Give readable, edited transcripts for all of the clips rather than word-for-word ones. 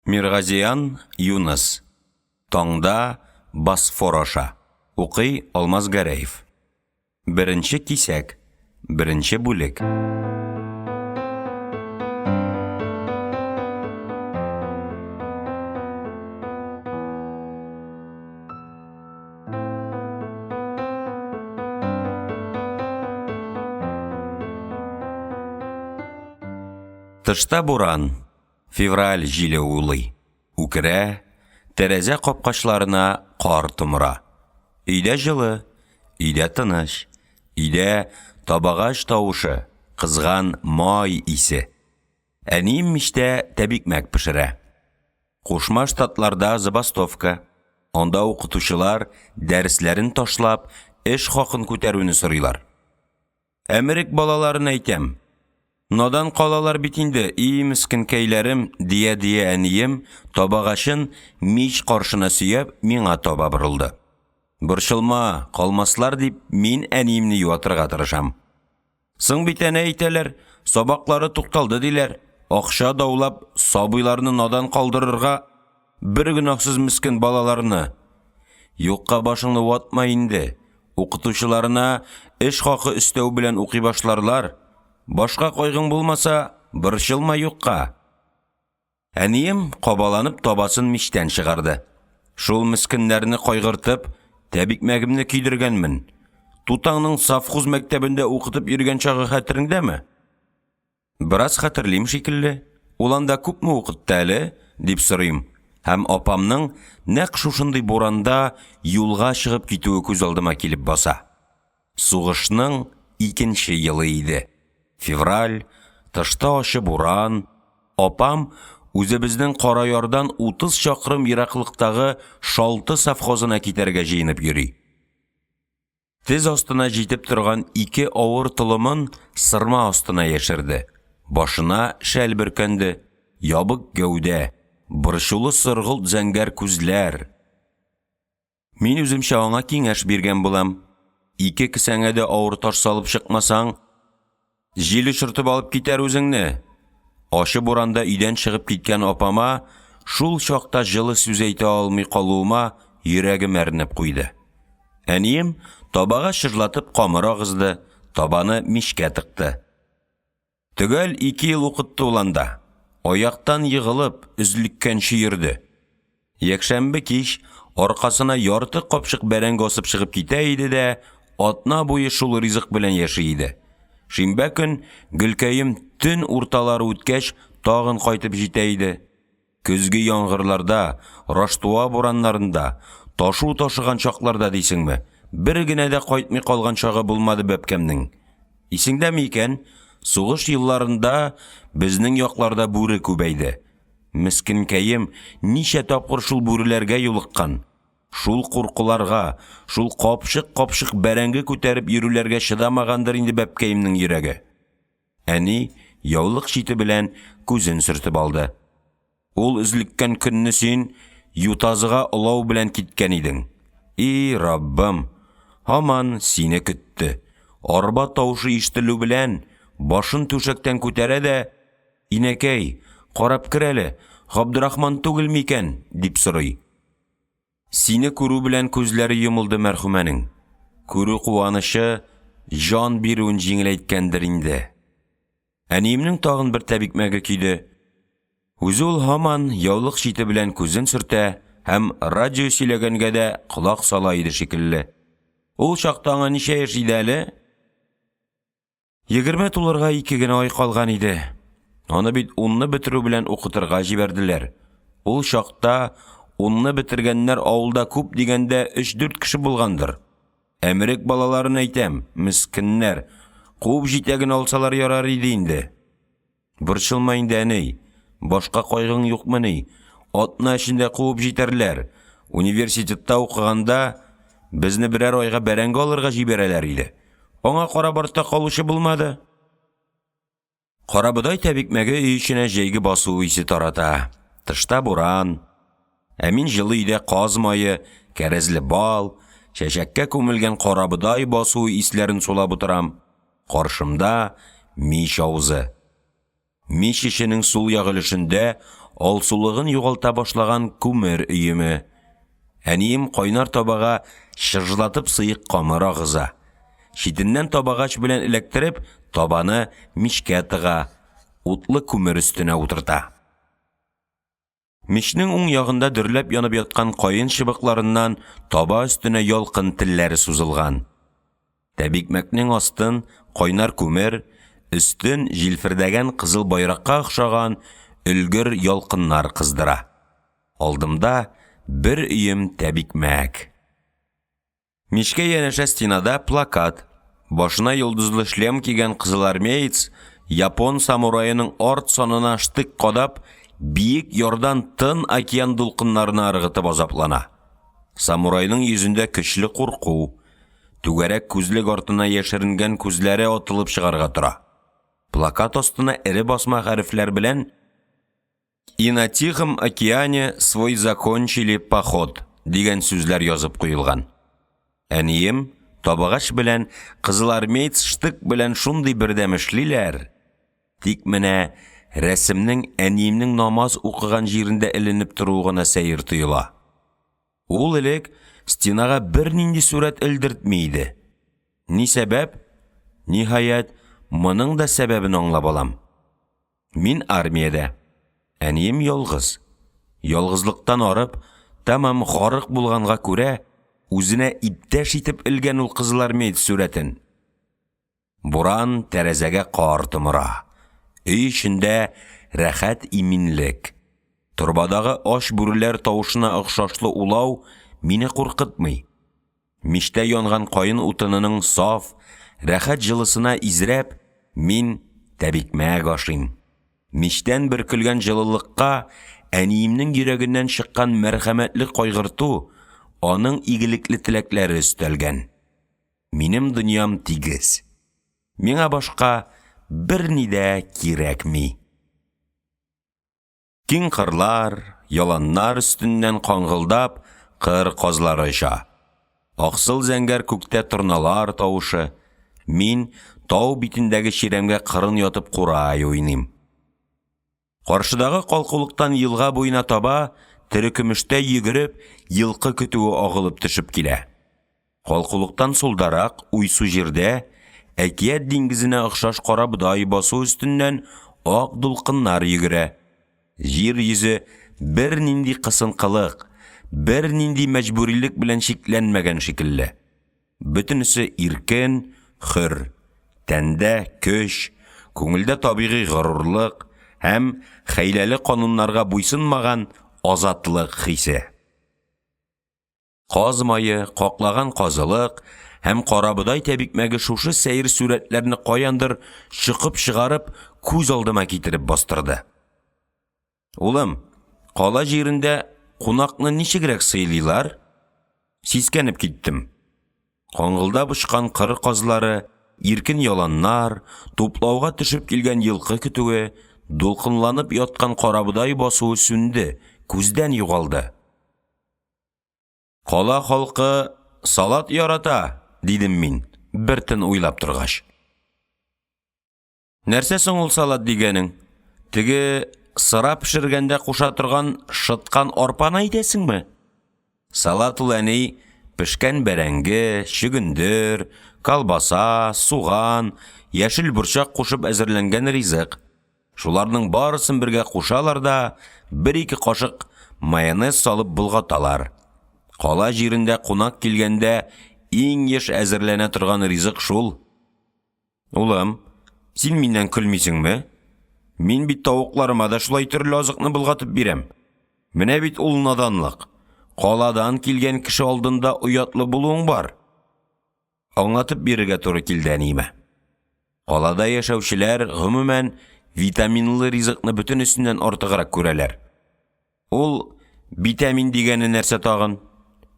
Миргазиян Юнус. Таңда Босфор аша. Укый Алмаз Гәрәев. Беренче кисәк. Беренче бүлек. Тышта буран. Февраль җиле улый. Үкерә, тәрәзә капкачларына кар томыра. Өйдә җылы, өйдә тыныч, өйдә табагач тавышы, кызган май исе. Әнием мичтә тәбикмәк пешерә. Кушма штатларда забастовка. Анда укытучылар дәресләрен ташлап, эш хакын күтәрүне сорыйлар. Әмерек балаларын әйтәм. Надан калалар бит инде, и мискенкәйләрем, дия әнием, табагачын мич каршына сөяп, миңа таба борылды. Борчылма, калмаслар дип, мин әниемне юатырга тырышам. Соң бит әнә әйтәләр, сабаклары тукталды диләр. Акча даулап, сабыйларны надан калдырырга, бер гөнаһсыз мискен балаларны. Юкка башыңны ватма инде. Укытучыларына эш хакы өстәү белән укый башларлар. Башка кайгың булмаса, борчылма юкка. Әнием кабаланып табасын мичтән чыгарды. Шул мискеннәрне кайгыртып, тәбикмәгемне кидергәнмен. Тутаңның совхоз мәктәбендә укытып йөргән чагы хәтереңдәме? Бераз хәтерлим шикелле. Ул анда күпме укытты әле? Дип сорыйм. Һәм апамның нәкъ шушындый буранда юлга чыгып китүе күз алдыма килеп баса. Сугышның 2нче елы иде. Февраль, тышта ачы буран. Апам үзебезнең Караярдан 30 чакрым ераклыктагы Шалты совхозына китәргә җыенып йөри. Тез астына җитеп торган 2 авыр толымын сырма астына яшерде. Башына шәл бөркәнде, ябык гәүдә, борчулы сыргылт зәңгәр күзләр. Мин үземчә аңа киңәш биргән булам. 2 кесәңә дә авыр таш салып чыкмасаң, җиле шыртып алып китәр үзеңне. Ашы буранда өйдән чыгып киткән апама шул чакта җылы сүз әйтә алмый калуыма йөрәгем әрнеп куйды. Әнием табага шырлатып камыр агызды, табаны мичкә тыкты. Төгәл 2 ел укытты уланда. Аяктан егылып, үзлеккәнче йөрде. Якшәмбе кич аркасына ярты капчык бәрәңге асып чыгып китә иде дә, атна буе шул ризык белән яши иде. Шимбә көн Гөлкәем төн урталары үткәч тагын кайтып җитә иде. Көзге яңгырларда, Раштуа бураннарында, ташу ташыган чакларда дисеңме, бер генә дә кайтмый калган чагы булмады бәбкәмнең. Исеңдәме икән, сугыш елларында безнең якларда бүре күбәйде. Мискенкәем ничә тапкыр шул бүреләргә юлыккан. Шул куркуларга, шул капшык бәрәңге күтәреп йөрүләргә чыдамагандыр инде бәбкәемнең йөрәге. Әни яулык чите белән күзен сөртеп алды. Ул үзлеккән көнне син ютазыга олау белән киткән идең. И Раббым, һаман сине көтте. Арба тавышы ишетелү белән башын түшәктән күтәрә дә, инәкәй, карап кер әле, Габдурахман түгел микән, дип сорый. Сине күрү белән күзләре йомылды мәрхүмәнең. Күрү куанышы жан бирүен җиңеләйткәндер инде. Әниемнең тагын бер тәбикмәге киде. Үзе ул һаман яулык чите белән күзен сөртә һәм радио сөйләгәнгә дә колак сала иде шикелле. Ул чакта аңа ничә яшь иде әле? 20 тулырга 2 генә ай калган иде. Аны бит 10-ны бетерү белән укытырга җибәрделәр. Ул чакта 10-ны бетергәннәр авылда күп дигәндә 3-4 кеше булгандыр. Әмерек балаларын әйтәм, мискеннәр, куып җитәген алсалар ярар иде инде. Борчылма инде әней, башка кайгың юкмы ни? Атна эчендә куып җитәрләр. Университетта укыганда безне берәр айга бәрәңге алырга җибәрәләр иде. Аңа карабарта калучы булмады. Карабыдай тәбикмәге өй эченә җәйге басу исе тарата. Тышта буран. Ә мин җылы өйдә каз майы, кәрәзле бал, чәчәккә күмелгән карабыдай басу исләрен сулап утырам. Каршымда мич авызы. Мич эченең сул як өлешендә алсулыгын югалта башлаган күмер өеме. Әнием кайнар табага шыжлатып сыйык камыр агыза. Шитеннән табагач белән эләктереп, табаны мичкә тыга, утлы күмер өстенә утырта. Мичнең уң ягында дөрләп янып яткан кайын чыбыкларыннан таба өстенә ялкын телләре сузылган. Тәбикмәкнең астын кайнар күмер, өстен җилфердәгән кызыл байракка охшаган өлгер ялкыннар кыздыра. Алдымда бер өем тәбикмәк. Мичкә янәшә стенада плакат. Башына йолдызлы шлем кигән кызылармеец япон самурайының арт санына штык кадап, биек ярдан тын океан дулкыннарына ыргытып азаплана. Самурайның йөзендә көчле курку, түгәрәк күзлек артына яшеренгән күзләре атылып чыгарга тора. Плакат астына эре басма хәрефләр белән «И на Тихом океане свой закончили поход» дигән сүзләр язып куелган. Әнием табагач белән кызылармеец штык белән шундый бердәм эшлиләр. Тик менә рәсемнең әниемнең намаз укыган җирендә эленеп тору гына сәер тоела. Ул элек стенага бернинди сурәт элдертми иде. Ни сәбәп? Ниһаять, моның да сәбәбен аңлап алам. Мин армиядә. Әнием ялгыз. Ялгызлыктан арып, тамам харык булганга күрә, үзенә иптәш итеп элгән ул кызылармеец сүрәтен. Буран тәрәзәгә кар тымыра. Өй эчендә рәхәт иминлек. Торбадагы аш бүреләр тавышына охшашлы улау мине куркытмый. Мичтә янган кайын утынының саф, рәхәт җылысына изрәп, мин тәбикмәк ашыйм. Мичтән бөркелгән җылылыкка әниемнең йөрәгеннән чыккан мәрхәмәтле кайгырту, аның игелекле теләкләре өстәлгән. Минем дөньям тигез. Миңа башка берни дә кирәкми. Киң кырлар, яланнар өстеннән каңгылдап, кыр казлары оча. Аксыл зәңгәр күктә торналар тавышы. Мин тау битендәге чирәмгә кырын ятып курай уйныйм. Каршыдагы калкулыктан елга буена таба, тере көмештә йөгереп, йылкы көтүе агылып төшеп килә. Калкулыктан сулдарак, уйсу җирдә, әкият диңгезенә охшаш кара бодай басу өстеннән ак дулкыннар йөгерә. Җир йөзе бернинди кысынкылык, бернинди мәҗбүрилек белән шикләнмәгән шикелле. Бөтенесе иркен, хөр, тәндә көч, күңелдә табигый горурлык һәм хәйләле кануннарга буйсынмаган азатлык хисе. Казмайы, каклаган казылык һәм карабыдай тәбикмәге шушы сәер сүрәтләрне каяндыр чыгып чыгарып, күз алдыма китереп бастырды. Улым, кала җирендә кунакны ничегрәк сыйлыйлар? Сискәнеп киттем. Каңгылдап очкан кыр казлары, иркен яланнар, туплауга төшеп килгән йылкы көтүе, дулкынланып яткан карабыдай басуы сүнде, күздән югалды. Кала халкы салат ярата, дидем мин, бер тын уйлап торгач. Нәрсә соң ул салат дигәнең? Теге сыра пешергәндә куша торган шыткан арпаны әйтәсеңме? Салат ул әни пешкән бәрәңге, чөгендер, колбаса, суган, яшел борчак кушып әзерләнгән ризык. Шуларның барысын бергә кушалар да, бер-ике кашык майонез салып булгаталар. Кала җирендә кунак килгәндә иң еш әзерләнә торган ризык шул. Улым, син миннән көлмисеңме? Мин бит тавыкларыма да шулай төрле азыкны булгатып бирәм. Менә бит ул наданлык. Каладан килгән кеше алдында уятлы булуың бар. Аңлатып бирергә туры килде әниемә. Калада яшәүчеләр гомумән витаминлы ризыкны бөтен өстеннән артыграк күрәләр. Ул витамин дигәне нәрсә тагын?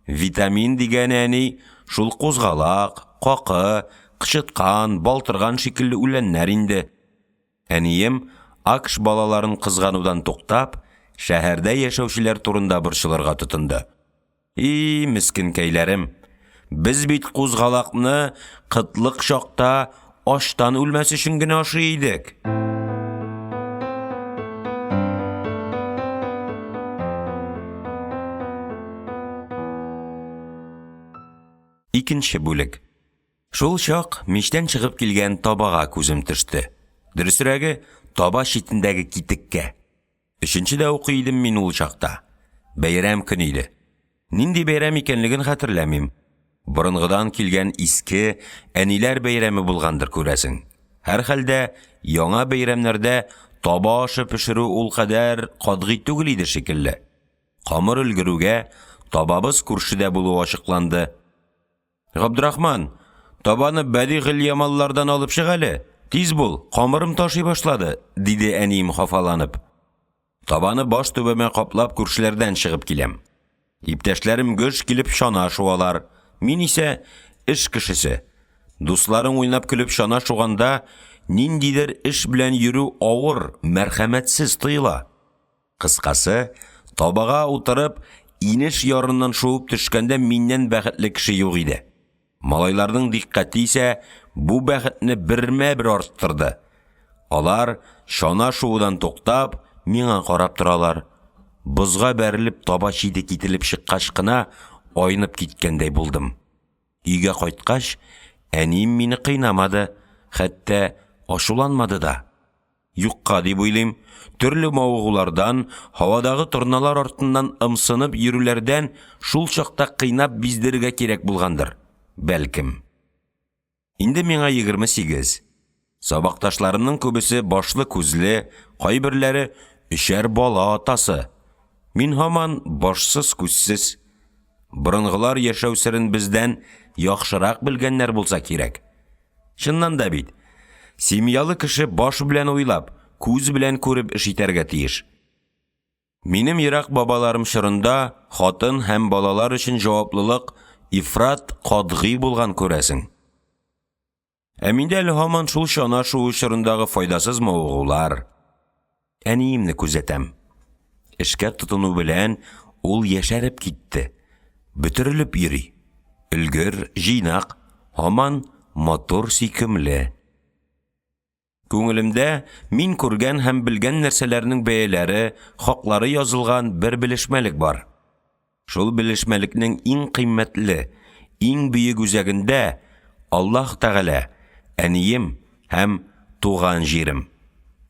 Витамин дигәне әни шул кузгалак, какы, кычыткан, балтырган шикелле үләннәр инде. Әнием АКШ балаларын кызганудан туктап, шәһәрдә яшәүчеләр турында борчылырга тотынды. И мискинкәйләрем, без бит кузгалакны кытлык чакта аштан үлмәс өчен генә ашый идек. Икенче бүлек. Шул чак мичтән чыгып килгән табага күзем төште. Дөресрәге, таба читендәге китеккә. Өченчедә укый идем мин ул чакта. Бәйрәм көн иде. Нинди бәйрәм икәнлеген хәтерләмим. Борынгыдан килгән иске әниләр бәйрәме булгандыр күрәсең. Һәр хәлдә, яңа бәйрәмнәрдә таба ашы пешерү ул кадәр катгый түгел иде шикелле. Камыр өлгерүгә табабыз күршедә булу ачыкланды. Габдрахман, табаны бәдигъ ямаллардан алып чык әле. Тиз бул, камырым ташый башлады, диде әнием хафаланып. Табаны баш түбәмә каплап күршеләрдән чыгып киләм. Иптәшләрем гөш килеп шана шуалар. Мин исә эш кешесе. Дусларың уйнап көлеп шана шуганда, ниндидер эш белән йөрү авыр, мәрхәмәтсез тоела. Кыскасы, табага утырып, инеш ярыннан шуып төшкәндә миннән бәхетле кеше юк иде. Малайларның диккәте исә бу бәхетне бермә-бер арттырды. Алар шана шуудан туктап, миңа карап торалар. Бозга бәрелеп таба чиде кителеп чыккач кына айнып киткәндәй булдым. Өйгә кайткач, әнием мине кыйнамады, хәтта ашуланмады да. Юкка дип уйлыйм, төрле мавыгулардан, һавадагы торналар артыннан ымсынып йөрүләрдән шул чакта кыйнап биздерергә кирәк булгандыр. Бәлкем. Инде миңа 28. Сабакташларымның күбесе башлы күзле, кайберләре өчәр бала атасы. Мин һаман башсыз күзсез. Борынгылар яшәү серен бездән яхшырак белгәннәр булса кирәк. Чыннан да бит, семьялы кеше баш белән уйлап, күз белән күреп эш итәргә тиеш. Минем ерак бабаларым чорында хатын һәм балалар өчен җаваплылык ифрат катгый булган күрәсең. Ә миндә әле һаман шул шана шуу чорындагы файдасыз мавыгулар. Әниемне күзәтәм. Эшкә тотыну белән ул яшәреп китте. Бөтерелеп йөри. Өлгер, җыйнак, һаман мотор сөйкемле. Күңелемдә мин күргән һәм белгән нәрсәләрнең бәяләре, хаклары язылган бер белешмәлек бар. Шул белешмәлекнең иң кыйммәтле, иң бөек үзәгендә Аллаһ Тәгалә, әнием һәм туган җирем.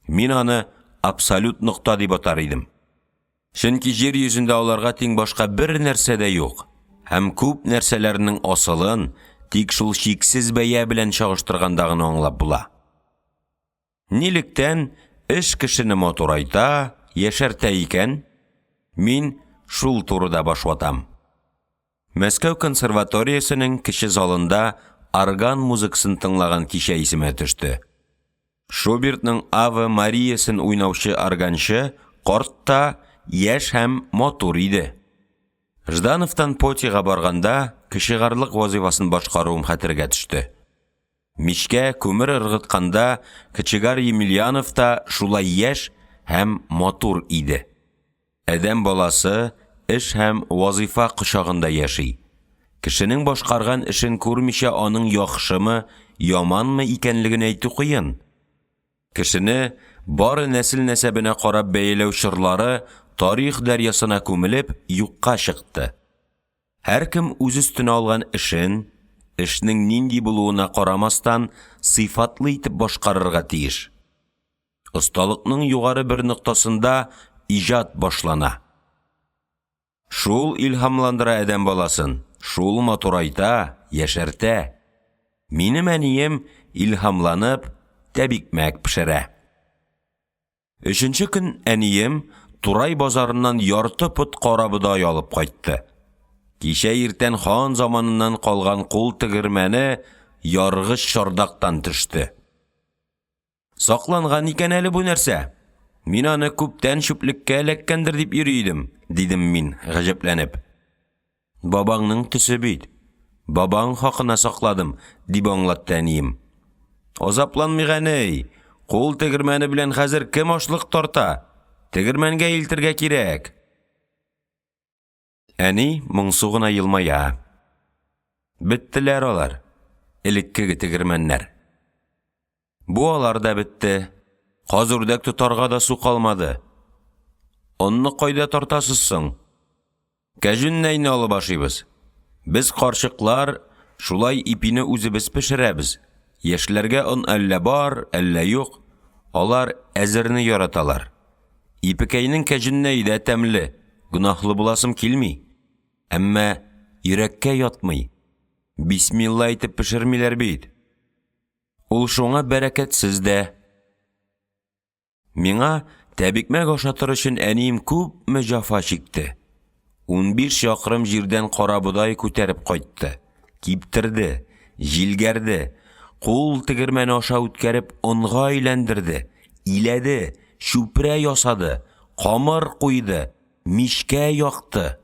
Мин аны абсолют нокта дип атар идем. Чөнки җир йөзендә аларга тиң башка бер нәрсә дә юк. Һәм күп нәрсәләрнең асылын тик шул чиксез бәя белән чагыштырганда гына аңлап була. Нилектән эш кешене матурайта, яшәртә икән? Мин шул турыда баш ватам. Мәскәү консерваториясенең кече залында орган музыкасын тыңлаган кичә исемә төште. Шубертның Ave Mariaсын уйнаучы органчы картта яшь һәм матур иде. Ждановтан Потига барганда кешегарлык вазифасын башкаруым хәтергә төште. Мичкә күмер ыргытканда Кечегар Емельянов та шулай яшь һәм матур иде. Әдәм баласы эш һәм вазифа кочагында яши. Кешенең башкарган эшен күрмичә аның яхшымы, яманмы икәнлеген әйтү кыен. Кешене бары нәсел-нәсәбенә карап бәяләү чырлары тарих дәрьясына күмелеп юкка чыкты. Һәркем үз өстенә алган эшен, эшнең нинди булуына карамастан сыйфатлы итеп башкарырга тиеш. Осталыкның югары бер ноктасында иҗат башлана. Шул илһамландыра адәм баласын, шул матурайта, яшәртә. Минем әнием илһамланып тәбикмәк пешерә. Өченче көн әнием Турай базарыннан ярты пот карабыдай алып кайтты. Кичә иртән хан заманыннан калган кул тегермәне яргыч чардактан төште. Сакланган икән әле бу нәрсә? Мин аны күптән чүплеккә эләккәндер дип йөри идем, дидем мин, гаҗәпләнеп. Бабаңның төсе бит. Бабаң хакына сакладым, дип аңлатты әнием. Азапланмый әней, кул тегермәне белән хәзер кем ашлык тарта? Тегермәнгә илтергә кирәк. Әни моңсу гына елмая. Беттеләр алар, элеккеге тегермәннәр. Бу алар да бетте. Казүрдәк тотарга да су калмады. Онны кайда тартасыз соң? Кәҗүннәйне алып ашыйбыз. Без карчыклар Шулай ипине үзебез пешерәбез. Яшьләргә он әллә бар, әллә юк. Алар әзерне яраталар. Ипекәйнең кәҗеннәй дә тәмле, гөнаһлы буласым килми. Әмма йөрәккә ятмый. Бисмилла әйтеп пешермиләр бит. Ул шуңа бәрәкәтсез дә. Миңа тәбикмәк ашатыр өчен әнием күпме җафа чикте. 15 чакрым җирдән карабудай күтәреп кайтты. Киптерде, җилгәрде, кул тегермәне аша үткәреп онга әйләндерде, иләде, шүпрә ясады, камыр куйды, мишкә якты.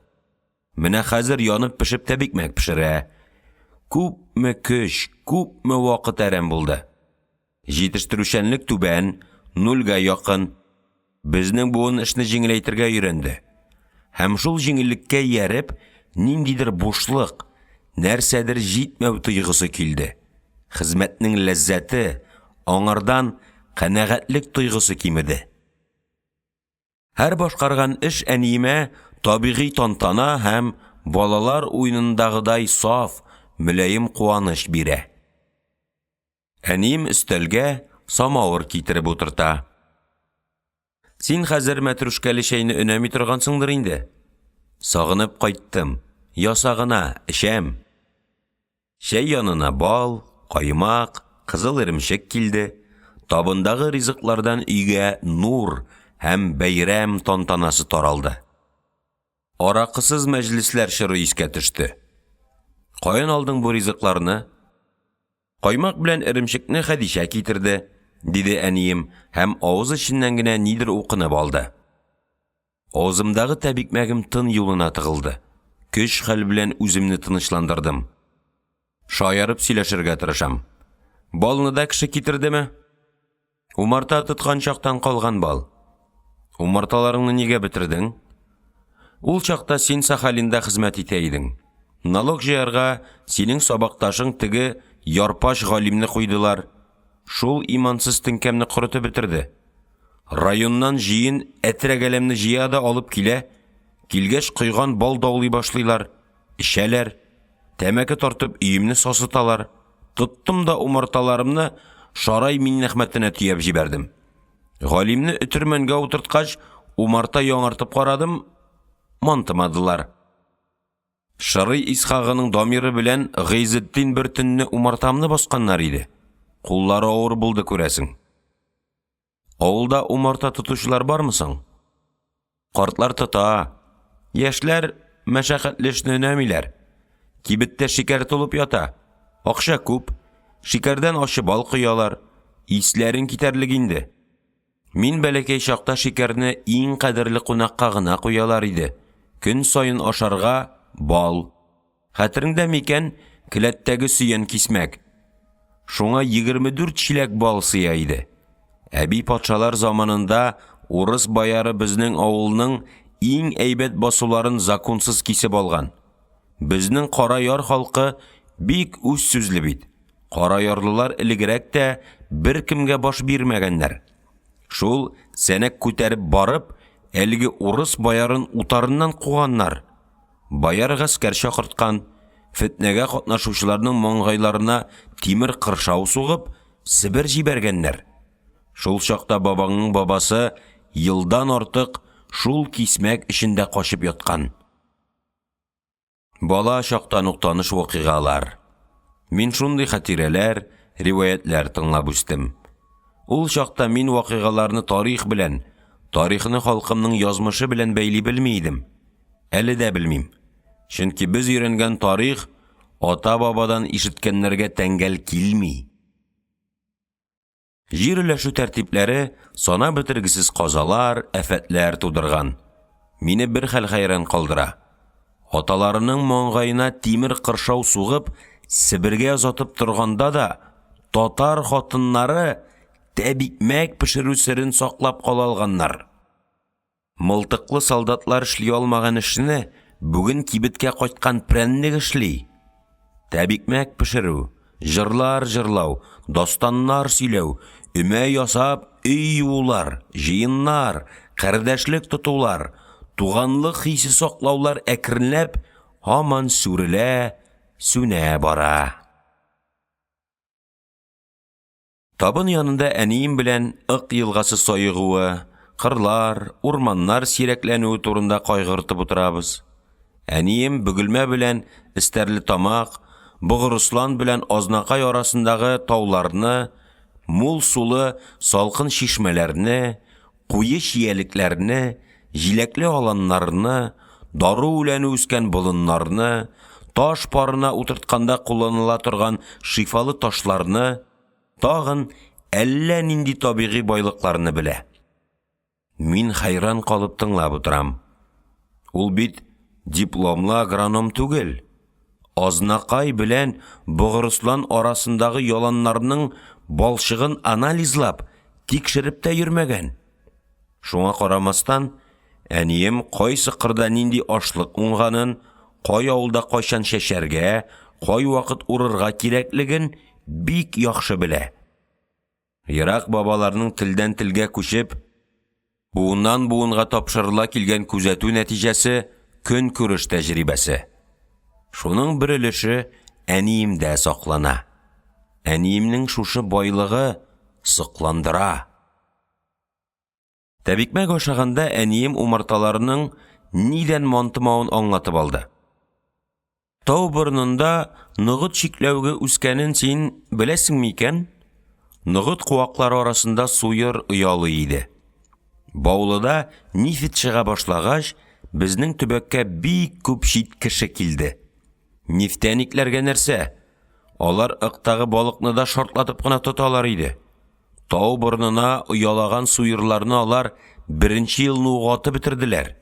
Менә хәзер янып пешеп тәбикмәк пешерә. Күпме көч, күпме вакыт әрәм булды. Җитештерүчәнлек түбән, 0-га якын. Безнең буын эшне җиңеләйтергә өйрәнде. Һәм шул җиңеллеккә ярып, ниндидер бушлык, нәрсәдер җитмәү тойгысы килде. Хезмәтнең ләззәте, аңардан канәгатьлек тойгысы кимеде. Һәр башкарган эш әниемә табигый тантана һәм балалар уйнындагыдай саф, мөлаем куаныч бирә. Әнием өстәлгә самавыр китереп утырта. Син хәзер мәтрүшкәле чәйне өнәми торгансыңдыр инде. Сагынып кайттым. Ясагына эчәм. Чәй янына бал, каймак, кызыл иремчек килде. Табындагы ризыклардан өйгә нур һәм бәйрәм тантанасы таралды. Аракысыз мәҗлесләр чыры искә төште. Каян алдың бу ризыкларны? Каймак белән иремчекне Хәдичә китерде, диде әнием, һәм авыз эченнән генә нидер укынып алды. Авызымдагы тәбикмәгем тын юлына тыгылды. Көч хәл белән үземне тынычландырдым. Шаярып сөйләшергә тырышам. Балны да кеше китердеме? Умарта тоткан чактан калган бал. Умарталарыңны нигә бетердең? Ул чакта син Сахалинда хезмәт итә идең. Налог җыярга синең сабакташың теге Ярпаш галимне куйдылар. Шул имансыз теңкәмне корытып бетерде. Районнан җыен әтрәгәлемне җыя да алып килә. Килгәч куйган бал даулый башлыйлар. Ишәләр. Тәмәке тартып өемне сасыталар. Тоттым да умарталарымны Шарай Миннәхмәтенә төяп җибәрдем. Галимне өтермәнгә утырткач, умарта яңартып карадым, мантымадылар. Шарый Исхагының дамиры белән Гыйзетдин бер төнне умартамны басканнар иде. Куллары авыр булды күрәсең. Авылда умарта тотучылар бармы соң? Картлар тота. Яшьләр мәшәкатьле эшне өнәмиләр. Кибеттә шикәр тулып ята. Акча күп. Шикәрдән ачы бал коялар. Исләрен китәрлек инде. Мин бәләкәй чакта шикәрне иң кадерле кунакка гына куялар иде. Көн сайын ашарга бал. Хәтереңдә микән келәттәге сөян кисмәк. Шуңа 24 чиләк бал сыя иде. Әби патшалар заманында урыс баяры безнең авылның иң әйбәт басуларын законсыз кисеп алган. Безнең Кара Яр халкы бик үз сүзле бит. Кара Ярлылар элегрәк тә бер кемгә баш бирмәгәннәр. Шул сәнәк күтәреп барып, әлеге урыс баярын утарыннан куганнар. Баяр гаскәр чакырткан, фитнәгә катнашучыларның маңгайларына тимер кыршау сугып, Сибир җибәргәннәр. Шул чакта бабаңның бабасы елдан артык шул кисмәк эчендә качып яткан. Бала чактан ук таныш вакыйгалар. Мин шундый хатирәләр, риваятләр тыңлап үстем. Ул чакта мин вакыйгаларны тарих белән, тарихны халкымның язмышы белән бәйли белми идем. Әле дә белмим. Чөнки без өйрәнгән тарих ата-бабадан ишеткәннәргә тәңгәл килми. Җир өләшү тәртипләре сана бетергесез казалар, афәтләр тудырган. Мине бер хәл хәйран калдыра. Аталарының маңгайына тимер кыршау сугып, Сибиргә озатып торганда да татар хатыннары тәбикмәк пешерү серен саклап кала алганнар. Мылтыклы солдатлар эшли алмаган эшне бүген кибеткә кайткан прәнник эшли. Тәбикмәк пешерү, җырлар җырлау, дастаннар сөйләү, өмә ясап, өй юулар, җыеннар, кардәшлек тотулар, туганлык хисе саклаулар әкренләп һаман сүрелә, сүнә бара. Табын янында әнием белән Ык елгасы сайыгуы, кырлар, урманнар сирәкләнүе турында кайгыртып утырабыз. Әнием Бөгелмә белән Истәрле тамак, Бугырыслан белән Азнакай арасындагы тауларны, мул сулы салкын шишмәләрне, куе чиәлекләрне, җиләкле аланнарны, дару үләне үскән болыннарны, таш парына утыртканда кулланыла торган шифалы ташларны, тагын әллә нинди табигый байлыкларны белә. Мин хайран калып тыңлап утырам. Ул бит дипломлы агроном түгел. Азнакай белән Бугырыслан арасындагы яланнарның балчыгын анализлап, тикшереп тә йөрмәгән. Шуңа карамастан, әнием кайсы кырда нинди ашлык уңганын, кай авылда кайчан шәшәргә, кай вакыт урырга кирәклеген бик яхшы белә. Ерак бабаларның телдән телгә күчеп, буыннан буынга тапшырыла килгән күзәтү нәтиҗәсе көн күреш тәҗрибәсе. Шуның бер өлеше әниемдә саклана. Әниемнең шушы байлыгы сокландыра. Тәбикмәк ашаганда әнием умарталарының нидән мантымавын аңлатып алды. Тау борынында ныгыт чикләүгә үскәнен син беләсең микән? Ныгыт куаклары арасында суйыр оялы иде. Баулыда нефт чыга башлагач, безнең төбәккә бик күп чит кеше килде. Нефтяникләргә нәрсә? Алар Ыктагы балыкны да шартлатып кына тоталар иде. Тау борынына оялаган суйырларны алар беренче елны угатып бетерделәр.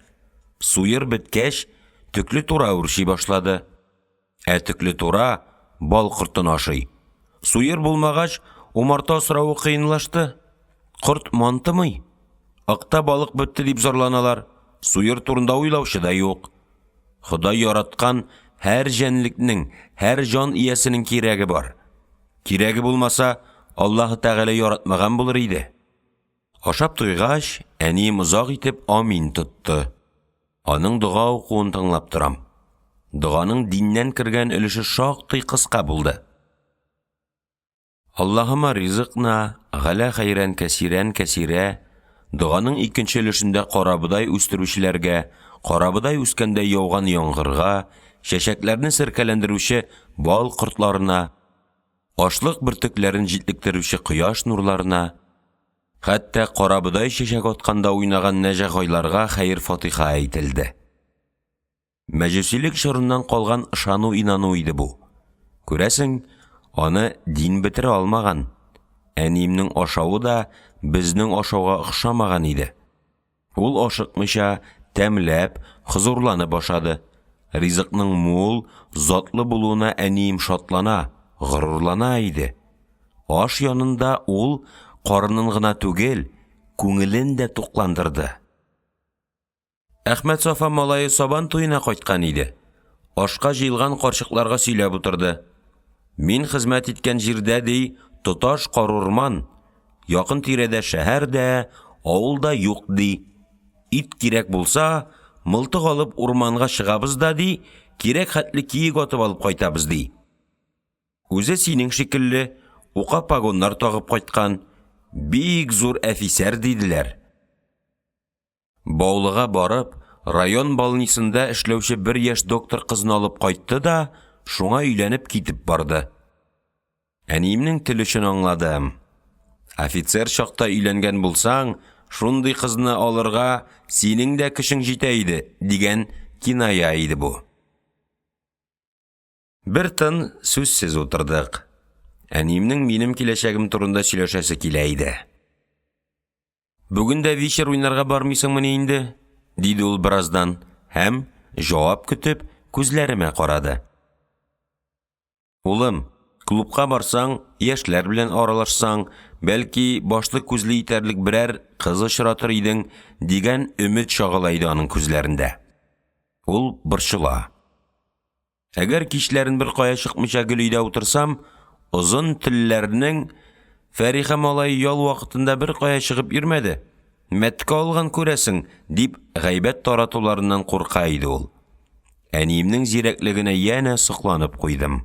Суйыр беткәч, төкле тура үрши башлады. Төкле тура бал кортын ашый. Суйыр булмагач, умарта асрауы кыйынлашты. Корт мантымый. Акта балык бетте дип зарланалар. Суйыр турында уйлаучы да юк. Ходай яраткан һәр җәнлекнең, һәр җан иясенең кирәге бар. Кирәге булмаса, Аллаһ Тәгалә яратмаган булыр иде. Ашап туйгач, әнием озак итеп амин тотты. Аның дуга укуын тыңлап торам. Дуганың диннән кергән өлеше шактый кыска булды. Аллаһыма ризыкна, галя хәйран кәсирән кәсирә. Дуганың икенче өлешендә карабыдай үстерүчеләргә, карабыдай үскәндә яуган яңгырга, чәчәкләрне серкәләндерүче бал кортларына, ашлык бөртекләрен җитлектерүче кояш нурларына, хәтта карабыдай чәчәк атканда уйнаган нәҗәгайларга хәйр-фатиха әйтелде. Мәҗүсилек чорыннан калган ышану-инану иде бу. Күрәсең, аны дин бетерә алмаган. Әниемнең ашавы да безнең ашауга охшамаган иде. Ул ашыкмыйча тәмләп, хозурланып ашады. Ризыкның мул, затлы булуына әнием шатлана, горурлана иде. Аш янында ул карынын гына түгел, күңелен дә тукландырды. Әхмәт Сафа малае Сабан туена кайткан иде. Ашка җыелган карчыкларга сөйләп утырды. Мин хезмәт иткән җирдә ди, тоташ карурман, якын тирәдә шәһәрдә, авылда юк ди. Ит кирәк булса, мылтык алып урманга чыгабыз да ди, кирәк хәтле киек атып алып кайтабыз ди. Үзе синең шикелле, ука погоннар тагып кайткан, бик зур әфисәр диделәр. Баулыга барып, район больницында эшләүче бер яшь доктор кызны алып кайтты да, шуңа өйләнеп китеп барды. Әниемнең телешен аңладым. Офицер чакта өйләнгән булсаң, шундый кызны алырга синең дә кешең җитә иде, дигән киная иде бу. Бер тын сүзсез утырдык. Әниемнең минем киләчәгем турында сөйләшәсе килә иде. Бүген дә вечер уйнарга бармыйсыңмы инде? Диде ул бераздан, һәм җавап көтеп күзләремә карады. Улым, клубка барсаң, яшьләр белән аралашсаң, бәлки башлы күзле итәрлек берәр кыз очратыр идең, дигән өмет чагылайды аның күзләрендә. Ул борчыла. Әгәр кичләрен бер кая чыкмыйча гел өйдә утырсам, озын телләрнең Фәриха малай ял вакытында бер кая чыгып йөрмәде. Мәткә алган күрәсең, дип гайбәт таратуларыннан курка иде ул. Әниемнең зирәклегенә яна сокланып куйдым.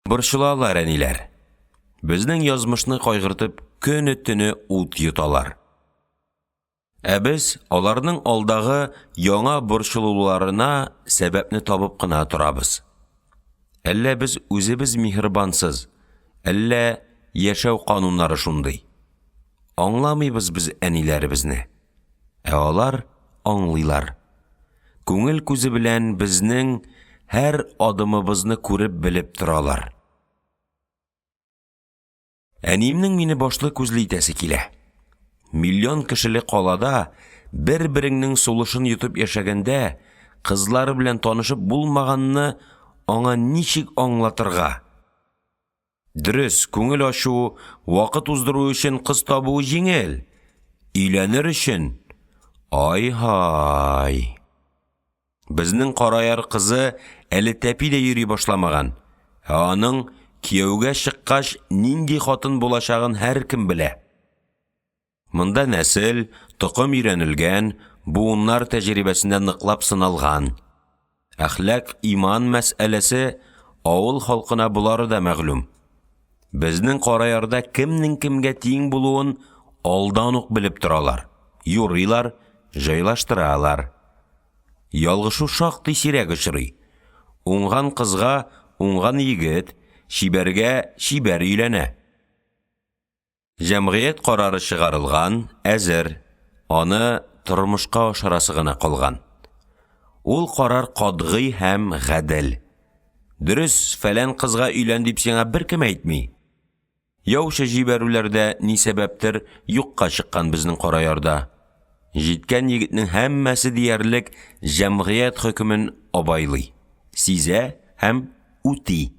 Борчылалар әниләр. Безнең язмышны кайгыртып, көне-төне ут йоталар. Ә без аларның алдагы яңа борчылуларына сәбәпне табып кына торабыз. Әллә без үзебез михрибансыз, әллә яшәү кануннары шундый. Аңламыйбыз без әниләребезне. Ә алар аңлыйлар. Күңел күзе белән безнең һәр адымыбызны күреп белеп торалар. Әниемнең мине башлы күзле итәсе килә. Миллион кешеле калада бер-береңнең сулышын йотып яшәгәндә, кызлары белән танышып булмаганны аңа ничек аңлатырга? Дөрес, күңел ачу, вакыт уздыру өчен кыз табу җиңел. Өйләнер өчен ай-һай. Безнең караяр кызы әле тәпи дә йөри башламаган. Аның кияүгә чыккач нинди хатын булачагын һәр кем белә. Монда нәсел, токым өйрәнелгән, буыннар тәҗрибәсендә ныклап сыналган. Әхлак, иман мәсьәләсе авыл халкына булары да мәгълүм. Безнең караярда кемнең кемгә тиң булуын алдан ук белеп торалар. Юрыйлар, җайлаштыралар. Ялгышу шактый сирәк очрый. Уңган кызга уңган егет, шибәргә шибәр өйләнә. Җәмгыять карары чыгарылган, әзер, аны тормышка ашырасы гына калган. Ул карар катгый һәм гадел. Дөрес, фәлән кызга өйлән дип сиңа беркем әйтми. Яучы җибәрүләрдә ни сәбәптер юкка чыккан безнең караярда. Җиткән егетнең һәммәсе диярлек җәмгыять хөкемен абайлый, сизә һәм үти.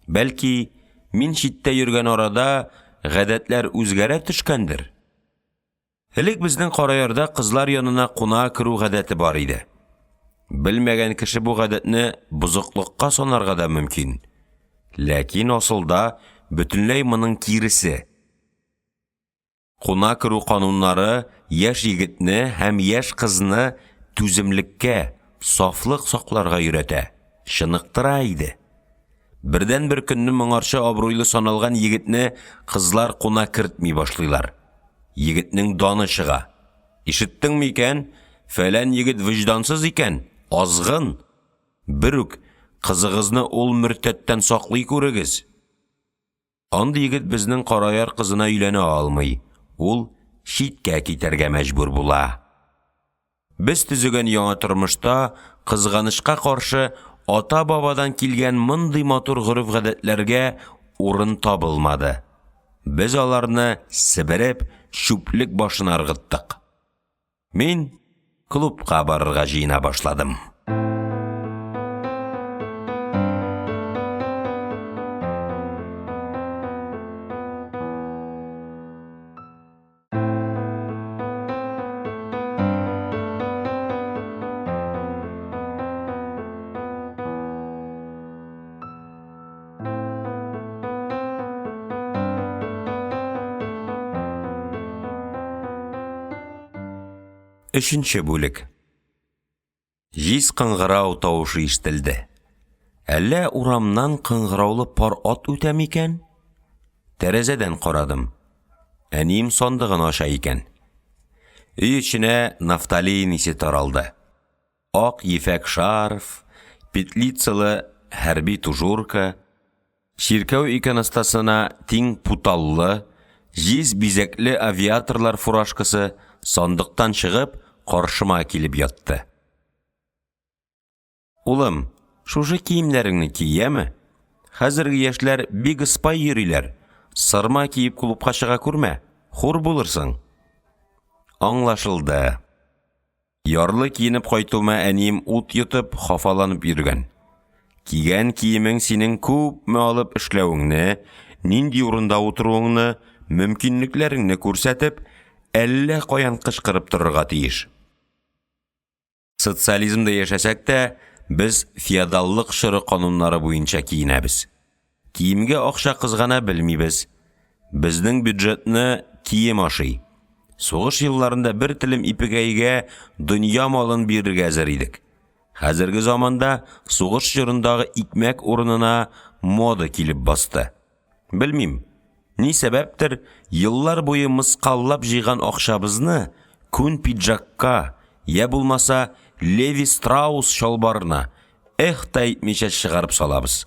Бәлки, мин читтә йөргән арада гадәтләр үзгәрә төшкәндер. Элек безнең караярда кызлар янына куна керү гадәте бар иде. Белмәгән кеше бу гадәтне бузыклыкка санарга да мөмкин. Ләкин асылда бөтенләй моның киресе. Куна керү кануннары яшь егетне һәм яшь кызны түземлеккә, сафлык сакларга өйрәтә, шыныктыра иде. Бердән бер көнне моңарчы абруйлы саналган егетне кызлар куна кертми башлыйлар. Егетнең даны чыга. Ишеттеңме икән? Фәлән егет виждансыз икән, азгын. Бер үк кызыгызны ул мөртәттән саклый күрегез. Андый егет безнең караяр кызына өйләнә алмый. Ул читкә китәргә мәҗбүр була. Без төзегән яңа тормышта кызганычка каршы ата-бабадан килгән мондый матур гореф-гадәтләргә урын табылмады. Без аларны себереп, шүплек башына ыргыттык. Мин клубка барырга җыена башладым. Өченче бүлек. Җиз кыңгырау тавышы ишетелде. Әллә урамнан кыңгыраулы пар ат үтә микән? Тәрәзәдән карадым. Әнием сандыгын аша икән. Өй эченә нафталин исе таралды. Ак ефәк шарф, петлицалы хәрби тужурка, чиркәү иконостасына тиң путаллы, җиз бизәкле авиаторлар фуражкасы сандыктан чыгып, каршыма килеп ятты. Улым, шушы киемнәреңне киеме? Хәзерге яшьләр бик ыспай йөриләр. Сырма киеп клубка чыга күрмә, хур булырсың. Аңлашылды. Ярлы киенеп кайтуыма әнием ут йотып, хафаланып йөргән. Кигән киемең синең күпме алып эшләвеңне, нинди урында утыруыңны, мөмкинлекләреңне күрсәтеп, әллә каян кычкырып торырга тиеш. Социализмда яшәсәк тә, без феодаллык шыры кануннары буенча киенәбез. Киемгә акча кызгана белмибез. Безнең бюджетны кием ашый. Сугыш елларында бер телем ипигәйгә дөнья малын бирергә әзер идек. Хәзерге заманда сугыш җырындагы икмәк урынына мода килеп басты. Белмим, ни сәбәптер, еллар буе мыскаллап җыйган акчабызны күн пиджакка, я булмаса Леви Страус шалбарына та әйтмичә чыгарып салабыз.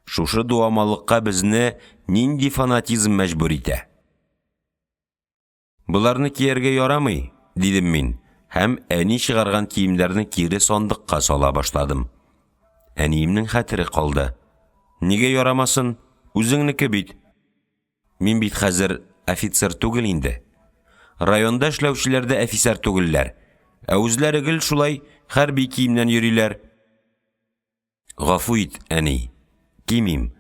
Шушы дуамалыкка безне нинди фанатизм мәҗбүр итә? Буларны кияргә ярамый, дидем мин, һәм әни чыгарган киемнәрне кире сандыкка сала башладым. Әниемнең хәтере калды. Нигә ярамасын? Үзеңнеке бит. Мин бит хәзер офицер түгел инде. Районда эшләүчеләр дә офицер түгелләр. Ә үзләре гел шулай хәрби киемнән йөриләр. Гафу ит, әни. Кимим.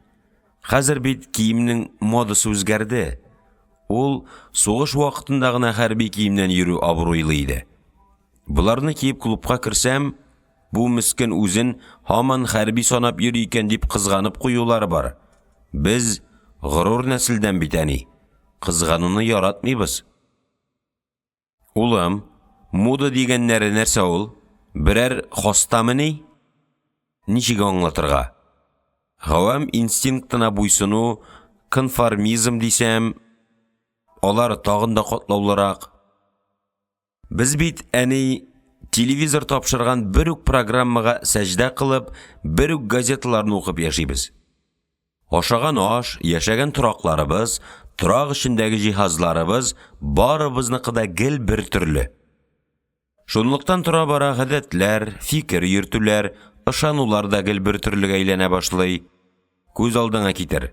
Хәзер бит киемнең модасы үзгәрде. Ул сугыш вакытында гына хәрби киемнән йөрү абруйлы иде. Буларны киеп клубка керсәм, бу мискин үзен һаман хәрби санап йөри икән дип кызганып куюлары бар. Без горур нәселдән бит, әни. Кызгануны яратмыйбыз. Улым, мода дигәннәре нәрсә ул? Берәр хастамыни? Ничек аңлатырга? Гавам инстинктына буйсыну, конформизм дисәм, алар тагын да катлаулырак. Без бит, әни, телевизор тапшырган бер үк программага сәҗдә кылып, бер үк газеталарны укып яшибез. Ашаган аш, яшәгән торакларыбыз, торак эчендәге җиһазларыбыз барыбызныкы да гел бер төрле. Шунлыктан тора бара гадәтләр, фикер йөртүләр, ышанулар да гел бер төрлегә әйләнә башлый. Күз алдыңа китер.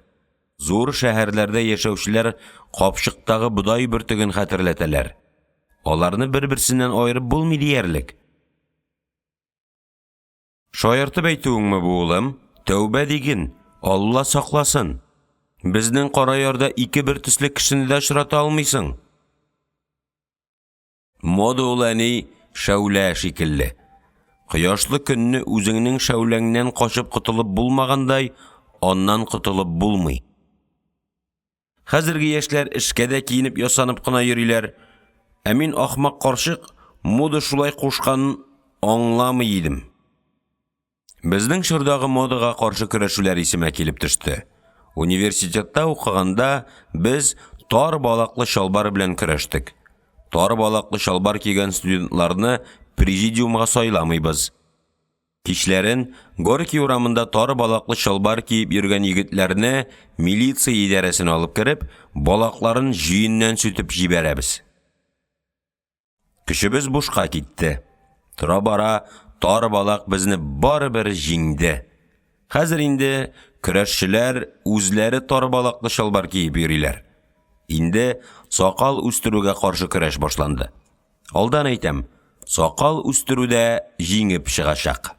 Зур шәһәрләрдә яшәүчеләр капчыктагы будай бөртеген хәтерләтәләр. Аларны бер-берсеннән аерып булмый диярлек. Шаяртып әйтүеңме бу, улым? Тәүбә диген, Алла сакласын. Безнең кара ярда ике бер төсле кешене дә очрата алмыйсың. Мода ул, әни, шәүлә шикелле. Кояшлы көнне үзеңнең шәүләңнән качып котылып булмагандай, аннан котылып булмый. Хәзерге яшьләр эшкә дә киенеп ясанып кына йөриләр. Ә мин ахмак карчык мода шулай кушканын аңламый идем. Безнең чордагы модага каршы көрәшүләр исемә килеп төште. Университетта укыганда без тар балаклы шалбар белән көрәштек. Тар балаклы шалбар кигән студентларны президиумга сайламыйбыз. Кичләрен Горький урамында тар балаклы шалбар киеп йөргән егетләрне милиция идарәсенә алып кереп, балакларын җыеннан сүтеп җибәрәбез. Көчебез бушка китте. Тора бара тар балак безне барыбер җиңде. Хәзер инде көрәшчеләр үзләре тар балаклы шалбар киеп йөриләр. Инде сакал үстерүгә каршы көрәш башланды. Алдан әйтәм, сакал үстерүдә җиңеп чыгачак.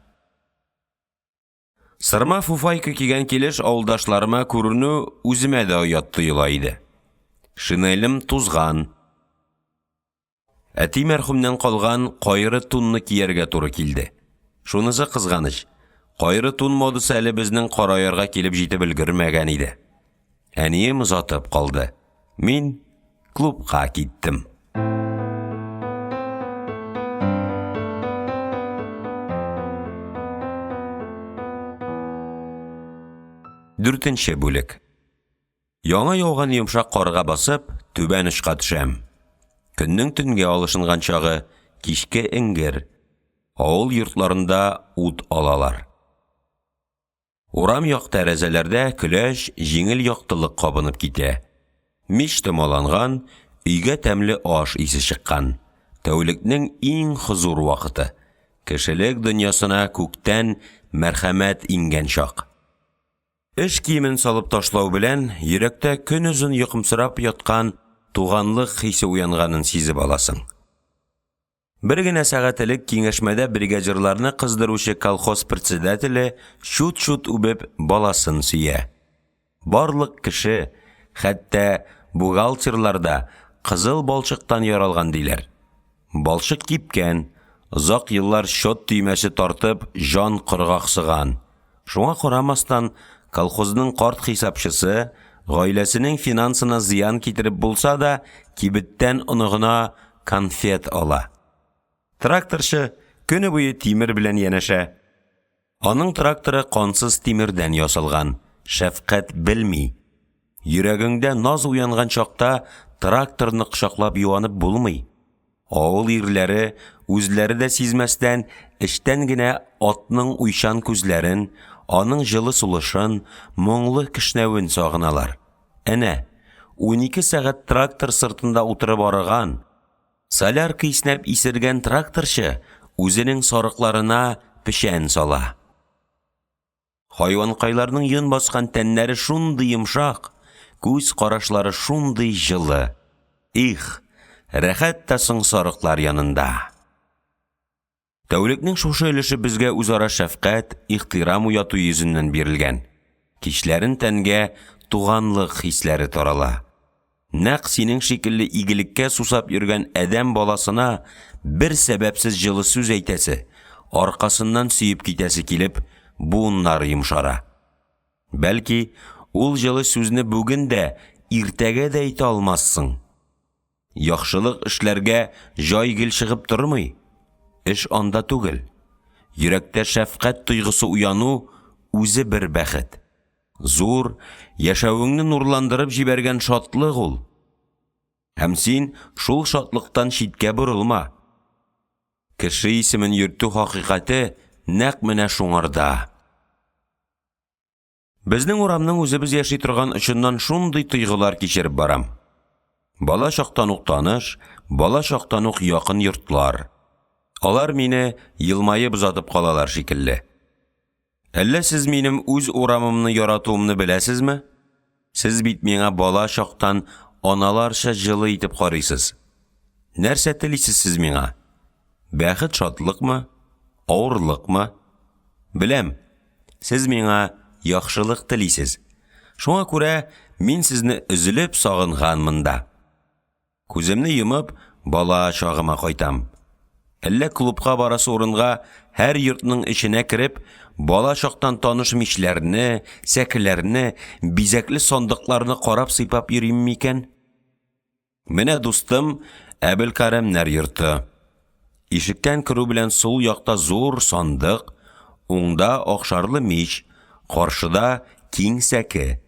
Сырма фуфайка кигән килеш авылдашларыма күренү үземә дә оят тоела иде. Шинелем тузган. Әти мәрхүмнән калган кайры тунны кияргә туры килде. Шунысы кызганыч. Кайры тун модасы әле безнең караярга килеп җитеп өлгермәгән иде. Әнием озатып калды. Мин клубка киттем. Дүртенче бүлек. Яңа яуган йомшак карга басып, түбән очка төшәм. Көннең төнгә алышынган чагы, кичке эңгер. Авыл йортларында ут алалар. Урам як тәрәзәләрдә көләш, җиңел яктылык кабынып китә. Мич томаланган, өйгә тәмле аш исе чыккан. Тәүлекнең иң хозур вакыты. Кешелек дөньясына күктән мәрхәмәт иңгән чак. Эш киемен салып ташлау белән, йөрәктә көн узын йокымсырап яткан туганлык хисе уянганын сизеп аласың. Бер генә сәгать элек киңәшмәдә бригадирларны кыздыручы колхоз председателе шут-шут үбеп баласын сөя. Барлык кеше, хәтта бухгалтерларда кызыл балчыктан яралган диләр. Балчык кипкән, озак еллар счет төймәсе тартып, жан кыргаксыган. Шуңа карамастан, колхозның карт хисапчысы Гаиләсенең финансына зыян китереп булса да, кибеттән оныгына конфет ала. Тракторчы көне буе тимер белән янәшә. Аның тракторы кансыз тимердән ясалган. Шәфкать белми. Йөрәгеңдә наз уянган чакта тракторны кочаклап юанып булмый. Авыл ирләре үзләре дә сизмәстән эштән генә атның уйчан күзләрен, аның җылы сулышын, моңлы кешнәвен сагыналар. Әнә, 12 сәгать трактор сыртында утырып арыган, солярка иснәп исергән тракторчы үзенең сарыкларына пешән сала. Хайванкайларның йон баскан тәннәре шундый йомшак, күз карашлары шундый җылы. Их, рәхәт тә соң сарыклар янында. Тәүлекнең шушы өлеше безгә үзара шәфкать, ихтирам уяту йөзеннән бирелгән. Кичләрен тәнгә туганлык хисләре тарала. Нәкъ синең шикелле игелеккә сусап йөргән адәм баласына бер сәбәпсез җылы сүз әйтәсе, аркасыннан сөеп китәсе килеп, буыннары йомшара. Бәлки, ул җылы сүзне бүген дә, иртәгә дә әйтә алмассың. Яхшылык эшләргә җай гел чыгып тормый. Эш анда түгел. Йөрәктә шәфкать тойгысы уяну үзе бер бәхет. Зур, яшәвеңне нурландырып җибәргән шатлык ул. Һәм син шул шатлыктан читкә борылма. Кеше исемен йөртү хакыйкате нәкъ менә шуңарда. Безнең урамның үзебез яши торган очыннан шундый тойгылар кичереп барам. Бала чактан ук таныш, бала чактан ук якын йортлар. Алар мине елмайып узатып калалар шикелле. Әллә сез минем үз урамымны яратуымны беләсезме? Сез бит миңа бала чактан аналарча җылы итеп карыйсыз. Нәрсә телисез сез миңа? Бәхет шатлыкмы? Авырлыкмы? Беләм, сез миңа яхшылык телисез. Шуңа күрә мин сезне üzülеп сагынганмын да. Күземне йомып, бала чагыма кайтам. Әллә клубка барасы урынга һәр йортның эченә кереп, бала чактан таныш мичләрне, сәкеләрне, бизәкле сандыкларны карап сыйпап йөрим микән? Менә дустым Әбелкаремнәр йорты. Ишектән керү белән сул якта зур сандык, уңда акшарлы мич, каршыда киң сәке.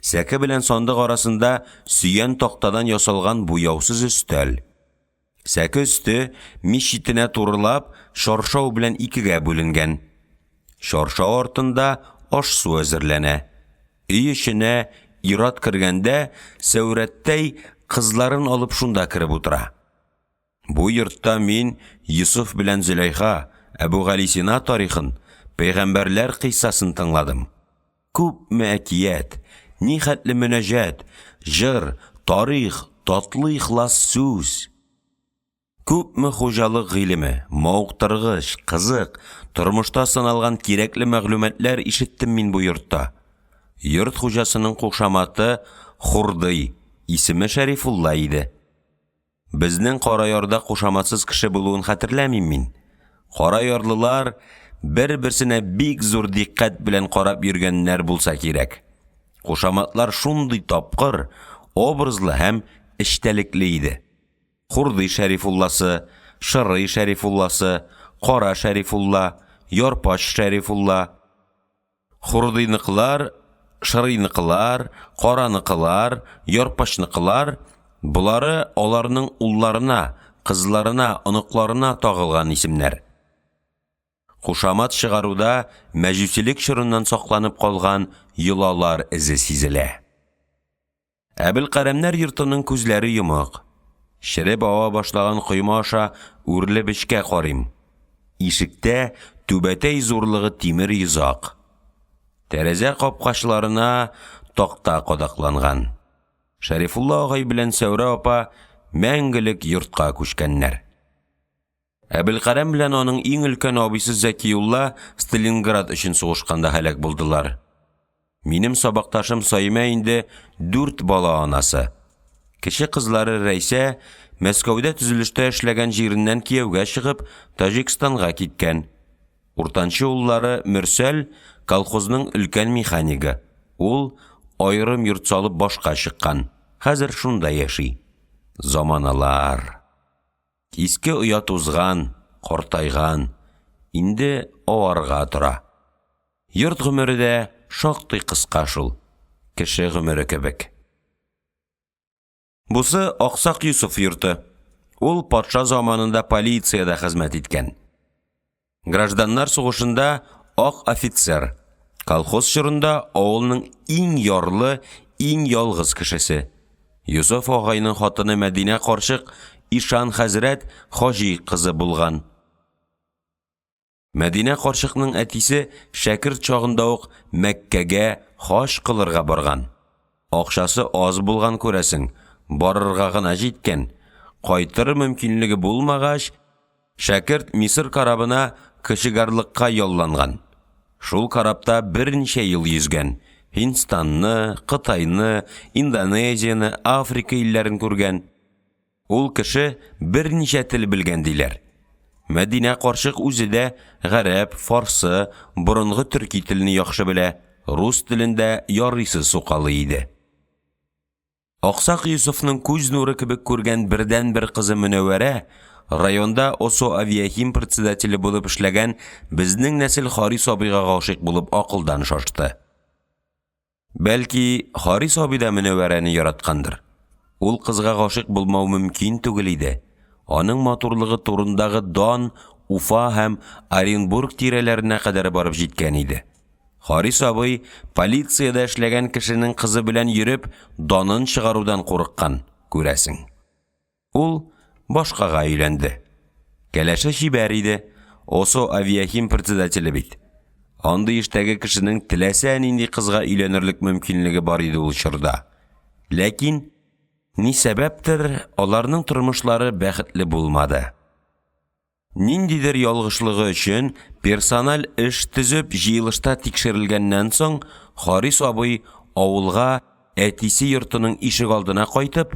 Сәке белән сандык арасында сөян тактадан ясалган буяусыз өстәл. Сәке өсте мич читенә турылап, шаршау белән икегә бүленгән. Шаршау артында аш су әзерләнә. Өй эченә ират кергәндә, сәүрәттәй кызларын алып шунда кереп утыра. Бу йортта мин Юсуф белән Зөләйха, Әбүгалисина тарихын, пәйгамбәрләр кыйссасын тыңладым. Күпме әкият, нихәтле мөнәҗәт, җыр, тарих, татлы ихлас сүз. Күпме хуҗалык гыйлеме, мауктыргыч, кызык, тормышта саналган кирәкле мәгълүматлар ишеттем мин бу йортта. Йорт хуҗасының кушаматы Хурдый, исеме Шәрифулла иде. Безнең Караярда кушаматсыз кеше булуын хәтерләмим мин. Караярлылар бер-берсенә бик зур диккать белән карап йөргәннәр булса кирәк. Кушаматлар шундый тапкыр, образлы һәм эчтәлекле иде. Хурдый Шәрифулласы, Шырый Шәрифулласы, Кара Шәрифулла, Ярпач Шәрифулла. Хурдыйныкылар, Шырыйныкылар, Караныкылар, Ярпачныкылар, булары аларның улларына, кызларына, оныкларына тагылган исемнәр. Кушамат чыгаруда мәҗүсилек чорыннан сакланып калган йолалар эзе сизелә. Әбелкаремнәр йортының күзләре йомык. Ширеп ава башлаган койма аша үрле бешкә карыйм. Ишектә түбәтәй зурлыгы тимер йозак. Тәрәзә капкачларына такта кадакланган. Шәрифулла агай белән Сәүрә апа мәңгелек йортка күчкәннәр. Әбелкарем белән аның иң өлкән абыйсы Зәкиулла Сталинград өчен сугышканда һәлак булдылар. Минем сабакташым Саимә инде 4 бала анасы. Кече кызлары Рәйсә Мәскәүдә төзелештә эшләгән җиреннән кияүгә чыгып, Таҗикстанга киткән. Уртанчы уллары Мөрсәл колхозның өлкән механигы. Ул айрым йорт салып башка чыккан. Хәзер шунда яши. Заманалар. Иске оят узган, картайган, инде аварга тора. Йорт гомере дә шактый кыска шул, кеше гомере кебек. Бусы Аксак Юсуф йорты. Ул патша заманында полициядә хезмәт иткән. Гражданнар сугышында ак офицер, колхоз чорында авылның иң ярлы, иң ялгыз кешесе. Юсуф агайның хатыны Мәдинә карчык Ишан хәзрәт Хаҗи кызы булган. Мәдинә карчыкның әтисе шәкерт чагында ук Мәккәгә хаҗ кылырга барган. Акчасы аз булган күрәсең, барырга гына җиткән. Кайтыр мөмкинлеге булмагач, шәкерт Мисыр карабына кешегарлыкка ялланган. Шул карапта берничә ел йөзгән. Һиндстанны, Кытайны, Индонезияны, Африка илләрен күргән. Ул кеше берничә тел белгән диләр. Мәдинә карчык үзе дә гарәп, фарсы, борынгы төрки телен яхшы белә, рус телендә ярыйсы сукалы иде. Аксак Юсуфның күз нуры кебек күргән бердән-бер кызы Мөнәвәрә районда Осо Авиахим председателе булып эшләгән безнең нәсел Харис абыйга гашыйк булып акылдан шашты. Бәлки, Харис абый да Мөнәвәрәне яраткандыр. Ул кызга гашыйк булмау мөмкин түгел иде. Аның матурлыгы турындагы дан Уфа һәм Оренбург тирәләренә кадәр барып җиткән иде. Харис абый полициядә эшләгән кешенең кызы белән йөреп, данын чыгарудан курыккан, күрәсең. Ул башкага өйләнде. Кәләше чибәр иде, Осо Авиахим председателе бит. Андый эштәге кешенең теләсә нинди кызга өйләнерлек мөмкинлеге бар иде ул чорда. Ләкин ни сәбәптер аларның тормышлары бәхетле булмады. Ниндидер ялгышлыгы өчен персональ эш төзеп җыелышта тикшерелгәннән соң Харис абый авылга әтисе йортының ишек алдына кайтып,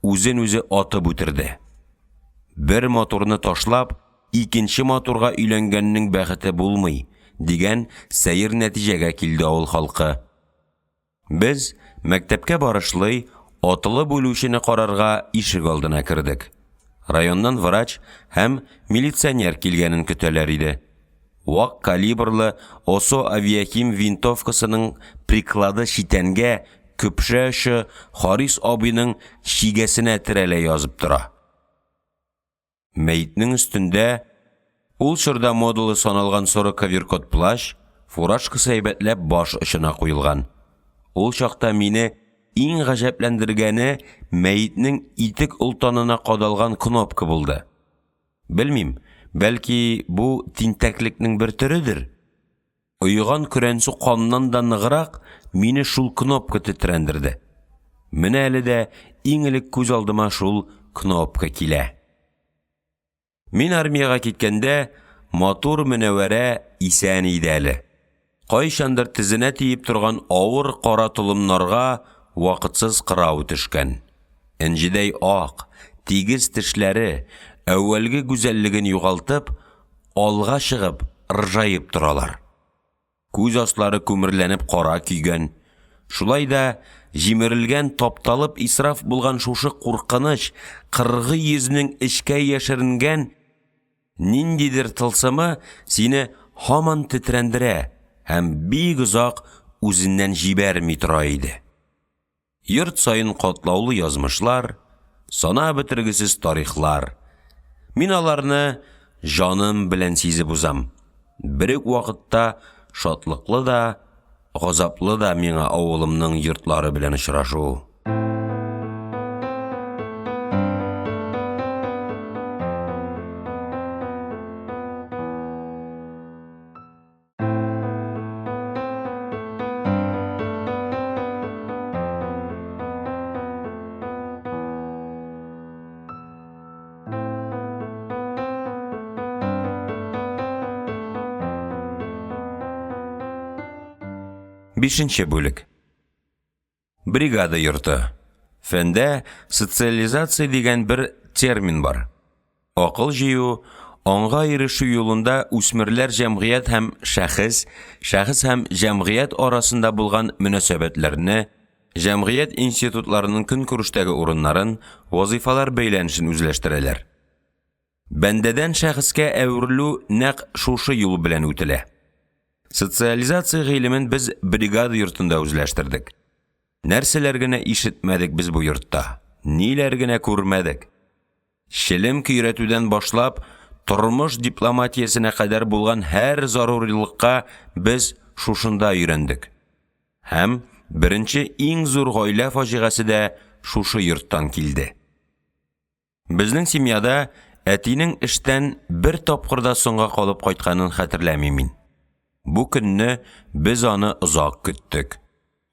үзен-үзе атып үтерде. Бер моторны ташлап, икенче моторга өйләнгәннең бәхете булмый, дигән сәер нәтиҗәгә килде авыл халкы. Без мәктәпкә барышлый атылы бүлүчене карарга ишек алдына кердек. Районнан врач һәм милиционер килгәнен көтәләр иде. Вак калибрлы Осо Авиахим винтовкасының приклады читәнгә көпшә эше Харис абыйның чигәсенә терәлә язып тора. Мәйтнең өстендә ул чорда модулы саналган соры коверкот плащ, фуражка сәйбәтләп баш очына куелган. Ул чакта мине иң гаҗәпләндергәне мәйтнең итек ултанына кадалган кнопка булды. Белмим, бәлки бу тинтәклекнең бер төрөдер. Уйган көрәнсу каннан да ныграк мине шул кнопка тетрәндерде. Менә әле дә иң элек күз алдыма шул кнопка килә. Мин армияга киткәндә матур Мөнәвәрә исән иде әле. Кайчандыр тезенә тиеп торган авыр кара толымнарга вакытсыз кырау төшкән. Энҗидәй ак, тигез тешләре әүвәлге гүзәллеген югалтып, алга чыгып, ржаеп торалар. Күз аслары күмерләнеп кара көйгән. Шулай да җимерелгән, тапталып исраф булган шушы куркыныч, кыргы йөзнең эчкә яшеренгән ниндидер тылсымы сине һаман тетрәндерә һәм бик озак үзеннән җибәрми тора иде. Йорт сайын катлаулы язмышлар, сана бетергесез тарихлар. Мин аларны җаным белән сизеп узам. Бер үк вакытта шатлыклы да, газаплы да миңа авылымның йортлары белән очрашу. Бишенче бүлек. Бригада йорты. Фәндә социализация дигән бер термин бар. Акыл җыю, аңга ирешү юлында үсмерләр җәмгыять һәм шәхес һәм җәмгыять арасында булган мөнәсәбәтләрне Җәмгыять институтларының көнкүрештәге урыннарын, вазифалар бәйләнешен үзләштерәләр. Бәндәдән шәхескә әверелү нәкъ шушы юл белән үтелә. Социализация гыйлемен без бригада йортында үзләштердек. Нәрсәләр генә ишетмәдек без бу йортта, ниләр генә күрмәдек. Шелем көйрәтүдән башлап, тормыш дипломатиясенә кадәр булган һәр зарурилыкка без шушында өйрәндек. Һәм беренче иң зур гаилә фаҗигасы да шушы йорттан килде. Безнең семьяда әтинең эштән бер тапкырда соңга калып кайтканын хәтерләмим мин. Бу көнне без аны озак көттек.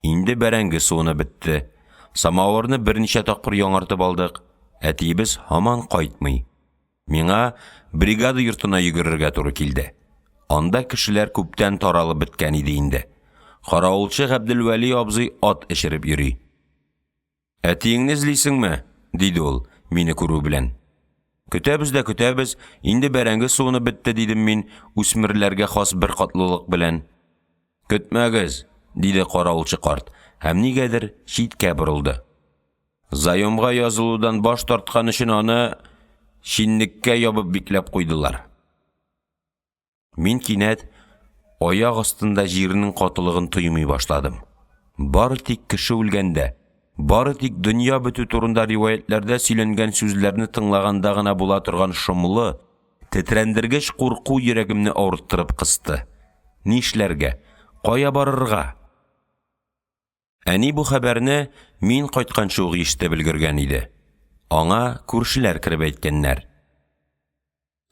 Инде бәрәңге суыны бетте. Самавырны берничә тапкыр яңартып алдык. Әтиебез һаман кайтмый. Миңа бригада йортына йөгерергә туры килде. Анда кешеләр күптән таралып беткән иде инде. Каравылчы Габделвәли абзый ат эшереп йөри. Әтиеңне эзлисеңме? Диде ул мине күрү белән. Көтәбез дә көтәбез, инде бәрәңге суыны бетте дидем мин үсмерләргә хас бер катлылык белән. Көтмәгез, диде каравылчы карт, һәм нигәдер читкә борылды. Заемга язылудан баш тарткан өчен аны шинниккә ябып бикләп куйдылар. Мин кинәт аяк астында җирнең катылыгын тоймый башладым. Бары тик кеше үлгәндә, бары тик дөнья бетү турында риваятләрдә сөйләнгән сүзләрне тыңлаганда гына була торган шомлы, тетрәндергеч курку йөрәгемне авырттырып кысты. Нишләргә? Кая барырга? Әни бу хәбәрне мин кайтканчы ук ишетеп өлгергән иде. Аңа күршеләр киреп әйткәннәр.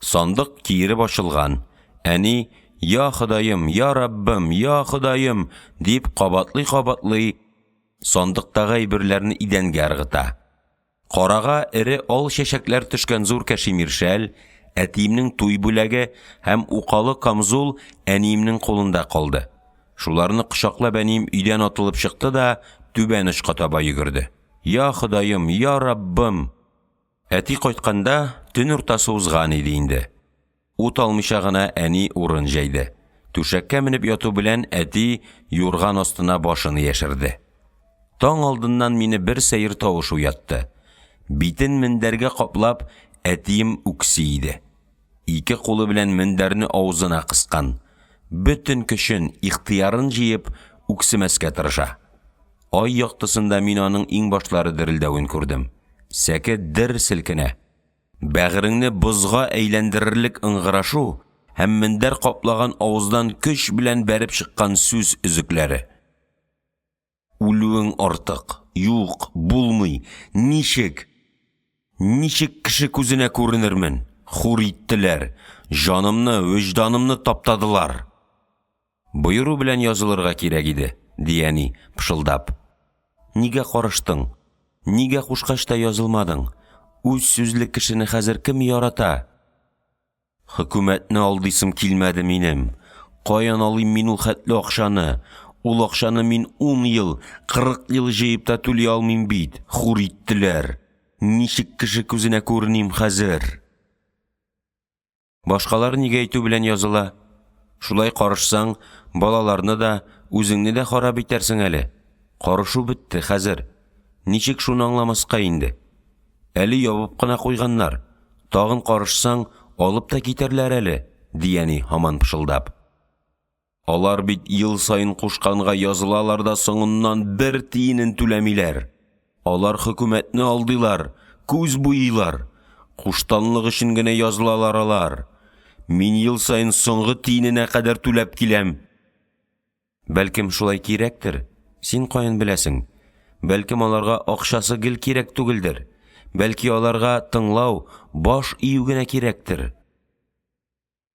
Сандык киереп ачылган. Әни, «Я Ходаем, я Раббым, я Ходаем» дип кабатлый сандыктагы әйберләрне идәнгә ыргыта. Карага эре ал чәчәкләр төшкән зур кәшемиршәл, әтиемнең туй бүләге һәм укалы камзул әниемнең кулында калды. Шуларны кочаклап әнием өйдән атылып чыкты да түбән очка таба йөгерде. «Я Ходаем, я Раббым». Әти кайтканда төн уртасы узган иде инде. Ут алмыйча гына әни урын җәйде. Түшәккә менеп яту белән әти юрган астына башын яшерде. Таң алдыннан мине бер сәер тавыш уятты. Битен мендәргә каплап, әтием үкси иде. Ике кулы белән мендәрне авызына кыскан. Бөтен көчен, ихтыярын җыеп, үксемәскә тырыша. Ай яктысында мин аның иң башлары дерелдәвен күрдем. Сәке дер селкенә. Бәгыреңне бозга әйләндерерлек ыңгырашу һәм мендәр каплаган авыздан көч белән бәреп чыккан сүз өзекләре. Үлүең артык, юк, булмый, ничек кеше күзенә күренермен? Хур иттеләр, җанымны, вөҗданымны таптадылар. Боеру белән язылырга кирәк иде, дияни, пышылдап. Нигә карыштың? Нигә кушкачта язылмадың? Үз сүзле кешене хәзер кем ярата? Хөкүмәтне алдыйсым килмәде минем. Каян алыйм мин ул хәтле акчаны? Ул акчаны мин 10 ел, 40 ел җыеп та түли алмыйм бит. Хур иттеләр. Ничек кеше күзенә күреним хәзер? Башкалар нигә әйтү белән языла? Шулай карышсаң, балаларны да, үзеңне дә харап итәрсең әле. Карышу бетте хәзер. Ничек шуны аңламаска инде? Әле ябып кына куйганнар. Тагын карышсаң, алып та китәрләр әле, дияни һаман пышылдап. Алар бит ел сайын кушканга язылалар да соңыннан бер тиенен түләмиләр. Алар хөкүмәтне алдылар, күз буйлар. Куштанлык өчен генә язылалар алар. Мин ел сайын соңгы тиененә кадәр түләп киләм. Бәлкем шулай кирәктер. Син каян беләсең? Бәлкем аларга акчасы гел кирәк түгелдер. Бәлки аларга тыңлау, баш ию генә кирәктер.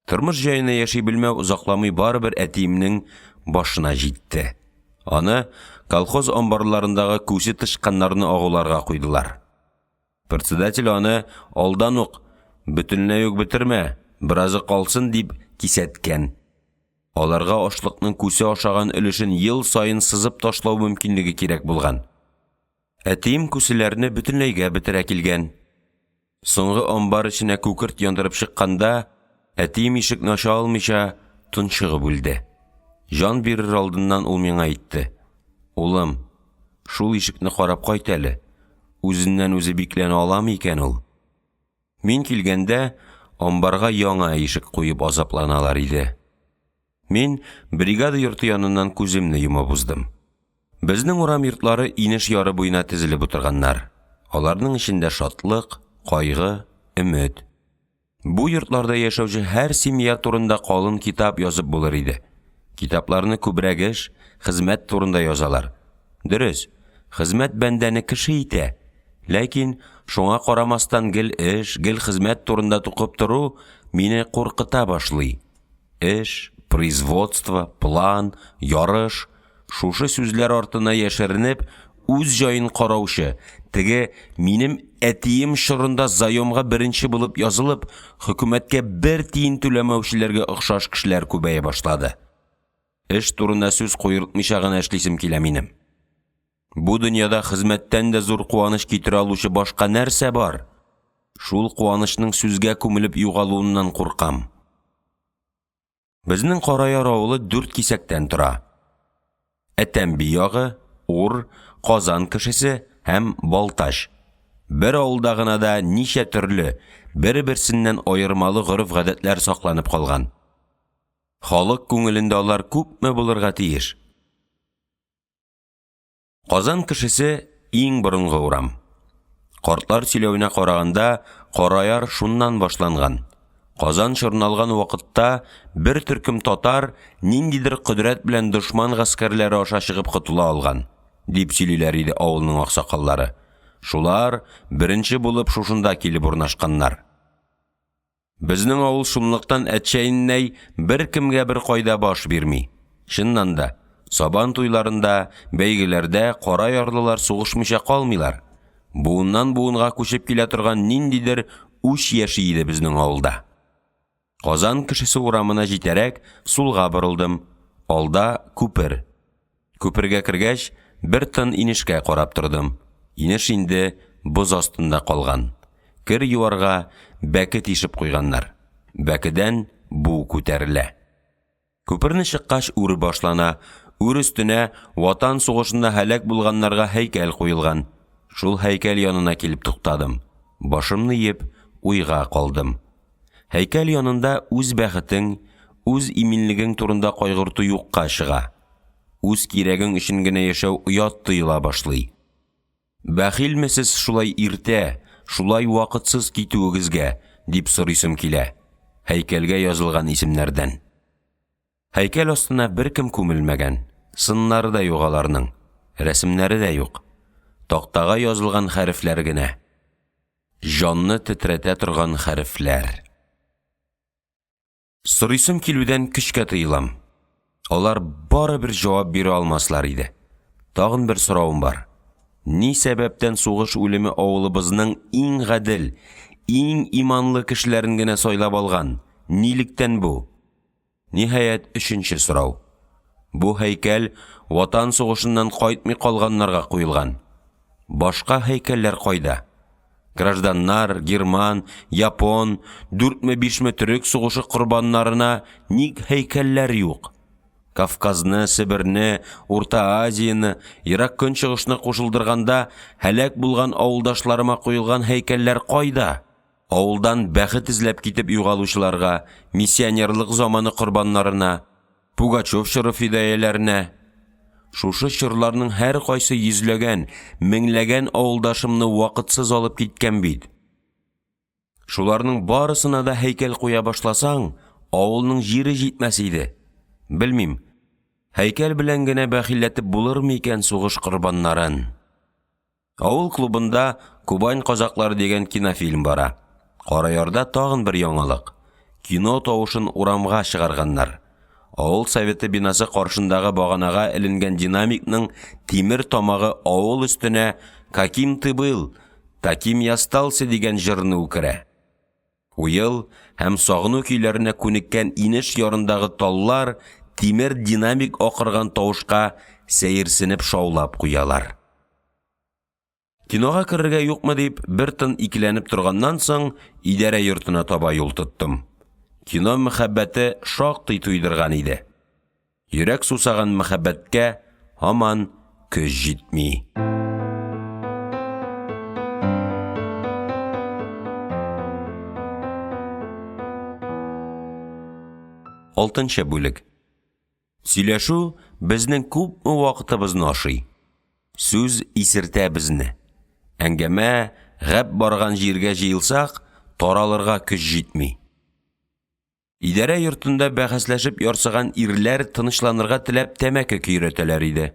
Тормыш җаена яши белмәү узакламый барыбер әтиемнең башына җитте. Аны колхоз амбарларындагы күсе тышканнарны агуларга куйдылар. Председатель аны алдан ук бөтенләй үк бетермә, биразы калсын дип кисәткән. Аларга ашлыкның күсе ашаган өлешен ел сайын сызып ташлау мөмкинлеге кирәк булган. Әтием күселәрне бөтенләйгә бетерә килгән. Соңгы амбар эченә күкерт яндырып чыкканда, әтием ишекне ача алмыйча тончыгып үлде. Жан бирер алдыннан ул миңа әйтте: "Улым, Шул ишекне карап кайт әле. Үзеннән үзе бикләнә аламы икән ул? Мин килгәндә, амбарга яңа ишек куеп азапланалар иде. Мин бригада йорты яныннан күземне йомып уздым. Безнең урам йортлары инеш яры буена тезелеп утырганнар. Аларның эчендә шатлык, кайгы, өмет. Бу йортларда яшәүче һәр семья турында калын китап язып булыр иде. Китапларны күбрәк эш, хезмәт турында язалар. Дөрес, хезмәт бәндәне кеше итә. Ләкин шуңа карамастан гел эш, гел хезмәт турында тукып тору мине куркыта башлый. Эш, производство, план, ярыш, шушы сүзләр артына яшеренеп, үз җаен караучы, теге минем әтием шырында заемга беренче булып язылып, хөкүмәткә бер тиен түләмәүчеләргә охшаш кешеләр күбәя башлады. Эш турында сүз куертмыйча гына эшлисем килә минем. Бу дөньяда хезмәттән дә зур куаныч китерә алучы башка нәрсә бар? Шул куанычның сүзгә күмелеп югалуыннан куркам. Безнең Караяр авылы 4 кисәктән тора. Әтәмби ягы, Ур, Казан кешесе һәм Балташ. Бер авылда гына да ничә төрле, бер-берсеннән аермалы гореф-гадәтләр сакланып калган. Халык күңелендә алар күпме булырга тиеш. Казан кешесе иң борынгы урам. Картлар сөйләвенә караганда, Караяр шуннан башланган. Казан чорналган вакытта бер төркем татар ниндидер кодрәт белән дошман гаскәрләре аша чыгып котыла алган, дип сөйлиләр иде авылның аксакаллары. Шулар беренче булып шушында килеп урнашканнар. Безнең авыл шунлыктан әтчәйнәй бер кемгә бер кайда баш бирми. Чыннан да, сабан туйларында, бәйгеләрдә Караярлылар сугышмыйча калмыйлар. Буыннан буынга күчеп килә торган ниндидер үч яши иде безнең авылда. Казан кешесе урамына җитәрәк, сулга борылдым. Алда күпер. Күпергә кергәч, бер тын инешкә карап тордым. Инеш инде боз астында калган. Кер юарга бәке тишеп куйганнар. Бәкедән бу күтәрелә. Күперне чыккач үр башлана. Үр өстенә Ватан сугышында һәлак булганнарга һәйкәл куелган. Шул һәйкәл янына килеп туктадым. Башымны еп, уйга калдым. Һәйкәл янында үз бәхетең, үз иминлегең турында кайгырту юкка чыга. Үз кирәгең өчен генә яшәү уят тыела башлый. Бәхилмесез шулай иртә, шулай вакытсыз китүегезгә, дип сорыйсым килә. Һәйкәлгә язылган исемнәрдән. Һәйкәл астына бер кем күмелмәгән. Сыннары да юк аларның, рәсемнәре дә юк. Тактага язылган хәрефләр генә. Җанны тетрәтә торган хәрефләр. Сорыйсым килүдән көчкә тыелам. Алар бары бер җавап бирә алмаслар иде. Тагын бер сорауым бар. Ни сәбәптән сугыш үлеме авылыбызның иң гадел, иң иманлы кешеләрен генә сайлап алган? Нилектән бу? Ниһаять, өченче сорау. Бу һәйкәл Ватан сугышыннан кайтмый калганнарга куелган. Башка һәйкәлләр кайда? Гражданнар, герман, япон, 4-5 төрек сугышы корбаннарына ник һәйкәлләр юк? Кавказны, Сибирне, Урта Азияны, Ирак көнчыгышны кушылдырганда һәлак булган авылдашларыма куелган һәйкәлләр кайда? Авылдан бәхет изләп китеп югалучыларга, миссионерлык заманы корбаннарына, Пугачев чоры фидаияләренә. Шушы чорларның һәр кайсы йөзләгән, меңләгән авылдашымны вакытсыз алып киткән бит. Шуларның барысына да һәйкәл куя башласаң, авылның җире җитмәс иде. Белмим, һәйкәл белән генә бәхилләтеп булырмы икән сугыш корбаннарын? Авыл клубында Кубань казаклары дигән кинофильм бара. Караярда тагын бер яңалык. Кино тавышын урамга чыгарганнар. Авыл советы бинасы каршындагы баганага эленгән динамикның тимер тамагы авыл өстенә «Каким ты был, таким я остался» дигән җырны үкерә. Уел һәм сагыну көйләренә күнеккән инеш ярындагы таллар тимер динамик акырган тавышка сәерсенеп шаулап куялар. Кинога керергә юкмы дип бер тын икеләнеп торганнан соң идарә йортына таба юл тоттым. Кино мәхәббәте шактый туйдырган иде. Йөрәк сусаган мәхәббәткә һаман көз җитми. 6-нчы бүлек. Сөйләшү безнең күпме вакытыбызны ашый. Сүз исертә безне. Әңгәмә гәп барган җиргә җыелсак, таралырга көч җитми. Идарә йортында бәхәсләшеп ярсыган ирләр тынычланырга теләп тәмәке көйрәтәләр иде.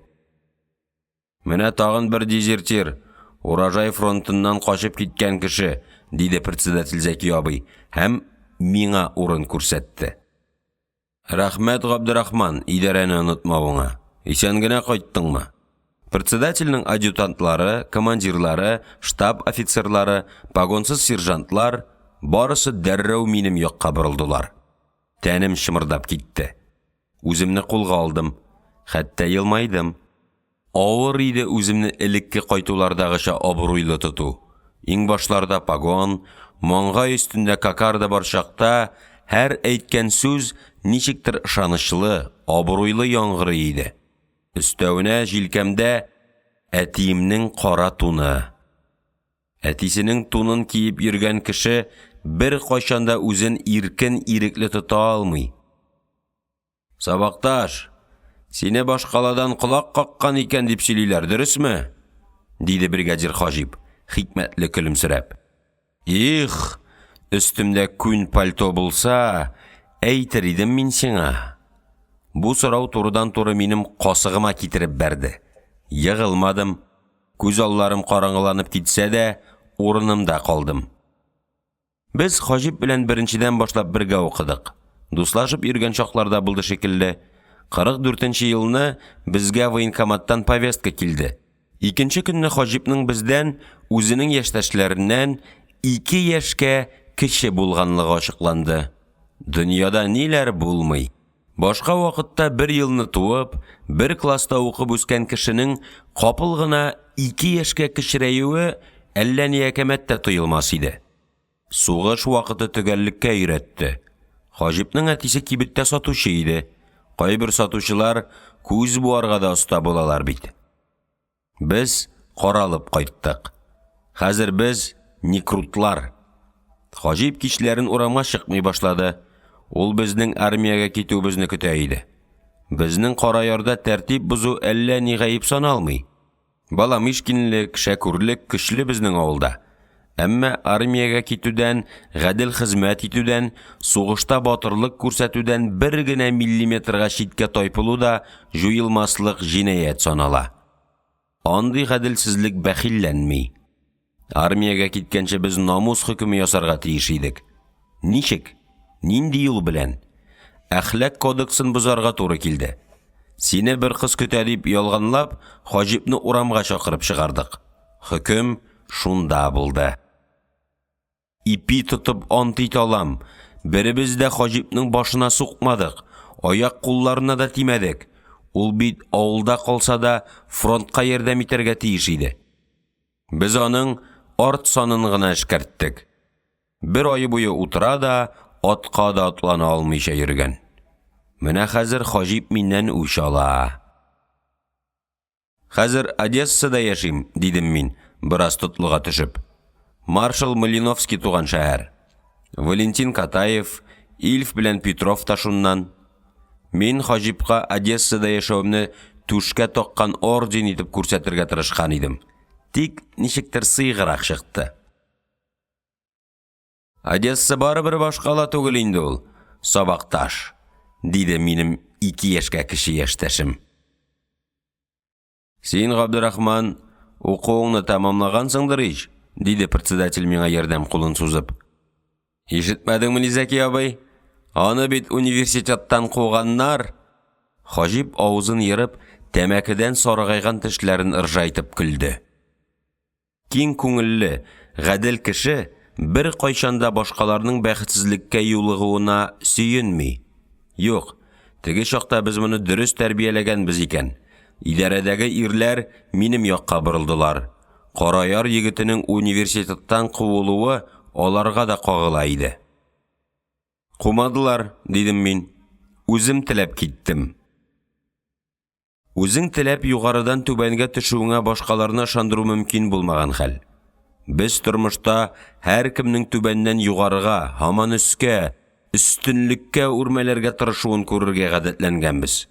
Менә тагын бер дезертир, урожай фронтыннан качып киткән кеше, диде председатель Зәки абый, һәм миңа урын күрсәтте. Рәхмәт, Габдрахман, идарәне онытмавыңа. Исән генә кайттыңмы? Председательнең адъютантлары, командирлары, штаб офицерлары, погонсыз сержантлар барысы дәррәү минем якка борылдылар. Тәнем шымырдап китте. Үземне кулга алдым, хәтта елмайдым. Авыр иде үземне элекке кайтулардагыча абруйлы тоту. Иң башларда погон, маңгай өстендә кокарда бар чакта һәр әйткән сүз ничектер ышанычлы, абруйлы яңгырый иде. Өстәвенә җилкәмдә әтиемнең кара туны. Әтисенең тунын киеп йөргән кеше бер кайчанда үзен иркен ирекле тота алмый. Сабакташ, сине башкаладан колак каккан икән дип сөйлиләр, дөресме? Диде бригадир Хаҗип, хикмәтле көлемсерәп. Их, өстемдә күн пальто булса, әйтер идем мин сиңа. Бу сорау турыдан-туры минем касыгыма китереп бәрде. Ягылмадым, күз алларым караңгыланып китсә дә, урынымда калдым. Без Хаҗип белән беренчедән башлап бергә укыдык. Дуслашып йөргән чакларда булды шикелле. 44-нче елны безгә военкоматтан повестка килде. Икенче көнне Хаҗипның бездән үзенең яшьтәшләреннән 2 яшькә кече булганлыгы ачыкланды. Дөньяда ниләр булмый. Башка вакытта 1 елны туып, 1 класста укып үскән кешенең капыл гына 2 яшькә кечерәюе әллә ни әкәмәттә тоелмас иде. Сугыш вакыты төгәллеккә өйрәтте. Хаҗипның әтисе кибеттә сатучы иде. Кайбер сатучылар күз буарга да оста булалар бит. Без каралып кайттык. Хәзер без никрутлар. Хаҗип кичләрен урамга чыкмый башлады. Ул безнең армиягә китүебезне көтә иде. Безнең кара ярда тәртип бузу әллә ни гаип саналмый. Бала мишкинлек, шәкүрлек көчле безнең авылда. Әмма армиягә китүдән, гадел хезмәт итүдән, сугышта батырлык күрсәтүдән 1 генә миллиметрга читкә тайпылу да җуелмаслык җинаять санала. Андый гаделсезлек бәхилләнми. Армиягә киткәнче без намус хөкеме ясарга тиеш идек. Ничек? Нинди юл белән? Әхлак кодексын бозарга туры килде. Сине бер кыз көтә дип ялганлап, Хаҗипны урамга чакырып чыгардык. Хөкем шунда булды. Ипи тотып ант ит алам. Беребез дә Хаҗипның башына сукмадык. Аяк кулларына да тимәдек. Ул бит авылда калса да фронтка ярдәм итәргә тиеш иде. Без аның арт санын гына эшкәрттек. 1 ай буе утыра да, атка да атлана алмыйча йөргән. Менә хәзер Хаҗип миннән үч ала. Хәзер Одессада яшим, дидем мин, бераз тотлыга төшеп. Маршал Малиновский туган шәһәр. Валентин Катаев, Ильф белән Петров та шуннан. Мин Хаҗипка Одессада яшәүемне түшкә таккан орден итеп күрсәтергә тырышкан идем. Тик ничектер сыйгырак чыкты. Одесса барыбер башкала түгел инде ул, сабакташ, диде минем 2 яшькә кеше яшьтәшем. Син, Габдрахман, укуыңны тамамлагансыңдыр ич, диде председатель миңа ярдәм кулын сузып. Ишетмәдеңме, Зәки абый? Аны бит университеттан куганнар. Хаҗип авызын йырып, тәмәкедән саргайган тешләрен ыржайтып көлде. Киң күңелле, гадел кеше бер кайчанда башкаларның бәхетсезлеккә юлыгуына сөенми. Юк, теге чакта без моны дөрес тәрбияләгәнбез икән. Идарәдәге ирләр минем якка борылдылар. Караяр егетенең университеттан куылуы аларга да кагыла иде. Кумадылар, дидем мин. Үзем теләп киттем. Үзең теләп югарыдан түбәнгә төшүеңә башкаларны ышандыру мөмкин булмаган хәл. Без тормышта һәр кемнең түбәннән югарыга, һаман өскә, өстенлеккә үрмәләргә тырышуын күрергә гадәтләнгәнбез.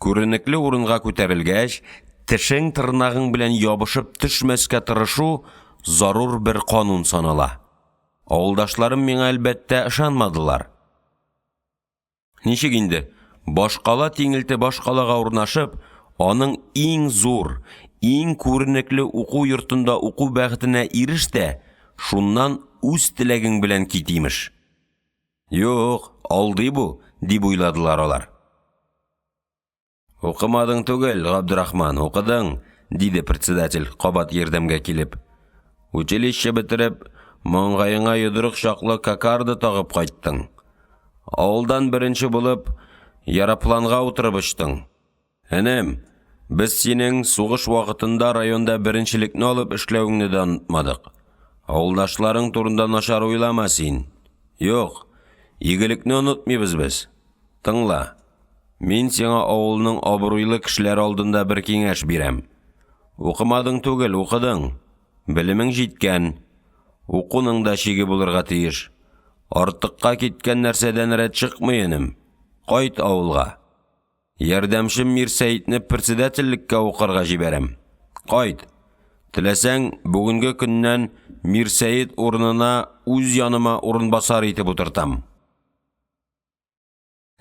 Күренекле урынга күтәрелгәч, тешең тырнагың белән ябышып төшмәскә тырышу зарур бер канун санала. Авылдашларым миңа әлбәттә ышанмадылар. Ничек инде? Башкала тиңелте башкалага урнашып, аның иң зур, иң күренекле уку йортында уку бәхетенә иреш тә, шуннан үз теләгең белән кит имеш. Юк, алдый бу, дип уйладылар алар. Укымадың түгел, Габдрахман, укыдың, диде председатель кабат ярдәмгә килеп. Училище бетереп, маңгаеңа йодрык чаклы кокарды тагып кайттың. Авылдан беренче булып, ярапланга утырып очтың. Энем, без синең сугыш вакытында районда беренчелекне алып эшләүеңне дә онытмадык. Авылдашларың турында начар уйлама син. Юк, игелекне онытмыйбыз без. Тыңла, мин сиңа авылның абруйлы кешеләр алдында бер киңәш бирәм. Укымадың түгел, укыдың. Белемең җиткән. Укуның да чиге булырга тиеш. Артыкка киткән нәрсәдән рәт чыкмый энем. Кайт авылга. Ярдәмчем Мирсәитне председательлеккә укырга җибәрәм. Кайт. Теләсәң, бүгенге көннән Мирсәит урынына үз яныма урынбасар итеп утыртам.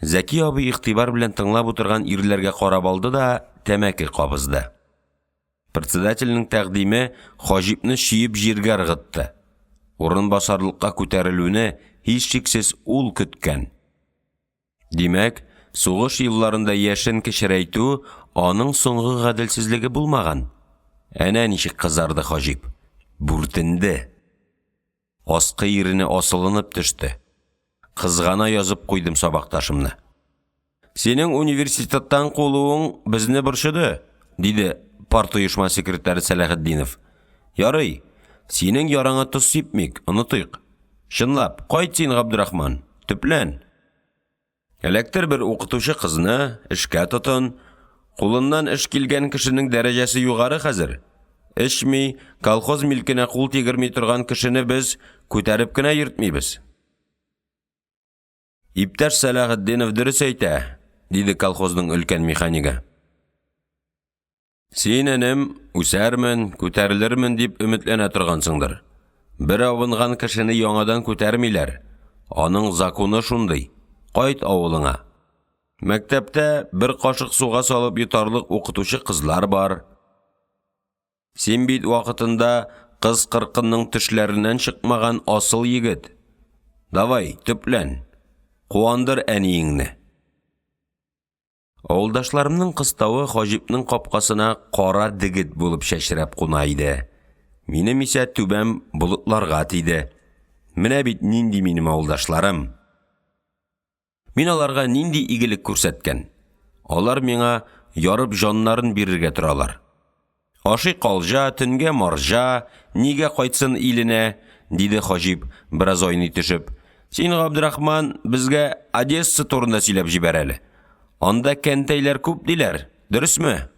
Зәки абый игътибар белән тыңлап утырган ирләргә карап алды да тәмәке кабызды. Председательнең тәкъдиме Хаҗипны чиеп җиргә ыргытты. Урынбасарлыкка күтәрелүне һичшиксез ул көткән. Димәк, сугыш елларында яшен кечерәйтү аның соңгы гаделсезлеге булмаган. Әнә ничек кызарды Хаҗип. Бүртенде. Аскы ирене асылынып төште. Кызгана язып куйдым сабакташымны. Синең университеттан кулуың безне борчыды, диде партоешма секретары Сәләхетдинов. Ярый, синең яраңа тоз сипмик, онытыйк. Чынлап, кайт син, Габдрахман, төплән. Электр бер укытучы кызны эшкә тотын. Кулыннан эш килгән кешенең дәрәҗәсе югары хәзер. Эшми, колхоз милкенә кул тигерми торган кешене без күтәреп кенә йөртмибез. Иптәш Сәләхетдинов дөрес әйтә, диде колхозның өлкән механига. Син энем, үсәрмен, күтәрелермен дип өметләнә торгансыңдыр. Бер авынган кешене яңадан күтәрмиләр. Аның законы шундый. Кайт авылыңа. Мәктәптә бер кашык суга салып йотарлык укытучы кызлар бар. Син бит вакытында кыз кыркынның төшләреннән чыкмаган асыл егет. Давай, төплән. Куандыр әниеңне. Авылдашларымның кыставы Хаҗипның капкасына кара дигит булып шәшрәп куна иде. Минем исә түбәм болытларга тиде. Менә бит нинди минем авылдашларым. Мин аларга нинди игелек күрсәткән. Алар миңа ярып җаннарын бирергә торалар. Ашый калҗа, төнгә марҗа, нигә кайтсын иленә, диде Хаҗип бераз ойный төшеп. Син, Габдрахман, безгә Одесса турында сөйләп җибәр әле. Анда кәнтәйләр күп диләр, дөресме?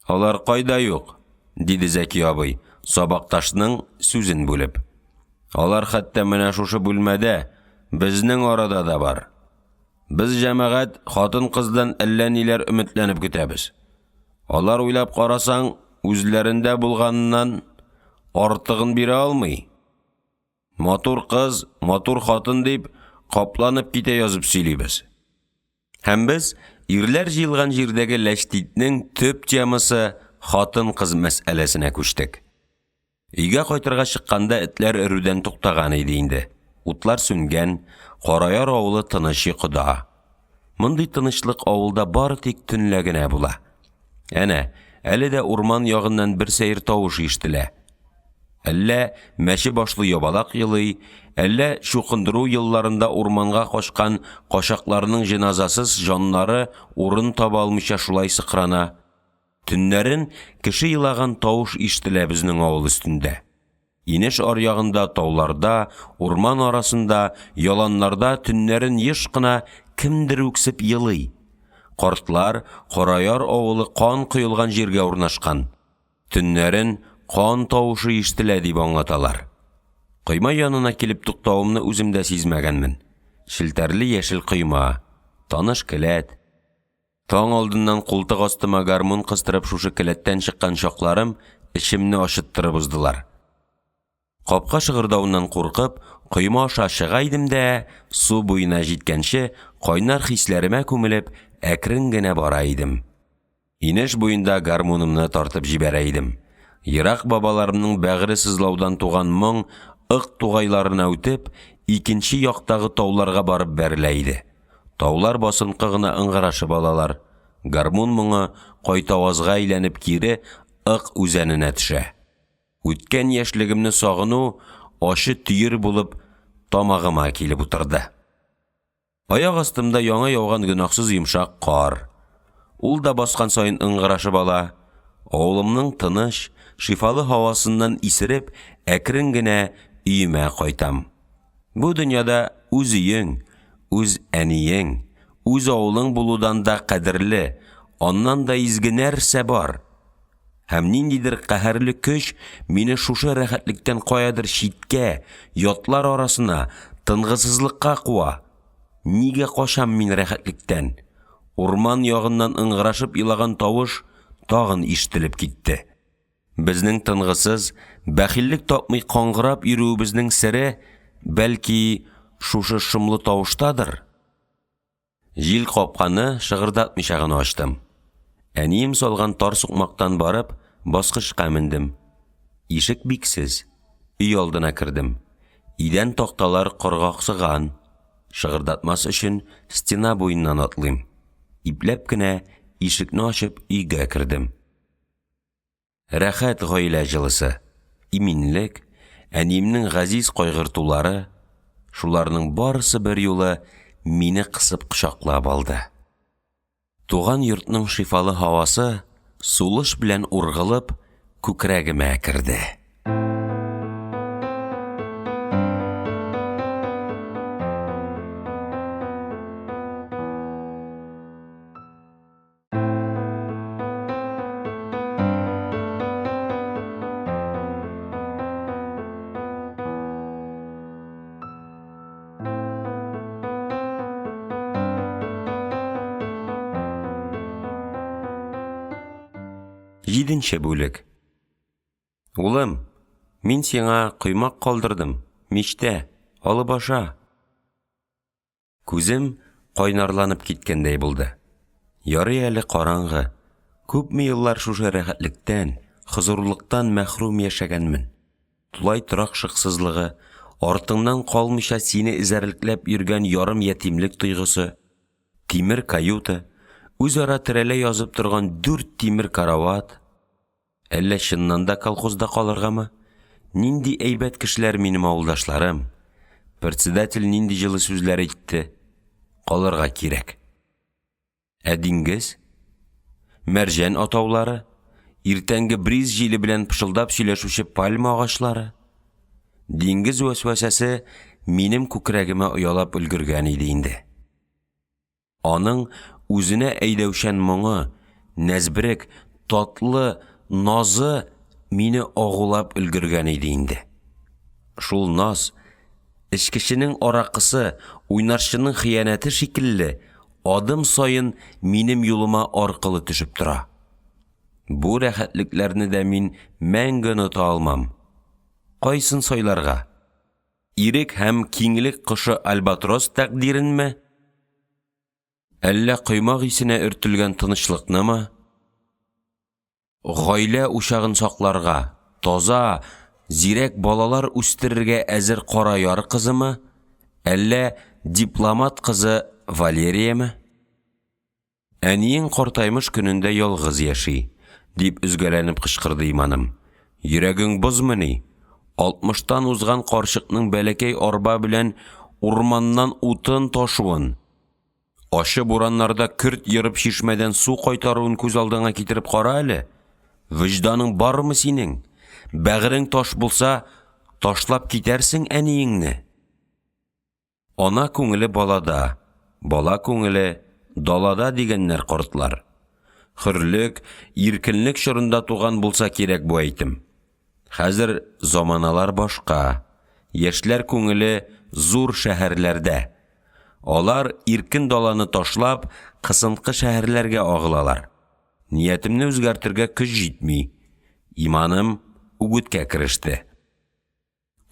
Алар кайда юк, диде Зәки абый, сабакташның сүзен бүлеп. Алар хәтта менә шушы бүлмәдә, безнең арада да бар. Без җәмәгать хатын-кыздан әллә ниләр өметләнеп көтәбез. Алар уйлап карасаң, үзләрендә булганнан артыгын бирә алмый. Матур кыз, матур хатын дип капланып китә язып сөйлибез. Һәм без ирләр җыелган җирдәге ләштитнең төп темасы хатын-кыз мәсьәләсенә күчтек. Өйгә кайтырга чыкканда этләр өрүдән туктаган иде инде. Утлар сүнгән, Караяр авылы тыныч йокыда. Мондый тынычлык авылда бары тик төнлә генә була. Әнә, әле дә урман ягыннан бер сәер тавыш ишетелә. Әллә мәче башлы ябалак елый, әллә шукындыру елларында урманга качкан кашакларның җеназасыз җаннары урын таба алмыйча шулай сыкрана. Төннәрен кеше елаган тавыш ишетелә безнең авыл өстендә. Инеш аръягында, тауларда, урман арасында, яланнарда төннәрен еш кына кемдер үксеп елый. Кортлар Кораяр авылы кан куелган җиргә урнашкан. Төннәрен кан тавышы ишетелә дип аңлаталар. Койма янына килеп туктавымны үземдә сизмәгәнмен. Шелтәрле яшел койма, таныш келәт. Таң алдыннан култык астыма гармун кыстырып шушы келәттән чыккан чакларым эчемне ашыттырып уздылар. Капка шыгырдавыннан куркып, койма аша чыга идем дә, су буена җиткәнче кайнар хисләремә күмелеп, әкрен генә бара идем. Инеш буенда гармунымны тартып җибәрә идем. Ерак бабаларымның бәгыре сызлаудан туган моң ык тугайларына үтеп, икенче яктагы тауларга барып бәрелә иде. Таулар басынкы гына ыңгырашып алалар. Гармун моңы кайта авазга әйләнеп кире ык үзәненә төшә. Үткән яшьлегемне сагыну ашы түйер булып тамагыма килеп утырды. Аяк астымда яңа яуган гөнаһсыз йомшак кар. Ул да баскан сайын ыңгырашып ала. Авылымның тыныч, шифалы һавасыннан исереп, әкрен генә өемә кайтам. Бу дөньяда үз өең, үз әниең, үз авылың булудан да кадерле, аннан да изге нәрсә бар. Һәм ниндидер каһәрле көч мине шушы рәхәтлектән каядыр читкә, ятлар арасына, тынгысызлыкка куа. Нигә кашам мин рәхәтлектән? Урман ягыннан ыңгырашып илаган тавыш тагын ишетелеп китте. Безнең тынгысыз, бәхиллек тапмый каңгырап йөрүебезнең сере, бәлки, шушы шомлы тавыштадыр. Җил капканы шыгырдатмыйча гына ачтым. Әнием салган тар сукмактан барып, баскычка мендем. Ишек биксез. Өй алдына кердем. Идән такталар коргаксыган. Шыгырдатмас өчен стена буеннан атлыйм. Ипләп кенә ишекне ачып өйгә кердем. Рәхәт гаилә җылысы, иминлек, әниемнең газиз кайгыртулары, шуларның барысы бер юлы мине кысып кочаклап алды. Туган йортның шифалы һавасы сулыш белән ургылып күкрәгемә керде. Җиденче бүлек. Улым, мин сиңа коймак калдырдым, мичтә, алып аша. Күзем кайнарланып киткәндәй булды. Ярый әле караңгы. Күпме еллар шушы рәхәтлектән, хозурлыктан мәхрүм яшәгәнмен. Тулай торак шыксызлыгы, артыңнан калмыйча сине эзәрлекләп йөргән ярым ятимлек тойгысы, тимер каюта, үзара терәлә язып торган 4 тимер карават. Әллә чыннан да колхозда калыргамы? Нинди әйбәт кешеләр минем авылдашларым. Председатель нинди җылы сүзләр әйтте. Калырга кирәк. Ә диңгез? Мәрҗән атаулары, иртәнге бриз җиле белән пышылдап сөйләшүче пальма агачлары. Диңгез вәсвәсәсе минем күкрәгемә оялап өлгергән иде инде. Аның үзенә әйдәүчән моңы, нәзберек, татлы назы мине агулап өлгергән иде инде. Шул наз, эчкеченең аракысы, уйнарчының хыянәте шикелле, адым сайын минем юлыма аркылы төшеп тора. Бу рәхәтлекләрне дә мин мәңге оныта алмам. Кайсын сайларга? Ирек һәм киңлек кошы альбатрос тәкъдиренме? Әллә коймак исенә өртелгән тынычлыкнымы? Гаилә учагын сакларга, таза, зирәк балалар үстерергә әзер Караяр кызымы? Әллә дипломат кызы Валериямы? Әниең картаймыш көнендә ялгыз яши, дип үзгәләнеп кычкырды иманым. Йөрәгең бозмыни? 60-тан узган карчыкның бәләкәй арба белән урманнан утын ташуын, ашы бураннарда көрт йырып шишмәдән су кайтаруын күз алдыңа китереп кара әле. Вижданың бармы синең? Бәгырең таш булса, ташлап китәрсең әниеңне. Ана күңеле балада, бала күңеле далада дигәннәр кортлар. Хөрлек, иркенлек шырында туган булса кирәк бу әйтем. Хәзер заманалар башка. Яшьләр күңеле зур шәһәрләрдә. Алар иркен даланы ташлап, кысынкы шәһәрләргә агылалар. Ниятемне үзгәртергә көч җитми. Иманым үгеткә кереште.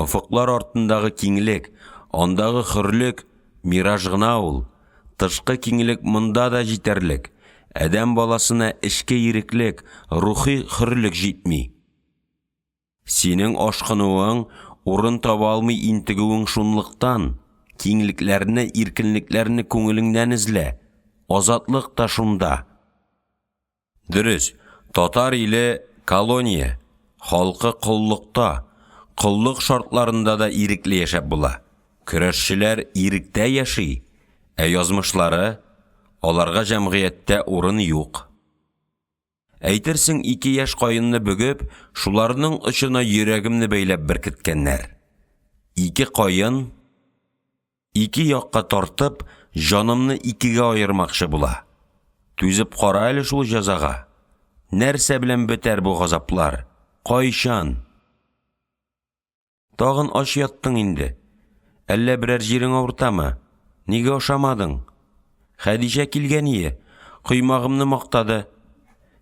Офыклар артындагы киңлек, андагы хөрлек мираж гына ул. Тышкы киңлек монда да җитәрлек. Адәм баласына эшкә иреклек, рухи хөрлек җитми. Синең ашкынуың, урын таба алмый интегүең шунлыктан, киңлекләрне, иркенлекләрне күңелеңнән эзлә. Азатлык та шунда. Дөрес, татар иле колония, халкы куллыкта, куллык шартларында да ирекле яшәп була. Көрәшчеләр иректә яши, язмышлары, аларга җәмгыятьтә урын юк. Әйтерсең 2 яшь каенны бөгеп, шуларның очына йөрәгемне бәйләп беркеткәннәр. 2 каен 2 якка тартып, җанымны 2гә аермакчы була. Түзеп кара әле шул җәзага. Нәрсә белән бетәр бу газаплар? Кайчан? Тагын аш яттың инде. Әллә берәр җирең авыртамы? Нигә ашамадың? Хәдичә килгәние, коймагымны мактады.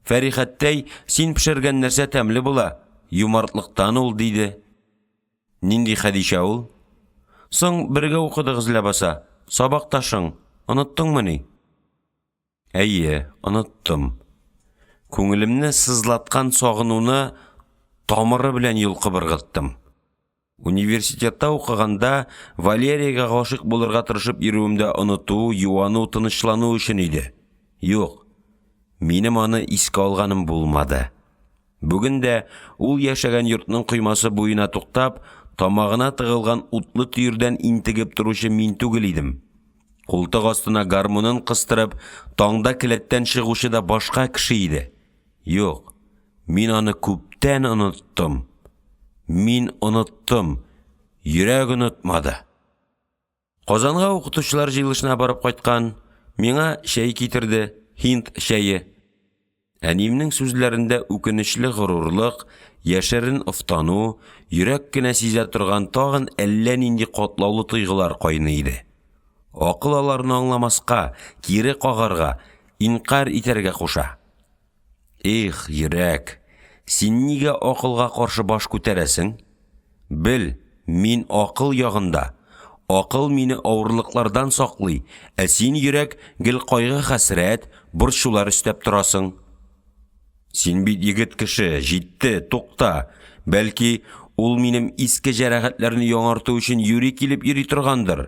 Фәрихәттәй, син пешергән нәрсә тәмле була, юмартлыктан ул диде. Нинди Хәдичә ул? Соң бергә укыдыгыз ләбаса, сабакташың, оныттыңмы ни? Әйе, оныттым. Күңелемне сызлаткан сагынуны тамыры белән йолкып ыргыттым. Университетта укыганда Валериягә гашык булырга тырышып йөрүемдә оныту, юану, тынычлану өчен иде. Юк. Минем аны искә алганым булмады. Бүген дә ул яшәгән йортның коймасы буена туктап, тамагына тыгылган утлы төйердән интегеп торучы мин түгел идем. Култык астына гармунын кыстырып, таңда келәттән чыгучы да башка кеше иде. Юк, мин аны күптән оныттым. Мин оныттым. Йөрәк онытмады. Казанга укытучылар җыелышына барып кайткан, миңа чәй китерде, Hind чәе. Әнимнең сүзләрендә үкенечле горурлык, яшерен офтану, йөрәк кенә сизә торган тагын әллә нинди катлаулы тойгылар кайный иде. Акыл аларны аңламаска, кире кагарга, инкар итәргә куша. Их, йөрәк, син нигә акылга каршы баш күтәрәсең? Бел, мин акыл ягында. Акыл мине авырлыклардан саклый, син йөрәк гел кайгы хәсрәт, борчулар өстәп торасың. Син бит егет кеше, җитте, тукта. Бәлки, ул минем иске җәрәхәтләрне яңарту өчен юри килеп йөри торгандыр.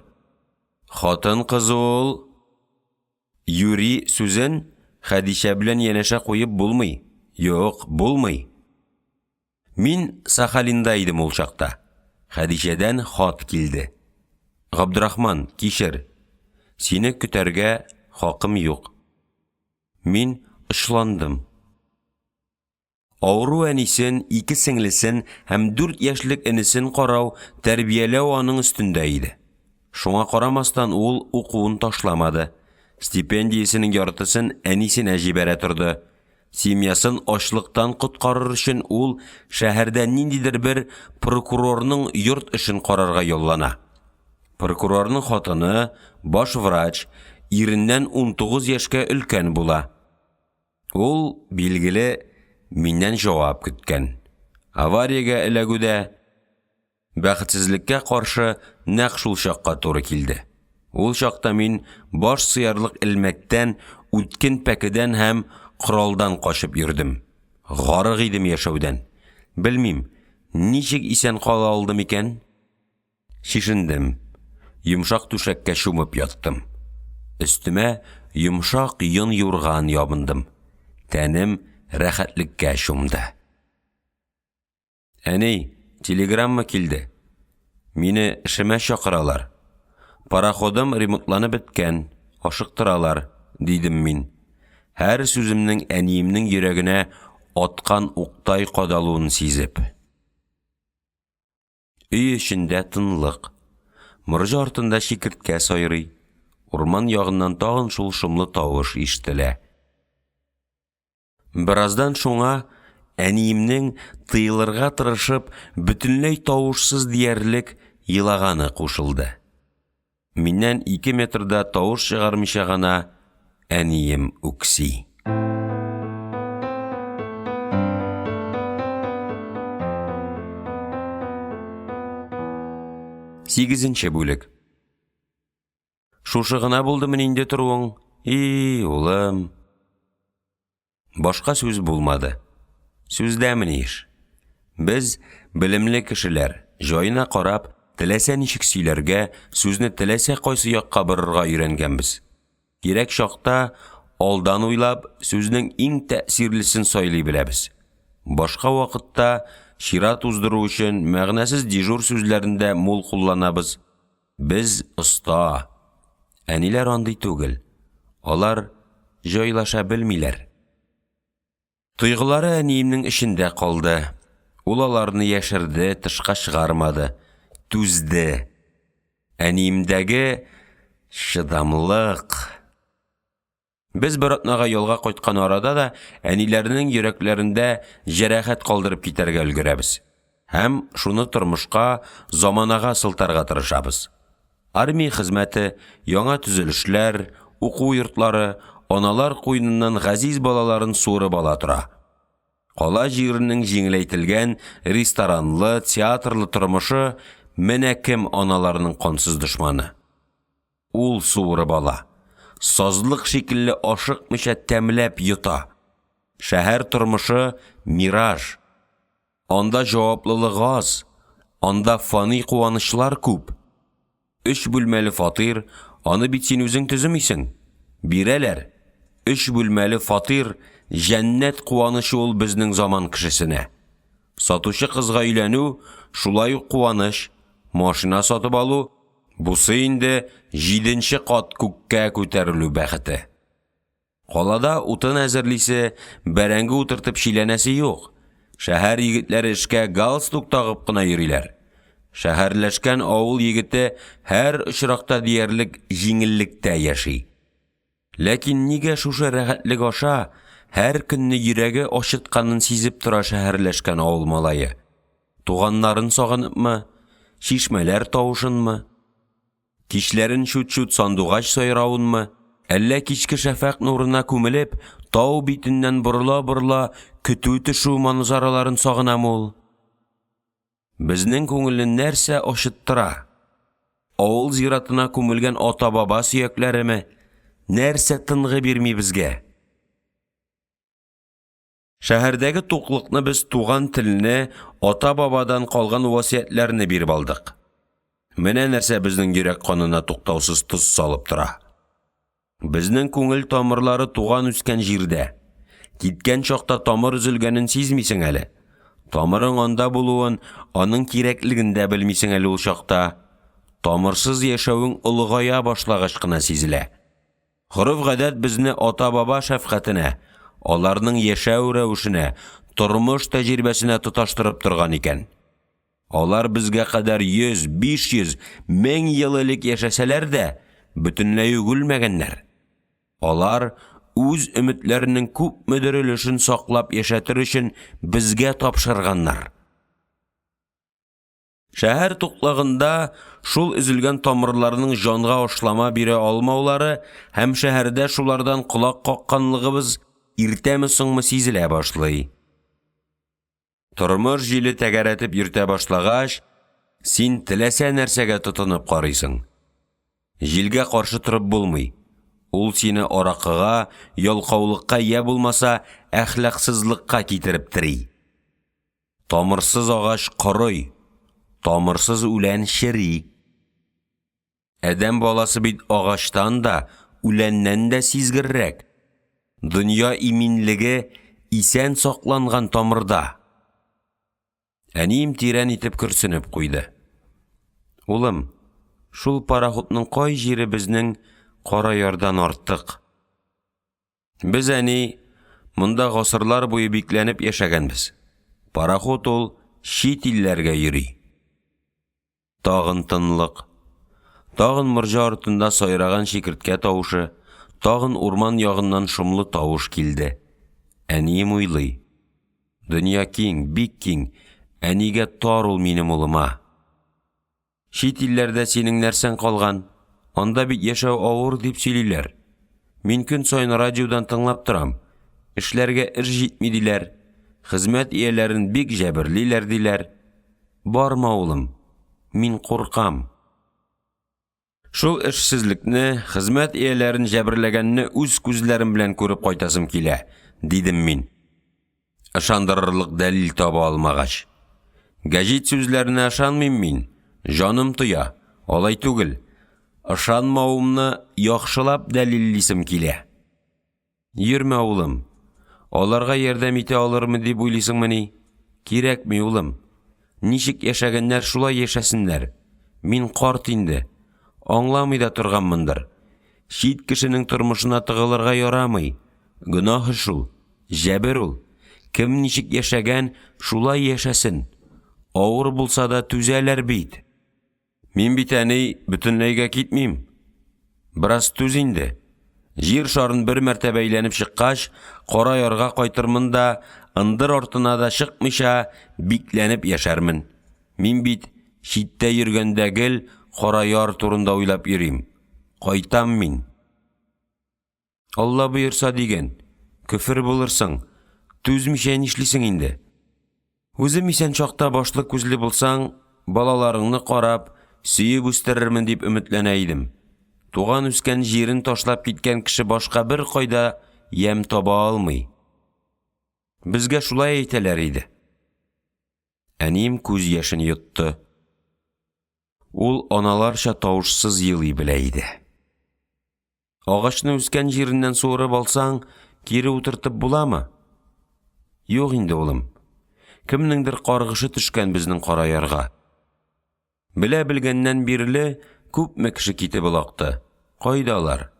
Хатын кыз ул. Юри сүзен Хәдичә белән янәшә куеп булмый. Юк, булмый. Мин Сахалинда идем ул чакта. Хәдичәдән хат килде. Габдрахман, кичер. Сине көтәргә хакым юк. Мин ышландым. Ауру әнисен, 2 сеңлесен һәм 4 яшьлек энесен карау, тәрбияләү аның өстендә иде. Шуңа карамастан ул укуын ташламады. Стипендиясенең яртысын әнисенә җибәрә торды. Семьясын ачлыктан коткарыр өчен ул шәһәрдә ниндидер бер прокурорның йорт эшен карарга юллана. Прокурорның хатыны, баш врач, иреннән 19 яшькә өлкән була. Ул, билгеле, миннән җавап көткән. Авариягә эләгүдә бәхетсезлеккә каршы нәкъ шул чакка туры килде. Ул чакта мин баш сыярлык элмәктән, үткен пәкедән һәм коралдан качып йөрдем. Гарык идем яшәүдән. Белмим, ничек исән кала алдым икән? Шишендем. Йомшак түшәккә чумып яттым. Өстемә йомшак йон юрган ябындым. Тәнем рәхәтлеккә чумды. Әни, телеграмма килде. Мине эшемә чакыралар. Пароходым ремонтланып беткән, ашыктыралар, дидем мин. Һәр сүземнең әниемнең йөрәгенә аткан уктай кадалуын сизеп. Өй эчендә тынлык. Морҗа артында шикерткә сайрый. урман ягыннан тагын шул шомлы тавыш ишетелә. Бераздан шуңа әниемнең тыелырга тырышып, бөтенләй тавышсыз диярлек елаганы кушылды. Миннән 2 метрда тавыш чыгармыйча гына әнием үкси. 8-нче бүлек. Шушы гына булдымы инде торуың? Улым. Башка сүз булмады. Сүздәме иш? Без билимле кешеләр, җайына карап, теләсә ничек сөйләргә, сүзне теләсә кайсы якка борырга өйрәнгәнбез. Кирәк чакта алдан уйлап, сүзнең иң тәэсирлесен сайлый беләбез. Башка вакытта шират уздыру өчен мәгънәсез дежур сүзләрендә мул кулланабыз. Без оста. Әниләр андый түгел. Алар җайлаша белмиләр. Тойгылары әниемнең эчендә калды. Ул аларны яшерде, тышка чыгармады, түзде. Әниемдәге шыдамлык. Без бер атнага ялга кайткан арада да әниләрнең йөрәкләрендә җәрәхәт калдырып китәргә өлгерәбез. Һәм шуны тормышка, заманага сылтарга тырышабыз. Армия хезмәте, яңа төзелешләр, уку йортлары, аналар куйныннан газиз балаларын суырып ала тора. Кала җиренең җиңеләйтелгән ресторанлы, театрлы тормышы менә кем аналарның кансыз дошманы. Ул суырып ала. Сазлык шикелле ашыкмыйча тәмләп йота. Шәһәр тормышы мираж. Анда җаваплылык аз, анда фани куанычлар күп. 3 бүлмәле фатир, аны бит син үзең төземисең. Бирәләр. 3 бүлмәле фатир, җәннәт куанышы ул безнең заман кешесенә. Сатучы кызга өйләнү, шулай ук куаныш. Машина сатып алу, бусы инде 7-нче кат күккә күтәрелү бәхете. Калада утын әзерлисе, бәрәңге утыртып шиләнәсе юк. Шәһәр егетләре эшкә галстук тагып кына йөриләр. Шәһәрләшкән авыл егете һәр очракта диярлек җиңеллектә яши. Ләкин нигә шушы рәхәтлек аша һәр көнне йөрәге ачытканын сизеп тора шәһәрләшкән авыл малае? Туганнарын сагыныпмы? Шишмәләр тавышынмы? Кичләрен шут-шут сандугач сайравынмы? Әллә кичке шәфәк нурына күмелеп, тау битеннән борыла-борыла көтү төшү манзараларын сагынамы ул? Безнең күңелне нәрсә ачыттыра? Авыл зиратына күмелгән ата-баба сөякләреме? Нәрсә тынгы бирми безгә? Шәһәрдәге туклыкны без туган телне, ата-бабадан калган васыятләрне биреп алдык. Менә нәрсә безнең йөрәк канына туктаусыз тоз салып тора. Безнең күңел тамырлары туган үскән җирдә. Киткән чакта тамыр үзелгәнен сизмисең әле. Тамырың анда булуын, аның кирәклегендә белмисең әле ул чакта. Тамырсыз яшәүең улыгая башлагач кына сизелә. Гореф-гадәт безне ата-баба шәфкатенә, аларның яшәү рәвешенә, тормыш тәҗрибәсенә тоташтырып торган икән. Алар безгә кадәр 100, 500, 1000 ел элек яшәсәләр дә, бөтенләй үлмәгәннәр. Алар үз өметләренең күпмедер өлешен саклап яшәтер өчен безгә тапшырганнар. Шәһәр туклыгында шул üzелгән тамырларның җанга ашлама бирә алмаулары һәм шәһәрдә шулардан колак какканлыгыбыз иртәме соңмы сизелә башлый. Тормыш җиле тәгәрәтеп йөртә башлагач, син теләсә нәрсәгә тотынып карыйсың. Җилгә каршы торып булмый. Ул сине аракыга, ялкаулыкка я булмаса әхлаксызлыкка китереп тери. Тамырсыз агач корый, тамырсыз үлән шери. Әдәм баласы бит агачтан да, үләннән дә сизгеррәк. Дөнья иминлеге исән сакланган тамырда. Әнием тирән итеп көрсенеп куйды. Улым, шул пароходның кай җире безнең Кара ярдан артык. Без әни монда гасырлар буе бикләнеп яшәгәнбез. Пароход ул чит илләргә йөри. Тагын тынлык. Тагын морҗа артында сайраган шикерткә тавышы, тагын урман ягыннан шомлы тавыш килде. Әнием уйлый. Дөнья киң, бик киң, әнигә тар ул минем улыма. Чит илләрдә синең нәрсәң калган? Анда бит яшәү авыр дип сөйлиләр. Мин көн сайын радиодан тыңлап торам. Эшләргә эш җитми диләр. Хезмәт ияләрен бик җәберлиләр диләр. Барма улым, мин куркам. Шул эшсезлекне, хезмәт ияләрен җәберләгәнне үз күзләрем белән күреп кайтасым килә, дидем мин. Ышандырырлык дәлил таба алмагач. Гәҗит сүзләренә ышанмыйм мин, җаным тоя, алай түгел. Ышанмавымны яхшылап дәлиллисем килә. Йөрмә улым, аларга ярдәм итә алырмы дип уйлыйсыңмыни? Кирәкми улым. Ничек яшәгәннәр шулай яшәсеннәр. Мин карт инде. Аңламый да торганмындыр. Чит кешенең тормышына тыгылырга ярамый. Гөнаһ шул, җәбер ул. Кем ничек яшәгән, шулай яшәсен. Авыр булса да түзәләр бит. Мин бит әни бөтенләйгә китмим. Бераз түз инде. Җир шарын бер мәртәбә әйләнеп чыккач, кара ярга кайтырмын да, ындыр артына да чыкмыйча, бикләнеп яшәрмен. Мин бит читтә йөргәндә гел кара яр турында уйлап йөрим. Кайтам мин. Алла боерса дигән, күфер булырсың, түзмичә нишлисең инде? Үзем исән чакта башлы күзле булсаң, балаларыңны карап, сөеп үстерермен дип өметләнә идем. Туган үскән җирен ташлап киткән кеше башка бер кайда ям таба алмый. Безгә шулай әйтәләр иде. Әнием күз яшен йотты. Ул аналарча тавышсыз елый белә иде. Агачны үскән җиреннән суырып алсаң, кире утыртып буламы? Юк инде улым. Кемнеңдер каргышы төшкән безнең кара ярга. Белә белгәннән бирле күпме кеше китеп булакты. Кайдалар?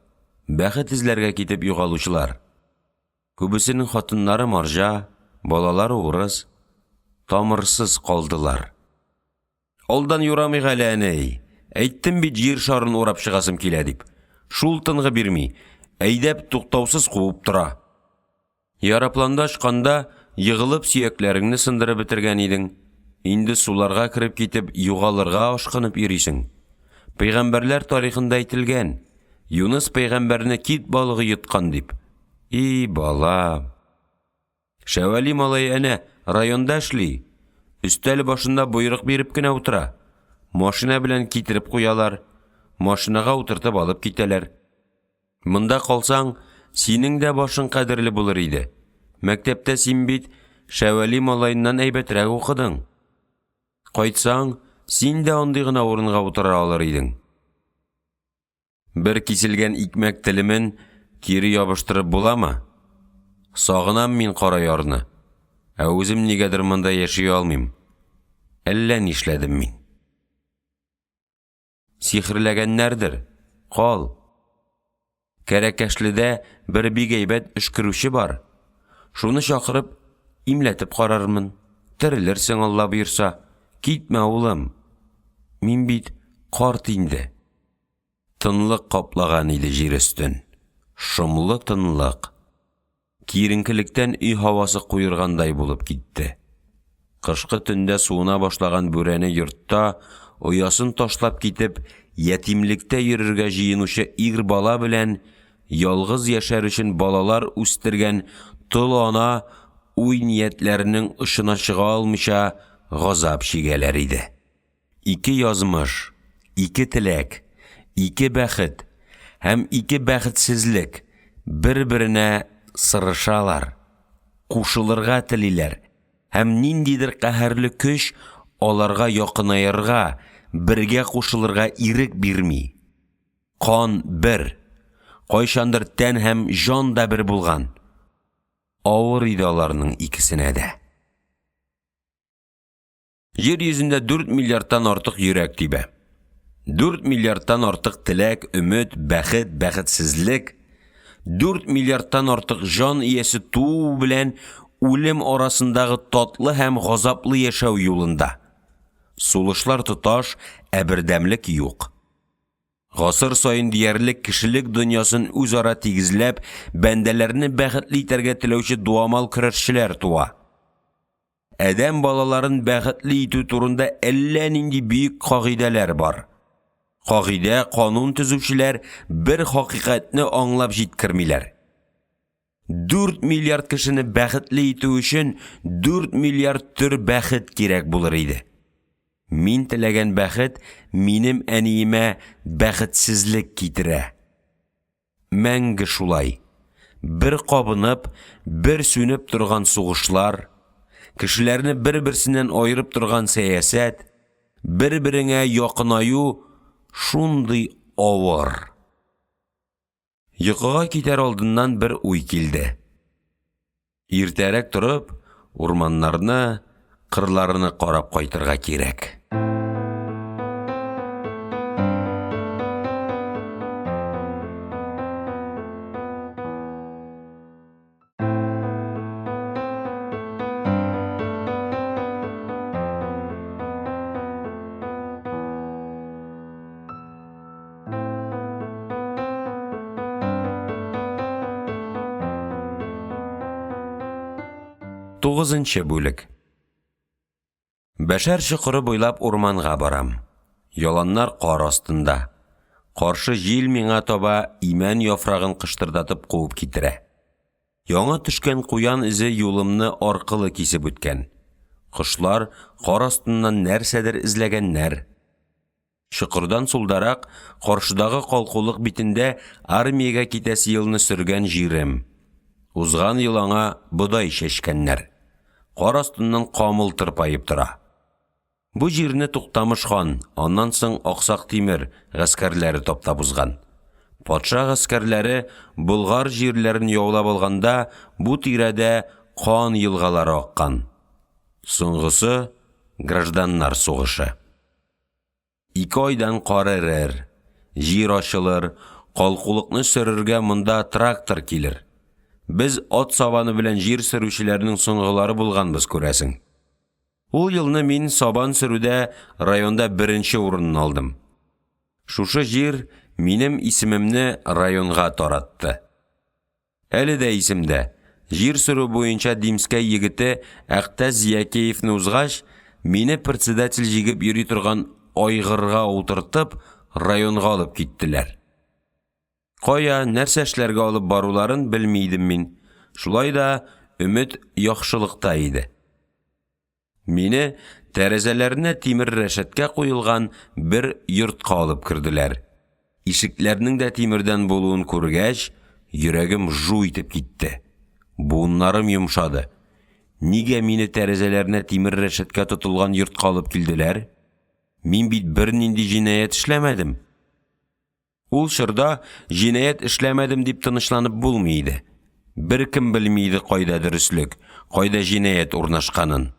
Бәхет эзләргә китеп югалучылар. Күбесенең хатыннары марҗа, балалары урыс, тамырсыз калдылар. Алдан юрамый әле әнәй. Әйттем бит җир шарын урап чыгасым килә дип. Шул тынгы бирми, әйдәп туктаусыз куып тора. Ярапланда ашканда йыгылып сөякләреңне сындырып бетергән идең. Инде суларга кирип китеп югалырга ашкынып йөрисең. Пәйгамбәрләр тарихында әйтелгән. Юнус пәйгамбәрне кит балыгы йоткан дип. И бала. Шәвәли малай әнә районда эшли. Өстәл башында буйрык биреп кенә утыра. Машина белән китереп куялар. Машинага утыртып алып китәләр. Монда калсаң, синең дә башың кадерле булыр иде. Мәктәптә син бит Шәвәли малайыннан әйбәтрәк укыдың. Кайтсаң, син дә андый гына урынга утыра алыр идең. Бер киселгән икмәк телемен кире ябыштырып буламы? Сагынам мин кара ярны. Ә үзем нигәдер монда яши алмыйм. Әллә нишләдем мин? Сихрләгәннәрдер. Кал. Кәрәкәшледә бер бик әйбәт эшкерүче бар. Шуны чакырып, имләтеп карармын. Терелерсең Алла буйрса. Китмә улым. Мин бит карт инде. Тынлык каплаган иде җир өстен. Шомлы тынлык. Киеренкелектән үй һавасы куйыргандай булып китте. Кышкы төндә суына башлаган бүрәне йортта, оясын ташлап китеп, ятимлектә йөрергә җыенучы ир бала белән ялгыз яшәр өчен балалар үстергән тол ана уй ниятләренең ышына чыга алмыйча газап чигәләр иде. Ике язмыш, ике теләк, ике бәхет һәм ике бәхетсезлек бер-беренә сырышалар, кушылырга телиләр һәм ниндидер каһәрле көч аларга якынаярга, бергә кушылырга ирек бирми. Кан бер, кайчандыр тән һәм җан да бер булган. Авыр иде аларның икесенә дә. Җир йөзендә 4 миллиардтан артык йөрәк тибә. 4 миллиардтан артык теләк, өмет, бәхет, бәхетсезлек, 4 миллиардтан артык жан иясе туу белән үлем арасындагы татлы һәм газаплы яшәү юлында. Сулышлар тоташ, ә бердәмлек юк. Гасыр сайын диярлек кешелек дөньясын үзара тигезләп, бәндәләрне бәхетле итәргә теләүче дуамал көрәшчеләр туа. Адәм балаларын бәхетле итү турында әллә нинди бөек кагыйдәләр бар. Кагыйдә, канун төзүчеләр бер хакыйкатьне аңлап җиткермиләр. 4 миллиард кешене бәхетле итү өчен 4 миллиард төр бәхет кирәк булыр иде. Мин теләгән бәхет минем әниемә бәхетсезлек китерә. Мәңге шулай. Бер кабынып, бер сүнеп торган сугышлар, кешеләрне бер-берсеннән айырып торган сәясәт, бер-береңә якынаю шундый авыр. Йокыга китәр алдыннан бер уй килде. Иртәрәк торып, урманнарны, кырларны карап кайтырга кирәк. Тугызынчы бүлек. Бәшәр чокыры буйлап урманга барам. Яланнар кар астында. Каршы җил миңа таба имән яфрагын кыштырдатып куып китерә. Яңа төшкән куян изе юлымны аркылы кисеп үткән. Кошлар кар астыннан нәрсәдер эзләгәннәр. Чокырдан сулдарак, каршыдагы калкулык битендә армиягә китәсе елны сөргән җирем. Узган ел аңа бодай чәчкәннәр. Кар астыннан камыл тырпайып тора. Бу җирне Туктамыш хан, аннан соң Аксак Тимер гаскәрләре таптап узган. Патша гаскәрләре Болгар җирләрен яулап алганда, бу тирәдә кан елгалары аккан. Соңгысы гражданнар сугышы. 2 айдан кар эрер, җир ачылыр, калкулыкны сөрергә монда трактор килер. Без ат сабаны белән җир сөрүчеләрнең соңгылары булганбыз күрәсең. Ул елны мин сабан сөрүдә районда беренче урынны алдым. Шушы җир минем исемемне районга таратты. Әле дә исемдә. Җир сөрү буенча Димскә егете Әхтәз Зиякеевны узгач, мине председатель җигеп йөри торган айгырга утыртып, районга алып киттеләр. Кая, нәрсә эшләргә алып баруларын белмидем мин. Шулай да өмет яхшылыкта иде. Мине тәрәзәләренә тимер рәшәткә куелган бер йортка алып керделәр. Ишекләрнең дә тимердән булуын күргәч, йөрәгем жу итеп китте. Буыннарым йомшады. Нигә мине тәрәзәләренә тимер рәшәткә тотылган йортка алып килделәр? Мин бит бернинди җинаять эшләмәдем. Ул чорда җинаять эшләмәдем дип тынычланып булмый иде. Беркем белмиде кайда дөрестлек, кайда җинаять урнашканын.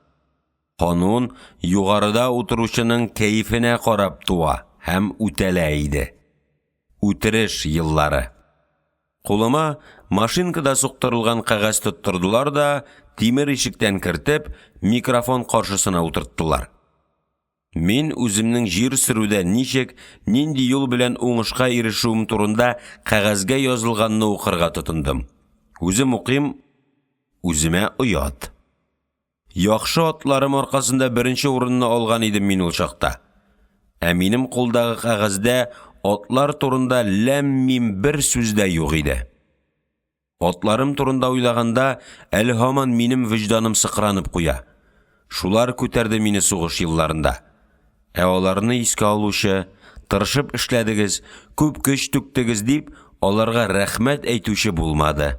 Канун югарыда утыручының кәефенә карап туа һәм үтәлә иде. Үтереш еллары. Кулыма машинкада суктырылган кәгазь тоттырдылар да, тимер ишектән кертеп, микрофон каршысына утырттылар. Мин үземнең җир сөрүдә ничек, нинди юл белән уңышка ирешүем турында кәгазьгә язылганны укырга тотындым. Үзем укыйм, үземә оят. Яхшы атларым аркасында беренче урынны алган идем мин ул чакта. Ә минем кулдагы кәгазьдә атлар турында ләм-мим бер сүз дә юк иде. Атларым турында уйлаганда, әле һаман минем вөҗданым сыкранып куя. Шулар күтәрде мине сугыш елларында. Ә аларны искә алучы, тырышып эшләдегез, күп көч түктегез дип, аларга рәхмәт әйтүче булмады.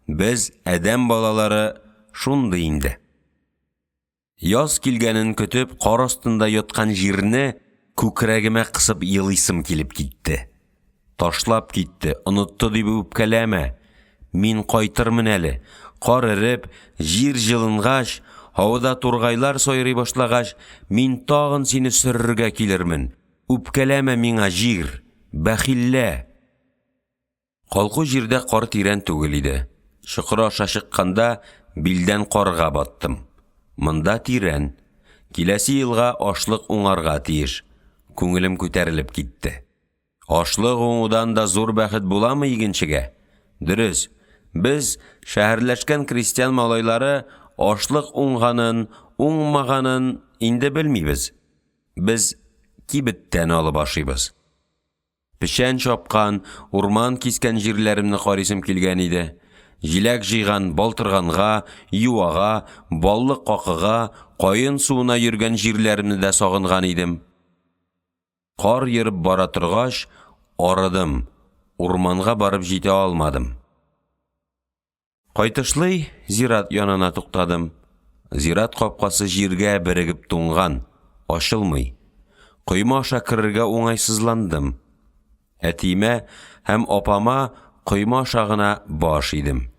Без, адәм балалары, шундый инде. Яз килгәнен көтеп, кар астында яткан җирне күкрәгемә кысып елыйсым килеп китте. Ташлап китте, онытты дип үпкәләмә. Мин кайтырмын әле. Кар эреп, җир җылынгач, һавада тургайлар сайрый башлагач, мин тагын сине сөрергә килермен. Үпкәләмә миңа җир, бәхиллә. Калку җирдә кар тирән түгел иде. Чокыр аша чыкканда билдән карга баттым. Монда тирән. Киләсе елга ашлык уңарга тиеш. Күңелем күтәрелеп китте. Ашлык уңудан да зур бәхет буламы игенчегә? Дөрес, без, шәһәрләшкән крестьян малайлары, ашлык уңганын, уңмаганын инде белмибез. Biz кибеттән алып ашыйбыз. Пешән чапкан, урман кискән җирләремне карыйсым килгән иде. Җиләк җыйган Балтырганга, Юага, Баллык какыга, Кайын суына йөргән җирләремне дә сагынган идем. Кар йөреп бара торгач, арыдым, урманга барып җитә алмадым. Кайтышлый зират янына туктадым. Зират капкасы җиргә берегеп туңган, ачылмый. Койма аша керергә уңайсызландым. Әтимә һәм апама койма ашагына баш идем.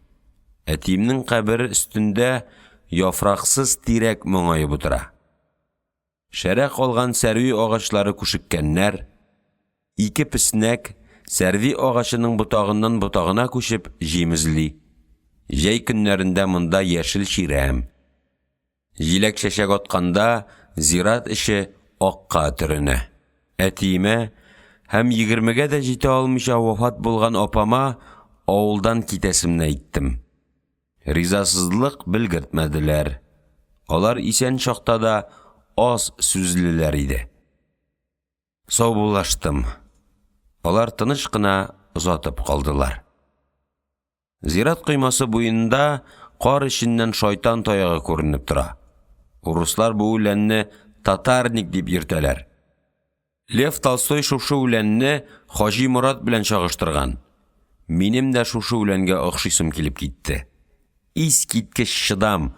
Әтимнең кабере өстендә яфраксыз тирәк моңаеп утыра. Шәрәк алган сәрви агачлары күшеккәннәр, ике песнәк сәрви агачының ботагыннан ботагына күчеп җимезли. Җәй көннәрендә монда яшел чирәм. Җиләк чәчәк атканда зират эше акка төренә. Әтимә һәм 20-гә дә җитә алмыйча вафат булган апама авылдан китәсемне әйттем. Ризасызлык белгертмәделәр. Алар исән чакта да аз сүзлеләр иде. Саубуллаштым. Алар тыныч кына озатып калдылар. Зират коймасы буенда кар иченнән шайтан таягы күренеп тора. Урыслар бу үләнне татарник дип йөртәләр. Лев Толстой шушы үләнне Хаҗи Мурат белән чагыштырган. Минем дә шушы үләнгә охшыйсым килеп китте. Ис киткеч шыдам,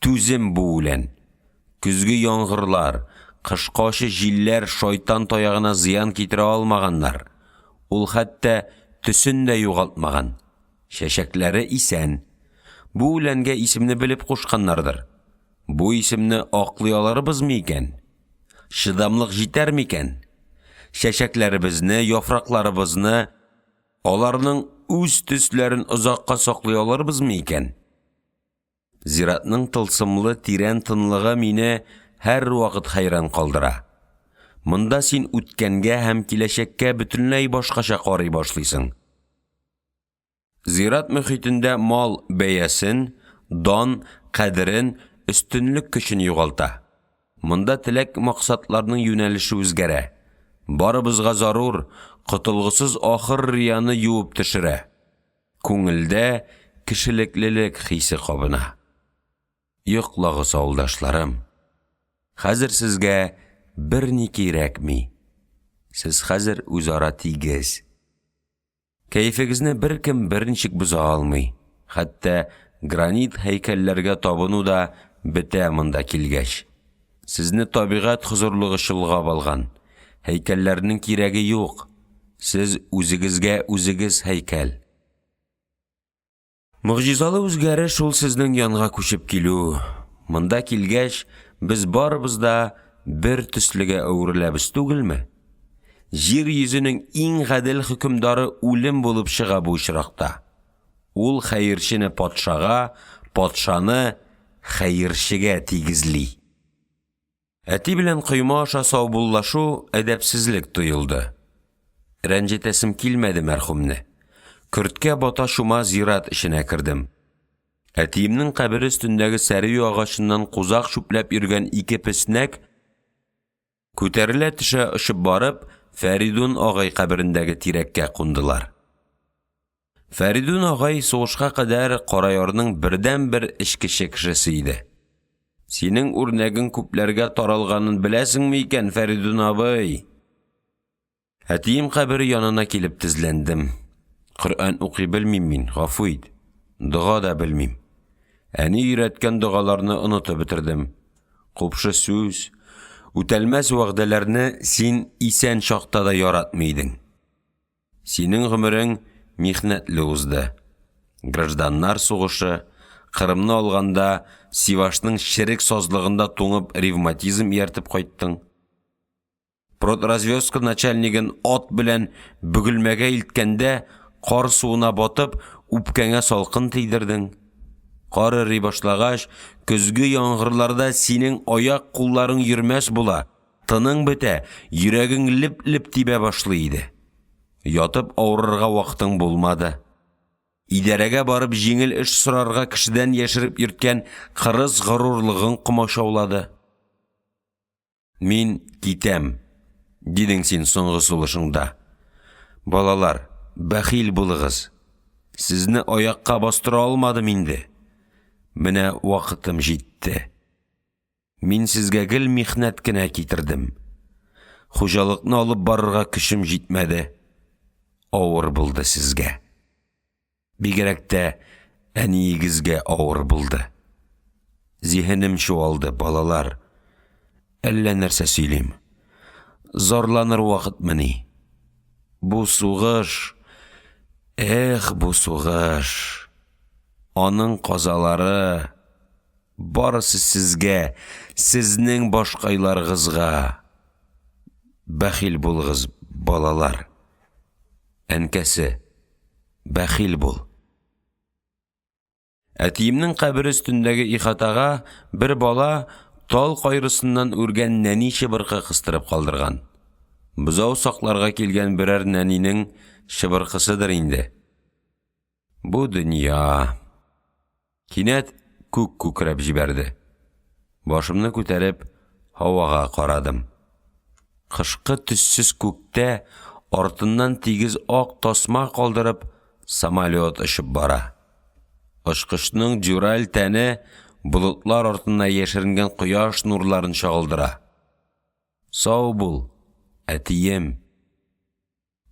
түзем бу үлән. Күзге яңгырлар, кышкашы җилләр шайтан таягына зыян китерә алмаганнар. Ул хәтта төсен дә югалтмаган. Чәчәкләре исән. Бу үләнгә исемне белеп кушканнардыр. Бу исемне аклый аларбызмы икән? Шыдамлык җитәр микән? Чәчәкләребезне, яфракларыбызны, аларның үз төсләрен озакка саклый аларбызмы икән? Зиратның тылсымлы тирән тынлыгы мине һәр вакыт хайран калдыра. Монда син үткәнгә һәм киләчәккә бөтенләй башкача карый башлыйсың. Зират мөхитендә мал бәясен, дан, кадерен, өстенлек көчен югалта. Монда теләк максатларның юнәлеше үзгәрә. Барыбызга зарур, котылгысыз ахыр рияны юып төшерә. Күңелдә кешелеклелек хисе кабына. Йоклагыз авылдашларым. Хәзер сезгә берни кирәкми. Сез хәзер үзара тигез. Кәйфегезне беркем берничек боза алмый. Хәтта гранит һәйкәлләргә табыну да бетә монда килгәч. Сезне табигать хузурлыгы чолгап алган. Һәйкәлләрнең кирәге юк. Сез үзегезгә үзегез һәйкәл. Мөгъҗизалы үзгәреш ул сезнең янга күчеп килү. Монда килгәч, без барыбыз да бер төслегә әвереләбез түгелме? Җир йөзенең иң гадел хөкемдары үлем булып чыга бу очракта. Ул хәерчене патшага, патшаны хәерчегә тигезли. Әти белән койма аша саубуллашу әдәпсезлек тоелды. Рәнҗетәсем килмәде мәрхүмне. Көрткә бата шума зират эшенә кердем. Әтиемнең кабере өстендәге сәрви агачыннан кузак шүпләп йөргән ике песнәк күтәрелә төшә очып барып, Фәридун агай каберендәге тирәккә кундылар. Фәридун агай сугышка кадәр Караярның бердән-бер эчкече кешесе иде. Синең үрнәгең күпләргә таралганын беләсеңме икән, Фәридун абый? Әтием кабере янына килеп тезләндем. Коръән укый белмим мин, гафу ит. Дуга да белмим. Әни өйрәткән дугаларны онытып бетердем. Купшы сүз, үтәлмәс вәгъдәләрне син исән чакта да яратмыйдың. Синең гомерең михнәтле узды. Гражданнар сугышы, Кырымны алганда Сивашның шерек созлыгында туңып ревматизм ияртеп кайттың. Продразвёздка начальнигын ат белән бөгелмәгә илткәндә кар суына батып, үпкәңә салкын тидердең. Кар эри башлагач, көзге яңгырларда синең аяк кулларың йөрмәс була. Тының бетә, йөрәгең леп-леп тибә башлый иде. Ятып авырырга вакытың булмады. Идарәгә барып җиңел эш сорарга кешедән яшереп йөрткән кырыс горурлыгың комачаулады. Мин китәм, дидең син соңгы сулышыңда. Балалар, бәхил булыгыз. Сезне аякка бастыра алмадым инде. Менә вакытым җитте. Мин сезгә гел михнәт кенә китердем. Хуҗалыкны алып барырга көчем җитмәде. Авыр булды сезгә. Бигрәк тә әниегезгә авыр булды. Зиһенем чуалды, балалар. Әллә нәрсә сөйлим. Зарланыр вакытмыни. Бу сугыш, бу сугыш. Аның казалары барысы сезгә, сезнең башкайларыгызга. Бәхил булыгыз, балалар. Әнкәсе, бәхил бул. Әтиемнең кабере өстендәге ихатага бер бала тал кайрысыннан үргән нәни чыбыркы кыстырып калдырган. Бузау сакларга килгән берәр нәнинең чыбыркысыдыр инде. Бу дөнья. Кинәт күк күкрәп җибәрде. Башымны күтәреп һавага карадым. Кышкы төссез күктә артыннан тигез ак тасма калдырып самолет очып бара. Очкычның дюраль тәне болытлар артына яшеренгән кояш нурларын чагылдыра. Сау бул, әтием.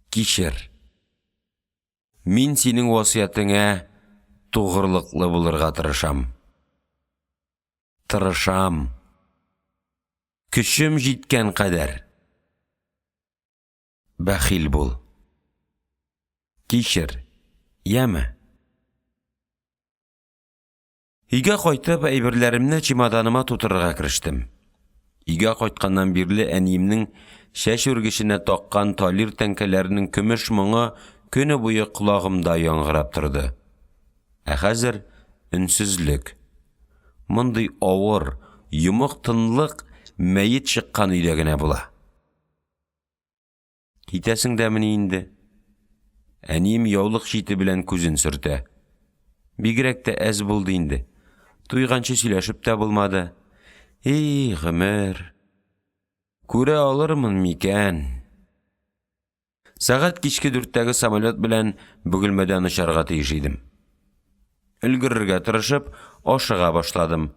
Кичер. Мин синең васыятыңа тугырлыклы булырга тырышам. Көчем җиткән кадәр. Бәхил бул. Кичер. Яме. Өйгә кайтып, әйберләремне чемоданыма тутырырга керештем. Өйгә кайтканнан бирле әниемнең шәш үргешенә таккан талир тәңкәләренең көмеш моңы көне буе колагымда яңгырап торды. Ә хәзер өнсезлек. Мондый авыр, йомык тынлык мәйет чыккан өйдә генә була. Китәсең дәмени инде? Әнием яулык чите белән күзен сөртә. Бигрәк тә әз булды инде. Туйганчы сөйләшеп тә булмады. Гомер. Күрә алырмын микән? Сәгать кичке 4-тәге самолет белән Бөгелмәдән очарга тиеш идем. Өлгерергә тырышып, ашыга башладым.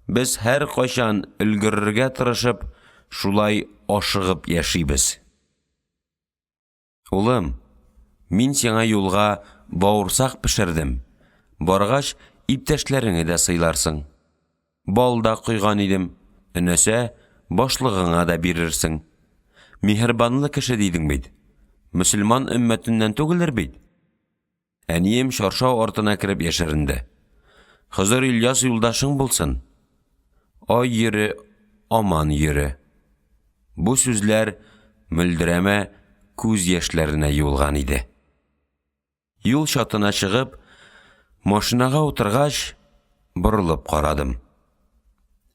Без һәр кайчан өлгерергә тырышып, шулай ашыгып яшибез. Улым, мин сиңа юлга бауырсак пешердем. Баргач, иптәшләреңә дә сыйларсың. Бал да куйган идем. Өнәсә, башлыгыңа да бирерсең. Миһербанлы кеше дидең бит. Мөселман өммәтеннән түгелдер бит. Әнием шаршау артына кереп яшеренде. Хызыр Ильяс юлдашың булсын. Ай йөре, аман йөре. Бу сүзләр мөлдерәмә күз яшьләренә юлган иде. Юл чатына чыгып, машинага утыргач, борылып карадым.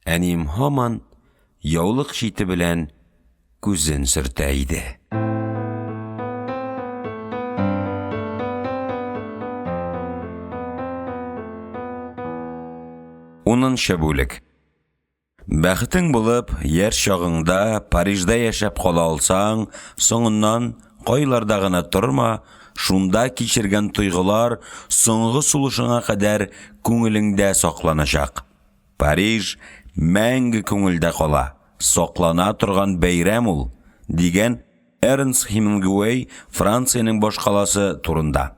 Әнием һаман яулык чите белән күзен сөртә иде. 10-нчы бүлек. Бәхетең булып, яр чагыңда Парижда яшәп кала алсаң, соңыннан кайларда гына торма, шунда кичергән туйгылар соңгы сулышыңа кадәр күңелеңдә сакланачак. Париж мәңге күңелдә кала, саклана торган бәйрәм ул, дигән Эрнст Хемингуэй Франциянең баш каласы турында.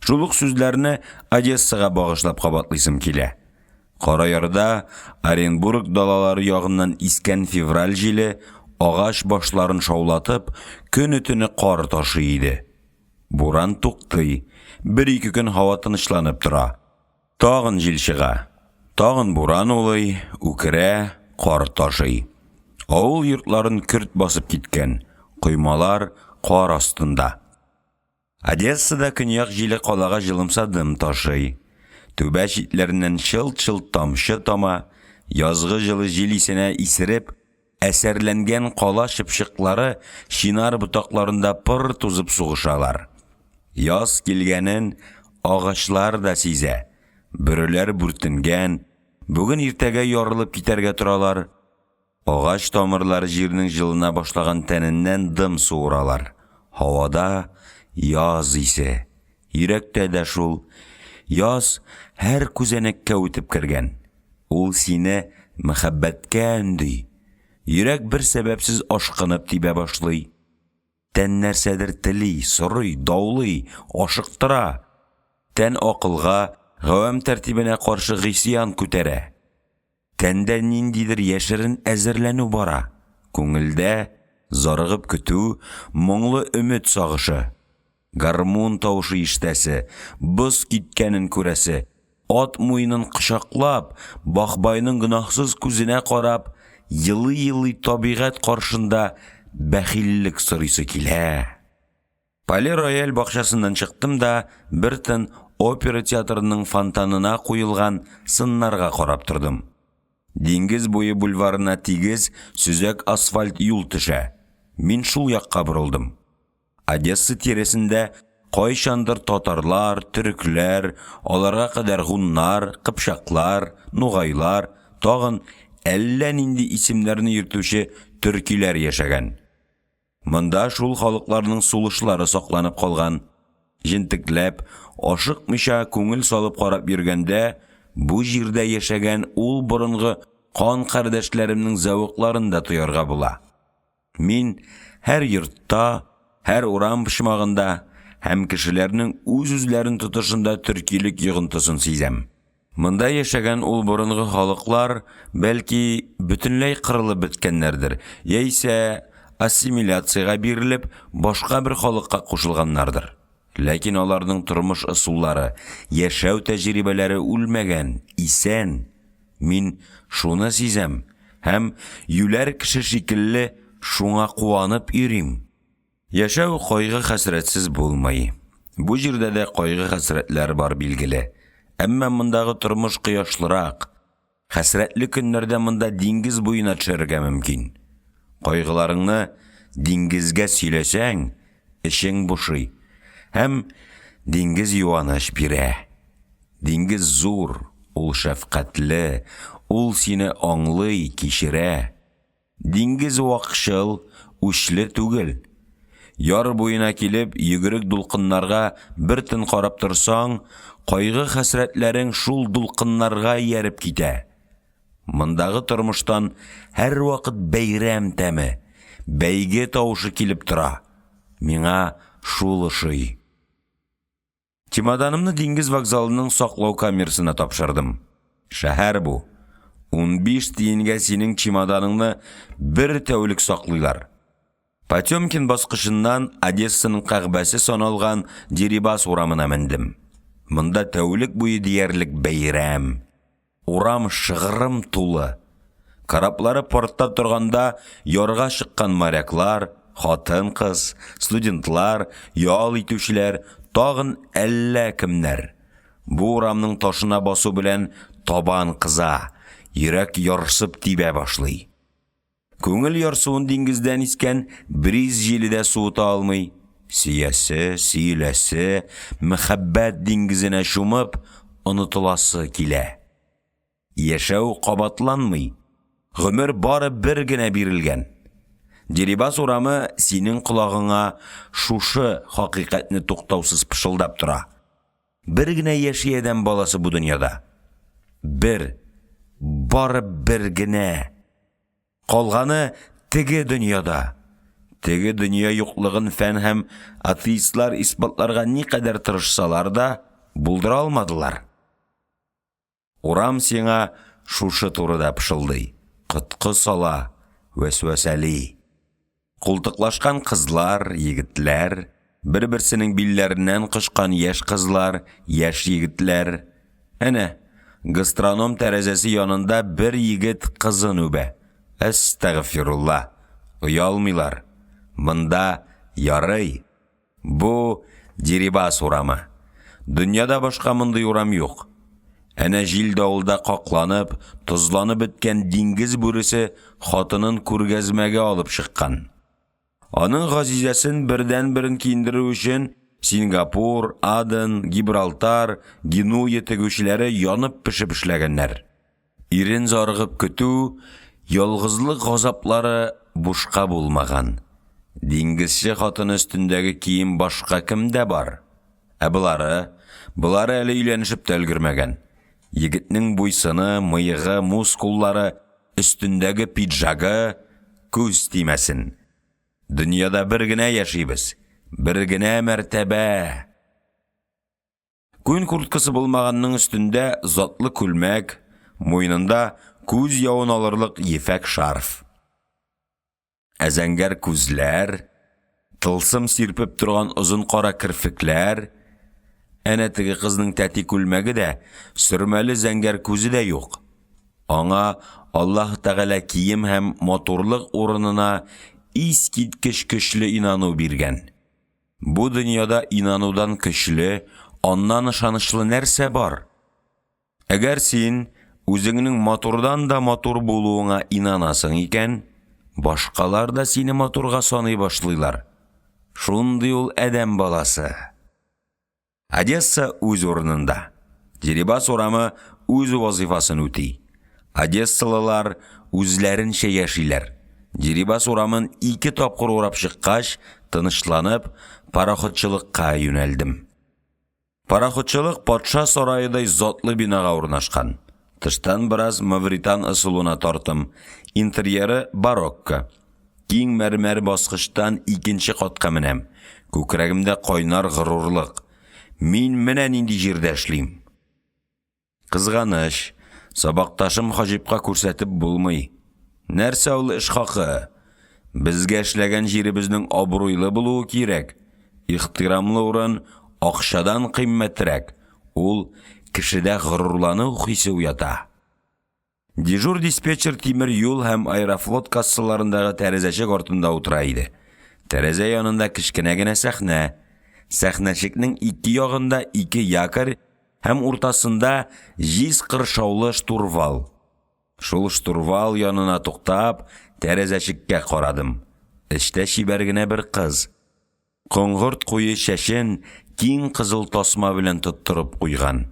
Шул ук сүзләрне Одессага багышлап кабатлыйсым килә. Кара ярда Оренбург далалары ягыннан искән февраль җиле агач башларын шаулатып, көне-төне кар ташый иде. Буран туктый, 1-2 көн һава тынычланып тора. Тагын җил чыга. Тагын буран улый, үкерә, кар ташый. Авыл йортларын көрт басып киткән, коймалар кар астында. Одессада көньяк җиле калага җылымса дым ташый. Түбә читләреннән чылт-чылт тамчы тама, язгы җылы җил исенә исереп, Әсәрләнгән кала шыпшыклары шинар ботакларында пыр тузып сугышалар. Яз килгәнен агачлар да сизә. Бөреләр бүртенгән, бүген иртәгә ярылып китәргә торалар. Агач тамырлары җирнең җылына башлаган тәненнән дым суыралар. Һавада яз исе. Йөрәктә дә шул. Яз һәр күзәнәккә үтеп кергән. Ул сине мәхәббәткә өнди. Йөрәк бер сәбәпсез ашкынып тибә башлый. Тән нәрсәдер тели, сорый, даулый, ашыктыра. Тән акылга, гавам тәртибенә каршы гысян күтәрә. Тәндә ниндидер яшерен әзерләнү бара. Күңелдә зарыгып көтү, моңлы өмет сагышы. Гармун тавышы ишетәсе, боз киткәнен күрәсе. Ат муенын кычаклап, бахбайның гынахсыз күзенә карап, йылы-йылы табигать каршында бәхиллек сорыйсы килә. Пале Рояль бакчасыннан чыктым да, бер тын опера театрының фонтанына куелган сыннарга карап тордым. Диңгез буе бульварына тигез сүзәк асфальт юл төшә. Мин шул якка борылдым. Одесса тирәсендә кайчандыр татарлар, төрекләр, аларга кадәр гуннар, кыпчаклар, нугайлар, тагын әллә нинди исемнәрне йөртүче төркиләр яшәгән. Монда шул халыкларның сулышлары сакланып калган. Җентекләп, ашыкмыйча күңел салып карап йөргәндә, бу җирдә яшәгән ул борынгы кан кардәшләремнең зәвыкларын да тоярга була. Мин һәр йортта, һәр урам почмагында һәм кешеләрнең үз-үзләрен тотышында төркилек йогынтысын сизәм. Монда яшәгән ул борынгы халыклар бәлки бөтенләй кырылып беткәннәрдер, яисә ассимиляциягә бирелеп, башка бер халыкка кушылганнардыр. Ләкин аларның тормыш ысуллары, яшәү тәҗрибәләре үлмәгән, исән. Мин шуны сизәм һәм юләр кеше шикелле шуңа куанып йөрим. Яшәү кайгы хәсрәтсез булмый. Бу җирдә дә кайгы хәсрәтләр бар билгеле. Әмма мондагы тормыш кыяшлырак. Хәсрәтле көннәрдә монда диңгез буена төшәргә мөмкин. Кайгыларыңны диңгезгә сөйләсәң, эшең бушый. Һәм диңгез юаныш бирә. Диңгез зур, ул шәфкатьле, ул сине аңлый, кичерә. Диңгез вакшыл, үчле түгел. Яр буена килеп, йөгерек дулкыннарга бер тын карап торсаң, кайгы хәсрәтләрең шул дулкыннарга ияреп китә. Мондагы тормыштан һәр вакыт бәйрәм тәме, бәйге тавышы килеп тора. Миңа шул ошый. Чемоданымны диңгез вокзалының саклау камерасына тапшырдым. Шәһәр бу. 15 тиенгә синең чемоданыңны бер тәүлек саклыйлар. Потемкин баскычыннан Одессаның кагъбәсе саналган Дерибас урамына мендем. Монда тәүлек буе диярлек бәйрәм. Урам шыгырым тулы. Караплары портта торганда ярга чыккан моряклар, хатын-кыз, студентлар, ял итүчеләр, тагын әллә кемнәр. Бу урамның ташына басу белән табан кыза, йөрәк ярсып тибә башлый. Күңел ярсуын диңгездән искән бриз җиледә суыта алмый. Сөясе, сөйләсе, мәхәббәт диңгезенә чумып, онытыласы килә. Яшәү кабатланмый. Гомер бары бер генә бирелгән. Дерибас урамы синең колагыңа шушы хакыйкатьне туктаусыз пышылдап тора. Бер генә яши адәм баласы бу дөньяда. Бары бер генә. Калганы теге дөньяда. Теге дөнья юклыгын фән һәм атеистлар исбатларга никадәр тырышсалар да, булдыра алмадылар. Урам сиңа шушы турыда пышылдый. Кыткы сала, вәсвәсәли. Култыклашкан кызлар, егетләр, бер-берсенең билләреннән кышкан яшь кызлар, яшь егетләр. Әнә, гастроном тәрәзәсе янында бер егет кызын үбә. Әстәгъфирулла. Уялмыйлар. Монда ярый. Бу Дерибас урамы. Дөньяда башка мондый урам юк. Әнә җил давылда какланып, тозланып беткән диңгез бүресе хатынын күргәзмәгә алып чыккан. Аның газизәсен бердән-берен киендерү өчен Сингапур, Аден, Гибралтар, Генуя тегүчеләре янып пешеп эшләгәннәр. Ирен зарыгып көтү, ялгызлык газаплары бушка булмаган. Диңгезче хатын өстендәге кием башка кемдә бар? Булары әле өйләнешеп тә өлгермәгән. Егетнең буйсыны, мыегы, мускуллары, өстендәге пиджагы күз тимәсен. Дөньяда бер генә яшибез, бер генә мәртәбә. Күн курткасы булмаганның өстендә затлы күлмәк, муйнында күз явын алырлык ефәк шарф. Әзәңгәр күзләр, тылсым сирпеп торган озын кара кирфекләр. Әнә теге кызның тәти күлмәге дә, сөрмәле зәңгәр күзе дә юк. Аңа Аллаһ Тәгалә кием һәм моторлык урынына искиткеч көчле инану биргән. Бу дөньяда инанудан көчле, аннан ышанычлы нәрсә бар? Әгәр син үзеңнең мотордан да мотор булуыңа инанасың икән, башкалар да сине моторга саный башлыйлар. Шундый ул әдәм баласы. Одесса үз урынында. Дерибас урамы үз вазифасын үти. Одессалылар үзләренчә яшиләр. Дерибас урамын 2 тапкыр урап чыккач, тынычланып, пароходчылыкка юнәлдем. Пароходчылык патша сарайыдай затлы бинага урнашкан. Тыштан бераз мавритан ысулына тартым. Интерьеры барокко. Киң мәрмәр баскычтан 2нче катка менәм. Күкрәгемдә кайнар горурлык. Мин менә нинди җирдә эшлим. Кызганыч, сабакташым Хаҗипка күрсәтеп булмый. Нәрсә ул эш хакы? Безгә эшләгән җиребезнең абруйлы булуы кирәк. Ихтирамлы урын акчадан кыйммәтрәк. Ул кешедә горурлану хисе уята. Дежур-диспетчер тимер юл һәм аэрофлот кассаларындагы тәрәзәчек артында утыра иде. Тәрәзә янында кечкенә генә сәхнә. Сәхнәчекнең 2 ягында 2 якорь һәм уртасында 100 кыршаулы штурвал. Шул штурвал янына туктап, тәрәзәчеккә карадым. Эштә шибәр генә бер кыз. Коңгырт куе чәчен киң кызыл тасма белән тоттырып куйган.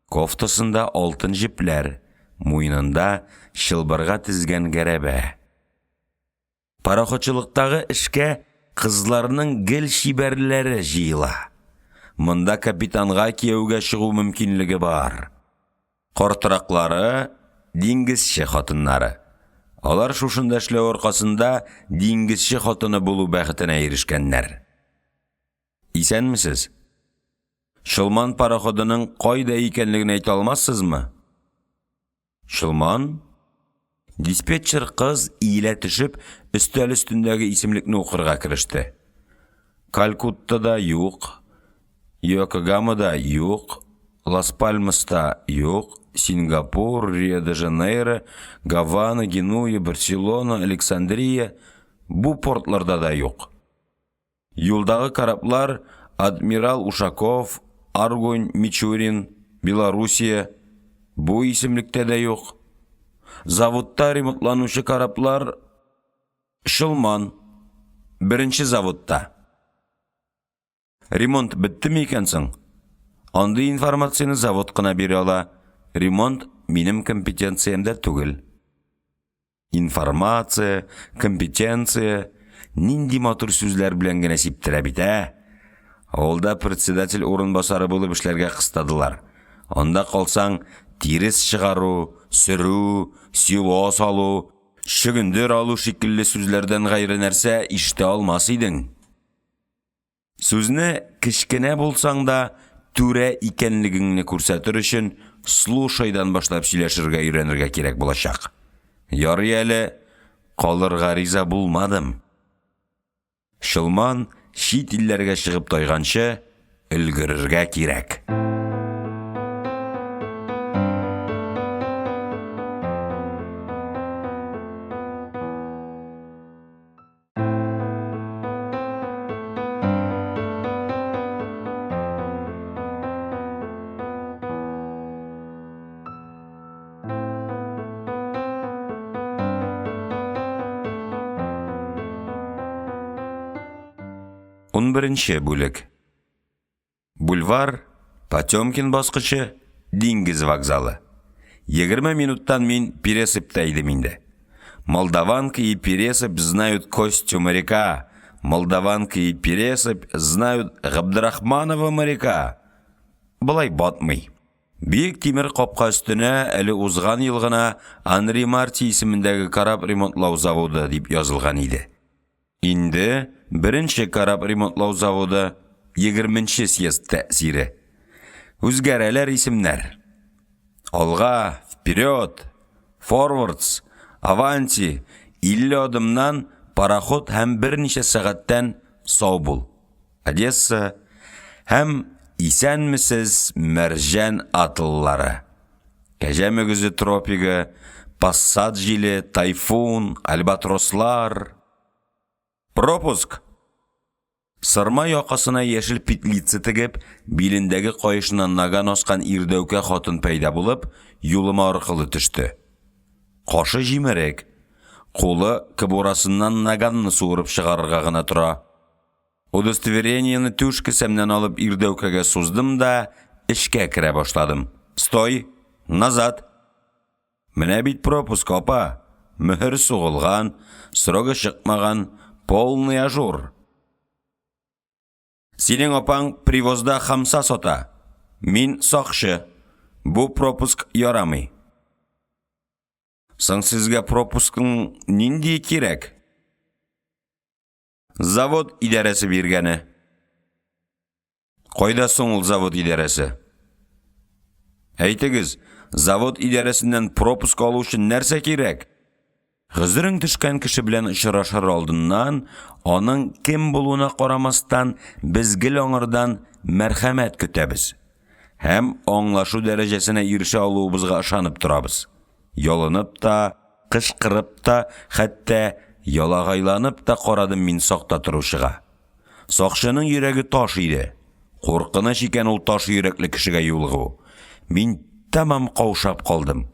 Кофтасында алтын җепләр, муенында чылбырга тезгән гәрәбә. Пароходчылыктагы эшкә кызларның гел шибәрләре җыела. Монда капитанга кияүгә чыгу мөмкинлеге бар. Картыраклары диңгезче хатыннары. Алар шушында эшләү аркасында диңгезче хатыны булу бәхетенә ирешкәннәр. Исәнмесез? Шылман пароходының кайда икәнлеген әйтә алмассызмы? Шылман? Диспетчер кыз иелә төшеп, өстәл өстендәге исемлекне укырга кереште. Калькуттада юк, Йокогамада юк, Лас-Пальмаста юк, Сингапур, Рио-де-Жанейро, Гавана, Генуя, Барселона, Александрия бу портларда да юк. Юлдагы кораблар Адмирал Ушаков, Аргонь, Мичурин, Белоруссия бу исемлектә дә юк. Заводта ремонтланучы кораблар Шылман, 1нче заводта. Ремонт биттеме икән соң? Андый информацияны завод кына бирә ала. Ремонт минем компетенциямдә түгел. Информация, компетенция, нинди матур сүзләр белән генә сиптерә бит, ә? Авылда председатель урынбасары булып эшләргә кыстадылар. Анда калсаң, тирес чыгару, сөрү, сило салу, шөгендер алу шикелле сүзләрдән гайры нәрсә ишетә алмас идең. Сүзне кечкенә булсаң да түрә икәнлегеңне күрсәтер өчен слушайдан башлап сөйләшергә өйрәнергә кирәк булачак. Ярый әле калырга риза булмадым. Шылман чит илләргә чыгып тайганчы өлгерергә кирәк. 11 бүлек. Бульвар, Потемкин басқычы, Диңгіз вокзалы. 20 минуттан мен Пересыпта едім инде. Молдаванка и Пересып знают Костю моряка. Молдаванка и Пересып знают Ғабдырахманова моряка. Бұлай батмай. Биік темір қопқа үстіне әлі узған елғына Анри Марти исіміндегі карап ремонтлау заводы деп yazылған еді. Инді бірінші карап ремонтлау заводы 20-ші съезд тәсірі. Үзгәрәләр исемнәр. Алға, вперед, forwards, аванти, 50 адымнан пароход һәм берничә сәгатьтән сау бул. Одесса һәм исәнмесез мәрҗән атыллары. Кәҗә мөгезе тропигі, пассат җиле, тайфун, альбатрослар. Пропуск. Сырма яқасына яшел петлица тегеп, билендәге кайышыннан наган асқан ирдәүкә хатын пәйда булып, юлыма аркылы төште. Кашы җимерек, кулы кыбурасыннан наганны суырып чыгарырга гына тора. Удостоверениены түш кесәмнән алып ирдәүкәгә суздым да, эшкә керә башладым. Стой, назад. Менә бит пропуск, апа. Мөһер сугылган, срогы чыкмаган, полный ажур. Синең апаң привозда хамса сота. Мин сакчы. Бу пропуск ярамый. Соң сезгә пропускың нинди кирәк? Завод идарәсе биргәне. Кайда соң ул завод идарәсе? Әйтегез, завод идарәсеннән пропуск алу өчен нәрсә кирәк? Гызырың төшкән кеше белән очрашыр алдыннан, аның кем булуына карамастан, без гел аңардан мәрхәмәт көтәбез. Һәм аңлашу дәрәҗәсенә ирешә алуыбызга ышанып торабыз. Ялынып та, кышкырып та, хәтта ялагайланып та карадым мин сакта торучыга. Сакчының йөрәге таш иде. Куркыныч икән ул таш йөрәкле кешегә юлыгу. Мин тамам каушап калдым.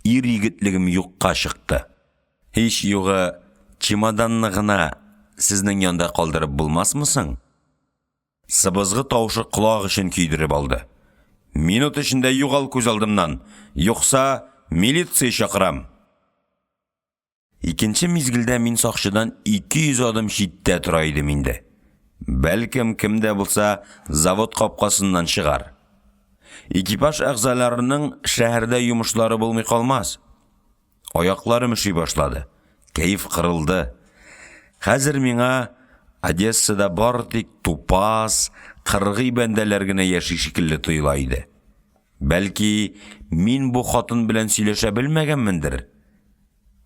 Ир егетлегем юкка чыкты. Һич югы чемоданны гына сезнең янда калдырып булмасмысың? Сыбызгы тавышы колагы өчен көйдереп алды. Минут эчендә югал күз алдымнан, юкса милиция чакырам. Икенче мизгелдә мин сакчыдан 200 адым читтә тора идем инде. Бәлкем кемдә булса завод капкасыннан чыгар. Экипаж әгъзаларының шәһәрдә йомышлары булмый калмас. Аякларым эши башлады. Кәеф кырылды. Хәзер миңа Одессада бар тик тупас, кыргый бәндәләр генә яши шикелле тоела иде. Бәлки мин бу хатын белән сөйләшә белмәгәнмендер.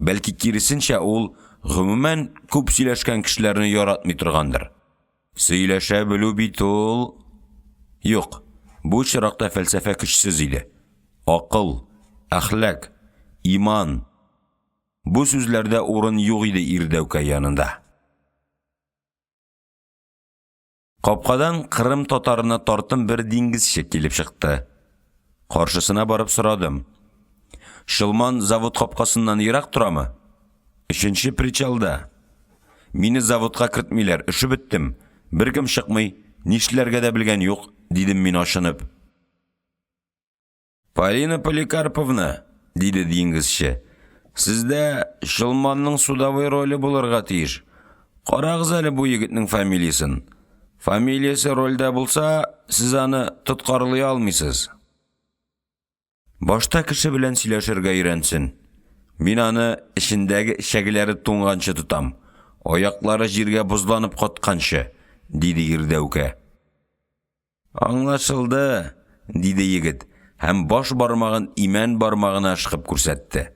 Бәлки киресенчә ул гомумән күп сөйләшкән кешеләрне яратмый торгандыр. Сөйләшә белү бит ул... Юк, бу чиракта фәлсәфә көчсез иде. Акыл, әхлак, иман. Бу сүзләрдә урын юк иде ирдәүкә янында. Капкадан Кырым татарына тартым бер диңгезче килеп чыкты. Каршысына барып сорадым. Шылман завод капкасыннан ерак торамы? 3-нче причалда. Мине заводка кертмиләр, эше биттем. Беркем чыкмый, нишләргә дә белгән юк, дидем мин ашынып. Полина Поликарповна, диде диңгезче. Сездә Шылманның судовой роле булырга тиеш. Карагыз әле бу егетнең фамилиясын. Фамилиясе рольдә булса, сез аны тоткарлый алмыйсыз. Башта кеше белән сөйләшергә өйрәнсен. Мин аны эчендәге шәгеләре туңганчы тутам. Аяклары җиргә бузланып катканчы, диде ирдәүкә. Аңлашылды, диде егет, һәм баш бармагын имән бармагына ашкып күрсәтте.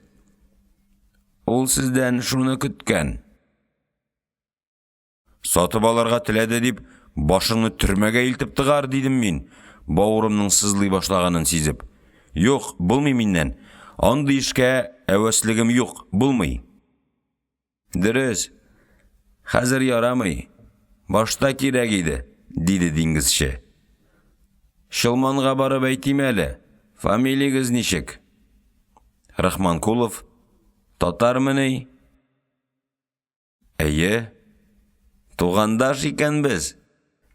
Ул сездән шуны көткән. Сатып алырга теләде дип, башыңны төрмәгә илтеп тыгар, дидем мин, бавырымның сызлый башлаганын сизеп. Юк, булмый миннән. Андый эшкә әвәслегем юк, булмый. Дөрес. Хәзер ярамый. Башта кирәк иде, диде диңгезче. Шылманга барып әйтим әле. Фамилиягыз ничек? Рахманкулов. Татармыни? Әйе. Тугандаш икән без.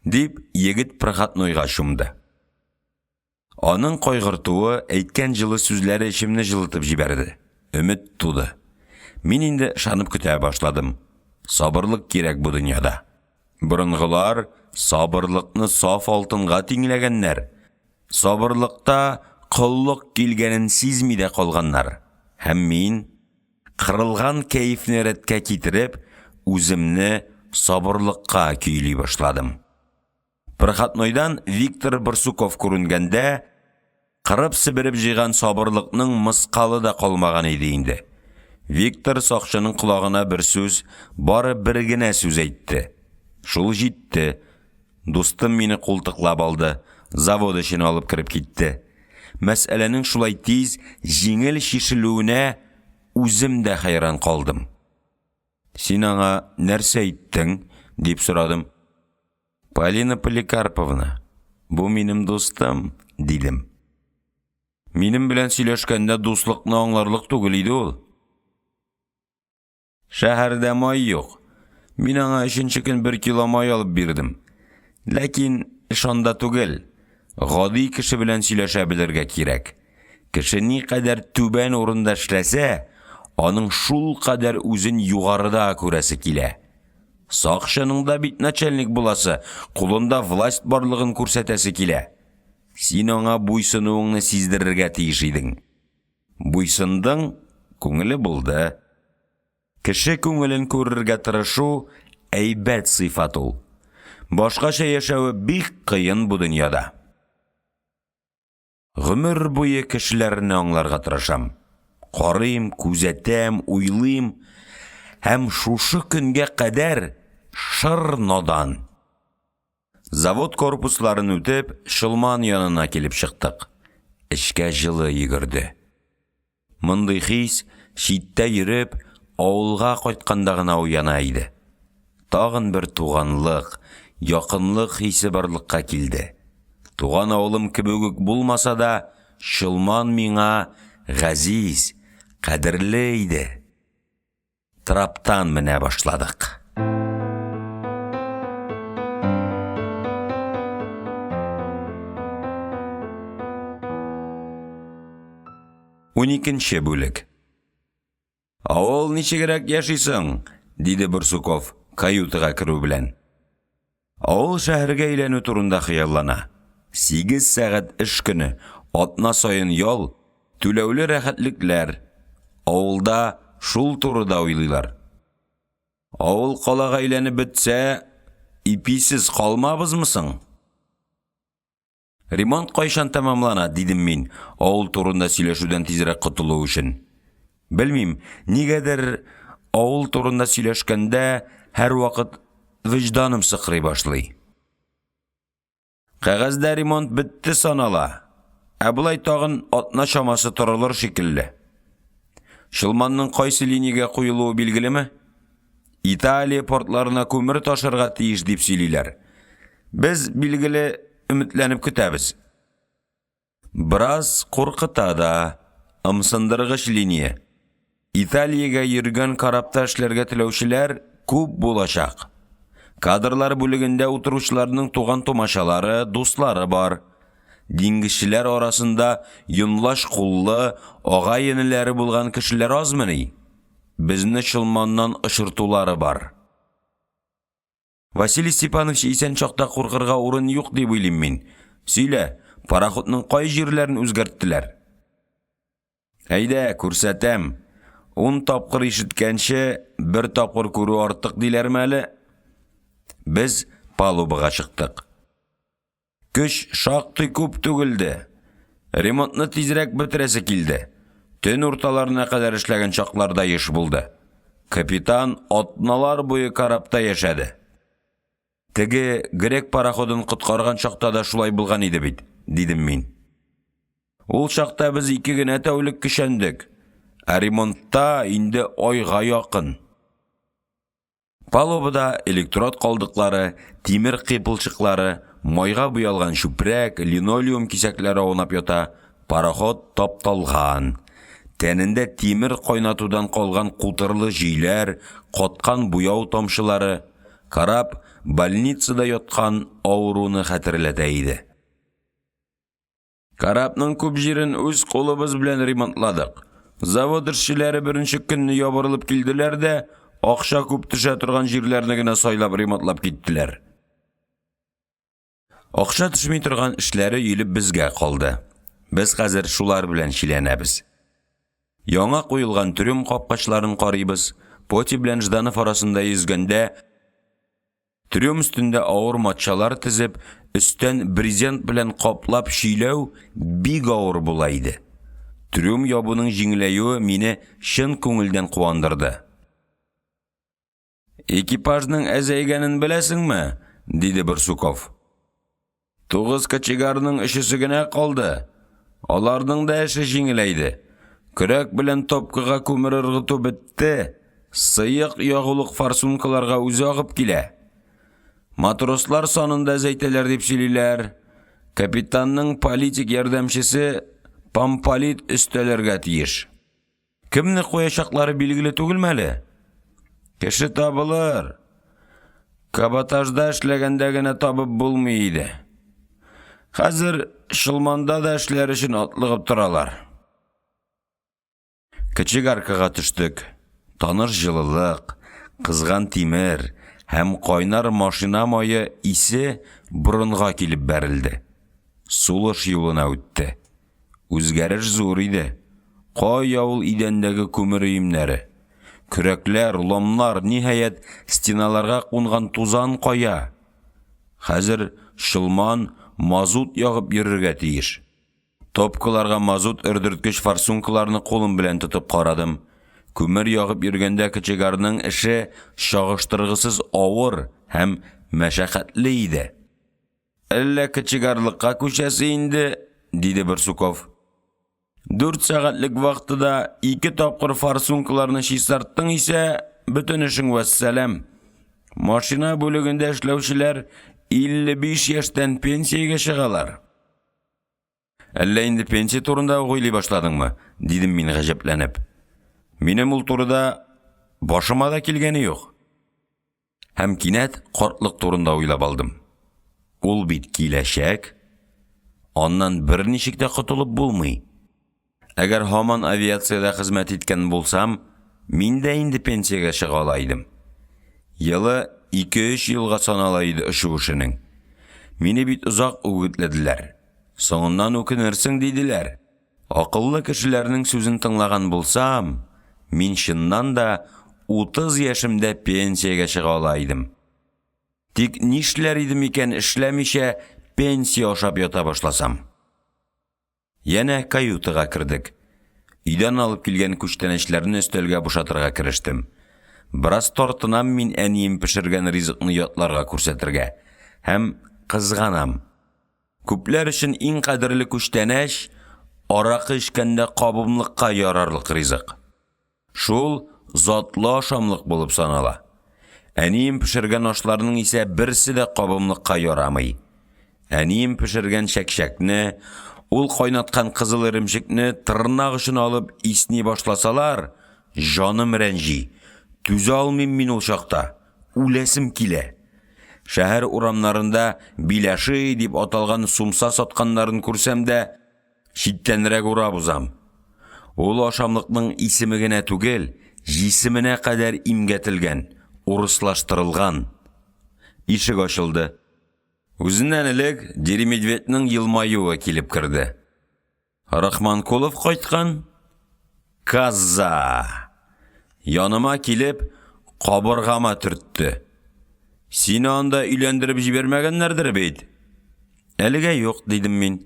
дип, егет Проходнойга шумды. Аның кайгыртуы, әйткән җылы сүзләре эчемне җылытып җибәрде. Өмет туды. Мин инде ышанып көтә башладым. Сабырлык кирәк бу дөньяда. Борынгылар сабырлыкны саф алтынга тиңләгәннәр. Сабырлыкта кыллык килгәнен сизми дә калганнар. Һәм мин, кырылган кәефне рәткә китереп, үземне сабырлыкка көйли башладым. Проходнойдан Виктор Барсуков күренгәндә, кырып сибереп җыйган сабырлыкның мыскалы да калмаган иде инде. Виктор сакчының колагына бер сүз, бары бер генә сүз әйтте. Шул җитте. Дустым мине култыклап алды, завод эшен алып кирип китте. Мәсьәләнең шулай тиз, җиңел шишелүенә үзем дә хайран калдым. Син аңа нәрсә әйттең? Дип сорадым. Полина Поликарповна, бу минем дустым, дидем. Минем белән сөйләшкәндә дуслыкны аңларлык түгел иде ул. Шәһәрдә май юк. Мин аңа 3нче көн 1 кило май алып бирдем. Ләкин ишанда түгел. Гади кеше белән сөйләшә белергә кирәк. Кеше никадәр түбән урында эшләсә, аның шул кадәр үзен югарыда күрәсе килә. Сакчының да бит начальник буласы, кулында власть барлыгын күрсәтәсе килә. Син аңа буйсынуыңны сиздерергә тиеш идең. Буйсындың, күңеле булды. Кеше күңелен күрергә тырышу әйбәт сыйфат ул. Башкача яшәүе бик кыен бу дөньяда. Гомер буе кешеләрне аңларга тырышам. Карыйм, күзәтәм, уйлыйм, һәм шушы көнгә кадәр шыр надан. Завод корпусларын үтеп, Шылман янына килеп чыктык. Эшкә җылы йөгерде. Мондый хис читтә йөреп, авылга кайтканда гына уяна иде. Тагын бер туганлык, якынлык хисе барлыкка килде. Туган авылым кебек булмаса да, Шылман миңа газиз, кадерле иде. Траптан менә башладык. 12нче бүлек. Авыл ничегрәк яшисың? Диде Барсуков каютыга керү белән. Авыл шәһәргә әйләнү турында хыяллана. 8 сәгать эш көне, атна саен ял, түләүле рәхәтлекләр. Авылда шул турыда уйлыйлар. Авыл калага әйләнеп бетсә, иписез калмабызмысың? Ремонт кайчан тәмамлана, дидем мин, авыл турында сөйләшүдән тизрәк котылу өчен. Белмим, нигәдер авыл турында сөйләшкәндә һәр вакыт вөҗданым сыкрый башлый. Кәгазьдә ремонт бетте санала. Булай тагын атна чамасы торылыр шикелле. Шылманның кайсы линиягә куелуы билгелеме? Италия портларына күмер ташырга тиеш дип сөйлиләр. Без билгеле өметләнеп көтәбез. Браз куркыта да, ымсындыргыч линия. Италиягә йөргән карапта эшләргә теләүчеләр күп булачак. Кадрлар бүлегендә утыручыларның туган тумачалары, дуслары бар. Диңгезчеләр арасында юнлаш куллы, агай-енеләре булган кешеләр азмыни? Безне Шылманнан ышыртулары бар. Василий Степанович исән чакта куркырга урын юк дип уйлыйм мин. Сөйлә, пароходның кай җирләрен үзгәрттеләр? Әйдә, күрсәтәм. 10 тапкыр ишеткәнче, 1 тапкыр күрү артык диләрме әле? Без палубага чыктык. Көч шактый күп түгелде. Ремонтны тизрәк бетерәсе килде. Төн урталарына кадәр эшләгән чакларда еш булды. Капитан атналар буе карапта яшәде. Теге грек пароходын коткарган чакта да шулай булган иде бит, дидем мин. Ул чакта без 2 генә тәүлек кишәндек. Ремонтта инде айга якын. Палубада электрод калдыклары, тимер кыйпылчыклары, майга буялган чүпрәк, линолеум кисәкләре аунап ята. Пароход тапталган. Тәнендә тимер кайнатудан калган кутырлы җөйләр, каткан буяу тамчылары. Карап, больницада яткан авыруны хәтерләтә иде. Карапның күп җирен үз кулыбыз белән ремонтладык. Завод эшчеләре беренче көнне ябырылып килделәр дә, акча күп төшә торган җирләрне генә сайлап ремонтлап киттеләр. Акча төшми торган эшләре йилеп безгә калды. Без хәзер шулар белән шиләнәбез. Яңа куелган трюм капкачларын карыйбыз. Поти белән Жданов арасында йөзгәндә, трюм өстендә авыр матчалар тезеп, өстән брезент белән каплап шиләү бик авыр була иде. Трюм ябуның җиңеләюе мине чын күңелдән куандырды. Экипажның әзәйгәнен беләсеңме? Диде Барсуков. 9 кочегарның эшесе генә калды. Аларның да эше җиңеләйде. Көрәк белән топкыга күмер ыргыту бетте. Сыйык ягулык форсункаларга үзе агып килә. Матрослар санында әзәйтәләр дип сөйлиләр. Капитанның политик ярдәмчесе помполит өстәләргә тиеш. Кемне куячаклары билгеле түгелме әле? Кеше табылыр. Каботажда эшләгәндә генә табып булмый иде. Хәзер Шылманда да эшләр өчен атлыгып торалар. Кочегаркага төштек. Таныш җылылык, кызган тимер һәм кайнар машина мае исе борынга килеп бәрелде. Сулыш юлына үтте. Үзгәреш зур иде. Кая ул идәндәге күмер өемнәре? Көрәкләр, ломнар, ниһаять, стеналарга кунган тузан кая? Хәзер Шылман мазут ягып йөрергә тиеш. Топкаларга мазут өрдерткеч форсункаларны кулым белән тотып карадым. Күмер ягып йөргәндә кочегарның эше шагыштыргысыз авыр һәм мәшәкатьле иде. Әллә кочегарлыкка күчәсе инде, диде Барсуков. 4 сәгатьлек вакытта 2 тапкыр форсункаларны чистарттың исә, бөтен эшең вәссәлам. Машина бүлегендә эшләүчеләр 55 яшьтән пенсиягә чыгалар. Әллә инде пенсия турында уйлый башладыңмы? Дидем мин гаҗәпләнеп. Минем ул турыда башыма да килгәне юк. Һәм кинәт картлык турында уйлап алдым. Ул бит киләчәк. Аннан берничек тә котылып булмый. Әгәр һаман авиациядә хезмәт иткән булсам, мин дә инде пенсиягә чыга алайдым. Елы 2-3 елга санала иде эшу эшенең. Мине бит озак үгетләделәр. Соңыннан үкенерсең диделәр. Акыллы кешеләрнең сүзен тыңлаган булсам, мин чыннан да 30 яшемдә пенсиягә чыга алайдым. Тик нишләр идем икән эшләмичә пенсия ашап ята башласам? Яна каютыга кердек. Өйдән алып килгән күчтәнәчләрне өстәлгә бушатырга керештем. Бераз тартынам мин әнием пешергән ризыкны ятларга күрсәтергә. Һәм кызганам. Күпләр өчен иң кадерле күчтәнәч аракы эчкәндә кабымлыкка ярарлык ризык. Шул затлы ашамлык булып санала. Әнием пешергән ашларның исә берсе дә кабымлыкка ярамый. Әнием пешергән чәкчәкне, ул кайнаткан кызыл иремчекне тырнак өчен алып исни башласалар, җаным рәнҗи. Түзә алмыйм мин ул чакта. Үләсем килә. Шәһәр урамнарында биләши дип аталган сумса сатканнарын күрсәм дә, читтәнрәк урап узам. Ул ашамлыкның исеме генә түгел, җисеменә кадәр имгәтелгән, урыслаштырылган. Ишек ачылды. Үзеннән элек Деремедведның елмаюы килеп керде. Рахманкулов кайткан? Каза! Яныма килеп, кабыргама төртте. Сине анда өйләндереп җибәрмәгәннәрдер бит. Әлегә юк, дидем мин.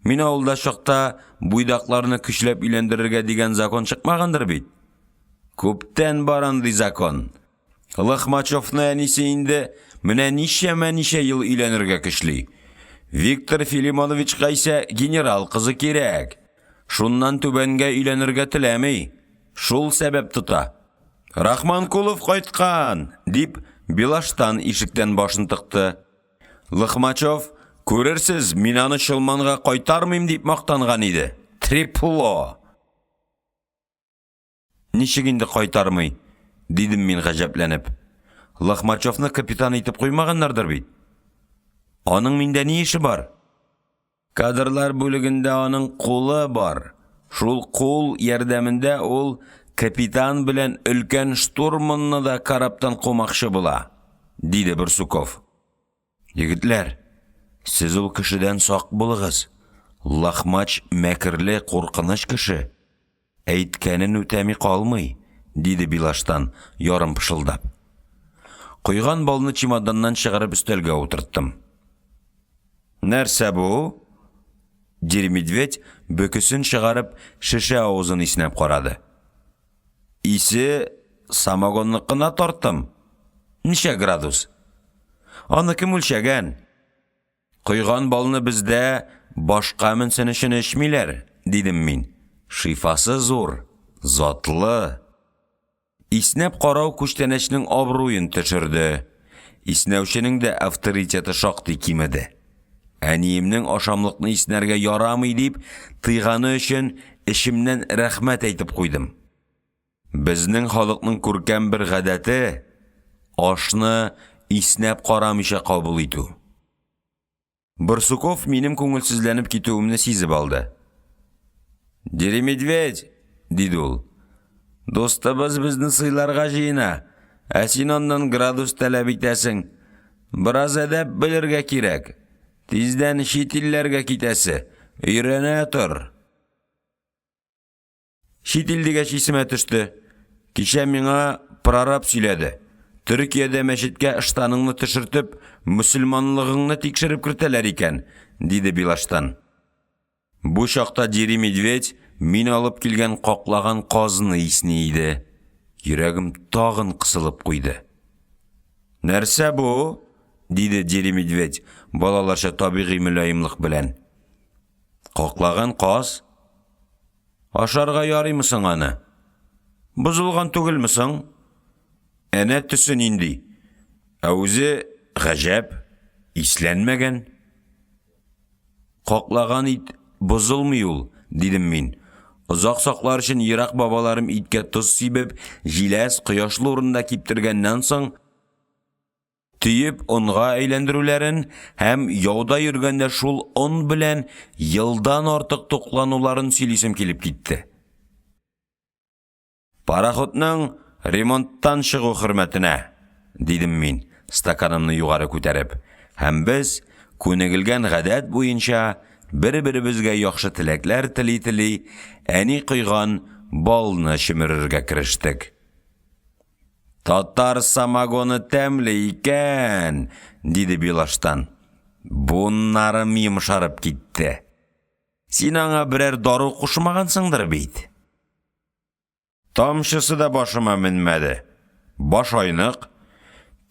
Мин авылда чакта буйдакларны көчләп өйләндерергә дигән закон чыкмагандыр бит. Күптән бар андый закон. Лохмачевны әнисе инде менә ничә ел өйләнергә көчли. Виктор Филимоновичка исә генерал кызы кирәк. Шуннан түбәнгә өйләнергә теләми. Шул сәбәп тота. Рахманкулов кайткан, дип Билаштан ишектән башын тыкты. Лохмачев, күрерсез, мин аны Шылманга кайтармыйм дип мактанган иде. Трипло. Ничек инде кайтармый? Дидем мин гаҗәпләнеп. Лохмачевны капитан итеп куймаганнардыр бит. Аның миндә ни эше бар? Кадрлар бүлегендә аның кулы бар. Шул кул ярдәмендә ул капитан белән өлкән штурманны да караптан кумакчы була, диде Барсуков. Егетләр, сез ул кешедән сак булыгыз. Лохмач мәкерле, куркыныч кеше. Әйткәнен үтәми калмый, диде Билаштан, ярым пышылдап. Куйган балны чемоданнан чыгарып өстәлгә утырттым. Нәрсә бу? Медведь бөкесен чыгарып шеше авызын иснәп карады. Исе самогонныкына тарттым. Ничә градус? Аны кем үлчәгән? Куйган балны бездә башка менсен өчен эчмиләр, дидем мин. Шифасы зур, затлы. Иснәп карау күчтәнәчнең абруен төшерде. Иснәүченең дә авторитеты шактый кимеде. Әниемнең ашамлыкны иснәргә ярамый дип, тыйганы өчен эшемнән рәхмәт әйтеп куйдым. Безнең халыкның күркәм бер гадәте ашны иснәп карамыйча кабул итү. Барсуков минем күңелсезләнеп китүемне сизеп алды. Медведь, диде ул. Достыбыз безне сыйларга җыена, ә син аннан градус таләп итәсең. Бераз әдәп белергә кирәк. Тиздән чит илләргә китәсе, өйрәнә тор. Чит ил дигәч исемә төште. Кичә миңа прораб сөйләде. Төркиядә мәчеткә ыштаныңны төшертеп, мөселманлыгыңны тикшереп кертәләр икән, диде Билаштан. Бу чакта Дири Медведь мин алып килгән каклаган казны исни иде. Йөрәгем тагын кысылып куйды. Нәрсә бу? Диде Дири Медведь, балаларча табигый мөлаимлык белән. Каклаган каз? Ашарга ярыймысың аны? Бузылган түгелмисең? Әнә төсен инди. Ә үзе гаҗәп, исләнмәгән. Каклаган ит бузылмый ул, дидем мин. Озак саклар өчен ерак бабаларым иткә тоз сибеп, җиләс, кояшлы урында киптергәннән соң түйеп онга әйләндерүләрен һәм яуда йөргәндә шул он белән елдан артык туклануларын сөйлисем килеп китте. Пароходның ремонттан чыгу хөрмәтенә, дидем мин, стаканымны югары күтәреп, һәм без күнегелгән гадәт буенча бер-беребезгә яхшы теләкләр тели-тели, әни куйган балны чимерергә керештек. Татар самогоны тәмле икән, диде Билаштан. Буннарым йомшарып китте. Син аңа берәр дару кушмагансыңдыр бит. Тамчысы да башыма менмәде. Баш айнык,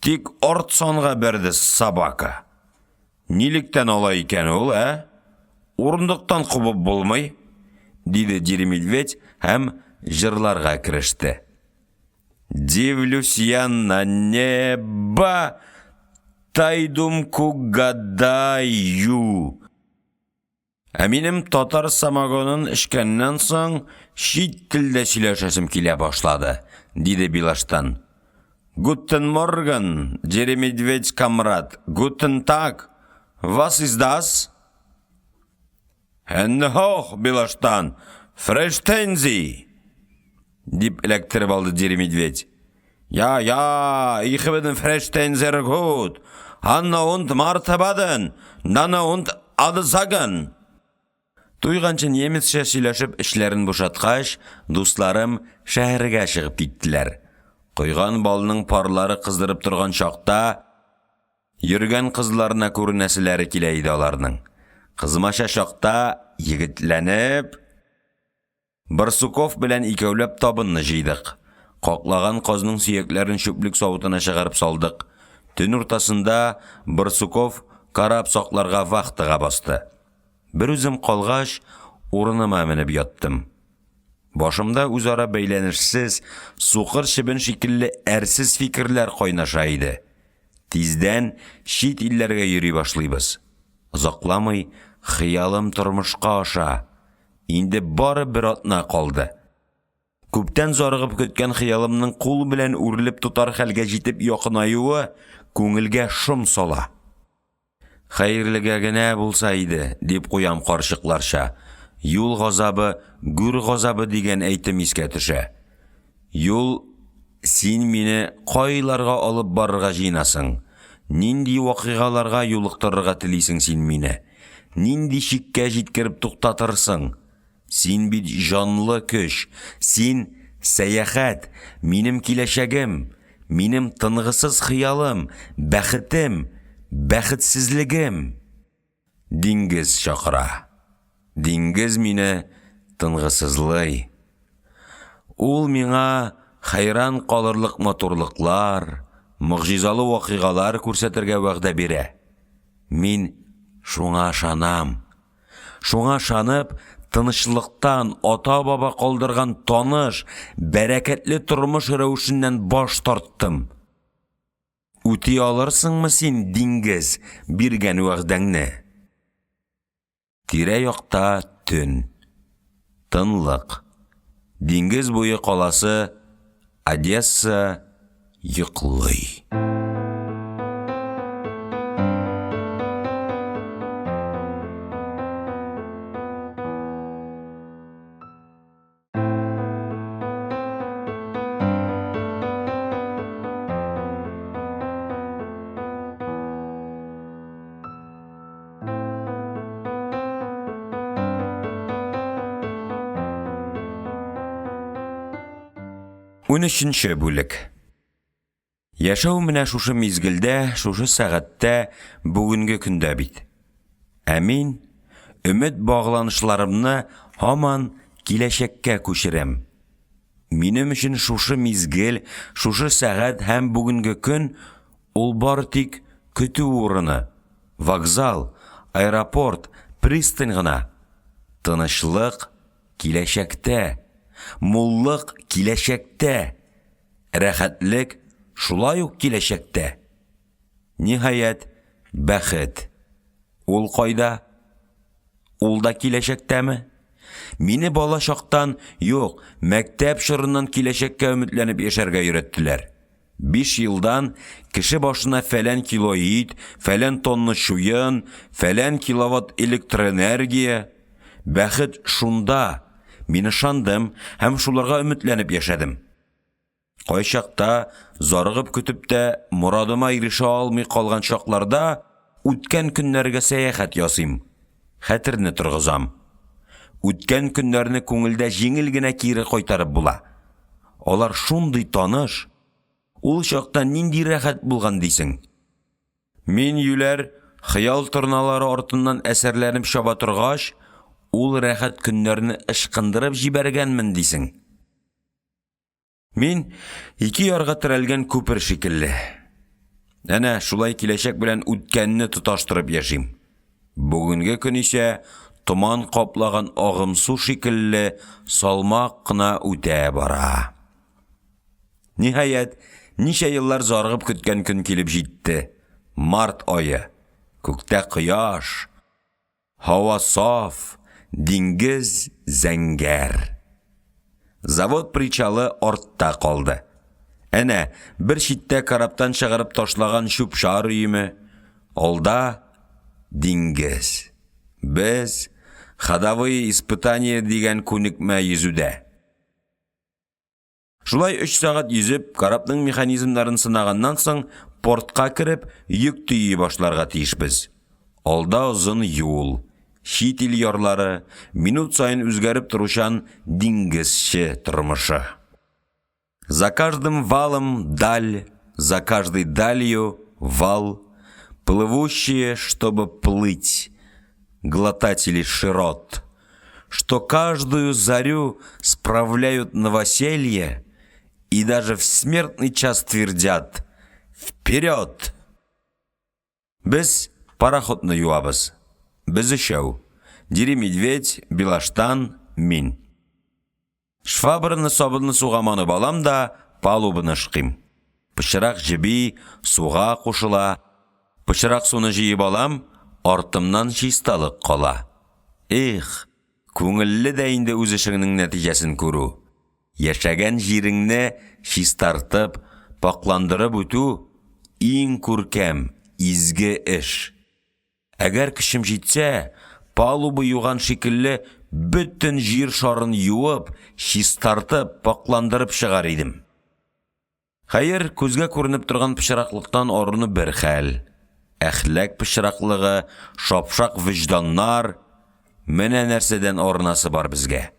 тик арт санга берде собака. Нилектән ала икән ул, Урындыктан кубып булмый, диде Дири Медведь һәм җырларга кереште. Дивлюсь я на небо, тайдумку гадаю. Ә минем татар самогонын эчкәннән соң чит телдә сөйләшәсем килә башлады, диде Билаштан. Guten Morgen, Дири Медведь камрад. Guten Tag. Was ist das? Hände hoch, Билаштан. Verstehen Sie? Дип эләктереп алды Дири Медведь. Ja, ich bin verstehen sehr gut. Hanna und Martha baden, Nana und Ade sagen. Туйганчы немецчә сөйләшеп эшләрен бушаткач, дусларым шәһәргә чыгып киттеләр. Куйган балның парлары кыздырып торган чакта, йөргән кызларына күренәселәре килә иде аларның. Кызмаша чакта егетләнеп, Барсуков белән икәүләп табынны җыйдык. Каклаган казның сөякләрен чүплек савытына чыгарып салдык. Төн уртасында Барсуков карап сакларга вахтыга басты. Бер үзем калгач, урыныма менеп яттым. Башымда үзара бәйләнешсез, сукыр чебен шикелле әрсез фикерләр кайнаша иде. Тиздән чит илләргә йөри башлыйбыз. Озакламый хыялым тормышка аша. Инде бары бер атна калды. Күптән зарыгып көткән хыялымның кул белән үрелеп тутар хәлгә җитеп якынаюы күңелгә шом сала. Хәерлегә генә булса иде, дип куям карчыкларча. Юл газабы, гүр газабы дигән әйтем искә төшә. Юл, син мине кайларга алып барырга җыйнасың? Нинди вакыйгаларга юлыктырырга телисең син мине? Нинди чиккә җиткереп туктатырсың? Син бит җанлы көч, син сәяхәт, минем киләчәгем, минем тынгысыз хыялым, бәхетем, бәхетсезлегем. Диңгез чакыра. Диңгез мине тынгысызлый. Ул миңа хайран калырлык матурлыклар, мөгъҗизалы вакыйгалар күрсәтергә вәгъдә бирә. Мин шуңа ышанам. Шуңа ышанып, тынычлыктан ата-баба калдырган таныш, бәрәкәтле тормыш рәвешеннән баш тарттым. Үти алырсыңмы син, диңгез, биргән вәгъдәңне? Тирә-якта төн, тынлык. Диңгез буе каласы Одесса йоклый. 13-нче бүлек. Яшәү менә шушы мизгелдә, шушы сәгатьтә, бүгенге көндә бит. Ә мин өмет багланышларымны һаман киләчәккә күчерәм. Минем өчен шушы мизгел, шушы сәгать һәм бүгенге көн ул бары тик көтү урыны, вокзал, аэропорт, пристань гына. Тынычлык киләчәктә, муллык киләчәктә, рәхәтлек шулай ук киләчәктә. Ниһаять, бәхет. Ул кайда? Ул да киләчәктәме? Мине бала чактан, юк, мәктәп чорыннан киләчәккә өметләнеп яшәргә өйрәттеләр. 5 елдан кеше башына фәлән кило ит, фәлән тонна шуен, фәлән киловатт электроэнергия. Бәхет шунда. Мин ышандым һәм шуларга өметләнеп яшәдем. Кайчакта, зарыгып көтеп тә, морадыма ирешә алмый калган чакларда үткән көннәргә сәяхәт ясыйм. Хәтерне торгызам. Үткән көннәрне күңелдә җиңел генә кире кайтарып була. Алар шундый таныш. Ул чакта нинди рәхәт булган дисең? Мин юләр, хыял торналары артыннан әсәрләнеп чаба торгач, ул рәхәт көннәрне ышкындырып җибәргәнмен дисең. Мин 2 ярга терәлгән күпер шикелле. Әнә шулай киләчәк белән үткәнне тоташтырып яшим. Бүгенге көн исә томан каплаган агым су шикелле салмак кына үтә бара. Ниһаять, ничә еллар зарыгып көткән көн килеп җитте. Март айы. Күктә кояш. Һава саф, диңгез зәңгәр. Завод причалы артта калды. Әнә, бер читтә караптан чыгарып ташлаган чүп-чар өеме, алда диңгез. Без ходовые испытания дигән күнекмә йөзүдә. Шулай 3 сагать йөзеп, карапның механизмнарын сынаганнан соң, портка кереп, йөк төйи башларга тиешбез. Алда озын юл, чит ил ярлары, минут сайын үзгәреп торучан диңгезче тормышы. За каждым валом даль, за каждой далью вал, плывущие, чтобы плыть, глотатели широт, что каждую зарю справляют новоселье и даже в смертный час твердят «Вперед!». Без пароходны юабыз. Без өчәү. Дири медведь, Билаштан, мин. Швабраны сабыны суга манып алам да, палубыны шкыйм. Пычрак җиби, суга кушыла. Пычрак суны җыеп алам, артымнан чисталык кала. Эх, күңелле дә инде үз эшеңнең нәтиҗәсен күрү. яшәгән җиреңне чистартып, пакландырып үтү иң күркәм, изге эш. Әгәр көчем җитсә, палуба юган шикелле бөтен җир шарын юып, чистартып, пакландырып чыгар идем. Хәер, күзгә күренеп торган пычраклыктан орыны бер хәл. Әхлак пычраклыгы, шапшак вижданнар, менә нәрсәдән орнасы бар безгә.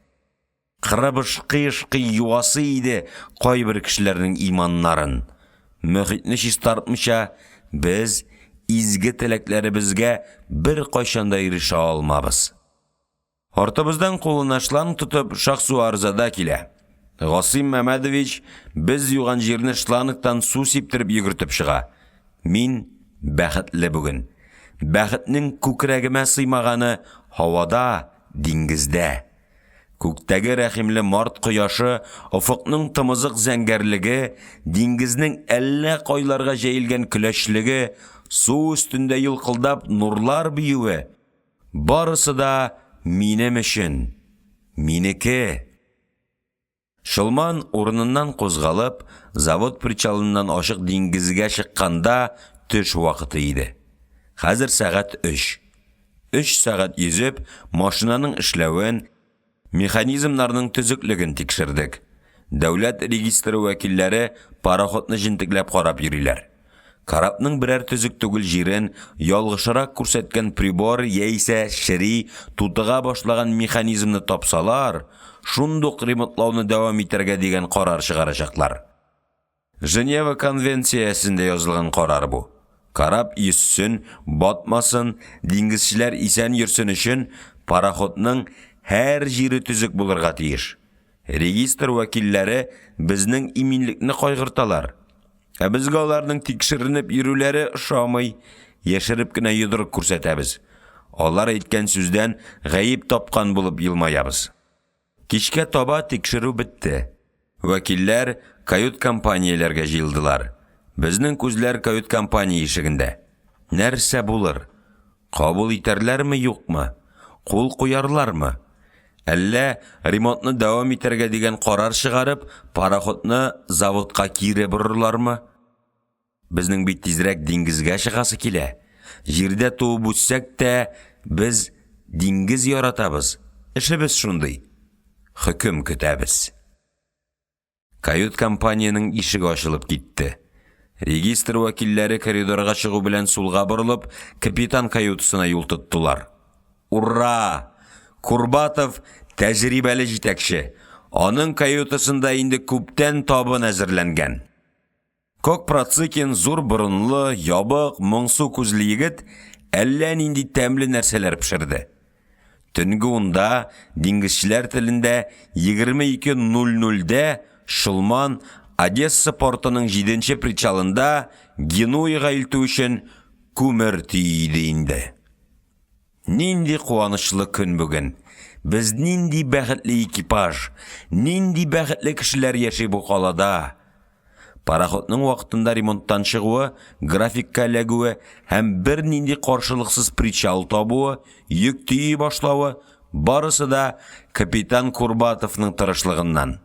Кырыбышкы-ышкы юасы иде кайбер кешеләрнең иманнарын. Мөхитне чистартмыйча, без изге теләкләребезгә бер кайчанда ирешә алмабыз. Артыбыздан кулына шланг тотып Шахсу арзада килә. Гасим Мәмәдович без юган җирне шлангтан су сиптереп йөгертеп чыга. Мин бәхетле бүген. Бәхетнең күкрәгемә сыймаганы һавада, диңгездә. Күктәге рәхимле март кояшы, офыкның тымызык зәңгәрлеге, диңгезнең әллә кайларга җәелгән көләчлеге, су өстендә йылкылдап нурлар биюе, барысы да минем өчен, минеке. Шылман урыныннан кузгалып, завод причалыннан ашык диңгезгә чыкканда төш вакыты иде. Хәзер сәгать 3. 3 сәгать йөзеп, машинаның эшләвен, механизмнарның төзеклеген тикшердек. Дәүләт регистры вәкилләре пароходны җентекләп карап йөриләр. Карапның берәр төзек түгел җирен ялгышырак күрсәткән прибор яисә шери тутыга башлаган механизмны тапсалар, шундук ремонтлауны дәвам итәргә дигән карар чыгарачаклар. Женева конвенциясендә язылган карар бу. Карап йөссен, батмасын, диңгезчеләр исән йөрсен өчен пароходның һәр җире төзек булырга тиеш. Регистр вәкилләре безнең иминлекне кайгырталар. Ә безгә аларның тикшеренеп йөрүләре ошамый, яшереп кенә йодрык күрсәтәбез. Алар әйткән сүздән гаип тапкан булып елмаябыз. Кичкә таба тикшерү бетте. Вәкилләр кают компанияләргә җыелдылар. Безнең күзләр кают компания ишегендә. Нәрсә булыр? Кабул итәрләрме, юкмы? Кул куярлармы? Әллә ремонтны дәвам итәргә дигән карар чыгарып, пароходны заводка кире борырлармы? Безнең бит тизрәк диңгезгә чыгасы килә. Җирдә туып үссәк тә, без диңгез яратабыз. Эшебез шундый. Хөкем көтәбез. Кают компанияның ишеге ачылып китте. Регистр вәкилләре коридорга чыгу белән сулга борылып, капитан каютысына юл тоттылар. Ура! Курбатов тәҗрибәле җитәкче. Аның каютысында инде күптән табын әзерләнгән. Кок Процыкин зур борынлы, ябык, моңсу күзле егет әллә нинди тәмле нәрсәләр пешерде. Төнге унда диңгезчеләр телендә 22:00-дә Шылман Одесса портының 7-нче причалында Генуяга илтү өчен күмер тиде инде. Нинди куанычлы көн бүген. Без нинди бәхетле экипаж, нинди бәхетле кешеләр яши бу калада. Пароходның вакытында ремонттан чыгуы, графикка эләгүе һәм бер нинди каршылыксыз причал табуы, йөк тии башлавы, барысы да капитан Курбатовның тырышлыгыннан.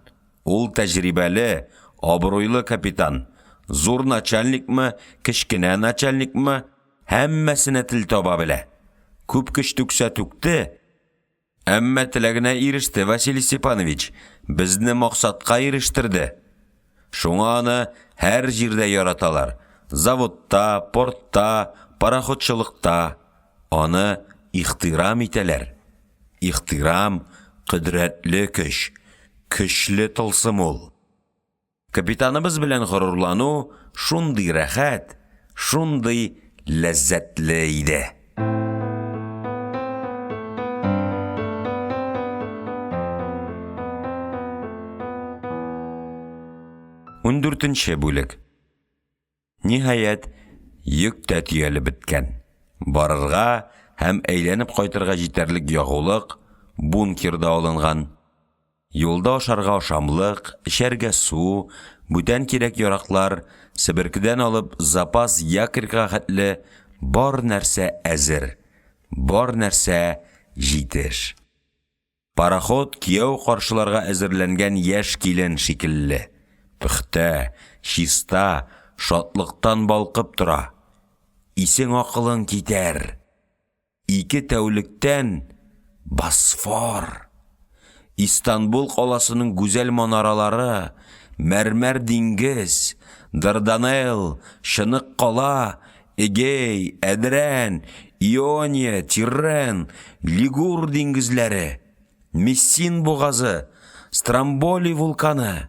Ул тәҗрибәле, абруйлы капитан. Зур начальникмы, кечкенә начальникмы, һәммәсенә тел таба белә. Күп көч түксә түкте, әмма теләгенә иреште Василий Степанович, безне максатка ирештерде. Шуңа аны һәр җирдә яраталар. Заводта, портта, пароходчылыкта. Аны ихтирам итәләр. Ихтирам кыдрәтле көч, көчле тылсым ул. Капитаныбыз белән горурлану шундый рәхәт, шундый ләззәтле иде. 14-нче бүлек. Ниһаять, йөк тә төялеп беткән. Барырга һәм әйләнеп кайтырга җитәрлек ягулык бункерда алынган. Юлда ашарга ашамлык, эчәргә су, бүтән кирәк яраклар, себеркедән алып запас якорьга хәтле бар нәрсә әзер, бар нәрсә җитеш. Пароход кияу каршыларга әзерләнгән яшь килен шикелле. Пөхтә, чиста, шатлыктан балкып тора. Исең акылың китәр. 2 тәүлектән Босфор. Истанбул каласының гүзәл манаралары, мәрмәр диңгез, Дарданелл, Шынык кала, Эгей, Әдрән, Иония, Тиррен, Лигур диңгезләре, Мессин бугазы, Стромболи вулканы,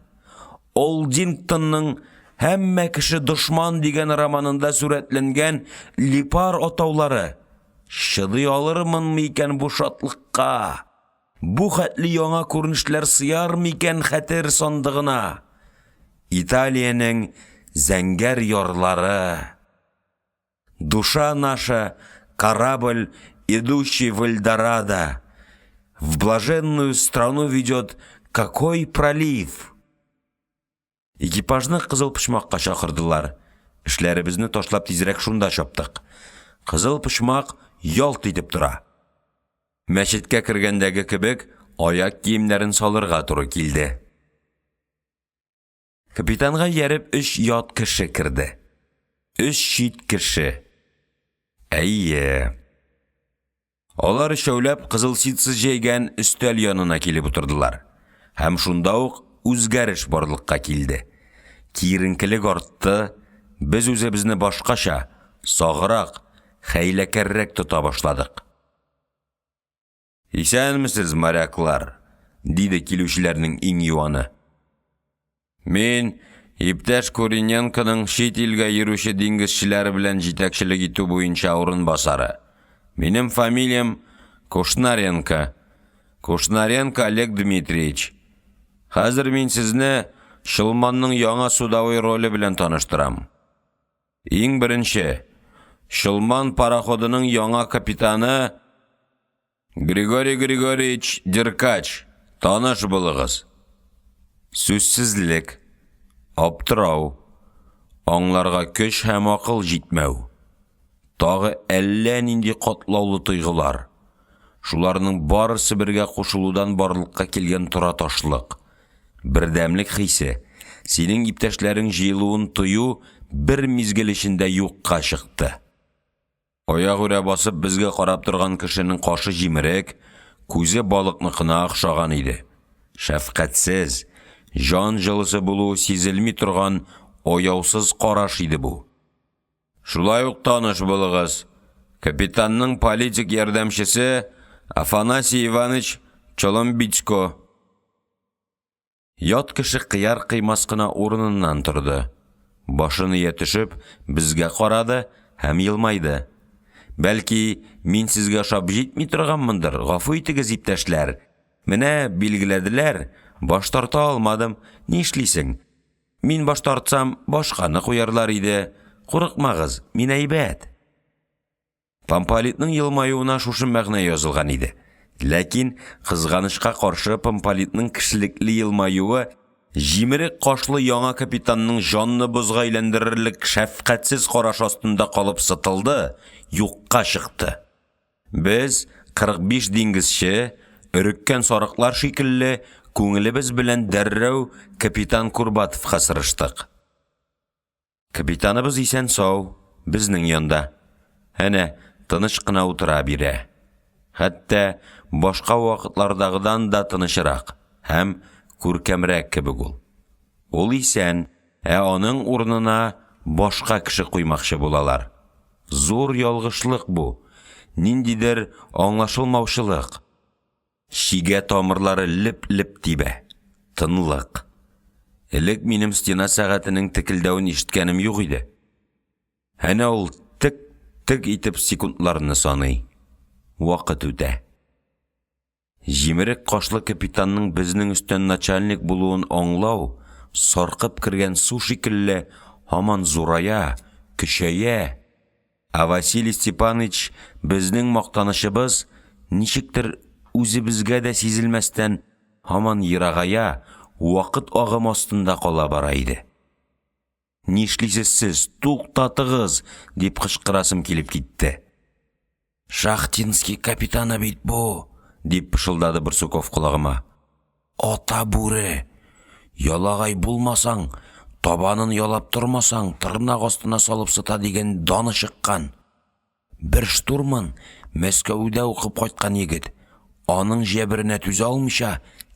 Олдингтонның һәммә кеше дошман дигән романында сүрәтләнгән Липар атаулары. Шыдый алырмынмы икән бу шатлыкка? Бу хәтле яңа күренешләр сыяр микән хәтер сандыгына? Италиянең зәңгәр ярлары. Душа наша, корабль, идущий в Эльдорадо. В блаженную страну ведет какой пролив? Экипажны кызыл пычмакка чакырдылар. Эшләребезне ташлап тизрәк шунда чаптык. Кызыл пычмак ялт итеп тора. Мәчеткә кергәндәге кебек, аяк киемнәрен салырга туры килде. Капитанга ярып 3 ят кеше кирде. 3 чит кеше. Әйе. Алар шәүләп кызыл ситсы җәйгән өстәл янына килеп утырдылар. Һәм шунда ук үзгәреш барлыкка килде. Киеренкелек артты, без үзебезне башкача, сагырак, хәйләкәррәк тота башладык. Исәнмесез, моряклар, диде килүчеләрнең иң юаны. Мин иптәш Корененконың чит илгә йөрүче диңгезчеләре белән җитәкчелек итү буенча урынбасары. Минем фамилиям Кушнаренко. Кушнаренко Олег Дмитриевич. Хәзер мин сезне Шылманның яңа судовой роле белән таныштырам. Иң беренче, Шылман пароходының яңа капитаны Григорий Григорьевич Деркач. Таныш булыгыз. Сүзсезлек, аптырау, аңларга көч һәм акыл җитмәү. Тагы әллә нинди катлаулы тойгылар. Шуларның барысы бергә кушылудан барлыкка килгән тора ташлык. Бердәмлек хисе, синең иптәшләрең җыелуын тою бер мизгел эчендә юкка чыкты. Аягүрә басып безгә карап торган кешенең кашы җимерек, күзе балыкныкына охшаган иде. Шәфкатьсез, жан җылысы булуы сизелми торган аяусыз караш иде бу. Шулай ук таныш булыгыз. Капитанның политик ярдәмчесе Афанасий Иванович Чоломбичко. Ят кеше кыяр кыймас кына урыныннан торды. Башын ия төшеп, безгә карады һәм елмайды. Бәлки, мин сезгә шап җитми торганмындыр, гафу итегез, иптәшләр. Менә билгеләделәр, баш тарта алмадым, ни эшлисең? Мин баш тартсам, башканы куярлар иде. Курыкмагыз, мин әйбәт. Помполитның елмаюына шушы мәгънә язылган иде. Ләкин кызганычка каршы Помполитның кешелекле елмаюы җимерек кашлы яңа капитанның җанны бозга әйләндерерлек шәфкатьсез караш астында калып сытылды, юкка чыкты. Без 45 диңгезче, өреккән сарыклар шикелле, күңелебез белән дәррәү капитан Курбатовка сырыштык. Капитаныбыз исән сау, безнең янда. Әнә, тыныч кына утыра бирә. Хәтта башка вакытлардагыдан да тынычрак һәм күркәмрәк кебек ул. Ул исән, аның урынына башка кеше куймакчы булалар. Зур ялгышлык бу, ниндидер аңлашылмаучылык. Шигә тамырлары леп-леп тибә. Тынлык. Элек минем стена сәгатенең текелдәвен ишеткәнем юк иде. Әнә ул тик итеп секундларны саный. Вакыт үтә. Җимерек кашлы капитанның безнең өстән начальник булуын аңлау, саркып кергән су шикелле һаман зурая, көчәя. Василий Степанович безнең мактанышыбыз ничектер үзебезгә дә сизелмәстән һаман ерагая, вакыт агым астында кала бара иде. Нишлисез сез, туктатыгыз, дип кычкырасым килеп китте. Шахтинский капитаны бит бу, дип пышылдады Барсуков құлағыма. Ата бүре, ялагай булмасаң, табанын ялап тұрмасаң, тырнақ астына салып сыта деген даны шыққан. Бір штурман Мәскәүдә оқып қайтқан егет, аның жәбіріне түзә алмыша,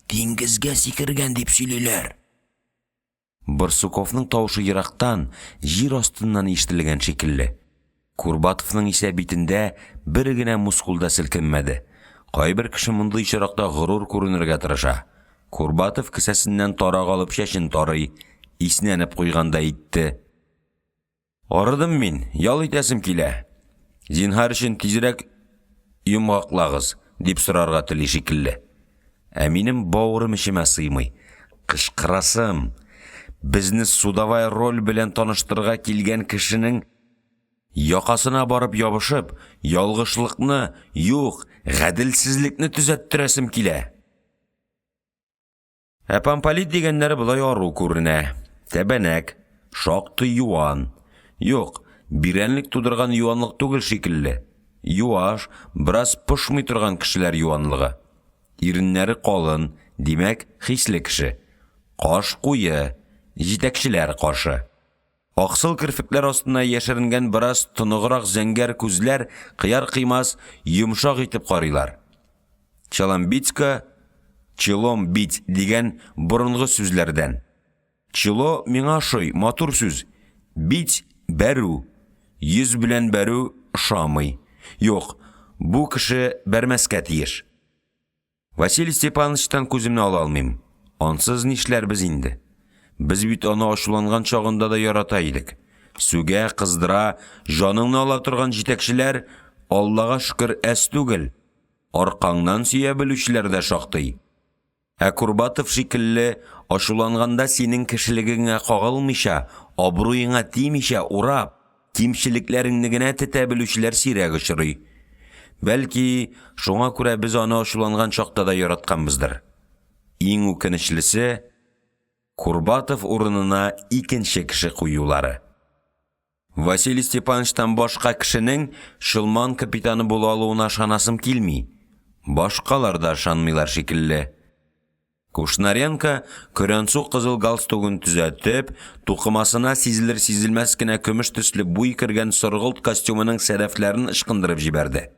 диңгезгә сикергән дип сөйлиләр. Барсуковның тауышы ерақтан, жер астыннан ишетелгән шикелле. Курбатовның исә битендә бер генә мускулда селкенмәде. Кайбер кеше мондый чиракта горур күренергә тырыша. Курбатов кесәсеннән тарак алып шәшен тарый, иснәнеп куйганда әйтте. Арыдым мин, ял итәсем килә. Зинһар өчен тизрәк йомгаклагыз, дип сорарга тели шикелле. Ә минем бавырым эчемә сыймый. Кышкырасым. Безне судовай роль белән таныштырга килгән кешенең якасына барып ябышып, ялгышлыкны, юк, гаделсезлекне төзәттерәсем килә. Памполит дигәннәре булай ару күренә. Тәбәнәк, шактый юан. Юк, бирәнлек тудырган юанлык түгел шикелле. Юаш, бераз пошмый торган кешеләр юанлыгы. Иреннәре калын, димәк, хисле кеше. Каш куе, җитәкчеләр кашы. Аксыл кирфекләр астына яшеренгән бераз тоныграк зәңгәр күзләр кыяр-кыймас йомшак итеп карыйлар. Чаламбитска, чилом бит дигән борынгы сүзләрдән. Чило миңа шуй матур сүз. Бит бәрү. Йөз белән бәрү шамый. Юк, бу кеше бәрмәскә тиеш. Василий Степановичтан күземне ала алмыйм. Ансыз нишләрбез инде? Без бит аны ачуланган чагында да ярата идек. Сүгә, кыздыра, җаныңны ала торган җитәкчеләр, Аллага шөкер, әс түгел. Аркаңнан сөя белүчеләр дә шактый. Ә Курбатов шикелле ачуланганда синең кешелегеңә кагылмыйча, абруеңа тимичә урап, кимчелекләреңне генә тетә белүчеләр сирәк очрый. Бәлки, шуңа күрә без аны ачуланган чакта да яратканбыздыр. Иң үкенечлесе, Курбатов урынына икенче кеше куюлары. Василий Степановичтан башка кешенең Шылман капитаны була алуына шанасым килми. Башкалар да шанмыйлар шикелле. Кушнаренко көрәнсу кызыл галстугын төзәтеп, тукымасына сизелер-сизелмәс кенә көмеш төсле буй кергән соргылт костюмының сәдәфләрен ышкындырып җибәрде.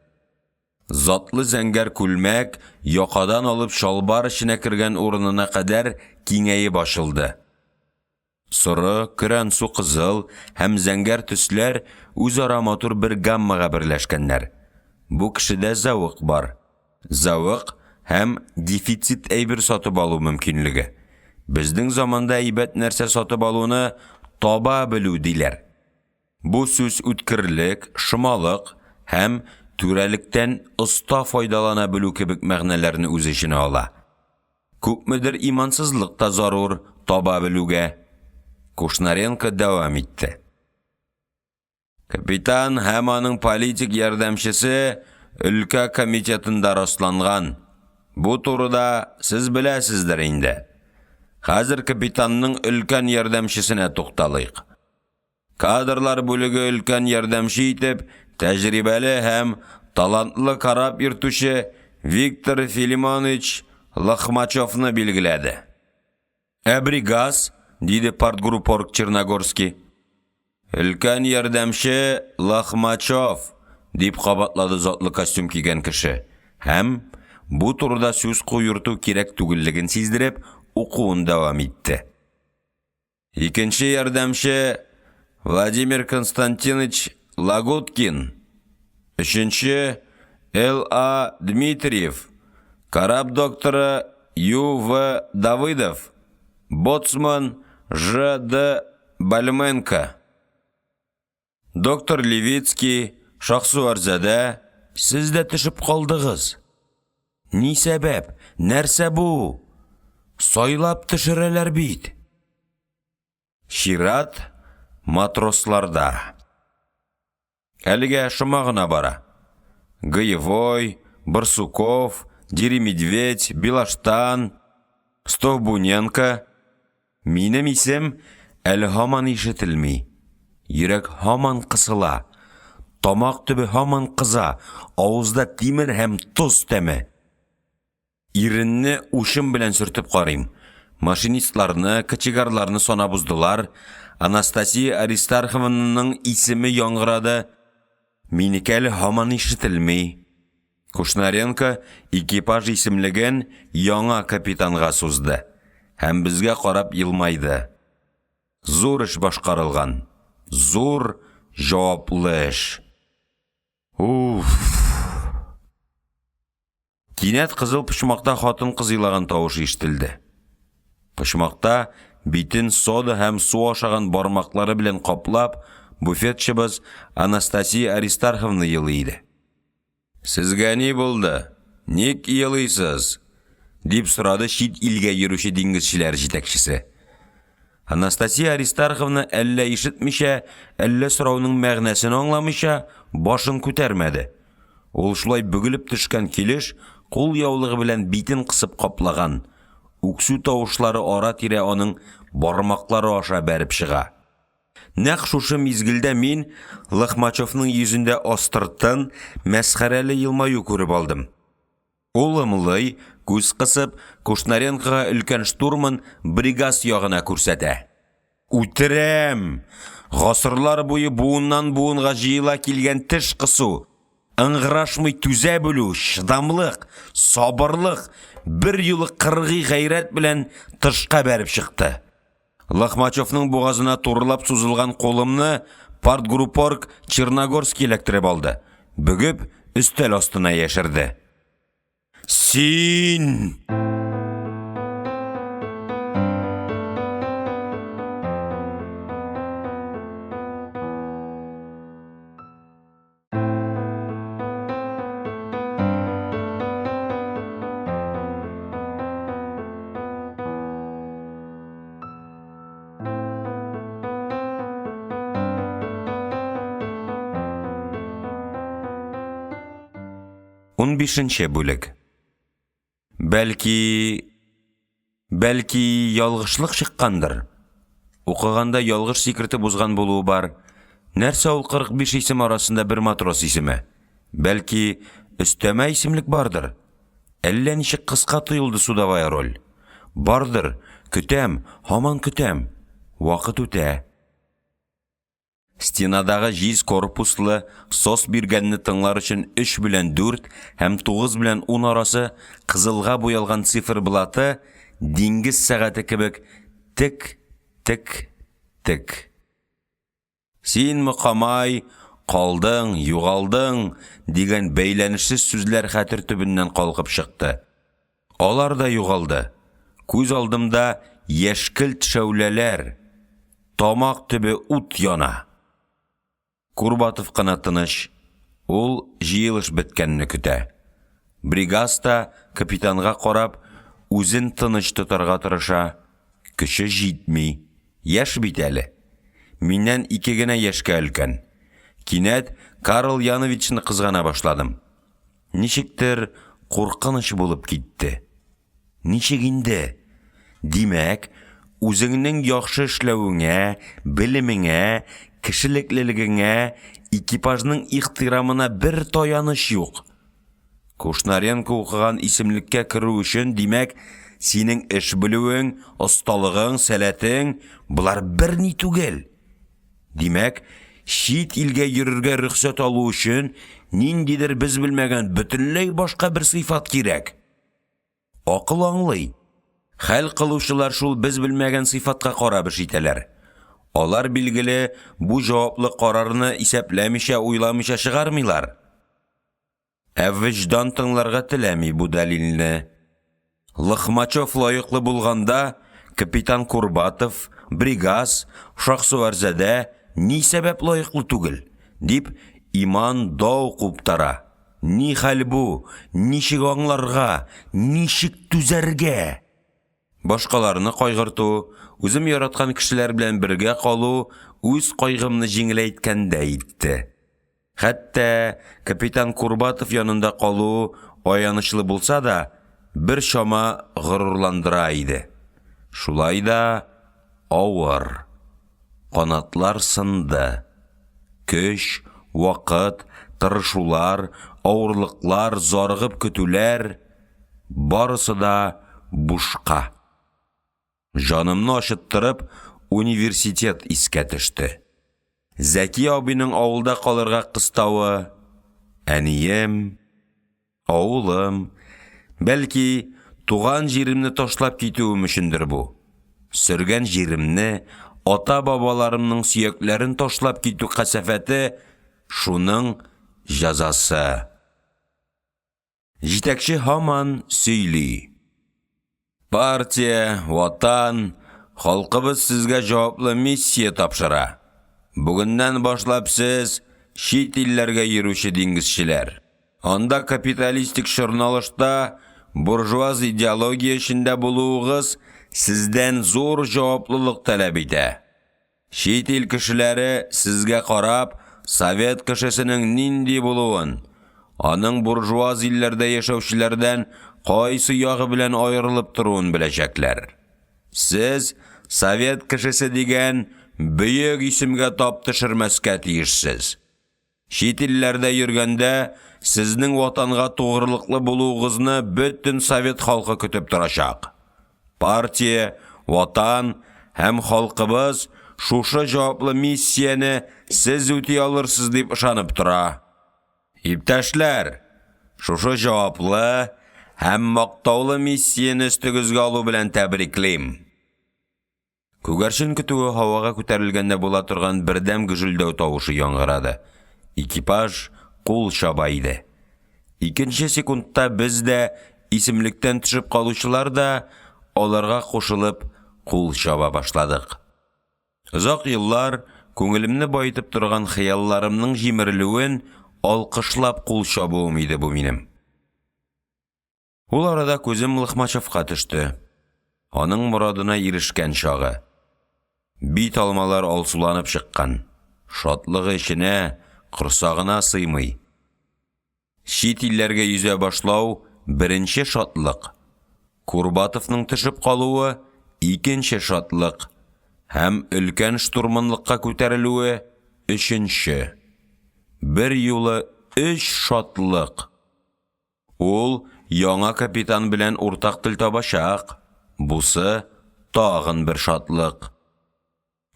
Затлы зәңгәр күлмәк якадан алып шалбар эченә кергән урынына кадәр киңәеп ачылды. Соры, көрәнсу кызыл һәм зәңгәр төсләр үзара матур бер гаммага берләшкәннәр. Бу кешедә зәвык бар. Зәвык һәм дефицит әйбер сатып алу мөмкинлеге. Безнең заманда әйбәт нәрсә сатып алуны таба белү диләр. Бу сүз үткерлек, шымалык һәм түрәлектән оста файдалана белү кебек мәгънәләрне үз эченә ала. Күпмедер имансызлык та зарур таба белүгә. Кушнаренко дәвам итте. Капитан һәм аның политик ярдәмчесе өлкә комитетында расланган. Бу турыда сез беләсездер инде. Хәзер капитанның өлкән ярдәмчесенә тукталыйк. Кадрлар бүлеге өлкән ярдәмче итеп тәҗрибәле һәм талантлы карап йөртүче Виктор Филимонович Лохмачевны билгеләде. Бригаз, диде партгруппорг Черногорский. Өлкән ярдәмче Лохмачев, дип кабатлады затлы костюм кигән кеше. Һәм бу турыда сүз куйырту кирәк түгеллеген сиздереп, укуын дәвам итте. Икенче ярдәмче Владимир Константинович Лагуткин. Өченче Л.А. Дмитриев. Карап докторы Ю.В. Давыдов. Боцман Ж.Д. Бальменко. Доктор Левицкий, Шахсу Арзада, сіз дә төшіп қалдығыз. Ни сәбәп? Нәрсә бу? Сайлап төшерәләр бит. Шират матросларда. Әлегә шымағына бара. Гаевой, Барсуков, Деремедведь, Белаштан, Стовбуненко. Минем исем әле һаман ишетелми. Йөрәк һаман кысыла. Тамак төбе һаман кыза. Авызда тимер һәм тоз тәме. Иренне ушым белән сөртеп карыйм. Машинистларны, кочегарlarны санап уздылар. Анастасия Аристарховнаның исеме яңгырады. Минеке әле һаман ишетелми. Кушнаренко экипаж исемлеген яңа капитанга сузды. Һәм безгә карап елмайды. Зур эш башкарылган. Зур, җаваплы эш. Уф. Кинәт кызыл почмакта хатын-кыз илаган тавыш ишетелде. Почмакта битен сода һәм су ашаган бармаклары белән каплап, буфетчыбыз Анастасия Аристарховна елый иде. Сезгә ни булды? Ник елыйсыз? Дип сорады чит илгә йөрүче диңгезчеләр җитәкчесе. Анастасия Аристарховна әллә ишетмичә, әллә сорауның мәгънәсен аңламыйча, башын күтәрмәде. Ул шулай бөгелеп төшкән килеш, кул яулыгы белән битен кысып каплаган. Үксү тавышлары ара-тирә аның бармаклары аша бәреп чыга. Нәкъ шушы мизгелдә мин Лохмачевның йөзендә астыртын, мәсхәрәле елмаю күреп алдым. Ул ымлый, күз кысып, Кушнаренкога өлкән штурман бригаз ягына күрсәтә. Үтерәм! Гасырлар буе буыннан буынга җыела килгән теш кысу, ыңгырашмый түзә белү, шыдамлык, сабырлык, бер юлы кыргый гайрәт белән тышка бәреп чыкты. Лохмачевның бугазына турылап сузылган колымны партгруппорг Черногорский эләктереп алды. Бөгеп, өстәл астына яшерде. Син! 15-нче бүлек. Бәлки ялгышлык чыккандыр. Укыганда ялгыш сикертеп узган булуы бар. Нәрсә ул 45 исем арасында бер матрос исеме? Бәлки өстәмә исемлек бардыр. Әллә ничек кыска тоелды судовая роль. Бардыр, көтәм, һаман көтәм. Вакыт үтә. Стенадагы 100 корпуслы сос биргәнне тыңлар өчен 3 белән 4 һәм 9 белән 10 арасы кызылга буялган циферблаты диңгез сәгате кебек тик, тик, тик. Син мөхамай, калдың, югалдың дигән бәйләнешсез сүзләр хәтер төбеннән калкып чыкты. Алар да югалды. Күз алдымда яшькелт шәүләләр, тамак төбе ут яна. Курбатов кына тыныч, ул җыелыш беткәнне көтә. Бригазда капитанга карап, үзен тыныч тотарга тырыша. Көче җитми, яшь бит әле. Миннән 2 генә яшькә өлкән. Кинәт Карл Яновичны кызгана башладым. Ничектер куркыныч булып китте. Ничек инде? Димәк, үзеңнең яхшы эшләвеңә, белемеңә, кешелеклелегеңә, экипажның ихтирамына бер таяныш юк. Кушнаренко укыган исемлеккә керү өчен, димәк, синең эш белүең, осталыгың, сәләтең булар берни түгел. Димәк, чит илгә йөрергә рөхсәт алу өчен ниндидер без белмәгән бөтенләй башка бер сыйфат кирәк. Акыл аңлый. Хәл кылучылар шул без белмәгән сыйфатка карап эш итәләр. Алар билгеле бу җаваплы карарны исәпләмичә, уйламыйча чыгармыйлар. Вөҗдан тыңларга теләми бу дәлилне. Лохмачев лаеклы булганда, капитан Курбатов, бригаз, Шахсуарзадә ни сәбәп лаеклы түгел, дип иман дау куптара. Ни хәл бу, ничек аңларга, ничек түзәргә? Башкаларны кайгырту, үзем яраткан кешеләр белән бергә калу, үз кайгымны җиңеләйткәндәй итте. Хәтта капитан Курбатов янында калу аянычлы булса да, бер шама горурландыра иде. Шулай да авыр. Канатлар сынды. Көч, вакыт, тырышулар, авырлыклар, зарыгып көтүләр. барысы да бушка. Жанымны ашыттырып, университет искә төште. Зәки абыйның авылда калырга кыставы, әнием, авылым, бәлки, туган җиремне ташлап китүем өчендер бу. Сөргән җиремне, ата-бабаларымның сөякләрен ташлап китү касафәте шуның җәзасы. Җитәкче һаман сөйли. Партия, ватан, халкыбыз сезгә җаваплы миссия тапшыра. Бүгеннән башлап сез чит илләргә йөрүче диңгезчеләр. Анда капиталистик журналышта буржуаз идеология эчендә булуыгыз сездән зур җаваплылык таләп итә. Чит ил кешеләре сезгә карап, совет кешесенең нинди булуын, аның буржуаз илләрдә яшәүчеләрдән кайсы ягы белән аерылып торуын беләчәкләр. Сез совет кешесе дигән бөек исемгә тап төшермәскә тиешсез. Чит илләрдә йөргәндә сезнең ватанга тугрылыклы булуыгызны бөтен совет халкы көтеп торачак. Партия, ватан һәм халкыбыз шушы җаваплы миссияне сез үти алырсыз дип ышанып тора. Иптәшләр, шушы җаваплы һәм мактаулы миссияне өстегезгә алу белән тәбриклим. Күгәрчен көтүе һавага күтәрелгәндә була торган бердәм гөжелдәү тавышы яңгырады. Экипаж кул чаба иде. Икенче секундта без дә, исемлектән төшеп калучылар да, аларга кушылып кул чаба башладык. Озак еллар күңелемне байтып торган хыялларымның җимерелүен алкышлап кул чабуым иде бу минем. Ул арада күзем Лыхмачевка төште. Аның морадына ирешкән чагы. Бит алмалар алсуланып чыккан. Шатлыгы эченә, корсагына сыймый. Чит илләргә йөзә башлау беренче шатлык. Курбатовның төшеп калуы икенче шатлык. Һәм өлкән штурманлыкка күтәрелүе өченче. Бер юлы 3 шатлык. Ул яңа капитан белән уртак тел табачак. Бусы тагын бер шатлык.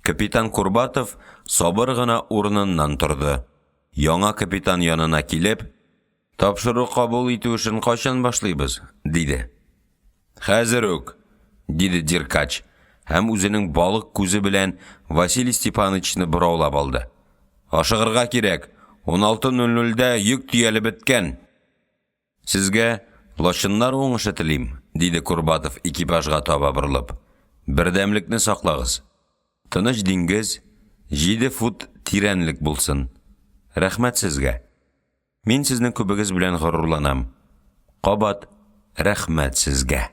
Капитан Курбатов сабыр гына урыныннан торды. Яңа капитан янына килеп, «Тапшыру кабул итү өчен качан башлыйбыз?» диде. «Хәзер үк», диде Деркач, һәм үзенең балык күзе белән Василий Степановичны бораулап алды. «Ашыгырга кирәк, 16:00-дә йөк төялеп беткән». «Сезгә лачыннар уңышы телим», диде Курбатов экипажга таба борылып. «Бердәмлекне саклагыз. Тыныч диңгез, 7 фут тирәнлек булсын. Рәхмәт сезгә. Мин сезнең күбегез белән горурланам. Кабат рәхмәт сезгә».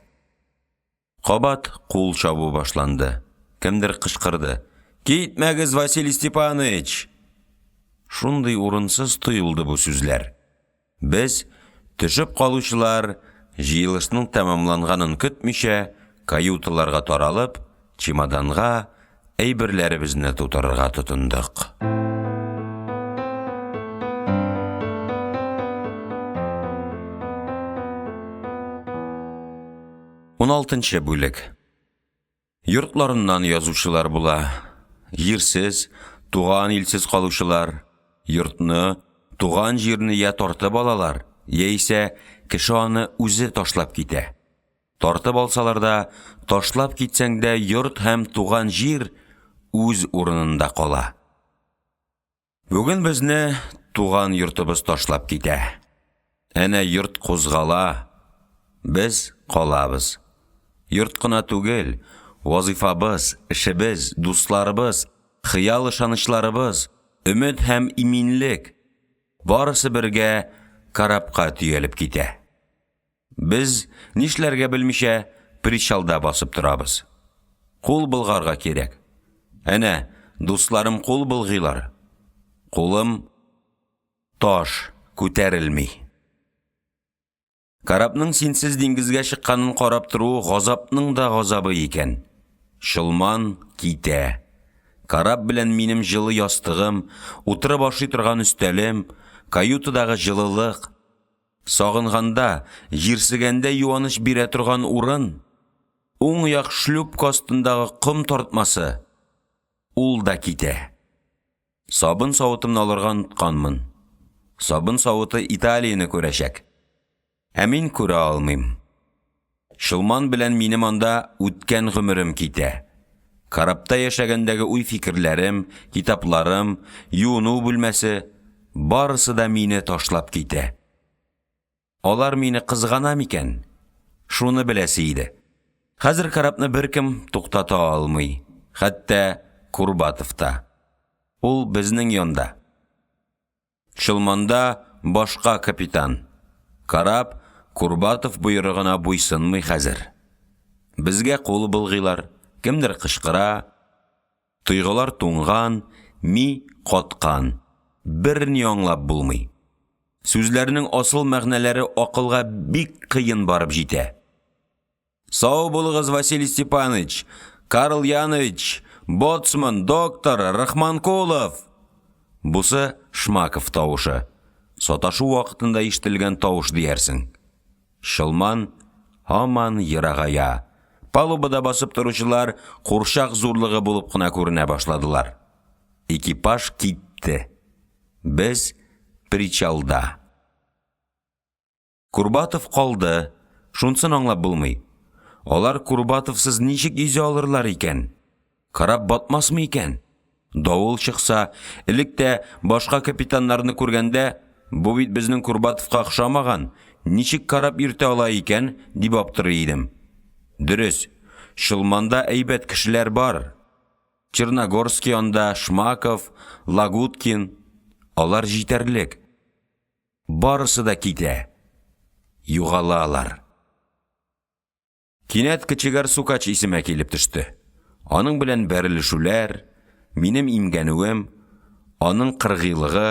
Кабат кул чабу башланды. Кемдер кычкырды. «Китмәгез, Василий Степанович!» Шундый урынсыз тоелды бу сүзләр. Без, төшеп калучылар, җыелышның тәмамланганын көтмичә, каюталарга таралып, чемоданга әйберләребезне тутырырга тотындык. 16-нчы бүлек. Йортларыннан язучылар була. Җирсез, туган илсез калучылар, йортны, туган җирне я тартып алалар, яисә кеше аны үзе ташлап китә. Тартып алсалар да, ташлап китсәң дә йорт һәм туган җир үз урынында кала. Бүген безне туган йортыбыз ташлап китә. Әнә йорт кузгала, без калабыз. Йорт кына түгел, вазифабыз, эшебез, дусларыбыз, хыял ышанычларыбыз, өмет һәм иминлек барысы бергә карапка төялеп китә. Без нишләргә белмичә причалда басып торабыз. Кул булгарга кирәк. Әнә, дусларым кул булгыйлар. Кулым таш күтәрелми. Карапның синсез диңгезгә чыкканын карап тору газапның да газабы икән. Шылман китә. Карап белән минем җылы ястыгым, утырып ашый торган өстәлем, каютадагы җылылык, Сағынғанда, жерсігәндә юаныш бирә торган урын, уң як шлюпка астындағы ком тартмасы, ул да китә. Сабын савытымны алырга онытканмын. Сабын савыты Италияны күрәчәк. Ә мин күрә алмыйм. Шылман белән минем анда үткән гомерем китә. Карапта яшәгәндәге уй фикерләрем, китапларым, юыну бүлмәсе, барысы да мине ташлап китә. Алар мине кызгана микән? Шуны беләсе иде. Хәзер карапны беркем туктата алмый. Хәтта Курбатов та. Ул безнең янда. Шылманда башка капитан. Карап Курбатов буйрыгына буйсынмый хәзер. Безгә кулы булгыйлар, кемдер кычкыра, тойгылар туңган, ми каткан. Берни аңлап булмый. Сүзләрнең асыл мәгънәләре акылга бик кыен барып җитә. Сау булыгыз, Василий Степанович, Карл Янович, боцман, доктор, Рахманкулов. Бусы Шмаков тавышы. Саташу вакытында ишетелгән тавыш диярсең. Шылман һаман ерагая. Палубада басып торучылар курчак зурлыгы булып кына күренә башладылар. Экипаж китте. Без причалда. Курбатов калды. Шунсын аңлап булмый. Алар Курбатовсыз ничек йөзә алырлар икән? Карап батмасмы икән? Давыл чыкса, электә башка капитаннарны күргәндә, бу бит безнең Курбатовка охшамаган, ничек карап иртә ала икән дип аптырый идем. Дөрес, Шылманда әйбәт кешеләр бар. Черногорский анда, Шмаков, Лагуткин, алар җитәрлек. Барысы да китә. Югалалар. Кинәт кечегәр Сукач исемә килеп төште. Аның белән бәрелешүләр, минем имгәнүем, аның кыргыйлыгы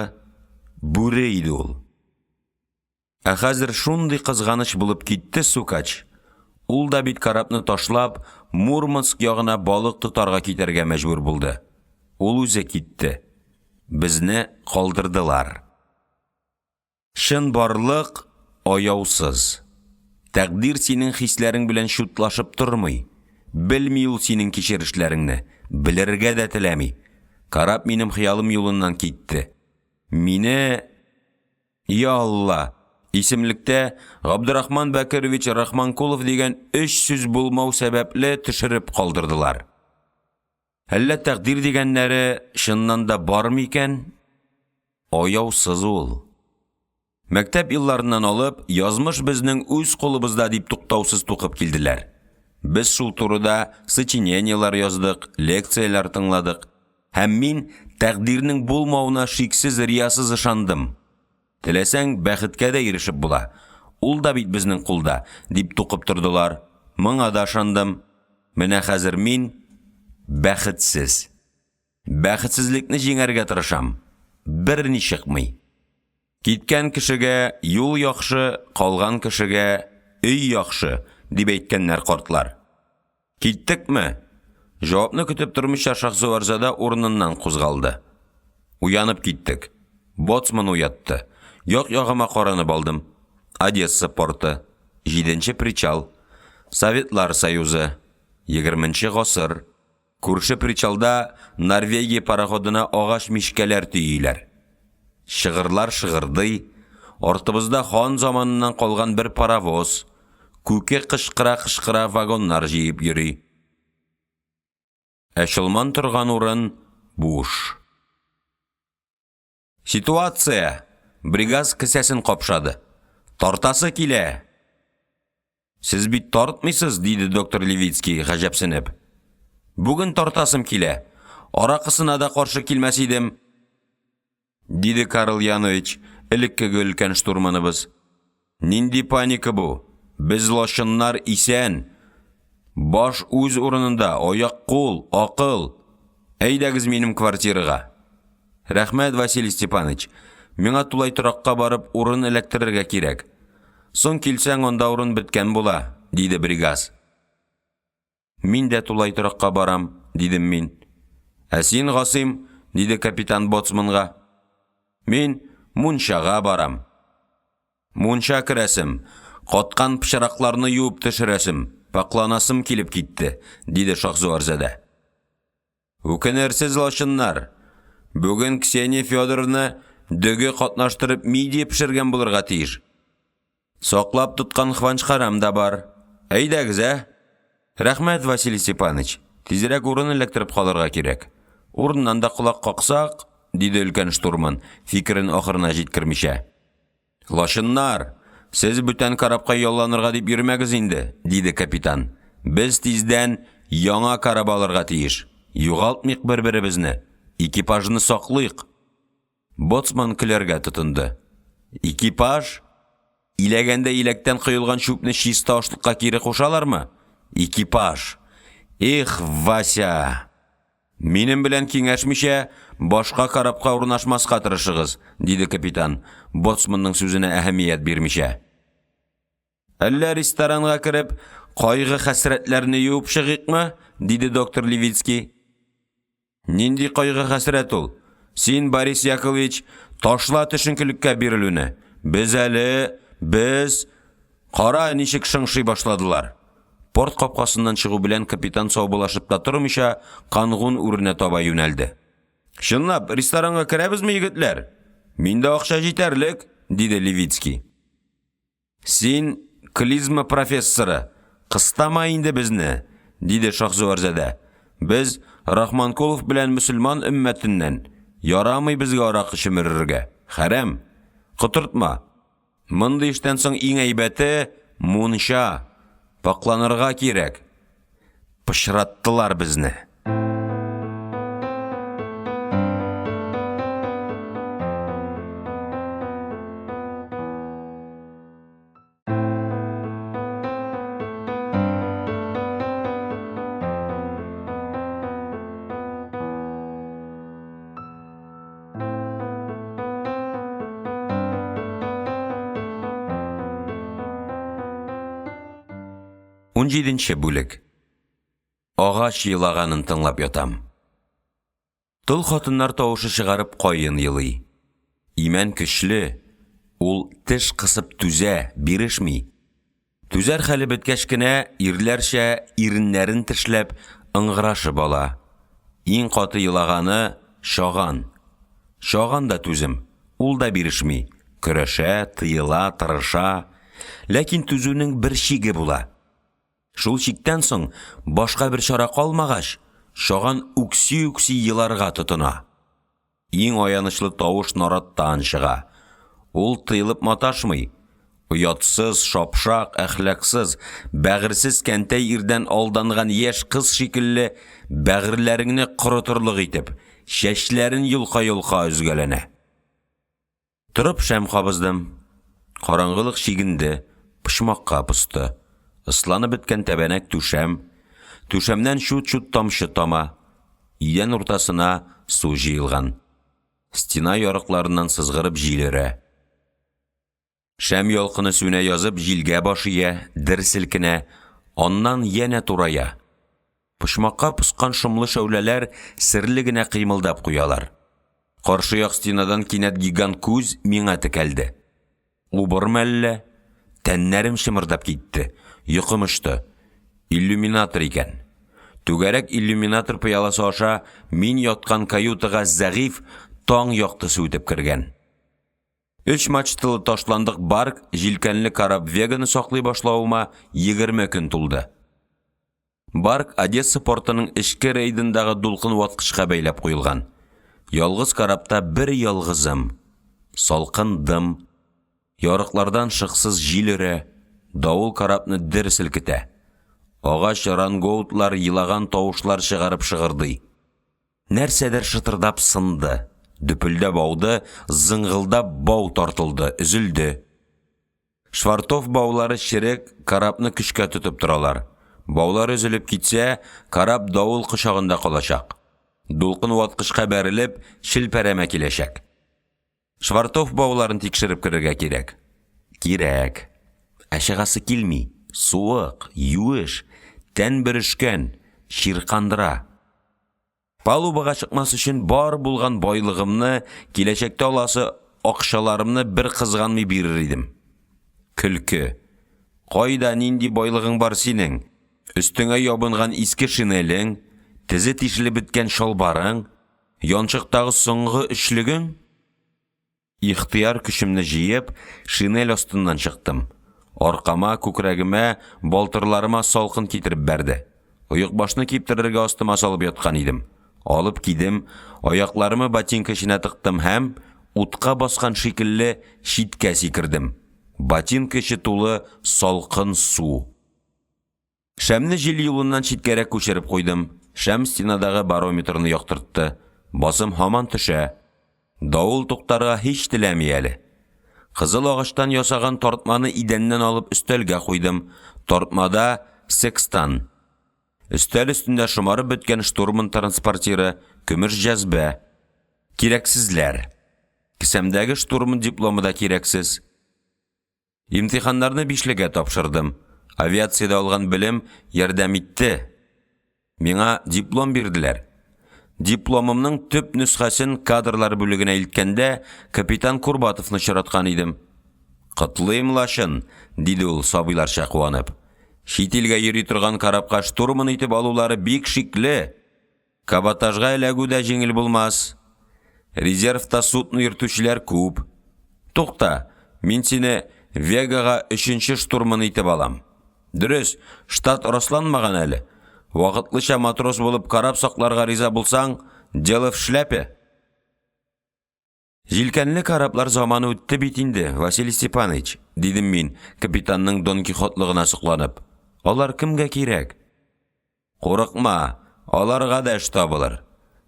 бүре иде ул. Ә хәзер шундый кызганыч булып китте Сукач. Ул да бит карапны ташлап, Мурманск ягына балык тотарга китәргә мәҗбүр булды. Ул үзе китте. Безне калдырдылар. Шын барлык аяусыз. Тәкъдир синең хисләрең белән шутлашып тормый. Белми ул синең кичерешләреңне, белергә дә теләми. Карап минем хыялым юлыннан китте. Мине, я Алла, исемлектә Габдурахман Бәкирович Рахманкулов дигән 3 сүз булмау сәбәпле төшереп калдырдылар. Әллә тәкъдир дигәннәре шыннан да бармы икән? Аяусыз ул. Мәктәп елларыннан алып, язмыш безнең үз кулыбызда дип туктаусыз тукып килделәр. Без шул турыда сочинениялар яздык, лекциялар тыңладык. Һәм мин тәкъдирнең булмауына шиксез риясыз ышандым. Теләсәң бәхеткә дә ирешеп була. Ул да бит безнең кулда, дип тукып тордылар. Моңа да ышандым. Менә хәзер мин бәхетсез. Бәхетсезлекне җиңәргә тырышам. Берни чыкмый. Киткән кешегә юл яхшы, калган кешегә өй яхшы, дип әйткәннәр картлар. Киттекме? Җавапны көтеп тормыйча Шахзаварзада урыныннан кузгалды. Уянып киттек. Боцман уятты. Як-ягыма каранып алдым. Одесса порты, 7-нче причал, Советлар Союзы, 20-нче гасыр. Күрше причалда Норвегия пароходына агач мишкәләр төйиләр. Шыгырлар шыгырдый, артыбызда хан заманынан калган бер паровоз, күке кышкыра-кышкыра вагоннар җыеп йөри. Шылман торган урын буш. Ситуация. Бригаз кесәсен капшады. Тартасы килә. Сез бит тартмыйсыз, диде доктор Левицкий гаҗәпсенеп. Бүген тартасым килә. Аракысына да каршы килмәс идем, диде Карл Янович, элеккеге өлкән штурманыбыз. Нинди паника бу? Без лашыннар исән. Баш үз урынында, аяк кул, акыл. Әйдәгез минем квартирага. Рәхмәт, Василий Степанович. Миңа тулай торакка барып урын электрергә кирәк. Соң килсәң анда урын беткән була, диде бригаз. Мин дә тулай торакка барам, дидем мин. Ә син, Гасыйм, диде капитан боцманга. Мин мунчага барам. Мунша керәсем, каткан пычракларны юып төшерәсем, пакланасым килеп китте, диде Шахзуарзада. Үкенерсез лашыннар. Бүген Ксения Федоровна дөге катнаштырып мидия пешергән булырга тиеш. Саклап тоткан хванчкарам да бар. Әйдәгез, Рәхмәт, Василий Степанович. Тизрәк урын эләктереп калырга кирәк. Урыннан да кулак каксак, диде өлкән штурман, фикерен ахырына җиткермичә. Лашыннар, сез бүтән карапка ялланырга дип йөрмәгез инде, диде капитан. Без тиздән яңа карап алырга тиеш. Югалтмыйк бер-беребезне. Экипажны саклыйк. Боцман көләргә тотынды. Экипаж? Иләгәндә иләктән кыйлган чүпне чиста ашлыкка кире кушалармы? Экипаж. Эх, Вася! Минем белән киңәшмичә, башка карапка урнашмаска тырышыгыз, диде капитан, боцманның сүзенә әһәмият бирмичә. Әллә ресторанга кереп, кайгы хәсрәтләрне юып чыгыкмы? Диде доктор Левицкий. Нинди кайгы хәсрәт ул? Син, Борис Яковлевич, ташла төшенкелеккә бирелүне. Без кара ничек шыңшый башладылар. Порт капкасыннан чыгу белән капитан саубулашып та тормыйча, кангун үренә таба юнәлде. Чынлап, ресторанга керәбезме, егетләр? Миндә акча җитәрлек, диде Левицкий. Син клизма профессоры, кыстама инде безне, диде Шахзуарзада. Без Рахманкулов белән мөселман өммәтеннән, ярамый безгә аракы чимерергә. Хәрәм, котыртма. Мондый эштән соң иң әйбәте мунча. Пакланырга кирәк. Пышраттылар безне. Унҗиденче бүлек. Агач йылаганын тыңлап ятам. Тол хатыннар тавышы чыгарып кайын йылый. Имән көчле, ул теш кысып түзә, бирешми. Түзәр хәле беткәч кенә ирләрчә иреннәрен тешләп ыңгырашып ала. Иң каты йылаганы Шаган. Шаган да түзем, ул да бирешми. Көрәшә, тыела, тырыша, ләкин түзүнең бер чиге була. Шул чиктән соң башка бер чара калмагач, Шаган үкси-үкси йыларга тотына. Иң аянычлы тавыш нараттан чыга. Ул тыйлып маташмый. Уятсыз, шапшак, әхлаксыз, бәгырсез кәнтәй ирдән алданган яшь кыз шикелле бәгырләреңне корытырлык итеп, чәчләрен йолка-йолка үзгәләнә. Тұрып шәм кабыздым. Караңгылык чигенде, пышмакка пысты. Ысланып беткән тәбәнәк түшәм. Түшәмнән шут-шут тамчы тама. Идән уртасына су җыелган. Стена ярыкларыннан сызгырып җилерә. Шәм ялкыны сүнә язып җилгә башыя, дер селкенә, аннан янә турая. Пышмакка пыскан шомлы шәүләләр серле генә кыймылдап куялар. Каршы як стенадан кинәт гигант күз миңа текәлде. Убырмы әллә? Тәннәрем шымырдап китте. Йокымышты. Иллюминатор икән. Түгәрәк иллюминатор пыяласы аша мин яткан каютыга зәгыйф таң яктысы үтеп кергән. 3 мачталы ташландык барк җилкәнле карап Веганы саклый башлавыма 20 көн тулды. Барк Одесса портының эчке рейдындагы дулкын ваткычка бәйләп куелган. Ялгыз карапта бер ялгызым. Салкын дым. Ярыклардан шыксыз җил өрә. Давыл карапны дер селкетә. Агач рангоутлар йылаган тавышлар чыгарып шыгырдый. Нәрсәдер шытырдап сынды. Дүпелдәп ауды, зыңгылдап бау тартылды, үзілді. Швартов баулары шерек карапны көчкә тотып торалар. Баулар үзіліп китсә, карап давыл кычагында калачак. Дулкын ваткычка бәрелеп, шилпәрәмә киләчәк. Швартов бауларын тикшереп керергә кирәк. Кирәк. Ашыгасы килми. Суык, юеш, тән бөрешкән, ширкандыра. Палубага чыкмас өчен бар булган байлыгымны, киләчәктә аласы акчаларымны бер кызганмый бирер идем. Күлкі. Қойда нинди бойлығың бар синең? Үстіңе ябынған иске шинелең, тізе тишілі біткен шалбарың, яншықтағы соңғы үшлігің? Ихтияр күшімні жиеп, шинель астынан шықтым. Арқама, күкірәгіме, балтырларыма салқын кетіріп бәрді. Ойықбашны кептірірге астыма салып ятқан едім. Алып кидім, аяқларымы ботинка ішіне тықтым һәм утқа басқан шикілі шитке секірдім. Ботинка іші тулы салқын су. Шәмні жел юлынан шиткерек көшіріп қойдым. Шәм стенадағы барометрны яқтыртты. Басым хаман түшә. Дауыл тоқтарға хеш тіләмей әлі. Қызыл ағаштан ясаған тартманы идәннен алып үстәлгә қойдым. Тартмада секстан. Үстәл үстінде шымарып біткен штурман транспортиры, көмір жәзбә. Керексізлер. Кісәмдәгі штурман дипломы да керексіз. Имтиханнарны бишлеге тапшырдым. Авиацияда алған білім ярдәм итте. Миңа диплом бирділер. Дипломымның төп нүсхасын кадрлар бүлігіне илткәндә капитан Курбатовны шыратқан идем. Құтлыйм лашын, диді ул сабыйларша қуанып. Шетелге йөри тұрған карапқа штурман итеп алулары бик шикле. Каботажға эләгү дә жеңіл булмас. Резервта судны йөртүчеләр күп. Туқта, мин сине Вегаға 3-нче штурман итеп алам. Дөрес, штат расланмаган әле. Вакытлыча матрос булып карап сакларга риза булсаң, дело в шляпе. Жилкәнле караплар заманы үтте бит инде, Василий Степанович, дидем мин, капитанның Дон Кихотлыгына сукланып. Алар кемгә кирәк? Курыкма, аларга да эш табылыр.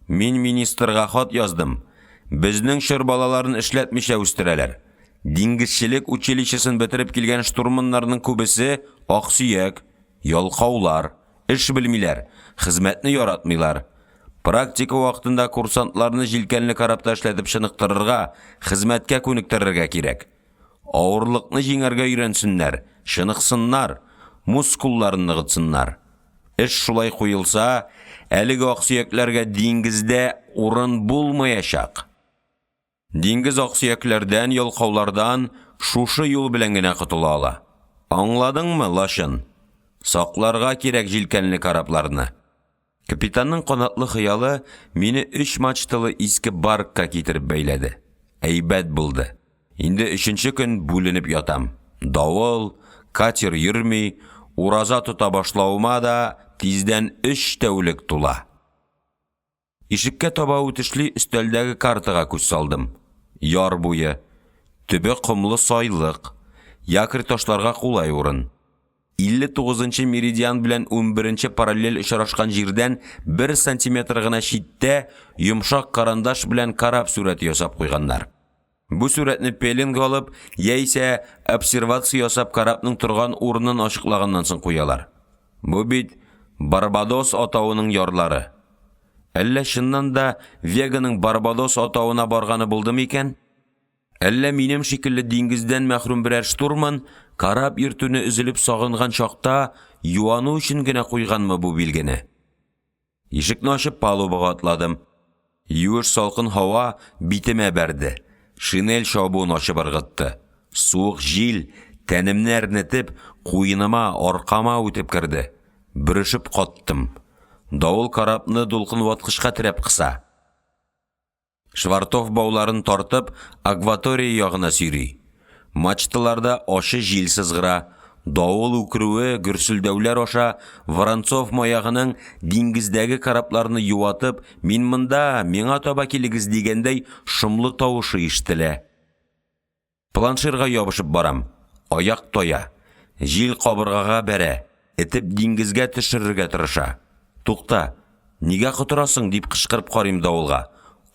Мин министрга хат яздым. Безнең шыр балаларын эшләтмичә үстерәләр. Диңгезчелек училищесын бетереп килгән штурманнарның күбесе аксөяк, ялкаулар, эш белмиләр, хезмәтне яратмыйлар. Практика вакытында курсантларны җилкәнле карапта эшләтеп шыныктырырга, хезмәткә күнектерергә кирәк. Авырлыкны җиңәргә өйрәнсеннәр, шыныксыннар, мускулларын ныгытсыннар. Эш шулай куелса, әлеге аксөякләргә диңгездә урын булмаячак. Диңгез аксөякләрдән, ялкаулардан шушы юл белән генә котыла ала. Аңладыңмы, лашын? Сакларга кирәк җилкәнле карапларны. Капитанның канатлы хыялы мине 3 мачталы иске баркка китереп бәйләде. Әйбәт булды. Инде 3-нче көн бүленеп ятам. Давыл, катер йөрми, ураза тота башлауыма да тиздән 3 тәүлек тула. Ишеккә таба үтешле өстәлдәге картага күз салдым. Яр буе, төбе комлы сайлык, якорь ташларга кулай урын. 59-нчы меридиан белән 11-нче параллель очрашкан җирдән 1 сантиметр гына читтә йомшак карандаш белән карап сурәт ясап куйганнар. Бу сурәтне пеленг алып, яисә обсервация ясап карапның торган урынын ачыклаганнан соң куялар. Бу бит Барбадос атауының ярлары. Әллә шыннан да Веганың Барбадос атауына барганы булдымы икән? Әллә минем шикелле диңгездән мәхрүм берәр штурман карап йөртүне үзелеп сагынган чакта юану өчен генә куйганмы бу билгене? Ишекне ачып палубага атладым. Юеш салкын һава битемә бәрде. Шинель шабуын ачып ыргытты. Суык җил тәнемне әрнетеп, куеныма, аркама үтеп керде. Биришеп каттым. Давыл карапны дулкын ваткышка терәп кыса. Швартов бауларын тартып, акватория ягына сөйри. Мачталарда ашы җил сызгыра. Давыл үкрүе, гөрсөлдәүләр аша Воронцов маягының диңгездәге карапларны юатып, мин монда, миңа таба килегез дигәндәй шомлы тавышы ишетелә. Планширга ябышып барам. Аяк тоя. Җил кабыргага бәрә. Этеп диңгезгә төшерергә тырыша. Туқта, нигә кытырасың дип кычкырып карыйм давылга.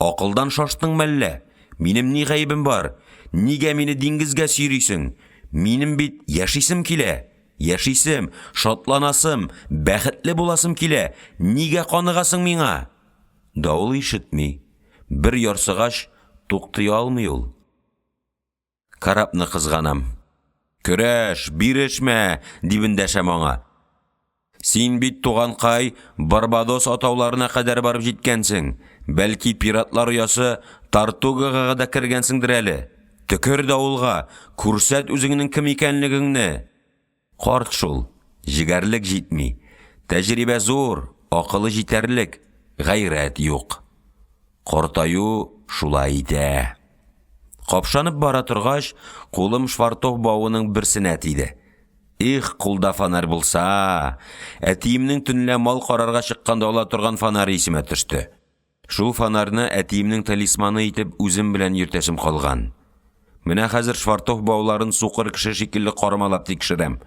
Акылдан шаштың мәллә? Минем ни гаебем бар? Нигә мине диңгезгә сөйрисең? Минем бит яшисем килә. Яшисем, шатланасым, бәхетле буласым килә. Нигә каныгасың миңа? Давыл ишетми. Бер ярсыгач туктый алмый ул. Карапны кызганам. Көрәш, бирешмә, дип эндәшәм аңа. Син бит туганкай Барбадос атауларына кадәр барып җиткәнсең. Бәлки пиратлар оясы Тартугага да кергәнсеңдер әле. Төкер дауылға, күрсәт үзеңнең кем икәнлегеңне. Карт шул, җигәрлек җитми. Тәҗрибә зур, акылы җитәрлек, гайрәт юк. Картаю шулай итә. Капшанып бара торгач, кулым Швартов бавының берсенә тиде. Их, кулда фонарь булса, әтиемнең төнлә мал карарга чыкканда ала торган фонарь исемә төште. Шул фонарьны әтиемнең талисманы итеп үзем белән йөртәсем калган. Менә хәзер Швартов бауларын сукыр кеше шикелле кармалап тикшерәм.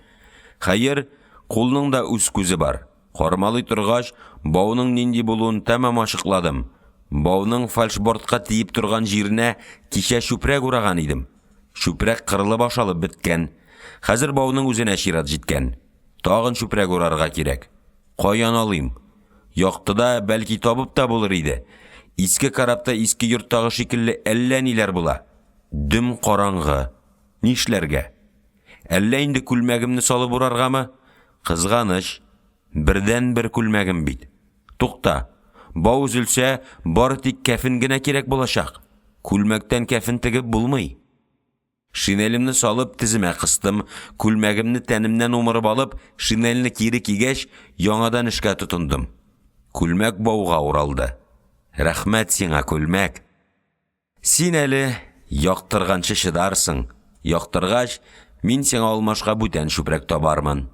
Хәер, кулның да үз күзе бар. Кармалый торгач, бауның нинди булуын тәмам ачыкладым. Бауның фальшбортка тиеп торган җиренә кичә чүпрәк ураган идем. Чүпрәк кырылып ашалып беткән. Хәзер бауның үзенә чират җиткән. Тагын чүпрәк урарга кирәк. Каян алыйм? Яктыда бәлки табып та булыр иде. Иске карапта иске йорттагы шикелле әллә ниләр була. Дөм караңгы. Нишләргә? Әллә инде күлмәгемне салып ураргамы? Кызганыч, бердән бер күлмәгем бит. Тукта. Бау үзелсә, бары тик кәфен генә кирәк булачак. Күлмәктән кәфен тегеп булмый. Шинелемне салып тиземә кыстым, күлмәгемне тәнемнән умырып алып, шинельне кире кигәч, яңадан эшкә тотындым. Күлмәк бауга уралды. Рәхмәт сиңа, күлмәк. Син әле яктырганчы чыдарсың. Яктыргач, мин сиңа алмашка бүтән чүпрәк табармын.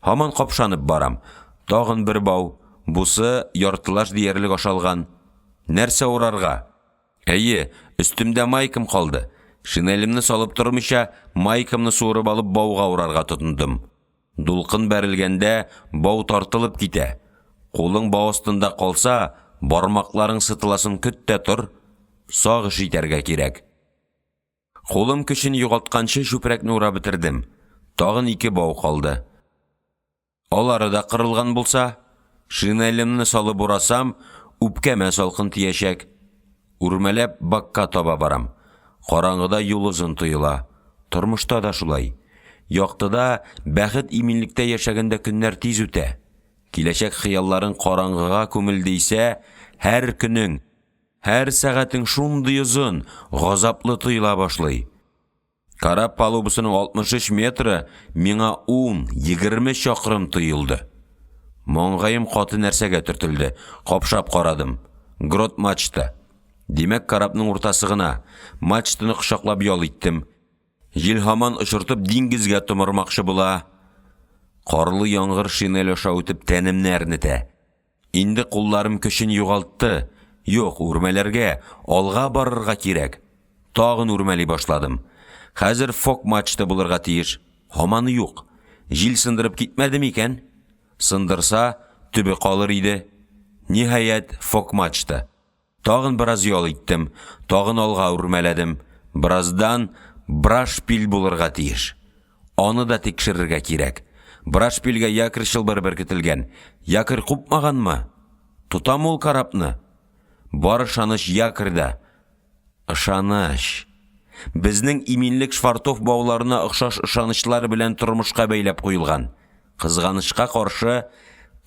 Һаман капшанып барам. Тагын бер бау. Бусы яртылаш диярлек ашалган. Нәрсә урарга? Әйе, өстемдә майкам калды. Шинелемне салып тормыйча, майкамны суырып алып бауга урарга тотындым. Дулкын бәрелгәндә, бау тартылып китә. Кулың бау астында калса, бармакларың сытыласын көттә тор. Сагыш итәргә кирәк. Кулым көчен югалтканчы чүпрәкне урап бетердем. Тагын 2 бау калды. Алары да кырылган булса, шинелемне салып урасам, үпкәмә салкын тиячәк. Үрмәләп бакка таба барам. Караңгыда юл озын тоела. Тормышта да шулай. Яктыда бәхет иминлектә яшәгәндә көннәр тиз үтә. Киләчәк хыялларың караңгыга күмелдийсә, һәр көнең, һәр сәгатең шундый озын, газаплы тоела башлый. Карап палубасының 63 метры миңа 10-20 чакрым тоелды. Моңгаем каты нәрсәгә төртелде. Капшап карадым. Грот мачта. Димәк, карапның уртасы гына. Мачтаны кочаклап ял иттем. Җил һаман очыртып диңгезгә томырмакчы була. Карлы яңгыр шинель аша үтеп тәнемне әрнетә. Инде кулларым көчен югалтты. Юк, үрмәләргә, алга барырга кирәк. Тагын үрмәли башладым. Хәзер фок мачта булырга тиеш. Һаман юк. Җил сындырып китмәде микән? Сындырса, төбе калыр иде. Ниһаять, фок мачта. Тагын бераз ял иттем. Тагын алга үрмәләдем. Бираздан брашпиль булырга тиеш. Аны да тикшерергә кирәк. Брашпильгә якорь чылбыры беркетелгән. Якорь купмаганмы? Тутам ул карапны. Бар ышаныч якорьда. Ышаныч. Безнең иминлек Швартов бауларына охшаш ышанычлар белән тормышка бәйләп куелган. Кызганычка каршы,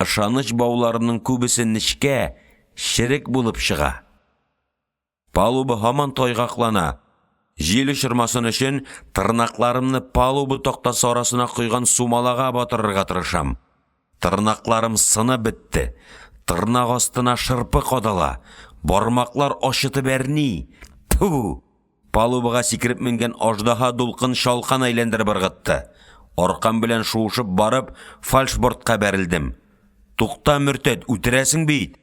ышаныч бауларының күбесе нечкә, ширек булып чыга. Палуба һаман тайгаклана. Җил очырмасын өчен тырнакларымны палуба тактасы арасына куйган сумалага батырырга тырышам. Тырнакларым сынып бетте. Тырнак астына шырпы кадала. Бармаклар ашытып әрни. Ту! Палубага сикереп менгән аждаһа дулкын шалкан әйләндереп ыргытты. Аркам белән шуышып барып, фальшбортка бәрелдем. Тукта, мөртәт, үтерәсең бит.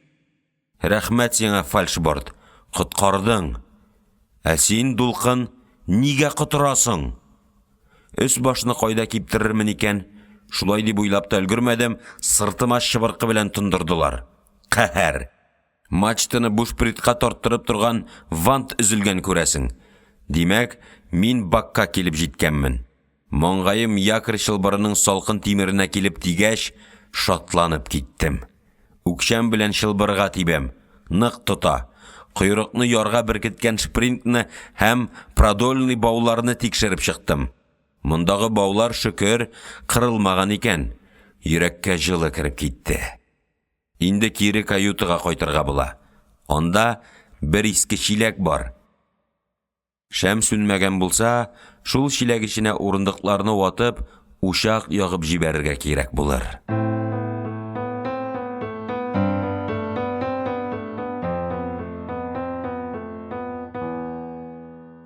Рәхмәт сиңа, фальшборт. Коткардың. Ә син, дулкын, нигә котырасың? Өс башны кайда киптерермен икән? Шулай дип уйлап та өлгермәдем, сыртыма шыбыркы белән тондырдылар. Каһәр. Мачтаны бушпритка тарттырып торган вант өзелгән күрәсең. Димәк, мин бакка килеп җиткәнмен. Моңгаем якорь чылбырының салкын тимеренә килеп тигәч, шатланып киттем. Үкчәм белән чылбырга тибәм. Нык тота. Койрыкны ярга беркеткән шпринтны һәм продольный бауларны тикшереп чыктым. Мондагы баулар шөкер кырылмаган икән. Йөрәккә җылы кирип китте. Инде кире каютыга кайтырга була. Анда бер иске чиләк бар. Шәм сүнмәгән булса, шул чиләк эченә урындыкларны ватып, ушак ягып җибәрергә кирәк булыр.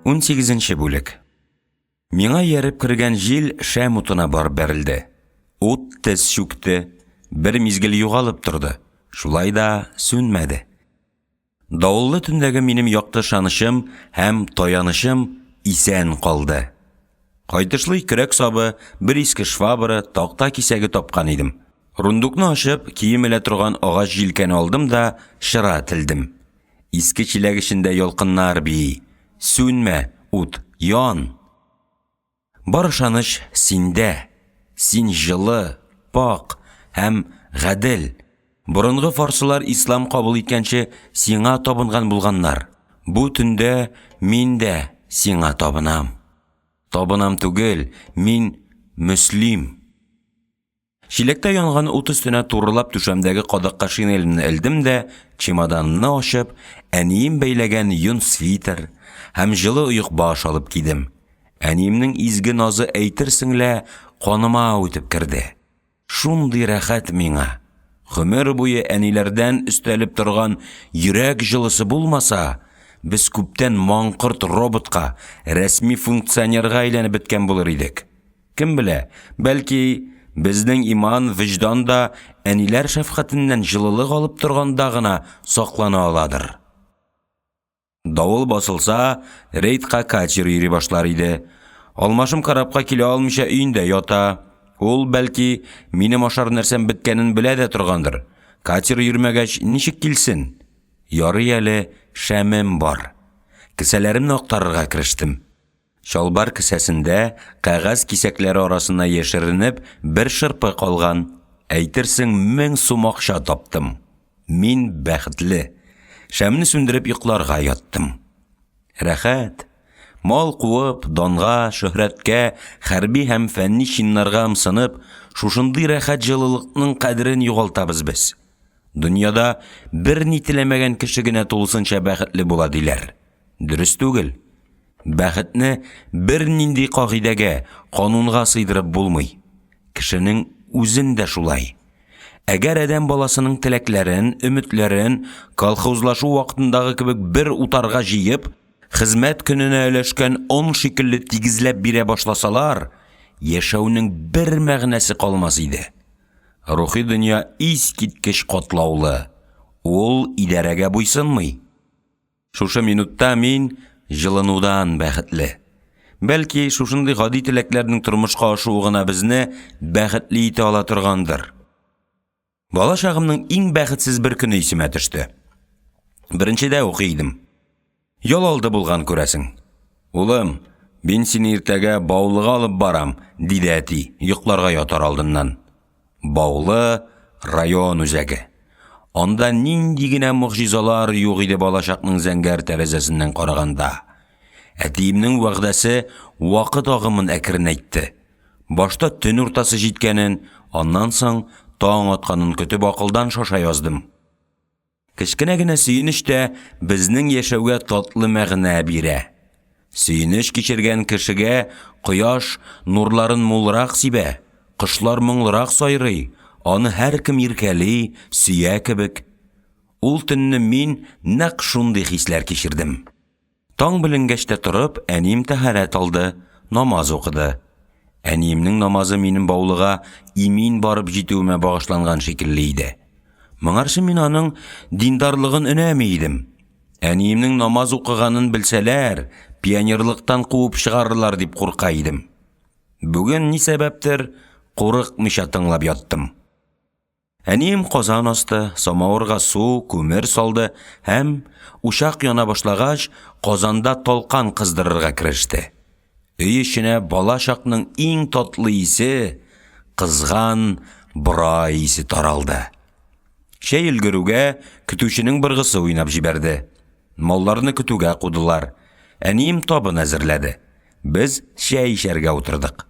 18-нче бүлек. Миңа ярып кергән җил шәм утына барып бәрелде. Ут тез чүкте, бер мизгел югалып торды. Шулай да сүнмәде. Давыллы төндәге минем якты шанышым һәм таянышым исән калды. Кайтышлый көрәк сабы, бер иске швабры, такта кисәге тапкан идем. Рундукны ачып, кием элә торган агач җилкәне алдым да шыра тилдем. Иске чиләк эчендә ялкыннар бии. Сүнмә, ут, ян. Бар шаныш синдә. Син җылы, пак һәм гадел. Борынгы фарсылар ислам кабул иткәнче сиңа табынган булганнар. Бу төндә мин дә сиңа табынам. Табынам түгел, мин мөслим. Чиләктә янган ут өстенә турылап түшәмдәге кадакка шинелемне элдем дә, чемоданны ачып, әнием бәйләгән йон свитер һәм җылы оек баш алып кидем. Әниемнең изге назы әйтерсең лә каныма үтеп керде. Шундый рәхәт миңа. Гомер буе әниләрдән өстәлеп торган йөрәк җылысы булмаса, без күптән маңкырт роботка, рәсми функционерга әйләнеп беткән булыр идек. Кем белә, бәлки безнең иман, вөҗдан да әниләр шәфкатеннән җылылык алып торганда гына саклана аладыр. Давыл басылса, рейдка катер йөри башлар иде. Алмашым карапка килә алмыйча өендә ята. Ул бәлки минем ашар нәрсәм беткәнен белә дә торгандыр. Катер йөрмәгәч ничек килсен? Ярый әле шәмем бар. Кесәләремне актарырга керештем. Шалбар кесәсендә кәгазь кисәкләре арасына яшеренеп бер шырпы калган. Әйтерсең 1000 сум акча таптым. Мин бәхетле. Шәмне сүндереп йокларга яттым. Рәхәт. Мал куып, данга, шөһрәткә, хәрби һәм фәнни чиннарга ымсынып, шушындый рәхәт җылылыкның кадерен югалтабыз без. Дөньяда бер ни теләмәгән кеше генә тулысынча бәхетле була диләр. Дөрес түгел. Бәхетне бер нинди кагыйдәгә, канунга сыйдырып булмый. Кешенең үзендә шулай. Әгәр адәм баласының теләкләрен, өметләрен колхозлашу вакытындагы кебек бер утарга җыеп, хезмәт көненә өләшкән 10 шикелле тигезләп бирә башласалар, яшәүнең бер мәгънәсе калмас иде. Рухи дөнья искиткеч катлаулы. Ул идарәгә буйсынмый. Шушы минутта мин җылынудан бәхетле. Бәлки шушындый гади теләкләрнең тормышка ашуы гына безне бәхетле итә ала торгандыр. Бала чагымның иң бәхетсез бер көне исемә төште. Беренчедә укый идем. Ял алды булган күрәсең. Улым, мин сине иртәгә Баулыга алып барам, диде әти, йокларга ятар алдыннан. Баулы район үзәге. Анда нинди генә мөгъҗизалар юк иде балачакның зәңгәр тәрәзәсеннән караганда. Әтиемнең вәгъдәсе вакыт агымын әкренәйтте. Башта төн уртасы җиткәнен, аннан соң таң атканын көтеп акылдан шаша яздым. Кечкенә генә сөенеш тә безнең яшәүгә татлы мәгънә бирә. Сөенеш кичергән кешегә кояш нурларын мулрак сибә, кышлар моңлырак сайрый, аны һәркем иркәли, сөя кебек. Ул төнне мин нәкъ шундый хисләр кичердем. Таң беленгәч тә торып, әнием тәһарәт алды, намаз укыды. Әниемнең намазы минем Баулыга имин барып җитүемә багышланган шикелле иде. Моңарчы мин аның диндарлыгын өнәми идем. Әниемнең намаз укыганын белсәләр, пионерлыктан куып чыгарырлар дип курка идем. Бүген ни сәбәптер курыкмыйча тыңлап яттым. Әнием казан асты, самавырга су, күмер салды һәм ушак яна башлагач, казанда талкан кыздырырга кереште. Өй эченә бала чакның иң татлы исе, кызган бра исе таралды. Шәй өлгерүгә көтүченең быргысы уйнап җибәрде. Малларны көтүгә кудылар. Әнием табын әзерләде. Без шәй эчәргә утырдык.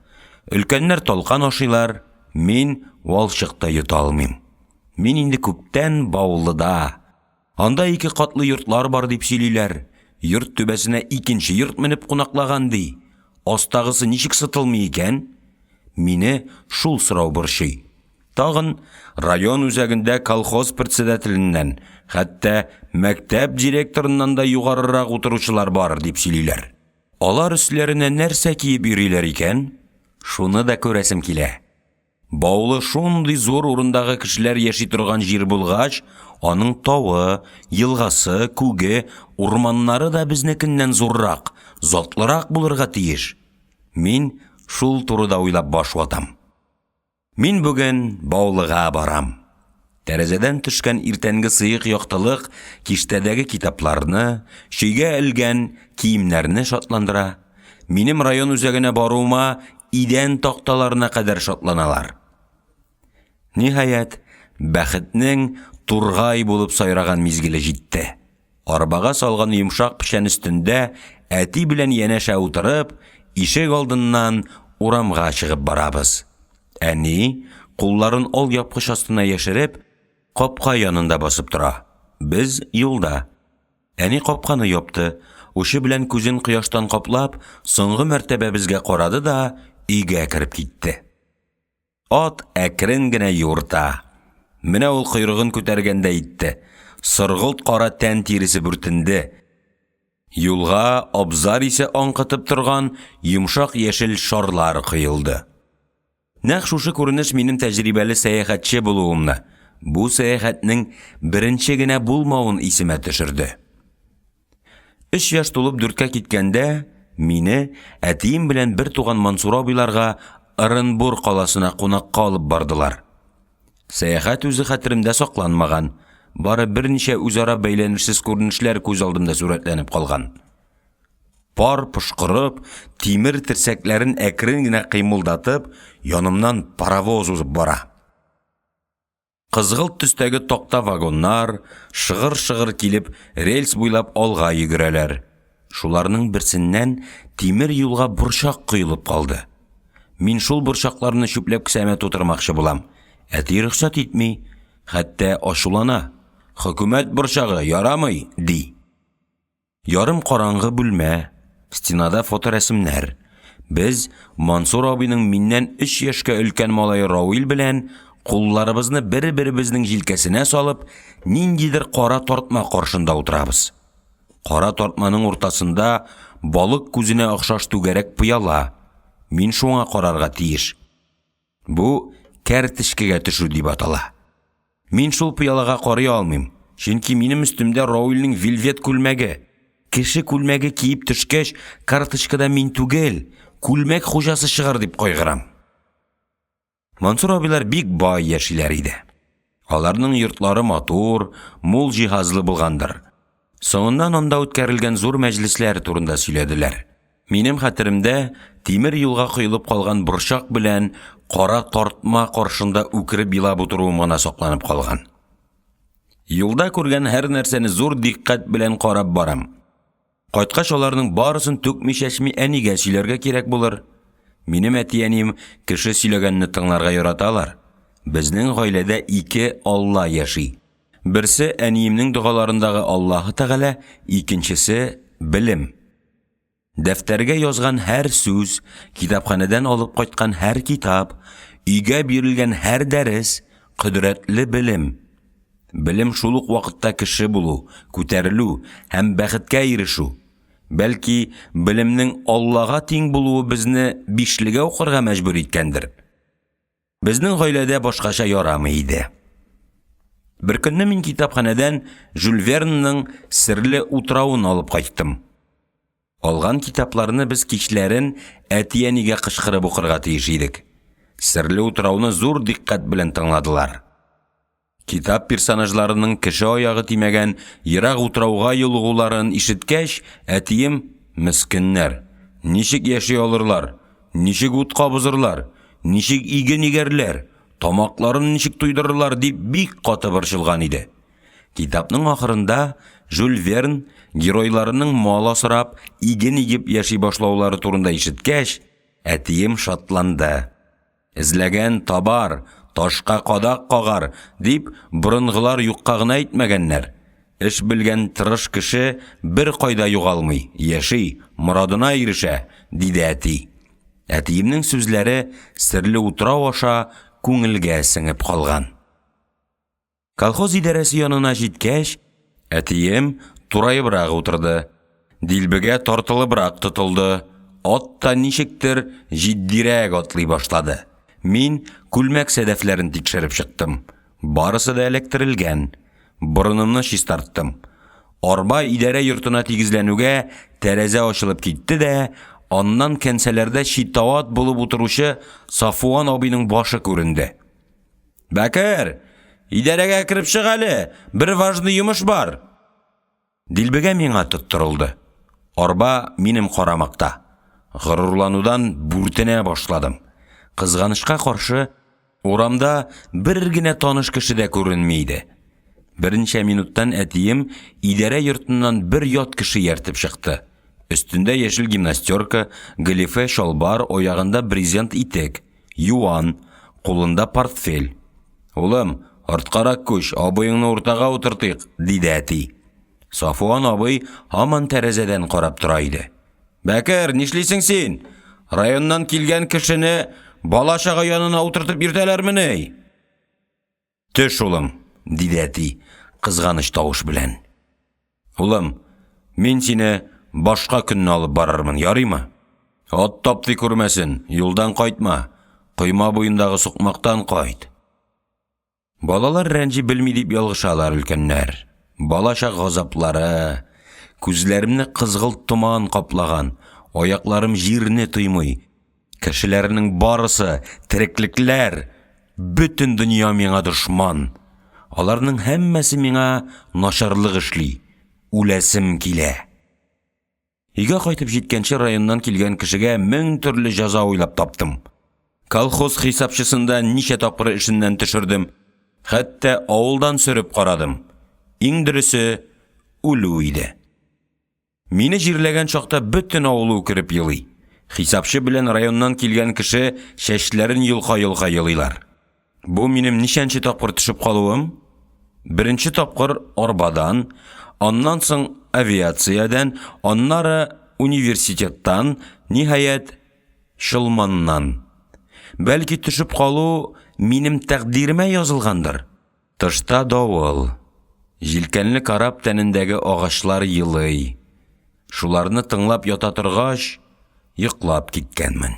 Өлкәннәр талкан ашыйлар, мин валчыкта йота алмыйм. Мин инде күптән Баулыда. Анда 2 катлы йортлар бар дип сөйлиләр. Йорт төбәсенә икенче йорт менеп кунаклаган ди. Астагысы ничек сытылмый икән? Мине шул сорау борчый. Тагын район үзәгендә колхоз председателеннән, хәтта мәктәп директорыннан да югарырак утыручылар бар дип сөйлиләр. Алар өсләренә нәрсә киеп йөриләр икән? Шуны да күрәсем килә. Баулы шундый зур урындагы кешеләр яши торган җир булгач, аның тавы, елгасы, күге, урманнары да безнекеннән зуррак, затлырак булырга тиеш. Мин шул турыда уйлап баш ватам. Мин бүген Баулыга барам. Тәрәзәдән төшкән иртәнге сыйык яктылык киштәдәге китапларны, шөйгә элгән киемнәрне шатландыра. Минем район үзәгенә баруыма идән такталарына кадәр шатланалар. Ниһаять, бәхетнең тургай булып сайраган мизгеле җитте. Арбага салган йомшак печән өстендә әти белән янәшә утырып, ишек алдыннан урамга чыгып барабыз. Әни, кулларын ал япкыч астына яшереп, капка янында басып тора. Без юлда. Әни капканы япты, ушы белән күзен кояштан каплап, соңгы мәртәбә безгә карады да өйгә кирип китте. Ат әкрен генә юрта. Менә ул койрыгын күтәргәндә итте. Сыргылт кара тән тиресе бүртенде. Юлга абзар исе аңкытып торган йомшак яшел шарлар кыйылды. Нәкъ шушы күренеш минем тәҗрибәле сәяхәтче булуымны, бу сәяхәтнең беренче генә булмавын исемә төшерде. 3 яшь тулып 4-кә киткәндә, мине әтием белән бер туган Мансур абыйларга Оренбур каласына кунакка алып бардылар. Сәяхәт үзе хәтеремдә сакланмаган, бары берничә үзара бәйләнешсез күренешләр күз алдымда сурәтләнеп калган. Пар пошкырып, тимер терсәкләрен әкрен генә кыймылдатып, янымнан паровоз узып бара. Кызгылт төстәге такта вагоннар шыгыр-шыгыр килеп рельс буйлап алга йөгерәләр. Шуларның берсеннән тимер юлга борчак кыйлып калды. Мин шул борчакларны чүпләп кесәмә тутырмакчы булам. Әти рөхсәт итми, хәтта ашулана. Хөкүмәт борчагы ярамый, ди. Ярым караңгы бүлмә, стенада фоторәсемнәр. Без Мансур абыйның миннән 3 яшькә өлкән малае Рауил белән кулларыбызны бер-беребезнең җилкәсенә салып, ниндидер кара тартма каршында утырабыз. Кара тартманың уртасында балык күзенә охшаш түгәрәк пыяла. Мин шуңа карарга тиеш. Бу кәртишкәгә төшү дип атала. Мин шул пыялага карый алмыйм, чөнки минем өстемдә Рауилның вельвет күлмәге. Кеше күлмәге киеп төшкәч, карточкада мин түгел, күлмәк хуҗасы чыгар дип кайгырам. Мансур абыйлар бик бай яшиләр иде. Аларның йортлары матур, мул җиһазлы булгандыр. Соңыннан анда үткәрелгән зур мәҗлесләр турында сөйләделәр. Минем хәтеремдә тимер юлга кыйлып калган борчак белән кара тартма каршында үкереп елап утыруым гына сакланып калган. Юлда күргән һәр нәрсәне зур диккать белән карап барам. Кайткач аларның барысын түкми-чәчми әнигә сөйләргә кирәк булыр. Минем әти-әнием кеше сөйләгәнне тыңларга яраталар. Безнең гаиләдә 2 Алла яши. Берсе әниемнең дугаларындагы Аллаһы Тәгалә, икенчесе белем. Дәфтәргә язган һәр сүз, китапханәдән алып кайткан һәр китап, өйгә бирелгән һәр дәрес кодрәтле белем. Белем шул ук вакытта кеше булу, күтәрелү һәм бәхеткә ирешү. Бәлки, белемнең Аллага тиң булуы безне бишлегә укырга мәҗбүр иткәндер. Безнең гаиләдә башкача ярамый иде. Бер көнне мин китапханәдән Жюль Вернның Серле утрауын алып кайттым. Алган китапларны без кичләрен әти-әнигә кычкырып укырга тиеш идек. Серле утрауны зур диккать белән тыңладылар. Китап персонажларының кеше аягы тимәгән ерак утрауга юлгуларын ишеткәч, әтием мискеннәр, ничек яши алырлар, ничек ут кабызырлар, ничек иген игәрләр, тамакларын ничек туйдырырлар дип бик каты борчылган иде. Китапның ахырында Жюль Верн геройларының мал асрап, иген игеп яши башлаулары турында ишеткәч, әтием шатланды. Эзләгән табар, ташка кадак кагар дип борынгылар юкка гына әйтмәгәннәр. Эш белгән тырыш кеше бер кайда югалмый, яши, морадына ирешә, диде әти. Әтиемнең сүзләре серле утрау аша күңелгә сеңеп калган. Колхоз идарәсе янына җиткәч, әтием турайыбрак утырды. Дилбегә тартылыбрак тотылды. Ат та ничектер җитдирәк атлый башлады. Мин күлмәк сәдәфләрен тикшереп чыктым. Барысы да электрелгән. Борынымны чистарттым. Арба идарә йортына тигезләнүгә тәрәзә ачылып китте дә, аннан кәнсәләрдә читават булып утыручы Сафуан абыйның башы күренде. Бәкер, идарәгә кирип чык әле, бер важный йомыш бар. Дилбегә миңа тоттырылды. Арба минем карамакта. Горурланудан бүртенә башладым. Кызганычка каршы, урамда бер генә таныш кеше дә күренми иде. Берничә минуттан әтием идарә йортыннан бер ят кеше яртып чыкты. Өстендә яшел гимнастерка, галифе шалбар, аягында брезент итек, юан, кулында портфель. Улым, арткарак күч, абыеңны уртага утыртыйк, диде әти. Сафуан абый һаман тәрәзәдән карап тора иде. Бәкер, нишлисең син? Районнан килгән кешене бала-чага янына утыртып йөртәләрме? Төш, улым, диде әти, кызганыч тавыш белән. Улым, мин сине башка көнне алып барырмын, ярыймы? Ат тапты күрмәсен, юлдан кайтма. Койма буендагы сукмактан кайт. Балалар рәнҗи белми дип ялгышалар өлкәннәр. Балачак газаплары, күзләремне кызгылт томан каплаган, аякларым җирне тоймый. Кешеләрнең барысы, тереклекләр, бөтен дөнья миңа дошман. Аларның һәммәсе миңа начарлык эшли. Үләсем килә. Өйгә кайтып җиткәнче районнан килгән кешегә 1000 төрле җәза уйлап таптым. Колхоз хисапчысында ничә тапкыр эшеннән төшердем. Хәтта авылдан сөреп карадым. Иң дөресе үлү иде. Мине җирләгән чакта бөтен авыл үкереп елый. Хисапчы белән районнан килгән кеше чәчләрен йолка-йолка елыйлар. Бу минем ничәнче тапкыр төшеп калуым? Беренче тапкыр арбадан, аннан соң авиациядән, аннары университеттан, ниһаять Шылманнан. Бәлки төшеп калу минем тәкъдиремә язылгандыр. Тышта давыл. Җилкәнле карап тәнендәге агачлар елый. Шуларны тыңлап ята торгач, йоклап киткәнмен.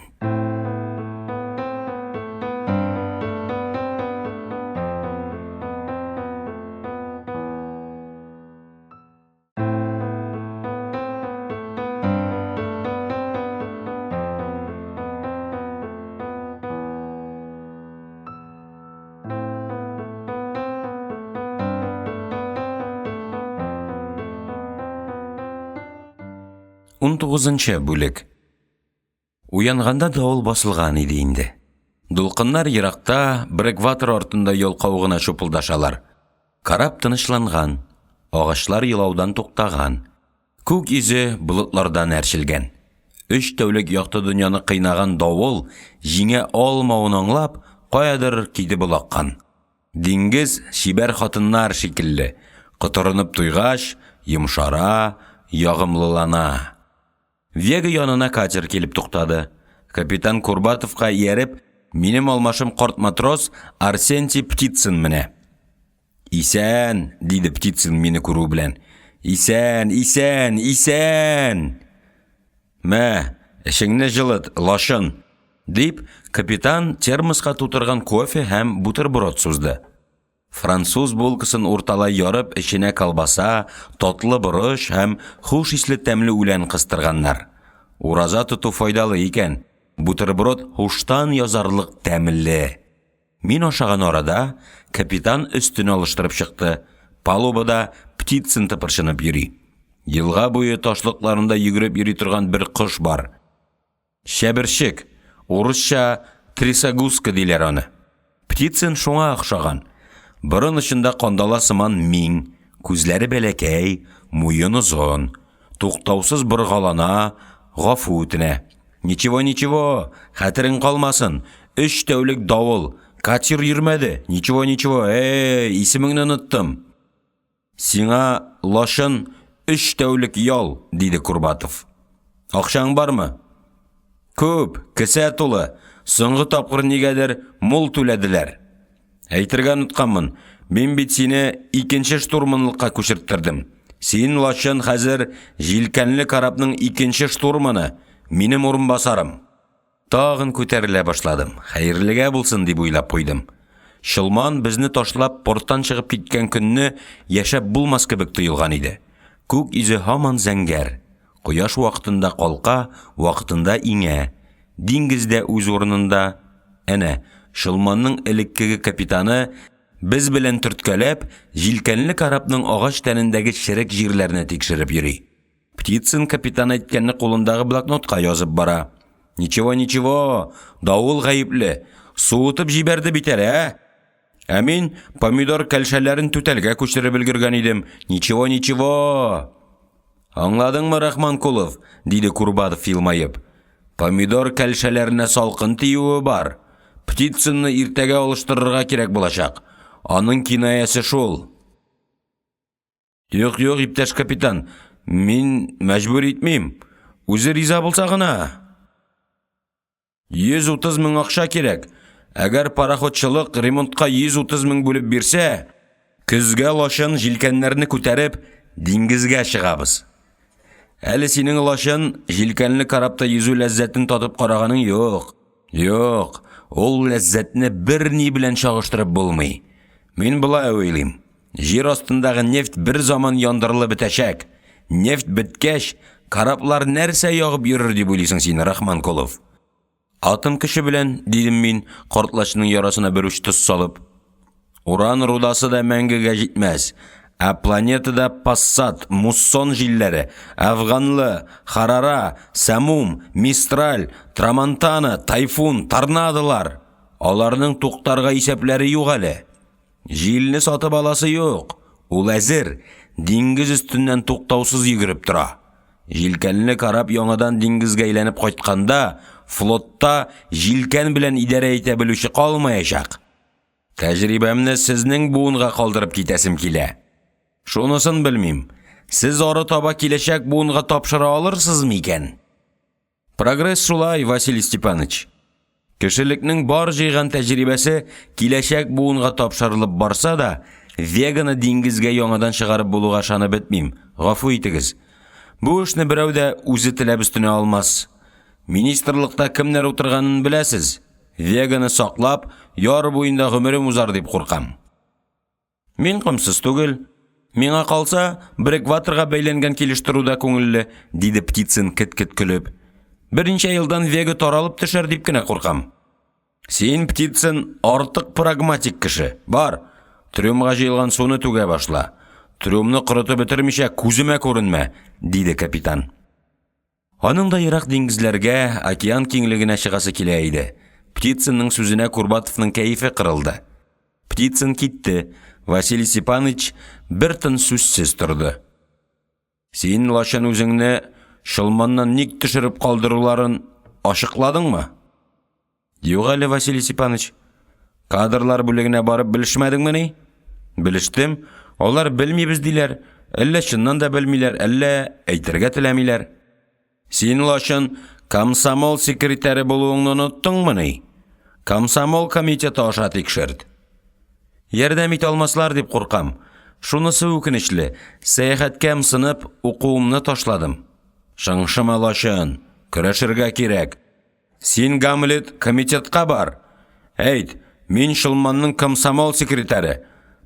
19-нчы бүлек. Уянганда давыл басылган иде инде. Дулкыннар еракта, бер экватор артында ялкау гына чупылдашалар. Карап тынычланган, агачлар елаудан туктаган. Күк изе болытлардан әрчелгән. 3 тәүлек якты дөньяны кыйнаган давыл җиңә алмавын аңлап, каядыр китеп булаккан. Диңгез шибәр хатыннар шикелле, кытырынып туйгач, йомшара, ягымлылана. Вега янына катер килеп туктады. Капитан Курбатовка ияреп, минем алмашым карт матрос Арсентий Птицын менә. Исән, диде Птицын мине күрү белән. Исән, исән, исән. Мә, эшеңне җылыт, лашын, дип капитан термоска тутырган кофе һәм бутерброд сузды. Француз булкасын урталай ярып, эченә колбаса, татлы борыш һәм хуш исле тәмле үлән кыстырганнар. Ураза тоту файдалы икән. Бутерброд хуштан язарлык тәмле. Мин ашаган арада капитан өстен алыштырып чыкты. Палубада Птицын тыпырчынып йөри. Елга буе ташлыкларында йөгереп йөри торган бер кош бар. Шәберчек, урысча трисагузка диләр аны. Птицын шуңа охшаган. Борын очында кандала сыман миң, күзләре бәләкәй, муен озын, туктаусыз боргалана, гафу үтенә. Ничего, хәтерең калмасын. 3 тәүлек давыл, катер йөрмәде. Ничего, исемеңне оныттым. Сиңа лашын 3 тәулік ял, диде Курбатов. Ақшаң бармы? Көп, кесе толы. Соңғы тапқыр негедер мол төләділер. Әйтірге ұнытқанмын, мен бит сені икенші штурманлыққа көшірттірдім. Сен лашын хәзір жилкәнлі карапның икенші штурманы, минем орынбасарым. Тағын көтәріле башладым. Хайырлыға булсын дип уйлап қойдым. Шылман бізні ташлап порттан шығып кеткен күнні яшәп булмас кебек тойылған иде. Күк изе һаман зәңгәр. Кояш вақытында қалқа, вақытында иңә. Диңгездә үз орнында. Әнә, Шылманның элеккеге капитаны біз белән төрткәләп, жилкәнле карапның агач тәнендәге шерек җирләрне тикшереп йөри. Птицын капитан әйткәнне кулындагы блокнотка язып бара. Ничего, давыл гаепле. Суытып җибәрде бит әле, ә мин помидор кәлшәләрен түтәлгә күчереп өлгергән идем. Ничего. Аңладыңмы, Рахманкулов? Диде Курбатов елмайып. Помидор кәлшәләренә салкын тиюе бар. Птицаны иртәгә алыштырырга кирәк булачак. Аның кинаясы шул. Юк, иптәш капитан, мин мәҗбүр итмим. Үзе риза булса гына. 130 мең акча кирәк. Әгәр пароходчылык ремонтка 130 мең бүлеп бирсә, көзгә лашын җилкәннәрне күтәреп, диңгезгә чыгабыз. Әле синең лашын җилкәнле карапта йөзү ләззәтен татып караганың юк. Ул ләззәтне берни белән чагыштырып булмый. Мин була уйлыйм. Җир астындагы нефть бер заман яндырылып бетәчәк. Нефть беткәч, караплар нәрсә ягып йөрер дип уйлыйсың син, Рахманкулов? Атым кеше белән, дидем мин, картлашның ярасына бер уч тоз салып. Уран рудасы да мәңгегә җитмәс. Ә планетада Пассат, Муссон җилләре, Афганлы, Харара, Самум, Мистраль, Трамонтана, Тайфун, Торнадолар. Аларның туктарга исәпләре юк әле. Җилне сатып аласы юк. Ул әзер, диңгез өстеннән туктаусыз йөгереп тора. Җилкәнле карап яңадан диңгезгә әйләнеп кайтканда, флотта җилкән белән идарә итә белүче калмаячак. Тәҗрибәмне сезнең буынга калдырып китәсем килә. Шунысын белмим. Сез ары таба киләчәк буынга тапшыра алырсызмы икән? Прогресс шулай, Василий Степанович. Кешелекнең бар җыйган тәҗрибәсе киләчәк буынга тапшырылып барса да, Веганы диңгезгә яңадан чыгарып булуга ышанып бетмим. Гафу итегез. Бу эшне берәү дә үзе теләп өстенә алмас. Министрлыкта кемнәр утырганын беләсез. Веганы саклап, яр буенда гомерем узар дип куркам. Мин комсыз түгел. Миңа калса, бер экваторга бәйләнгән килештерүдә күңелле, диде Птицын кет-кет көлеп. Берничә елдан Вега таралып төшәр дип кенә куркам. Син, Птицын, артык прагматик кеше. Бар, трюмга җыелган суны түгә башла. Трюмны кырытып бетермичә күземә күренмә, диде капитан. Аның да ерак диңгезләргә, океан киңлегенә чыгасы килә иде. Птицынның сүзенә Курбатовның кәефе кырылды. Птицын китте. Василий Степанович бер тын сүзсез торды. Син лашын үзеңне Шылманнан ник төшереп калдыруларын ашыкладыңмы? Юк әле, Василий Степанович. Кадрлар бүлегенә барып белешмәдеңме ни? Белештем. Алар белмибез диләр. Әллә чыннан да белмиләр, әллә әйтергә теләмиләр. Син лашын комсомол секретаре булуыңны оныттыңмы ни? Комсомол комитеты аша тикшерд. Ярдәм ит алмаслар дип куркам. Шунысы үкенечле. Сәяхәткә сынып, укуымны ташладым. Шыңшыма лашын, көрәшергә кирәк. Син, Гамлет, комитетка бар. Әйт, мин Шылманның комсомол секретаре.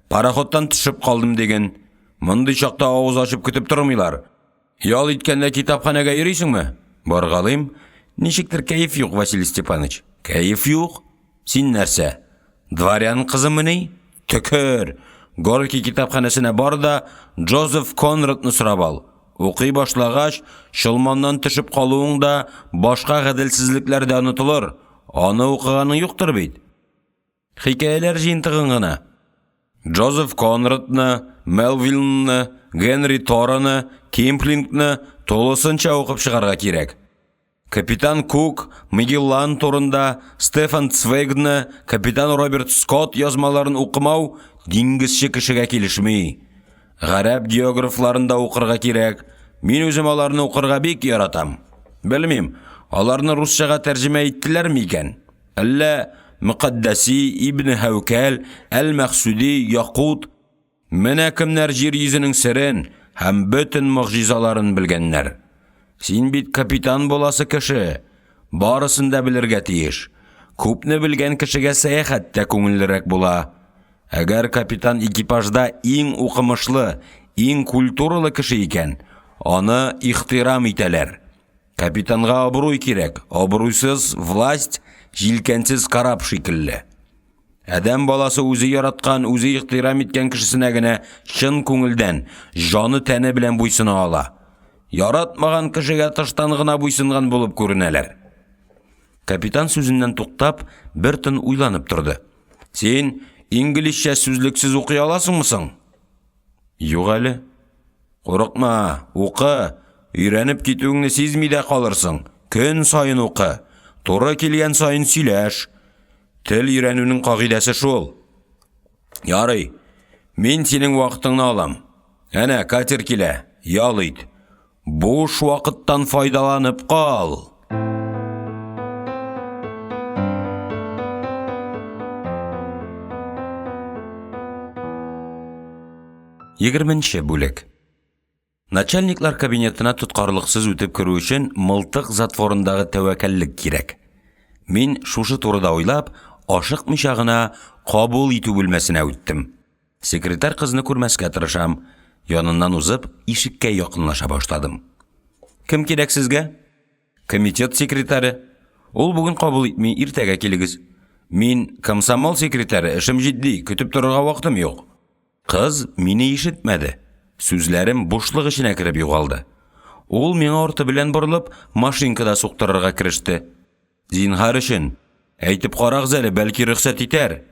Пароходтан төшеп калдым деген. Мондый чакта авыз ачып көтеп тормыйлар. Ял иткәндә китапханәгә йөрисеңме? Баргалыйм. Ничектер кәеф юк, Василий Степанович. Кәеф юк? Син нәрсә? Дворян кызымы ни? Төкер. Горки китапханәсенә бар да Джозеф Конрадны сорап ал. Укый башлагач, Шылманнан төшеп калуың да башка гаделсезлекләр дә онытылыр. Аны укыганың юктыр бит. Хикәяләр җыентыгын гына. Джозеф Конрадны, Мелвиллны, Генри Тораны, Кимплингны толысынча укып чыгарга кирәк. Капитан Кук, Магеллан турында, Стефан Цвейгны, капитан Роберт Скотт язмаларын укымау диңгезче кешегә килешми. Гарәп географларында укырга кирәк. Мин үзем аларны укырга бик яратам. Белмим, аларны русчага тәрҗемә иттеләр микән? Әллә Мөкаддәси, Ибн Хәүкәл, Әл-Мәхсүди, Яқут, менә кемнәр җир йөзенең серен һәм бөтен мөгъҗизаларын белгәннәр. Син бит капитан буласы кеше, барысын да белергә тиеш. Күпне белгән кешегә сәяхәт тә күңеллерәк була. Әгәр капитан экипажда иң укымышлы, иң культуралы кеше икән, аны ихтирам итәләр. Капитанга абруй кирәк, абруйсыз власть, җилкәнсез карап шикелле. Әдәм баласы үзе яраткан, үзе ихтирам иткән кешесенә генә чын күңелдән, җаны тәне белән буйсына ала. Яратмаган кешегә тыштан гына буйсынган булып күренәләр. Капитан сүзеннән туктап, бер тын уйланып торды. Син инглизчә сүзлексез укый аласыңмы соң? Юк әле. Курыкма, укы. Өйрәнеп китүеңне сизми дә калырсың. Көн сайын укы. Туры килгән сайын сөйләш. Тел өйрәнүнең кагыйдәсе шул. Ярый. Мин синең вакытыңны алам. Әнә катер килә. Ял ит. Буш вакыттан файдаланып кал. 20-нче бүлек. Начальниклар кабинетына тоткарлыксыз үтеп керү өчен мылтык затворындагы тәвәккәллек кирәк. Мин шушы турыда уйлап, ашыкмыйча гына кабул итү бүлмәсенә үттем. Секретарь кызны күрмәскә тырышам. Яныннан узып, ишеккә якынлаша башладым. Кем кирәк сезгә? Комитет секретаре. Ул бүген кабул итми, иртәгә килегез. Мин комсомол секретаре, эшем җитди, көтеп торырга вакытым юк. Кыз мине ишетмәде. Сүзләрем бушлык эченә кереп югалды. Ул миңа арты белән борылып, машинкада суктырырга кереште. Зинһар өчен, әйтеп карагыз әле, бәлки рөхсәт итәр.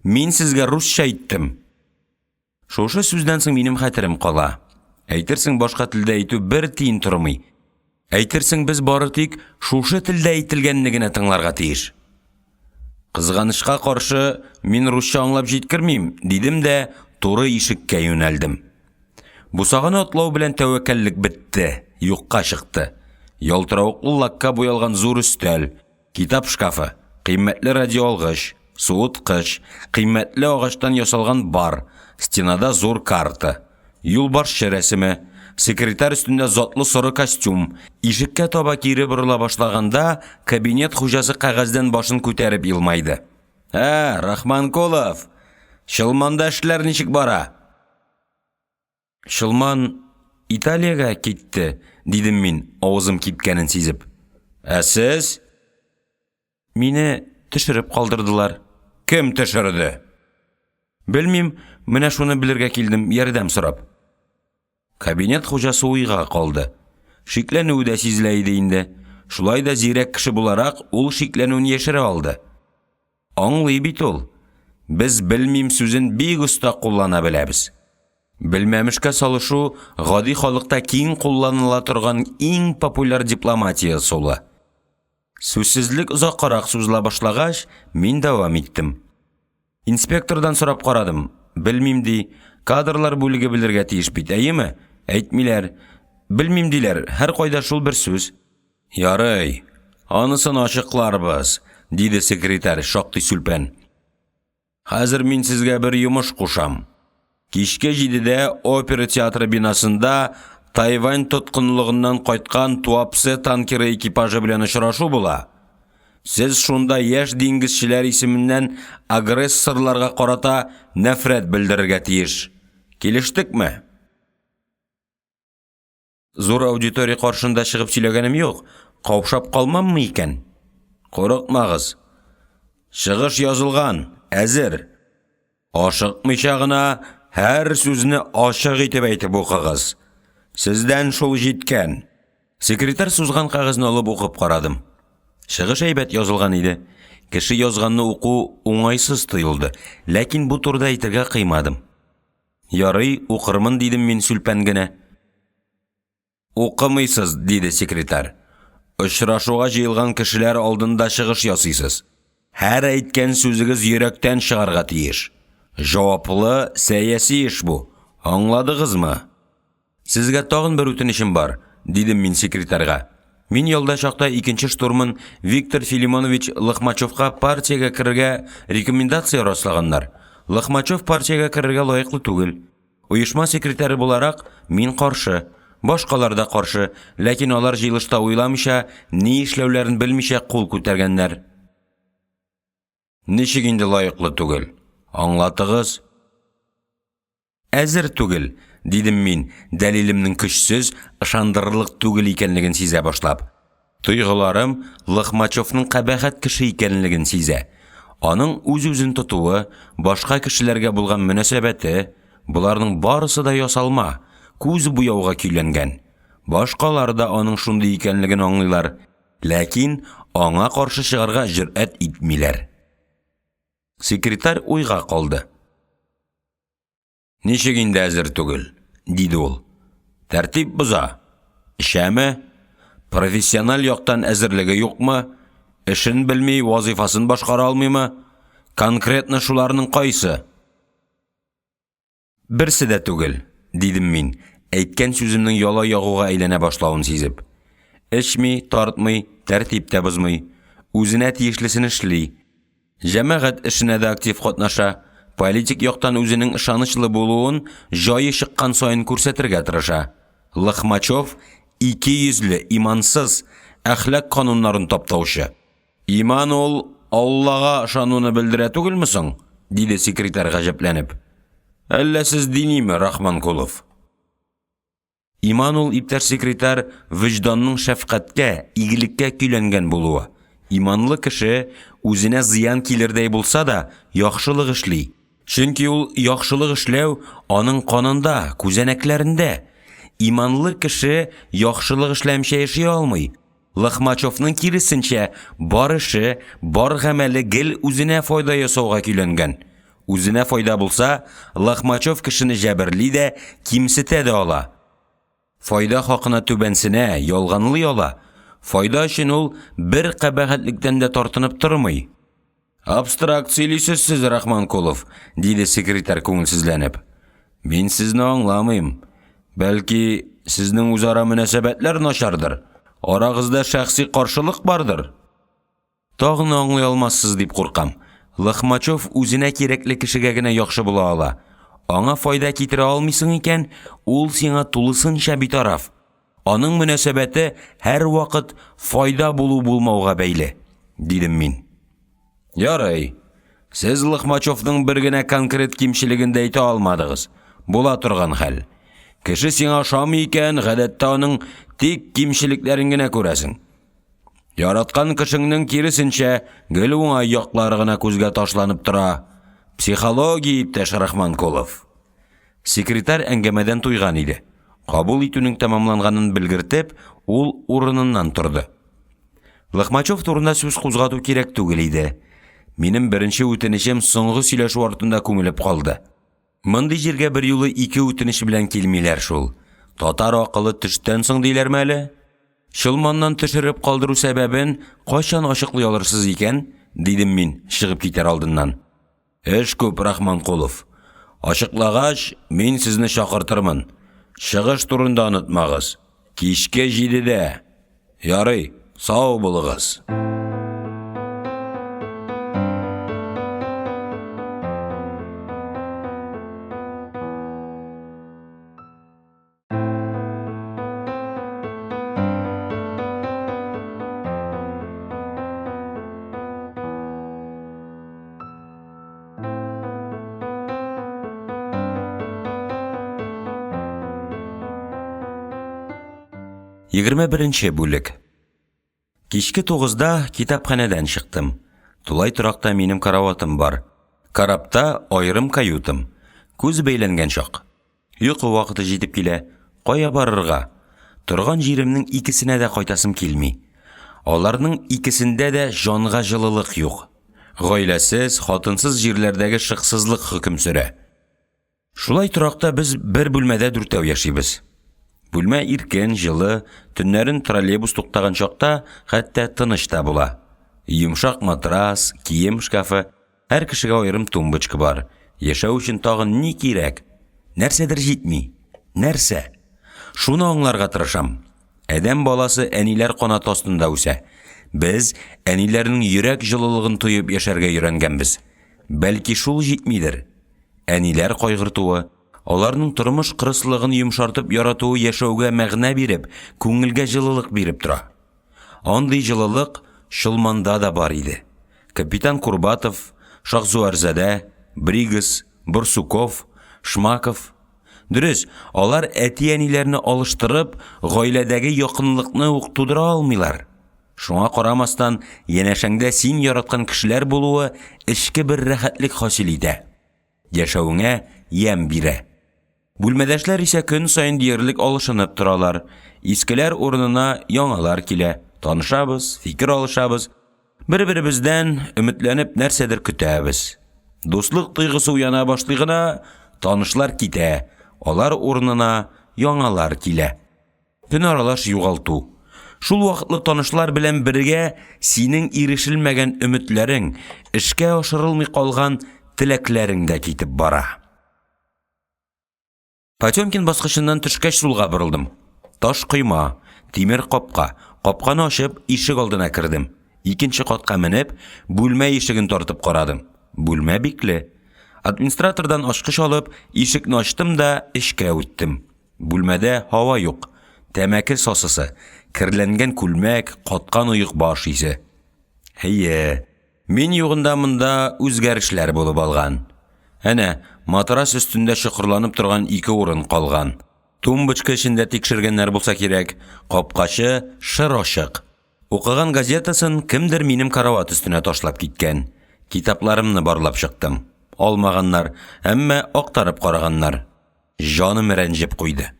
Мин сезгә русча әйттем. Шушы сүздән соң минем хәтерем кала. Әйтерсең башка телдә әйтү бер тиен тормый. Әйтерсең без бары тик шушы телдә әйтелгәнне генә тыңларга тиеш. Кызганычка каршы, мин русча аңлап җиткермим, дидем дә туры ишеккә юнәлдем. Бусаганы атлау белән тәвәккәллек бетте, юкка чыкты. Ялтыравыклы лакка буялган зур өстәл, китап шкафы, кыйммәтле радиоалгыч, суыткыч, кыйммәтле агачтан ясалган бар, стенада зур карта, юлбарчы рәсеме, секретарь өстендә затлы соры костюм. Ишеккә таба кире борыла башлаганда, кабинет хуҗасы кәгазьдән башын күтәреп елмайды. Рахманкулов, Шылманда эшләр ничек бара? Шылман Италиягә китте, дидем мин, авызым кипкәнен сизеп. Сез? Мине төшереп калдырдылар. Кем төшерде? Белмим, менә шуны белергә килдем, ярдәм сорап. Кабинет хуҗасы уйга калды. Шикләнү дә сизелә иде инде. Шулай да зирәк кеше буларак, ул шикләнүен яшерә алды. Аңлый бит ул. Без белмим сүзен бик оста куллана беләбез. Белмәмешкә салышу гади халыкта киң кулланыла торган иң популяр дипломатия солы. Сүзсезлек озаккарак сузыла башлагач, мин дәвам иттем. Инспектордан сорап карадым. Белмим ди, кадрлар бүлеге белергә тиеш бит, әйеме? Әйтмиләр. Белмим диләр, һәр кайда шул бер сүз. Ярый, анысын ачыкларбыз, диде секретарь шактый сүлпән. Хәзер мин сезгә бер йомыш кушам. Кичкә 7-дә опера театры бинасында Тайвань тоткынлыгыннан кайткан Туапсе танкеры экипажы белән очрашу була. Сез шунда яшь диңгезчеләр исеменнән агрессорларга карата нәфрәт белдерергә тиеш. Килештекме? Зур аудитория каршында чыгып сөйләгәнем юк. Каушап калмаммы икән? Курыкмагыз. Чыгыш язылган, әзер. Ашыкмыйча гына һәр сүзне ачык итеп әйтеп укыгыз. Сездән шул җиткән. Секретарь сузган кагызны алып укып карадым. Чыгыш әйбәт язылган иде. Кеше язганны уку уңайсыз тоелды, ләкин бу турыда әйтергә кыймадым. Ярый, укырмын дидем мин сүлпән генә. Укымыйсыз, диде секретарь. Очрашуга җыелган кешеләр алдында чыгыш ясыйсыз. Һәр әйткән сүзегез йөрәктән чыгарга тиеш. Җаваплы сәяси эш бу. Аңладыгызмы? Сезгә тагын бер үтенечем бар, дидем мин секретарьга. Мин ялда чакта икенче штурман Виктор Филимонович Лохмачевка партиягә керергә рекомендация раслаганнар. Лохмачев партиягә керергә лаеклы түгел. Оешма секретаре буларак мин каршы, башкалар да каршы, ләкин алар җыелышта уйламыйча, ни эшләүләрен белмичә кул күтәргәннәр. Ничек инде лаеклы түгел? Аңлатыгыз. Әзер түгел, дидем мин, дәлилемнең көчсез, ышандырырлык түгел икәнлеген сизә башлап. Тойгыларым Лохмачевның кабахәт кеше икәнлеген сизә. Аның үз-үзен тотуы, башка кешеләргә булган мөнәсәбәте, буларның барысы да ясалма, күз буяуга көйләнгән. Башкалар да аның шундый икәнлеген аңлыйлар, ләкин аңа каршы чыгарга җөрьәт итмиләр. Секретарь уйга калды. Ничек инде әзер түгел, диде ул. Тәртип боза. Эшәме? Профессиональ яктан әзерлеге юкмы? Эшен белми, вазифасын башкара алмыймы? Конкретно шуларның кайсы? Берсе дә түгел, дидем мин, әйткән сүземнең яла ягуга әйләнә башлавын сизеп. Эшми, тартмый, тәртиптә бозмый, үзенә тиешлесен эшли. Җәмәгать эшенә дә актив катнаша. Политик яктан үзенең ышанычлы булуын җае чыккан сайын күрсәтергә тырыша. Лохмачев ике йөзле, имансыз, әхлак кануннарын таптаучы. Иман ул Аллага ышануны белдерә түгелме соң? Диде секретарь гаҗәпләнеп. Әллә сез диниме, Рахманкулов? Иман ул иптәш секретарь вөҗданның шәфкатькә, игелеккә көйләнгән булуы. Иманлы кеше үзенә зыян килердәй булса да, яхшылык эшли. Чөнки ул яхшылык эшләү аның канында, күзәнәкләрендә. Иманлы кеше яхшылык эшләмчә яши алмый. Лохмачевның киресенчә, бар эше, бар гамәле гел үзенә файда ясауга көйләнгән. Үзенә файда булса, Лохмачев кешене җәберли дә, кимсетә дә ала. Файда хакына түбәнсенә, ялганлый ала. Файда өчен ул бер кабахәтлектән дә тартынып тормый. Абстракциялисез сез, Рахманкулов, диде секретарь күңелсезләнеп. Мин сезне аңламыйм. Бәлки, сезнең үзара мөнәсәбәтләр начардыр. Арагызда шәхси каршылык бардыр. Тагын аңлый алмассыз дип куркам. Лохмачев үзенә кирәкле кешегә генә яхшы була ала. Аңа файда китерә алмыйсың икән, ул сиңа тулысынча битараф. Аның мөнәсәбәте һәр вакыт файда булу-булмауга бәйле, дидем мин. Ярый, сез Лохмачевның бер генә конкрет кимчелеген дә әйтә алмадыгыз. Була торган хәл. Кеше сиңа ошамый икән, гадәттә аның тик кимчелекләрен генә күрәсең. Яраткан кешеңнең киресенчә, гел уңай яклары гына күзгә ташланып тора. Психология, иптәш Рахманкулов. Секретарь әңгәмәдән туйган иде. Кабул итүнең тәмамланганын белгертеп, ул урыныннан торды. Лохмачев турында сүз кузгату кирәк түгел иде. Минем беренче үтенечем соңгы сөйләшү артында күмелеп калды. Мондый җиргә бер юлы ике үтенеш белән килмиләр шул. Татар акылы төштән соң диләрме әле? Шылманнан төшереп калдыру сәбәбен кайчан ачыклый алырсыз икән? Дидем мин, чыгып китәр алдыннан. Эш күп, Рахманкулов. Ачыклагач, мин сезне чакыртырмын. Чыгыш турында онытмагыз. Кичкә 7-дә. Ярый, сау булыгыз. Егерме беренче бүлек. Кичке 9-да китапханәдән чыктым. Тулай торакта минем караватым бар. Карапта айрым каютым. Күз бәйләнгән чак. Йокы вакыты җитеп килә. Кая барырга? Торган җиремнең икесенә дә кайтасым килми. Аларның икесендә дә җанга җылылык юк. Гаиләсез, хатынсыз җирләрдәге шыксызлык хөкем сөрә. Шулай торакта без бер бүлмәдә дүртәү яшибез. Бүлмә иркен, җылы, төннәрен троллейбус туктаган чакта хәтта тыныч та була. Йомшак матрас, кием шкафы, һәр кешегә аерым тумбочка бар. Яшәү өчен тагын ни кирәк? Нәрсәдер җитми. Нәрсә? Шуны аңларга тырышам. Әдәм баласы әниләр канат астында үсә. Без әниләрнең йөрәк җылылыгын тоеп яшәргә өйрәнгәнбез. Бәлки шул җитмидер. Әниләр кайгыртуы, аларның тормыш кырыслыгын йомшартып яратуы яшәүгә мәгънә биреп, күңелгә җылылык биреп тора. Андый җылылык Шылманда да бар иде. Капитан Курбатов, Шахзуарзадә, Бригес, Бурсуков, Шмаков. Дөрес, алар әти-әниләрне алыштырып, гаиләдәге якынлыкны ук тудыра алмыйлар. Шуңа карамастан, янәшәңдә син яраткан кешеләр булуы эчке бер рәхәтлек хасил итә. Яшәүеңә ям бирә. Бүлмәдәшләр исә көн сайын диярлек алышынып торалар. Искеләр урынына яңалар килә. Танышабыз, фикер алышабыз. Бер-беребездән өметләнеп нәрсәдер көтәбез. Дуслык тойгысы уяна башлый гына, танышлар китә. Алар урынына яңалар килә. Көн аралаш югалту. Шул вакытлы танышлар белән бергә синең ирешелмәгән өметләрең, эшкә ашырылмый калган теләкләрең дә китеп бара. Потемкин баскычыннан төшкәч сулга борылдым. Таш койма, тимер капка. Капканы ачып, ишек алдына кердем. Икенче катка менеп, бүлмә ишеген тартып карадым. Бүлмә бикле. Администратордан ачкыч алып, ишекне ачтым да эчкә үттем. Бүлмәдә һава юк. Тәмәке сасысы, кирләнгән күлмәк, каткан оек баш исе. Әйе, мин югында монда үзгәрешләр булып алган. Әнә, матрас өстендә шыкырланып торган ике урын калган. Тумбочка эчендә тикшергәннәр булса кирәк, капкачы шыр ачык. Укыган газетасын кемдер минем карават өстенә ташлап киткән. Китапларымны барлап чыктым. Алмаганнар, әмма актарып караганнар. Җаным рәнҗеп куйды.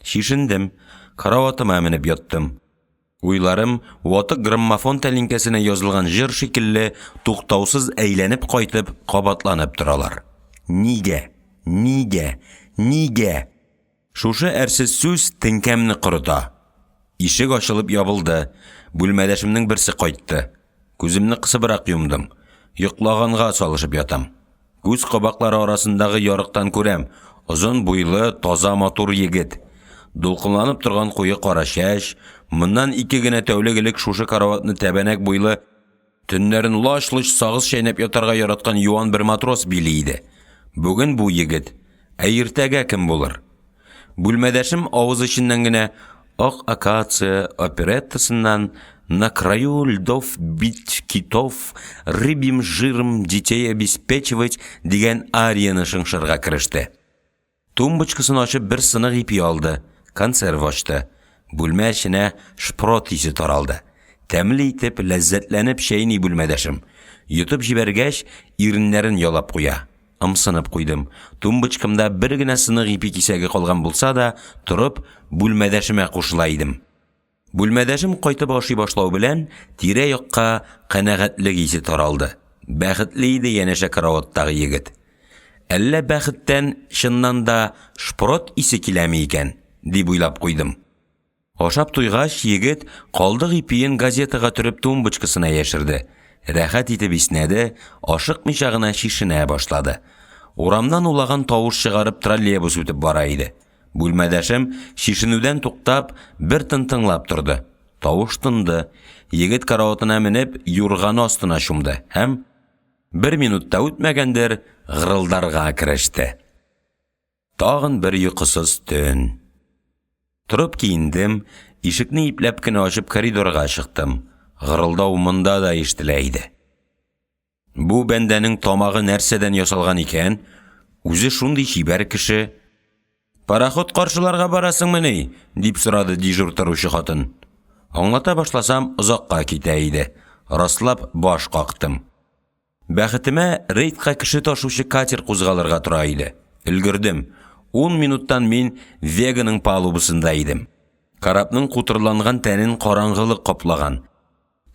Шишендем, караватыма менеп яттым. Уйларым ватык граммофон тәлинкәсенә язылган җыр шикелле туктаусыз әйләнеп кайтып, кабатланып торалар. Нигә? Нигә? Нигә? Шушы әрсез сүз теңкәмне корыта. Ишек ачылып ябылды. Бүлмәдәшемнең берсе кайтты. Күземне кысыбрак йомдым. Йоклаганга салышып ятам. Күз кабаклары арасындагы ярыктан күрәм. Озын буйлы, таза матур егет. Дулкынланып торган куе кара чәч, моннан 2 генә тәүлек элек шушы караватны тәбәнәк буйлы, төннәрен лаш-лыш сагыз чәйнәп ятарга яраткан юан бер матрос били иде. Бүген бу егет, ә иртәгә кем булыр? Бүлмәдәшем авыз эченнән генә ак акация опереттасыннан «На краю льдов бить китов, рыбьим жиром детей обеспечивать» дигән арияны шыңшырга кереште. Тумбочкасын ачып бер сынык ипи алды, консерв ачты. Бүлмә эченә шпрот исе таралды. Тәмле итеп, ләззәтләнеп чәйни бүлмәдәшем. Йотып җибәргәч, иреннәрен ялап куя. Ымсынып куйдым. Тумбочкамда бер генә сынык ипи кисәге калган булса да, турып бүлмәдәшемә кушыла идем. Бүлмәдәшем кайтып ашый башлау белән, тирә-якка канәгатьлек исе таралды. Бәхетле иде янәшә караваттагы егет. Әллә бәхеттән чыннан да шпрот исе киләме икән, дип уйлап куйдым. Ашап туйгач, егет калдык ипиен газетага төреп тумбочкасына яшерде. Рәхәт итеп иснәде, ашыкмыйча гына шишенә башлады. Урамнан улаган тавыш чыгарып троллейбус үтеп бара иде. Бүлмәдәшем шишенүдән туктап, бер тынтыңлап торды. Тавыш тынды. Егет караватына менеп, юрган астына чумды. Һәм 1 минутта үтмәгәндер, гырылдарга кереште. Тагын бер йокысыз төн. Турып киендем, ишекне ипләп кенә ачып коридорга чыктым. Гырылдау монда да ишетелә иде. Бу бәндәнең тамагы нәрсәдән ясалган икән? Үзе шундый чибәр кеше. Пароход каршыларга барасыңмыни? Дип сорады дежур торучы хатын. Аңлата башласам, озакка китә иде. Раслап баш кактым. Бәхетемә рейдка кеше ташучы катер кузгалырга тора иде. Өлгердем. 10 минуттан мин Веганың палубасында идем. Карапның кутырланган тәнен караңгылык каплаган.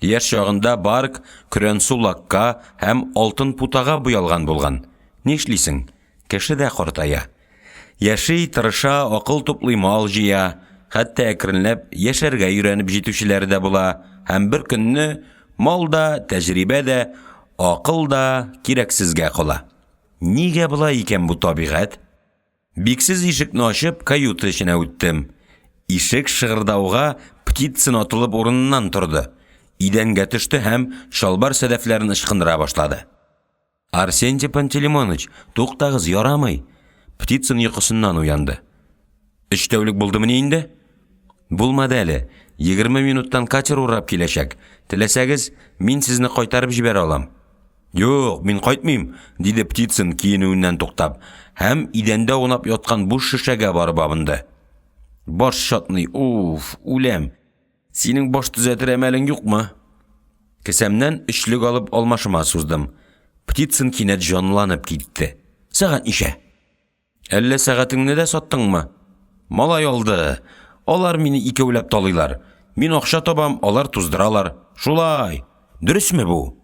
Яшь чагында барк көрән сулакка һәм алтын путага буялган булган. Нишлисең? Кеше дә картая. Яши, тырыша, акыл туплый, мал җыя, хәтта әкренләп яшәргә өйрәнеп җитүчеләр дә була. Һәм бер көнне мал да, тәҗрибә дә, акыл да кирәксезгә кала. Нигә була икән бу табигать? Биксез ишекне ачып, каюта эченә үттем. Ишек шыгырдауга Птицын атылып урыныннан торды. Идәнгә төште һәм шалбар сәдәфләрен ычкындыра башлады. Арсентий Пантелеймоныч, туктагыз, ярамый. Птицын йокысыннан уянды. 3 тәүлек булдымы инде? Булмады әле. 20 минуттан катер урап киләчәк. Теләсәгез, мин сезне кайтарып җибәрә алам. Юк, мин кайтмыйм, диде Птицын киенүеннән туктап, һәм идәндә унап яткан буш шешәгә барып абынды. Баш шатный, үләм. Синең баш төзәтер әмәлең юкмы? Кесәмнән 3лек алып алмашыма суздым. Птицын кинәт җанланып китте. Сәгать ничә? Әллә сәгатеңне дә саттыңмы? Малай алды. Алар мине икәүләп талыйлар. Мин акча табам, алар туздыралар. Шулай. Дөресме бу?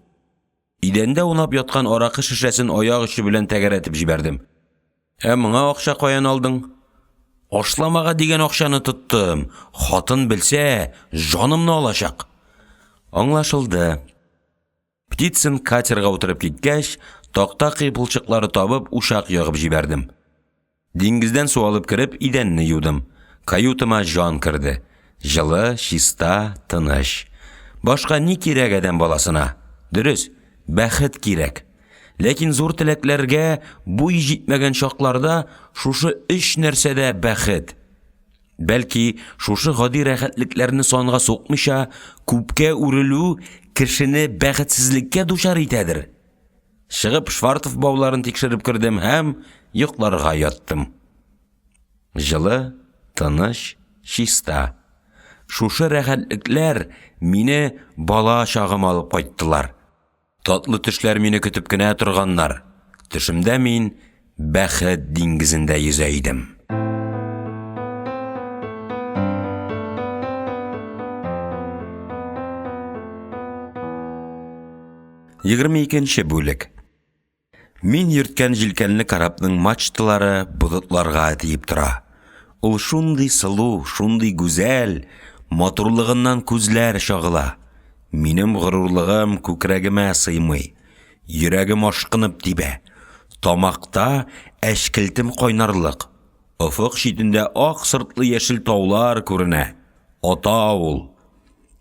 Идәндә унап яткан аракы шешәсен аяк очы белән тәгәрәтеп җибәрдем. Моңа акча каян алдың? Ашламага дигән акчаны тоттым. Хатын белсә, җанымны алачак. Аңлашылды. Птицын катерга утырып киткәч, такта кыйпылчыклары табып, ушак ягып җибәрдем. Диңгездән су алып кереп, идәнне юдым. Каютыма җан керде. Җылы, чиста, тыныч. Башка ни кирәк адәм баласына? Дөрес, бәхет кирәк. Ләкин зур теләкләргә буй җитмәгән чакларда шушы 3 нәрсәдә бәхет. Бәлки, шушы гади рәхәтлекләрне санга сукмыйча, күпкә үрелү кешене бәхетсезлеккә дучар итәдер. Чыгып Швартов бауларын тикшереп кирдем һәм йокларга яттым. Җылы, тыныч, чиста. Шушы рәхәтлекләр мине бала чагым алып кайттылар. Татлы төшләр мине көтеп кенә торганнар. Төшемдә мин бәхет диңгезендә йөзә идем. Егерме икенче бүлек. Мин йөрткән җилкәнле карапның мачталары болытларга тиеп тора. Ул шундый сылу, шундый гүзәл, матурлыгыннан күзләр чагыла. Минем горурлыгым күкрәгемә сыймый. Йөрәгем ашкынып тибә. Тамакта әшкелтем кайнарлык. Офык читендә ак сыртлы яшел таулар күренә. Ата ул.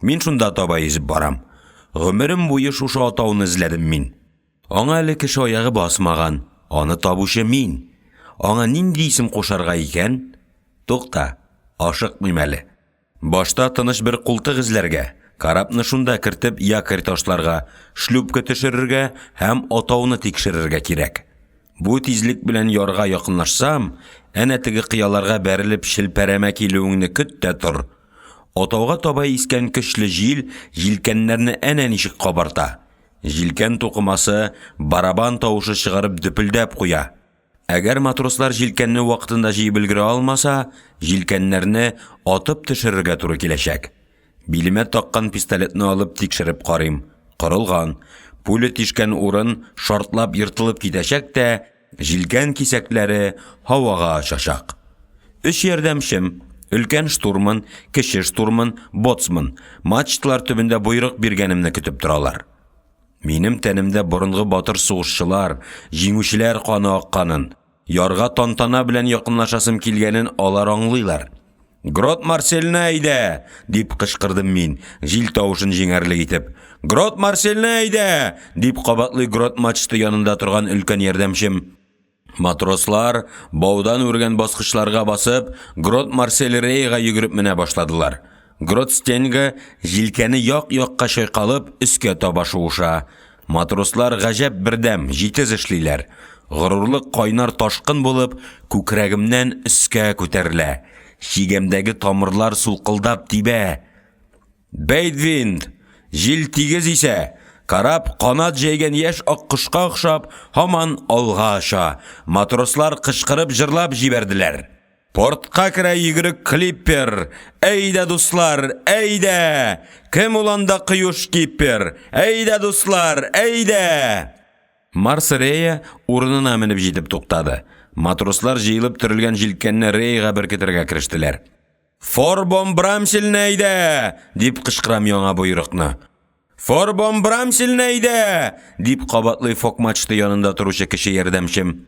Мин шунда таба йөзеп барам. Гомерем буе шушы атауны эзләдем мин. Аңа әле кеше аягы басмаган. Аны табучы мин. Аңа нинди исем кушарга икән? Тукта, ашыкмыйм әле. Башта тыныч бер култык эзләргә, карапны шунда кертеп якорь ташларга, шлюпка төшерергә һәм атауны тикшерергә кирәк. Бу тизлек белән ярга якынлашсам, әнә теге кыяларга бәрелеп шелпәрәмә килүеңне көт тә тор. Атауга таба искән көчле җил җилкәннәрне әнә ничек кабарта. Җилкән тукымасы барабан тавышы чыгарып дөпелдәп куя. Әгәр матрослар җилкәнне вакытында җыеп өлгерә алмаса, җилкәннәрне атып төшерергә туры киләчәк. Билемә таккан пистолетны алып тикшереп карыйм. Корылган. Пуля тишкән урын шартлап йыртылып китәчәк тә, җилкән кисәкләре һавага очачак. 3 ярдәмчем, өлкән штурман, кече штурман, боцман, мачталар төбендә буйрык биргәнемне көтеп торалар. Минем тәнемдә борынгы батыр сугышчылар, җиңүчеләр каны акканын, ярга тантана белән якынлашасым килгәнен алар аңлыйлар. Грот Марсельне әйдә, дип кычкырдым мин, җил тавышын җиңәрлек итеп. Грот Марсельне әйдә, дип кабатлый грот мачты янында торган өлкән ярдәмчем. Матрослар баудан үргән баскычларга басып, Грот Марсель рейга йөгереп менә башладылар. Грот стенга җилкәне як-якка чайкалып өскә таба шуыша. Матрослар гаҗәп бердәм, җитез эшлиләр. Горурлык кайнар ташкын булып, күкрәгемнән өскә күтәрелә. Чигәмдәге тамырлар сулкылдап тибә. Бейдвинд, җил тигез исә, карап канат җәйгән яшь ак кошка охшап, һаман алга аша. Матрослар кычкырып җырлап җибәрделәр. Портка керә йөгерек клиппер. Әйдә дуслар, әйдә! Кем уланда кыюш киппер? Әйдә дуслар, әйдә! Марс-Рея урынына менеп җитеп туктады. Матрослар җыелып төрелгән җилкәнне Рейга беркетергә керештеләр. Форбом Брамсельне әйдә! Дип кычкырам яңа буйрыкны. Форбом Брамсельне әйдә! Дип кабатлый фок мачты янында торучы кеше ярдәмчем.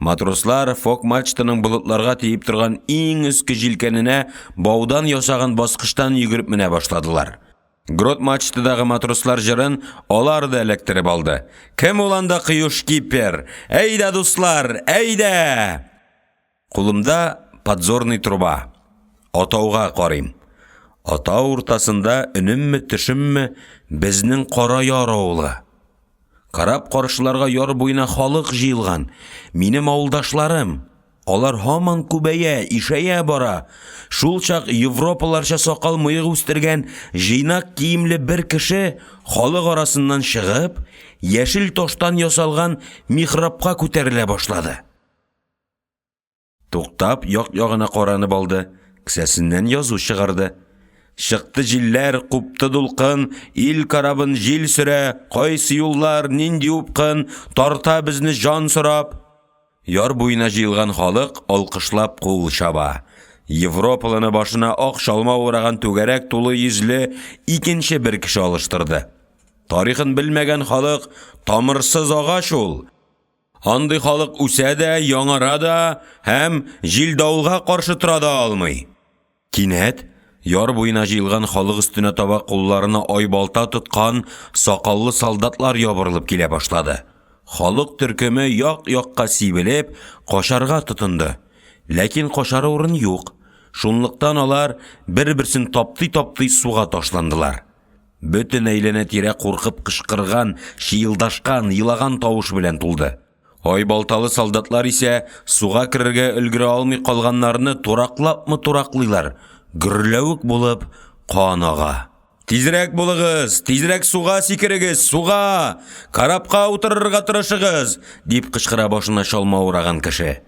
Матрослар фок мачтаның болытларга тиеп торган иң өске җилкәненә баудан ясаган баскычтан йөгереп менә башладылар. Грот мачтадагы матрослар җырын алар да эләктереп алды. Кем ул анда кыюш кипер? Әйдә, дуслар, әйдә! Кулымда подзорный труба. Атауга карыйм. Атау уртасында өнемме, төшемме безнең кара яр авылы. Карап каршыларга яр буена халык җыелган. Минем авылдашларым. Алар һаман күбәя, ишәя бара. Шул чак европаларча сакал мыек үстергән җыйнак киемле бер кеше халык арасыннан чыгып, яшел таштан ясалган михрабка күтәрелә башлады. Туктап, як-ягына каранып алды. Кесәсеннән язу чыгарды. Чыкты җилләр, купты дулкын, ил карабын җил сөрә, кайсы юллар, нинди упкын, тарта безне жан сорап. Яр буена җыелган халык алкышлап кул чаба. Европалыны башына ак шалма ураган түгәрәк тулы йөзле икенче бер кеше алыштырды. Тарихын белмәгән халык тамырсыз агач ул. Андый халык үсә дә, яңара да, һәм җил давылга каршы тора да алмый. Кинәт яр буена җыелган халык өстенә таба кулларына айбалта тоткан сакаллы солдатлар ябырылып килә башлады. Халык төркеме як-якка сибелеп, кашарга тотынды. Ләкин кашар урын юк. Шунлыктан алар бер-берсен таптый-таптый суга ташландылар. Бөтен әйләнә-тирә куркып кычкырган, шыелдашкан, елаган тавыш белән тулды. Айбалталы солдатлар исә суга керергә өлгерә алмый калганнарны тураклаклыйлар. Гөрләвек булып кан ага. Тизрәк булыгыз, тизрәк суга сикерегез, суга! Карапка утырырга тырышыгыз, дип кычкыра башына шалма ураган кеше.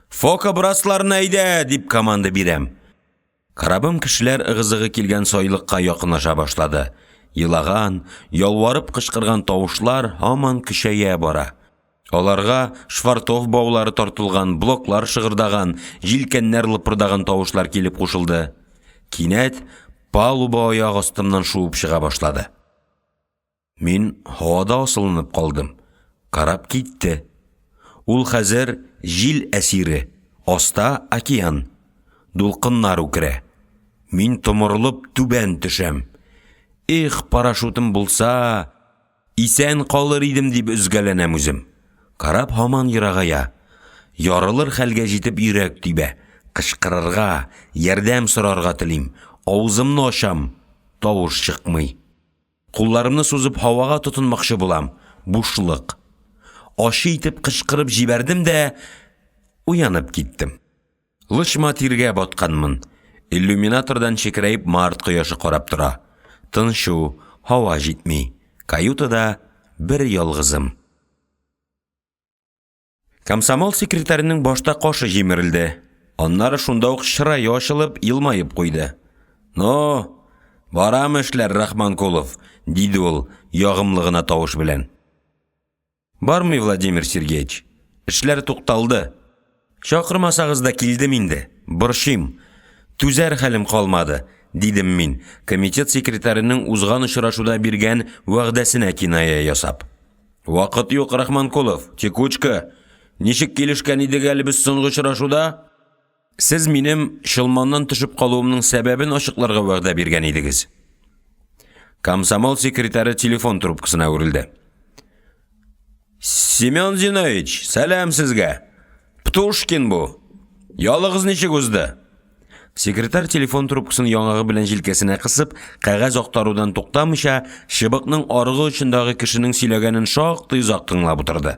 Фока брасларына әйдә, дип команда бирәм. Карабым кешеләр ыгызыгы килгән сайлыкка якынлаша башлады. Елаган, ялварып кычкырган тавышлар һаман көчәя бара. Аларга швартов баулары тартылган, блоклар шыгырдаган, җилкәннәр лыпырдаган тавышлар килеп кушылды. Кинәт палуба аяк астымнан шуып чыга башлады. Мин һавада асылынып калдым. Карап китте. Ул хәзер җил әсире, аста океан. Дулкыннар үкерә. Мин томырылып түбән төшәм. Их, парашютым булса, исән калыр идем дип үзгәләнәм үзем. Карап һаман ерагая. Ярылыр хәлгә җитеп йөрәк тибә. Кычкырырга, ярдәм сорарга телим. Авызымны ачам, тавыш чыкмый. Кулларымны сузып һавага тотынмакчы булам. Бушлык. Ачы итеп кычкырып җибәрдем дә уянып киттем. Лышма тиргә батканмын. Иллюминатордан чекрәйеп март кояшы карап тора. Тынчу, һава җитми. Каютада бер ялгызым. Комсомол секретарының башта кашы җимерелде. Аннары шунда ук чырае ачылып, елмаеп куйды. «Ну, барам эшләр, Рахманкулов», – диде ул ягымлыгына тавыш белән. «Бармый, Владимир Сергеевич, эшләр тукталды. Чакырмасагыз да килдем инде. Борчыйм. Түзәр хәлем калмады», – дидем мин, комитет секретарының узган очрашуда биргән вәгъдәсенә киная ясап. «Вакыт юк, Рахманкулов, текучка. Ничек килешкән идек әле без соңгы очрашуда?» Сез минем шылманнан төшеп калуымның сәбәбен ачыкларга вәгъдә биргән идегез. Комсомол секретары телефон трубкасына үрелде. «Семен Зинович, сәлам сезгә. Птушкин бу. Ялыгыз ничек узды?» Секретарь телефон трубкасын яңагы белән җилкәсенә кысып, кәгазь актарудан туктамыйча, шыбыкның аргы очындагы кешенең сөйләгәнен шактый озак тыңлап утырды.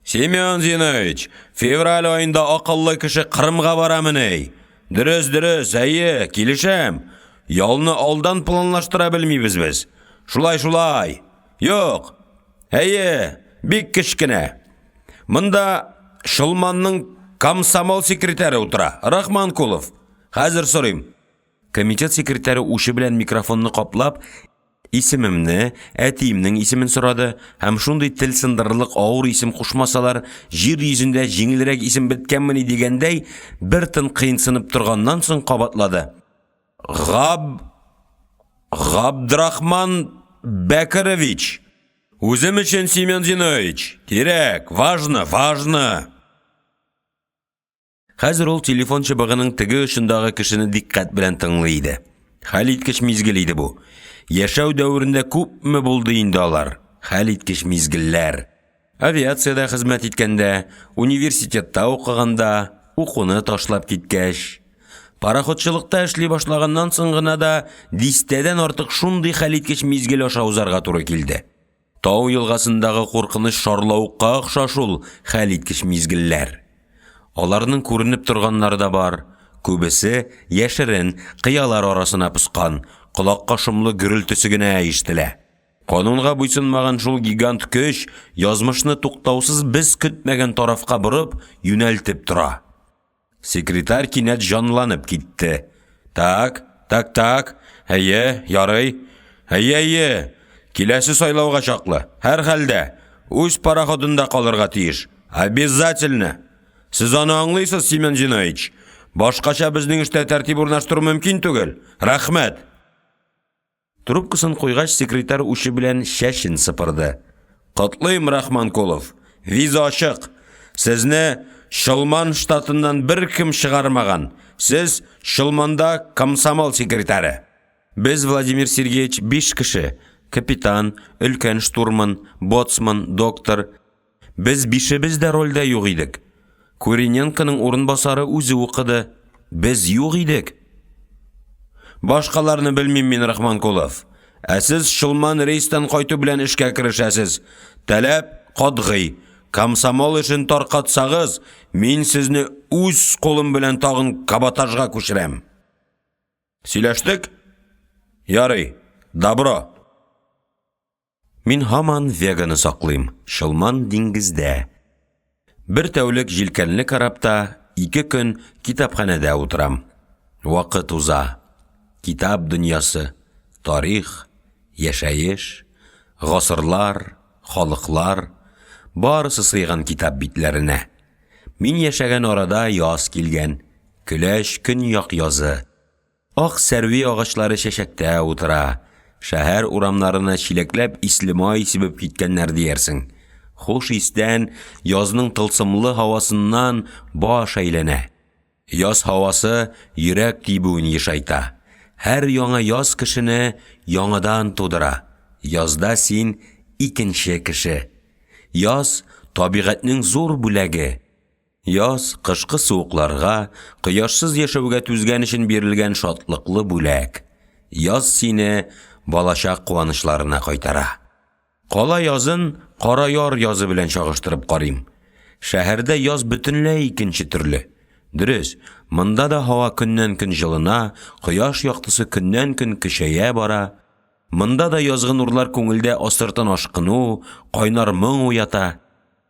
«Семен Зинович, февраль айында акыллы кеше Кырымга барамыни. Дөрес, әйе, килешәм. Ялны алдан планлаштыра белмибез без. Шулай. Юк. Әйе, бик кечкенә. Монда Шылманның комсомол секретары утыра, Рахманкулов. Хәзер сорыйм». Комитет секретары ушы белән микрофонны каплап, исемемне, әтиемнең исемен сорады, һәм шундый тел сындырырлык авыр исем кушмасалар, җир йөзендә җиңелрәк исем беткәнмени дигәндәй, бер тын кыйнсынып торганнан соң кабатлады. Габдрахман Бәкерович. Үзем өчен, Семен Зинович. Кирәк, важно. Хәзер ул телефон чыбыгының теге очындагы кешене диккать белән тыңлый иде. Хәлиткеч мизгел иде бу. Яшәү дәверендә күпме булды инде алар. Хәлиткеч мизгелләр. Авиациядә хезмәт иткәндә, университетта укыганда, укуны ташлап киткәч, пароходчылыкта эшли башлаганнан соң гына да 10-дән артык шундый хәлиткеч мизгел аша узарга туры килде. Тау елгасындагы куркыныч шарлавыкка охшаш ул хәлиткеч мизгелләр. Аларның күренеп торганнары да бар. Күбесе яшерен, кыялар арасына пыскан, колакка шомлы гөрелтүсе генә ишетелә. Канунга буйсынмаган шул гигант көч язмышны туктаусыз без көтмәгән тарафка борып, юнәлтеп тора. Секретарь кинәт җанланып китте. Так. Әйе, ярый. Әйе. Киләсе сайлауга чаклы. Һәр хәлдә үз пароходында калырга тиеш. Обязательно. Сез аны аңлыйсыз, Семен Зинович. Башкача безнең эштә тәртип урнаштыру мөмкин түгел. Рәхмәт. Трубкасын куйгач, секретарь ушы белән шәшен сыпырды. Котлыйм, Рахманкулов. Виза ачык. Сезне Шылман штатыннан бер кем чыгармаган. Сез Шылманда комсомол секретаре. Без Владимир Сергеевич 5 кеше. Капитан, өлкән штурман, боцман, доктор. Без бишебез дә рольдә юк идек. Курененконың урынбасары үзе укыды. Без юк идек. Башкаларны белмим мин, Рахманкулов. Сез Шылман рейстан кайту белән эшкә керешәсез. Таләп катгый. Комсомол эшен таркатсагыз, мин сезне үз колым белән тагын каботажга күчерәм. Сөйләштек? Ярый. Добро. Мин һаман Веганы саклыйм. Шылман диңгездә. Бер тәүлек җилкәнле карапта, 2 көн китапханәдә утырам. Вакыт уза. Китап дөньясы, тарих, яшәеш, гасырлар, халыклар, барысы сыйган китап битләренә. Мин яшәгән арада яз килгән, көләш көньяк язы. Ак сәрви агачлары чәчәктә утыра. Шәһәр урамнарына чиләкләп ислемай сибеп киткәннәр диярсең. Хуш истән язның тылсымлы һавасыннан баш әйләнә. Яз һавасы йөрәк тибүен ешайта. Һәр яңа яз кешене яңадан тудыра. Язда син икенче кеше. Яз табигатьнең зур бүләге. Яз кышкы суыкларга, кояшсыз яшәүгә түзгән өчен бирелгән шатлыклы бүләк. Яз сине балачак куанышларына кайтара. Кала язын кара яр язы белән чагыштырып карыйм. Шәһәрдә яз бөтенләй икенче төрле. Дөрес, монда да һава көннән-көн җылына, кояш яктысы көннән-көн көчәя бара. Монда да язгы нурлар күңелдә асыртын ашкыну, кайнар моң уята.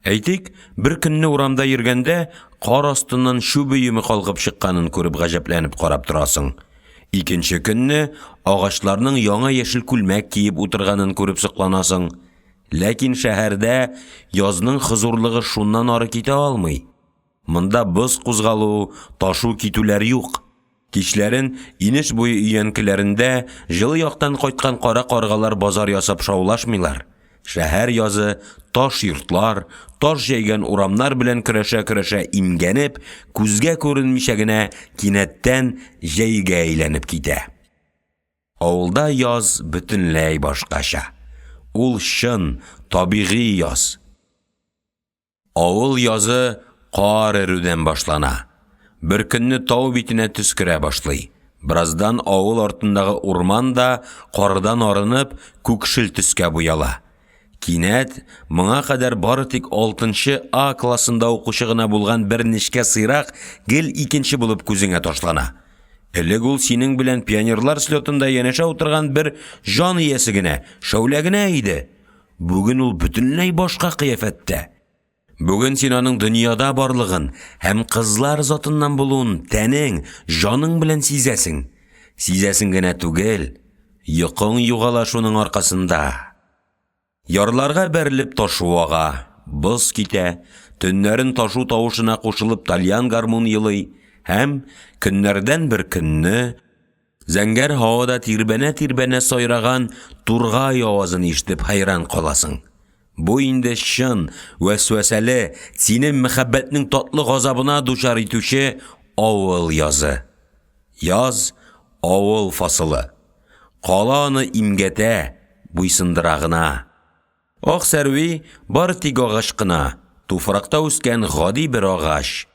Әйтик, бер көнне урамда йөргәндә, кар астыннан шу бөеме калкып чыкканын күреп гаҗәпләнеп карап торасың. Икенче көнне агачларның яңа яшел күлмәк киеп утырганын күреп сокланасың. Ләкин шәһәрдә язның хозурлыгы шуннан ары китә алмый. Монда боз кузгалу, ташу китүләр юк. Кичләрен инеш буе өянкеләрендә җылы яктан кайткан кара каргалар базар ясап шаулашмыйлар. Шәһәр язы таш йортлар, таш җәйгән урамнар белән көрәшә-көрәшә имгәнеп, күзгә күренмичә генә кинәттән җәйгә әйләнеп китә. Авылда яз бөтенләй башкача. Ул шын, табигый яз. Авыл язы кар эрүдән башлана. Бер көнне тау битенә төскерә башлый. Бираздан авыл артындагы урман да кардан арынып, күкшел төскә буяла. Кинәт, моңа кадәр бары тик 6 А классында укучы гына булган бер нечкә сыйрак гел икенче булып күзеңә ташлана. Элек ул синең белән пионерлар слетында янәшә утырган бер җан иясе генә, шәүлә генә иде. Бүген ул бөтенләй башка кыяфәттә. Бүген син аның дөньяда барлыгын һәм кызлар затыннан булуын тәнең, җаның белән сизәсең. Сизәсең генә түгел, йокың югала шуның аркасында. Ярларга бәрелеп ташу ага, боз китә, төннәрен ташу тавышына кушылып тальян гармун йылый, һәм көннәрдән бер көнне зәңгәр һавада тирбәнә-тирбәнә сайраган тургай авазын ишетеп хайран каласың. Бу инде шын, вәсвәсәле, синең мәхәббәтнең татлы газабына дучар итүче авыл язы. Яз авыл фасылы. Кала аны имгәтә, буйсындыра гына. Ак сәрви бар тик агач кына, туфракта үскән гади бер агач.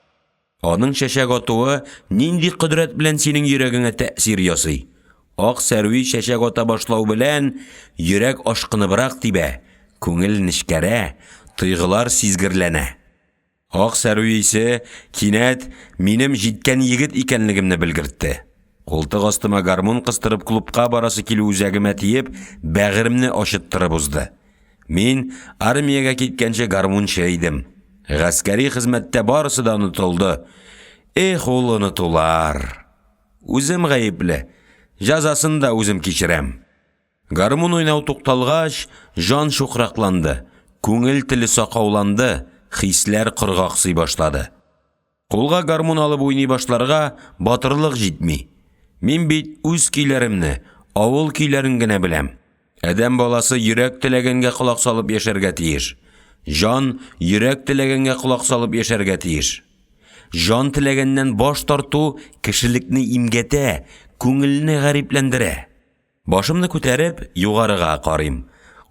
Аның чәчәк атуы нинди кодрәт белән синең йөрәгеңә тәэсир ясый. Ак сәрви чәчәк ата башлау белән йөрәк ашкыныбрак тибә, күңел нечкәрә, тойгылар сизгерләнә. Ак сәрви исе кинәт минем җиткән егет икәнлегемне белгертте. Култык астыма гармун кыстырып клубка барасы килү үзәгемә тиеп, бәгыремне ачыттырып узды. Мин армиягә киткәнче гармунчы идем. Гаскәри хезмәттә барысы да онытылды. Эх, ул онытулар. Үзем гаепле. Жазасын да үзем кичерәм. Гармун уйнау тукталгач, жан шукракланды. Күңел теле сакауланды, хисләр кыргаксый башлады. Кулга гармун алып уйный башларга батырлык җитми. Мин бит үз көйләремне, авыл көйләрен генә беләм. Әдәм баласы йөрәк теләгәнгә кулак салып яшәргә тиеш. Жан йөрәк теләгәнгә кулак салып яшәргә тиеш. Жан теләгәннән баш тарту кешелекне имгәтә, күңелне гарипләндерә. Башымны күтәреп, югарыга карыйм.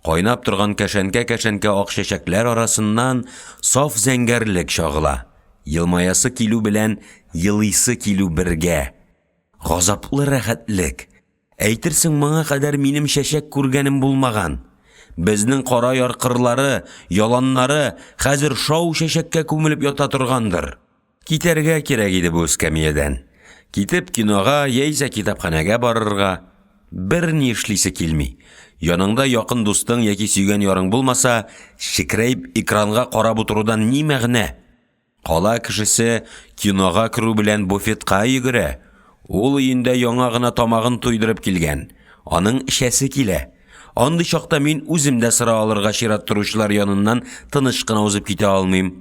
Кайнап торган кәшәнкә ак чәчәкләр арасыннан саф зәңгәрлек чагыла. Йылмаясы килү белән йылыйсы килү бергә. Газаплы рәхәтлек. Әйтерсең, моңа кадәр минем чәчәк күргәнем булмаган. Безнең кара яркырлары, яланнары хәзер шау чәчәккә күмелеп ята торгандыр. Китәргә кирәк иде бу эскәмиядән. Китеп кинога яисә китапханәгә барырга. Бер ни эшлисе килми. Яныңда якын дустың яки сөйгән ярың булмаса, шикрәйп экранга карап утырудан ни мәгънә? Кала кешесе кинога керү белән буфетка йөгерә. Ул өендә яңа гына тамагын туйдырып килгән. Аның эчәсе килә. Андый чакта мин үзем дә сыра алырга чират торучылар яныннан тыныч кына узып китә алмыйм.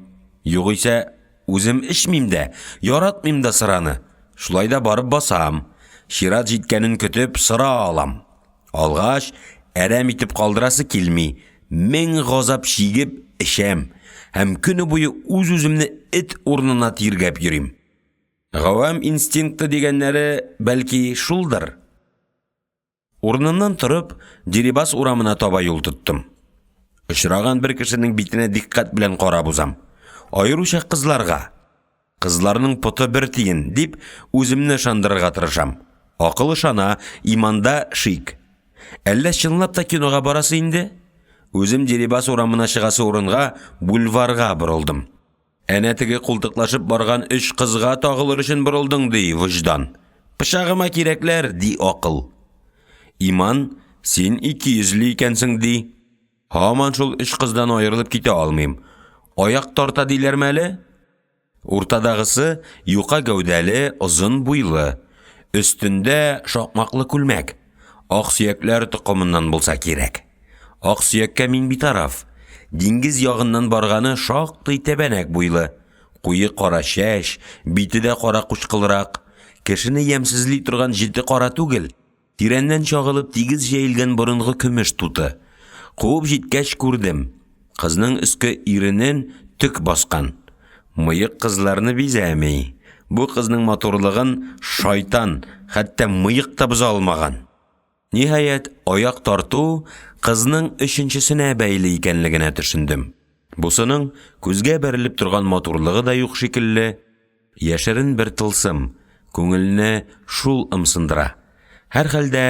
Югыйсә, үзем эчмим дә, яратмыйм да сыраны. Шулай да барып басам. Чират җиткәнен көтеп сыра алам. Алгач, әрәм итеп калдырасы килми. Мең газап чигеп эчәм. Һәм көне буе үз-үземне эт урынына тиргәп йөрим. Гавам инстинкты дигәннәре бәлки шулдыр. Урынымнан торып, Дерибас урамына таба юл тоттым. Очраган бер кешенең битенә диккать белән карап узам. Айруча кызларга. Кызларның поты бер тиен дип, үземне шандырырга тырышам. Акыл ышана, иманда шик. Әллә чынлап та кинога барасы инде? Үзем Дерибас урамына чыгасы урынга, бульварга борылдым. Әнә теге култыклашып барган 3 кызга тагылыр өчен борылдың ди вөҗдан. Пычагыма кирәкләр ди акыл. Иман, син 200-ле икәнсең ди. Һаман шул 3 кыздан аерылып китә алмыйм. Аяк тарта диләр мәле? Уртадагысы юка гәүдәле, озын буйлы. Өстендә шакмаклы күлмәк. Ак сөякләр тукымыннан булса кирәк. Ак сөяккә мин битараф. Диңгез ягыннан барганы шактый тәбәнәк буйлы. Куе кара чәч, бите дә кара кучкылрак. Кешене ямсызли торган җитте кара түгел. Тирәннән чагылып тигез җәелгән борынгы көмеш туты. Куып җиткәч күрдем. Кызның өске иренен төк баскан. Мыек кызларны бизәми. Бу кызның матурлыгын шайтан, хәтта мыек та боза алмаган. Ниһаять, аяк тарту кызның 3-нчесенә бәйле икәнлегенә төшендем. Бусының күзгә бәрелеп торган матурлыгы да юк шикелле. Яшерен бер тылсым, күңелне шул ымсындыра. Һәр хәлдә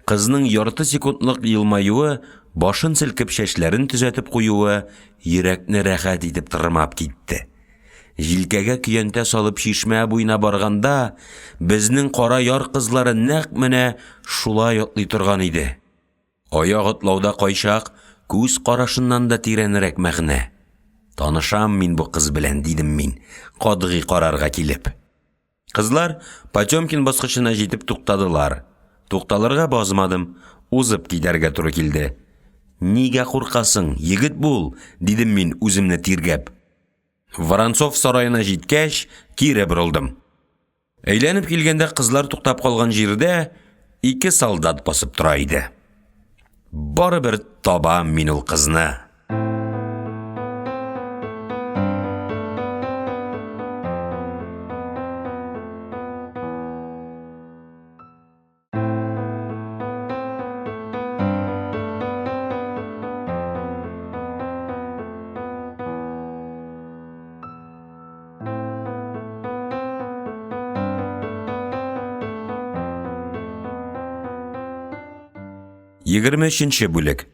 кызның ярты секундлык елмаюы, башын селкеп чәчләрен төзәтеп куюы йөрәкне рәхәт итеп тырмап китте. Җилкәгә көянтә салып шишмә буена барганда, безнең кара яр кызлары нәкъ менә шулай атлый торган иде. Аяк атлауда кайчак, күз карашыннан да тирәнрәк мәгънә. Танышам мин бу кыз белән, дидем мин, кадгый карарга килеп. Кызлар Потёмкин баскычына җитеп туктадылар. Тукталырга базмадым, узып китәргә туры килде. Нигә куркасың, егет бул, дидем мин үземне тиргәп. Воронцов сарайына җиткәч, кире борылдым. Әйләнеп килгәндә кызлар туктап калган җирдә 2 солдат басып тора иде. Барыбер табам мин ул кызны. 23-нче бүлек.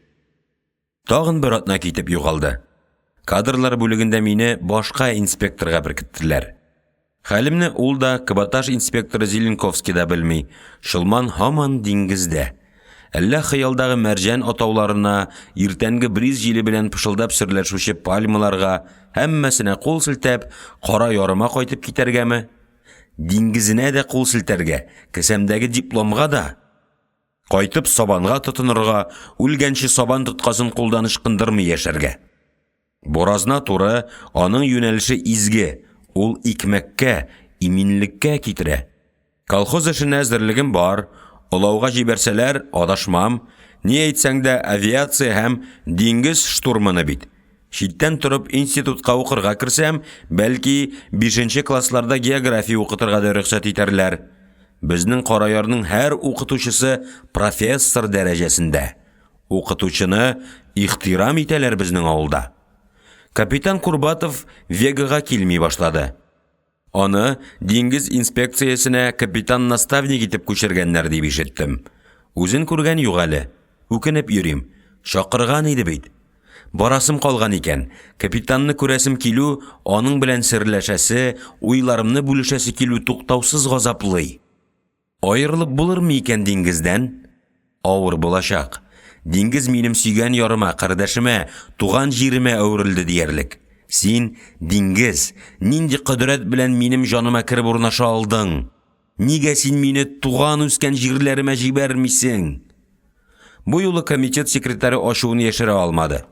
Тагын бер атна китеп югалды. Кадрлар бүлегендә мине башка инспекторга беркеттеләр. Хәлемне ул да, каботаж инспекторы Зеленковский да белми. Шулман һаман диңгездә. Әллә хыялдагы мәрҗән атауларына, иртәнге бриз җиле белән пышылдап сөрләшүче пальмаларга, һәммәсенә кул селтәп, кара ярыма кайтып китәргәме? Диңгезенә дә кул селтәргә, кесәмдәге дипломга да. Кайтып сабанга тотынырга, үлгәнче сабан тоткасын кулдан ычкындырмый яшәргә. Боразна туры, аның юнәлеше изге, ул икмәккә, иминлеккә китерә. Колхоз эшенә әзерлегем бар, олауга җибәрсәләр, адашмам, ни әйтсәң дә авиация һәм диңгез штурманы бит. Читтән торып институтка укырга керсәм, бәлки 5нче классларда география укытырга да рөхсәт итәрләр. Безнең Караярның һәр укытучысы профессор дәрәҗәсендә. Укытучыны ихтирам итәләр безнең авылда. Капитан Курбатов Вегага килми башлады. Аны диңгез инспекциясенә капитан-наставник итеп күчергәннәр дип ишеттем. Үзен күргән юк әле. Үкенеп йөрим. Шакырган иде бит. Барасым калган икән. Капитанны күрәсем килү, аның белән серләшәсе, уйларымны бүлешәсе килү туктаусыз газаплый. Аерылып булырмы икән диңгездән? Авыр булачак. Диңгез минем сөйгән ярыма, кардәшемә, туган җиремә әверелде диярлек. Син, диңгез, нинди кыдрәт белән минем җаныма киреп урнаша алдың? Нигә син мине туган үскән җирләремә җибәрмисең? Бу юлы комитет секретаре ачуын яшерә алмады.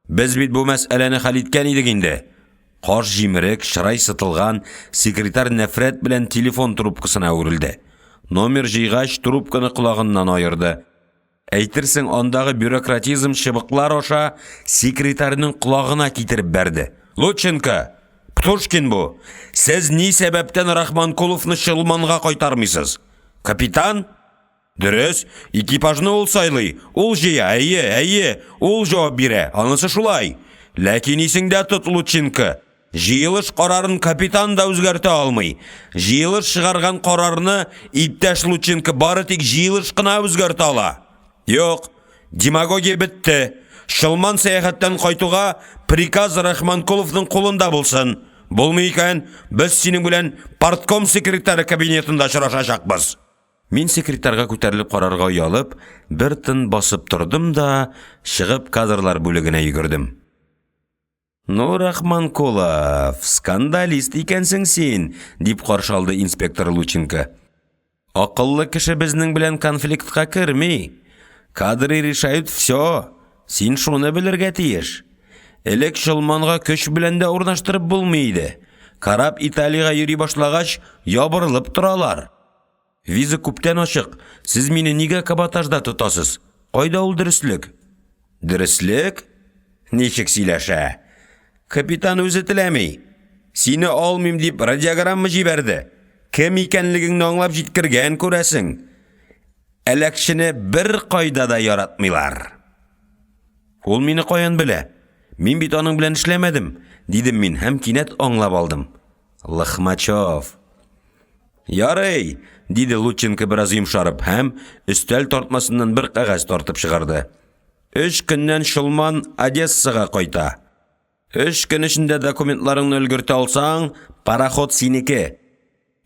Без бит бу мәсьәләне хәл иткән идек инде. Каш җимерек, чырай сытылган, секретарь нәфрәт белән телефон трубкасына үрелде. Номер җыйгач трубканы колагыннан аерды. Әйтерсең, андагы бюрократизм чыбыклар аша секретарьның колагына китереп бәрде. Лученко, Птушкин бу. Сез ни сәбәптән Рахманкуловны Шылманга кайтармыйсыз? Капитан? Дөрес, экипажны ул сайлый. Ул җыя, әйе, ул җавап бирә. Анысы шулай. Ләкин исеңдә тот, Лученко. Җыелыш карарын капитан да үзгәртә алмый. Җыелыш чыгарган карарны иптәш Лученко бары тик җыелыш кына үзгәртә ала. Юк, демагогия бетте. Шылман сәяхәттән кайтуга приказ Рахманкуловның кулында булсын. Булмый икән, без синең белән партком секретаре кабинетында очрашачакбыз. Мин секретарьга күтәрелеп карарга уялып, бер тын басып тордым да, чыгып кадрлар бүлегенә йөгердем. Ну, Рахманкулов, скандалист икәнсең син, дип каршы алды инспектор Лученко. Акыллы кеше безнең белән конфликтка керми. Кадры решают все. Син шуны белергә тиеш. Элек Шылманга көч белән дә урнаштырып булмый иде. Карап Италияга йөри башлагач, ябырылып торалар. Виза күптән ачык. Сез мине нигә каботажда тотасыз? Кайда ул дөреслек? Дөреслек? Ничек сөйләшә? Капитан үзе теләми. Сине алмыйм дип радиограмма җибәрде. Кем икәнлегеңне аңлап җиткергән күрәсең. Әлекшене бер кайда да яратмыйлар. Ул мине каян белә? Мин бит аның белән эшләмәдем, дидем мин һәм кинәт аңлап алдым. Лохмачев. Ярый, диде Лученко бераз йомшарып һәм өстәл тартмасыннан бер кәгазь тартып чыгарды. 3 көннән Шылман Одессага кайта. 3 көн эчендә документларыңны өлгертә алсаң, пароход синеке.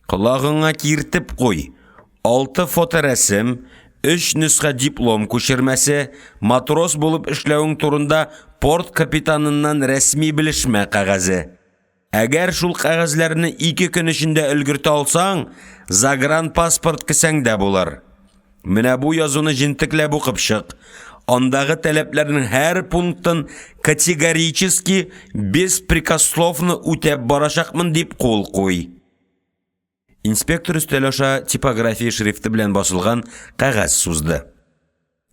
Колагыңа киртеп куй. 6 фоторәсем, 3 нөсхә диплом күчермәсе, матрос булып эшләүең турында порт капитаныннан рәсми белешмә кәгазе. Әгәр шул кәгазьләрне 2 көн эчендә өлгертә алсаң, загран паспорт кесәңдә булыр. Менә бу язуны җентекләп укып чык. Андагы таләпләрнең һәр пунктын категорически беспрекословно үтәп барачакмын дип кул куй. Инспектор өстәл аша типография шрифты белән басылган кәгазь сузды.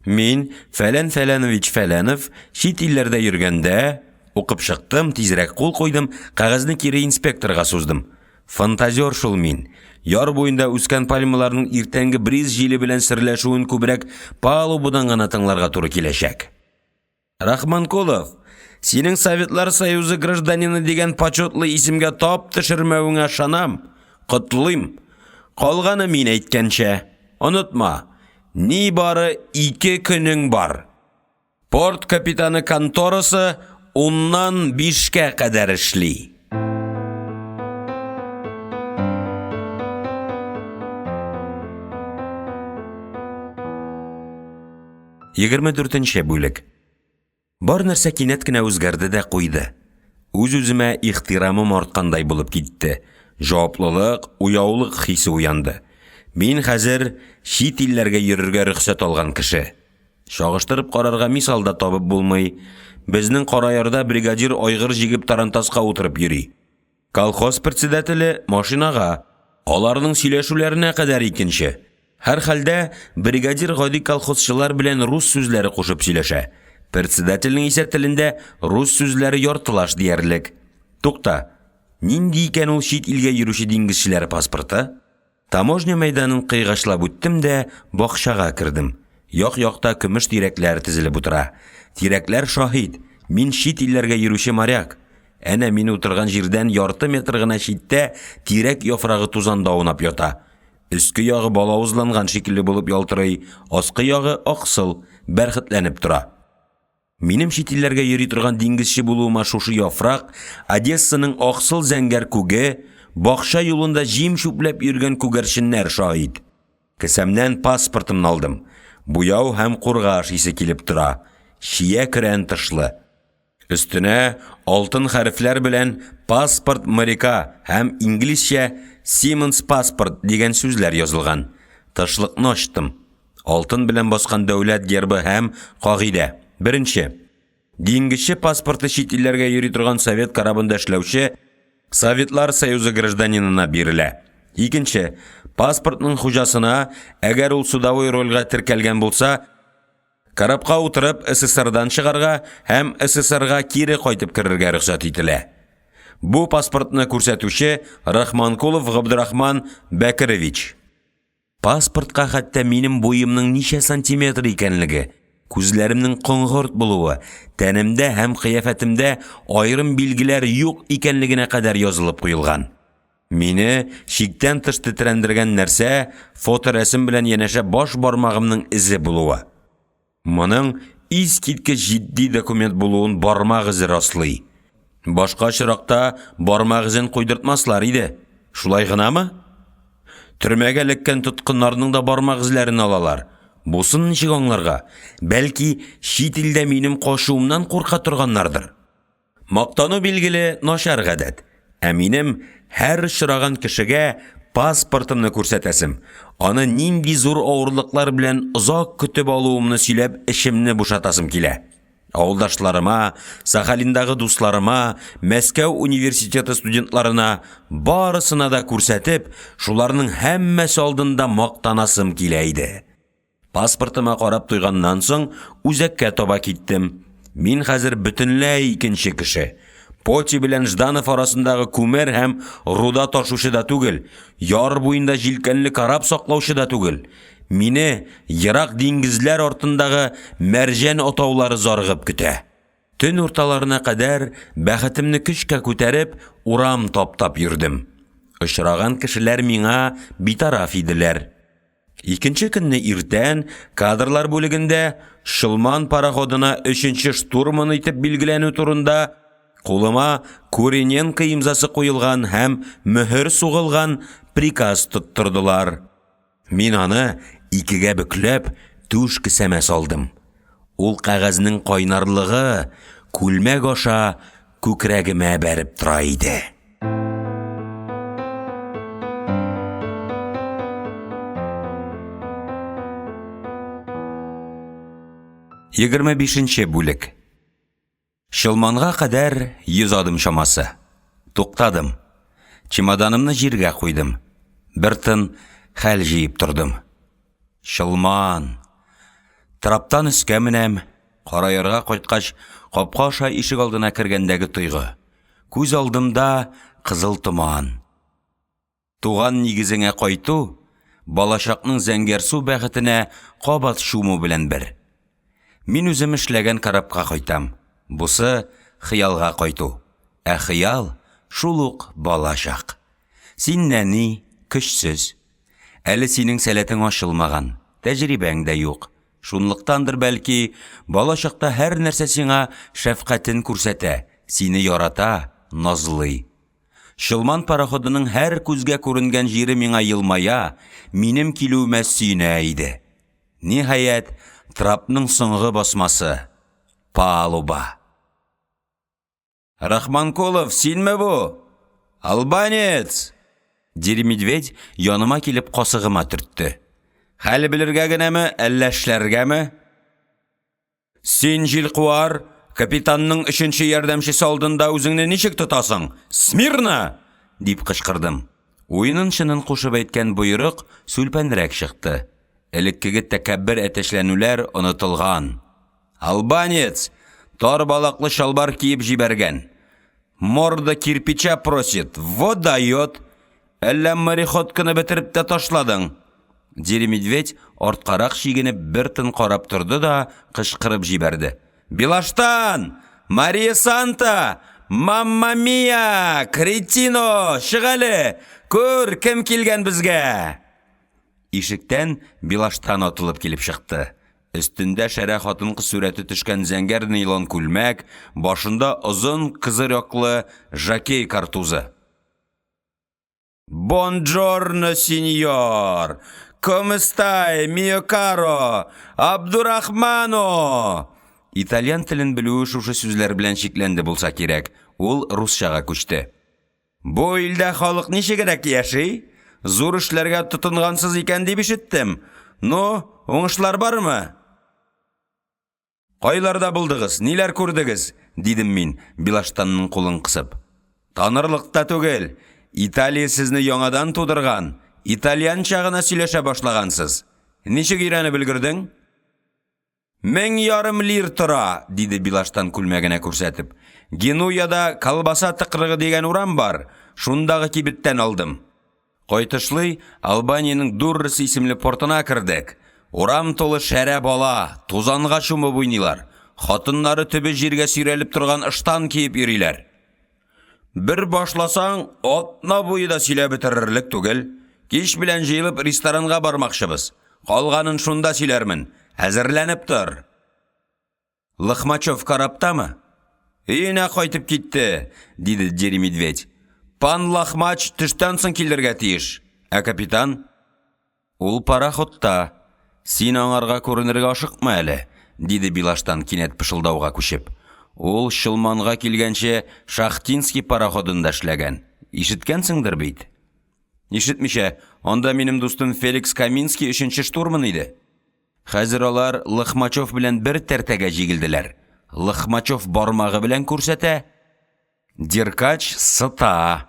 Мин, Фәлән Фәләнович Фәләнов, чит илләрдә йөргәндә, укып чыктым, тизрәк кул куйдым, кәгазьне кире инспекторга суздым. Фантазер шул мин. Яр буенда үскән пальмаларның иртәнге бриз җиле белән серләшүен күбрәк палубадан гына тыңларга туры киләчәк. Рахманкулов, синең Советлар Союзы гражданины дигән почетлы исемгә тап төшермәвеңә шанам. Котлыйм. Калганы мин әйткәнчә. Онытма. Ни бары 2 көнең бар. Порт капитаны конторасы 10-нан 5-ке кадәр эшли. Егерме 4-нче бүлек. Бар нәрсә кинәт кенә үзгәрде дә куйды. Үз-үземә ихтирамым арткандай булып китте. Җаваплылык, уяулык хисе уянды. Мин хәзер чит илләргә йөрергә рөхсәт алган кеше. Шагыштырып карарга мисалда табып булмый. Безнең Караярда бригадир айгыр җигеп тарантаска утырып йөри. Колхоз председателе машинага, аларның сөйләшүләренә кадәр икенче. Һәр хәлдә бригадир гади колхозчылар белән рус сүзләре кушып сөйләшә. Председательнең исә телендә рус сүзләре яртылаш диярлек. Тукта, нинди икән ул чит илгә йөрүче диңгезчеләр паспорты? Таможня мәйданын кыйгачлап үттем дә бакчага кердем. Як-якта көмеш тирәкләр тезелеп утыра. Тирәкләр шаһид. Мин чит илләргә йөрүче моряк. Әнә мин утырган җирдән ярты метр гына читтә тирәк яфрагы тузанда аунап ята. Өске ягы балавызланган шикелле булып ялтырый, аскы ягы аксыл, бәрхетләнеп тора. Минем чит илләргә йөри торган диңгезче булуыма шушы яфрак, Одессаның аксыл зәңгәр күге, бакча юлында җим чүпләп йөргән күгәрченнәр шаһид. Кесәмнән паспортымны алдым. Буяу һәм кургаш исе килеп тора. Шия крән тышлы. Өстенә алтын хәрефләр белән паспорт моряка һәм инглизчә Siemens паспорт дигән сүзләр язылган. Тышлыкны ачтым. Алтын белән баскан дәүләт гербы һәм кагыйдә. Беренче. Диңгезче паспорты чит илләргә йөри торган совет карабында эшләүче Советлар Союзы гражданинына бирелә. Икенче. Паспортның хуҗасына, әгәр ул судовой рольгә теркәлгән булса, карапка утырып СССРдан чыгарга һәм СССРга кире кайтып керергә рөхсәт ителә. Бу паспортны күрсәтүче Рахманкулов Габдрахман Бәкерович. Паспортка хәтта минем буемның ничә сантиметр икәнлеге, күзләремнең коңгырт булуы, тәнемдә һәм кыяфәтемдә айрым билгеләр юк икәнлегенә кадәр язылып куелган. Мине шиктән тыш тетрәндергән нәрсә фоторәсем белән янәшә баш бармагымның изе булуы. Моның искиткеч җитди документ булуын бармак изе раслый. Башка чиракта бармак изен куйдыртмаслар иде. Шулай гынамы? Төрмәгә эләккән тоткыннарның да бармак изләрен алалар. Бусын ничек аңларга? Бәлки чит илдә минем кашуымнан курка торганнардыр. Мактану билгеле начар гадәт. Ә минем һәр очраган кешегә паспортымны күрсәтәсем. Аны нинди зур авырлыклар белән озак көтеп алуымны сөйләп эшемне бушатасым килә. Авылдашларыма, Сахалиндагы дусларыма, Мәскәү университеты студентларына барысына да күрсәтеп, шуларның һәммәсе алдында мактанасым килә иде. Паспортыма карап туйганнан соң үзәккә таба киттем. Мин хәзер бөтенләй икенче кеше. Поти белән Жданов арасындагы күмер һәм руда ташучы да түгел, яр буенда җилкәнле карап саклаучы да түгел. Мине ерак диңгезләр артындагы мәрҗән атаулары зарыгып көтә. Төн урталарына кадәр бәхетемне көчкә күтәреп, урам таптап йөрдем. Очраган кешеләр миңа битараф иделәр. Икенче көнне иртән кадрлар бүлегендә Шылман пароходына 3-нче штурман итеп билгеләнү турында кулыма Курененко имзасы куелган һәм мөһер сугылган приказ тоттырдылар. Мин аны 2гә бөкләп түш кесәмә салдым. Ул кәгазьнең кайнарлыгы күлмәк аша күкрәгемә бәреп тора иде. Егерме 5-нче бүлек. Шылманга кадәр 100 адым шамасы. Туктадым. Чемоданымны җиргә куйдым. Бер тын хәл җыеп тордым. Шылман. Траптан өскә менәм. Караярга кайткач, капка аша ишек алдына кергәндәге тойгы. Күз алдымда кызыл томан. Туган нигезеңә кайту, балачакның зәңгәр су бәхетенә кабат шуму белән бер. Мин үзем эшләгән карапка кайтам. Бусы хыялга кайту. Ә хыял шул ук балачак. Син нәни, көчсез. Әле синең сәләтең ачылмаган. тәҗрибәң дә юк. Шунлыктандыр бәлки, балачакта һәр нәрсә сиңа шәфкатен күрсәтә, сине ярата, назлый. Шылман пароходының һәр күзгә күренгән җире миңа йылмая, минем килүемә сөенә иде. Ниһаять, трапның соңгы басмасы. Палуба. Рахманкулов, синме бу? Албанец! Дири медведь яныма килеп касыгыма төртте. Хәле белергә генәме, әллә эшләргәме? Син җилкуар, капитанның 3нче ярдәмчесе алдында үзеңне ничек тотасың? Смирно! Дип кычкырдым. Уйнын шынын кушып әйткән буйрык сүлпәнрәк чыкты. Элеккеге тәкәббер әтәшләнүләр онытылган. Албанец, тар балаклы шалбар киеп җибәргән. Морда кирпича просит, вот дает. Әллә мореходканы бетереп тә ташладың. Дири медведь арткарак шигенеп бер тын карап торды да кычкырып җибәрде. Билаштан! Мария Санта! Мамма мия! Кретино! Чыгалы! Күр, кем килгән безгә? Ишектән Билаштан атылып килеп чыкты. Өстендә шәрә хатын-кыз сүрәте төшкән зәңгәр нейлон күлмәк, башында озын кызыр яклы жакей картузы. Бонджорно, сеньор! Come stai, mio caro? Абдурахмано! Итальян телен белүе шушы сүзләр белән шикләнде булса кирәк. Ул русчага күчте. Бу илдә халык ничегрәк яши? Зур эшләргә тотынгансыз икән дип ишеттем. Ну, уңышлар бармы? Кайларда булдыгыз, ниләр күрдегез? Дидем мин, Билаштанның кулын кысып. Танырлыкта түгел. Италия сезне яңадан тудырган. Итальянча гына сөйләшә башлагансыз. Ничек өйрәнеп өлгердең? 1000 лир тора, диде Билаштан күлмәгенә күрсәтеп. Генуяда колбаса тыкрыгы дигән урам бар. Шундагы кибеттән алдым. Кайтышлый Албаниянең Дуррес исемле портына кердек. Урам толы шәрә бала, тузанга чумып уйныйлар. Хатыннары төбе җиргә сөйрәлеп торган ыштан киеп йөриләр. Бер башласаң, атна буе да сөйләп бетерерлек түгел. Кич белән җыелып ресторанга бармакчыбыз. Калганын шунда сөйләрмен. Әзерләнеп тор. Лохмачев караптамы? Өенә кайтып китте, диде Дири медведь. Пан Лохмач төштән соң килергә тиеш. Ә капитан? Ул пароходта. Син аңарга күренергә ашыкма әле, диде Билаштан кинәт пышылдауга күчеп. Ул Шылманга килгәнче Шахтинский пароходында эшләгән. Ишеткәнсеңдер бит? Ишетмичә, анда минем дустым Феликс Каминский 3нче штурман иде. Хәзер алар Лохмачев белән бер тәртәгә җигелделәр. Лохмачев бармагы белән күрсәтә. Деркач сыта.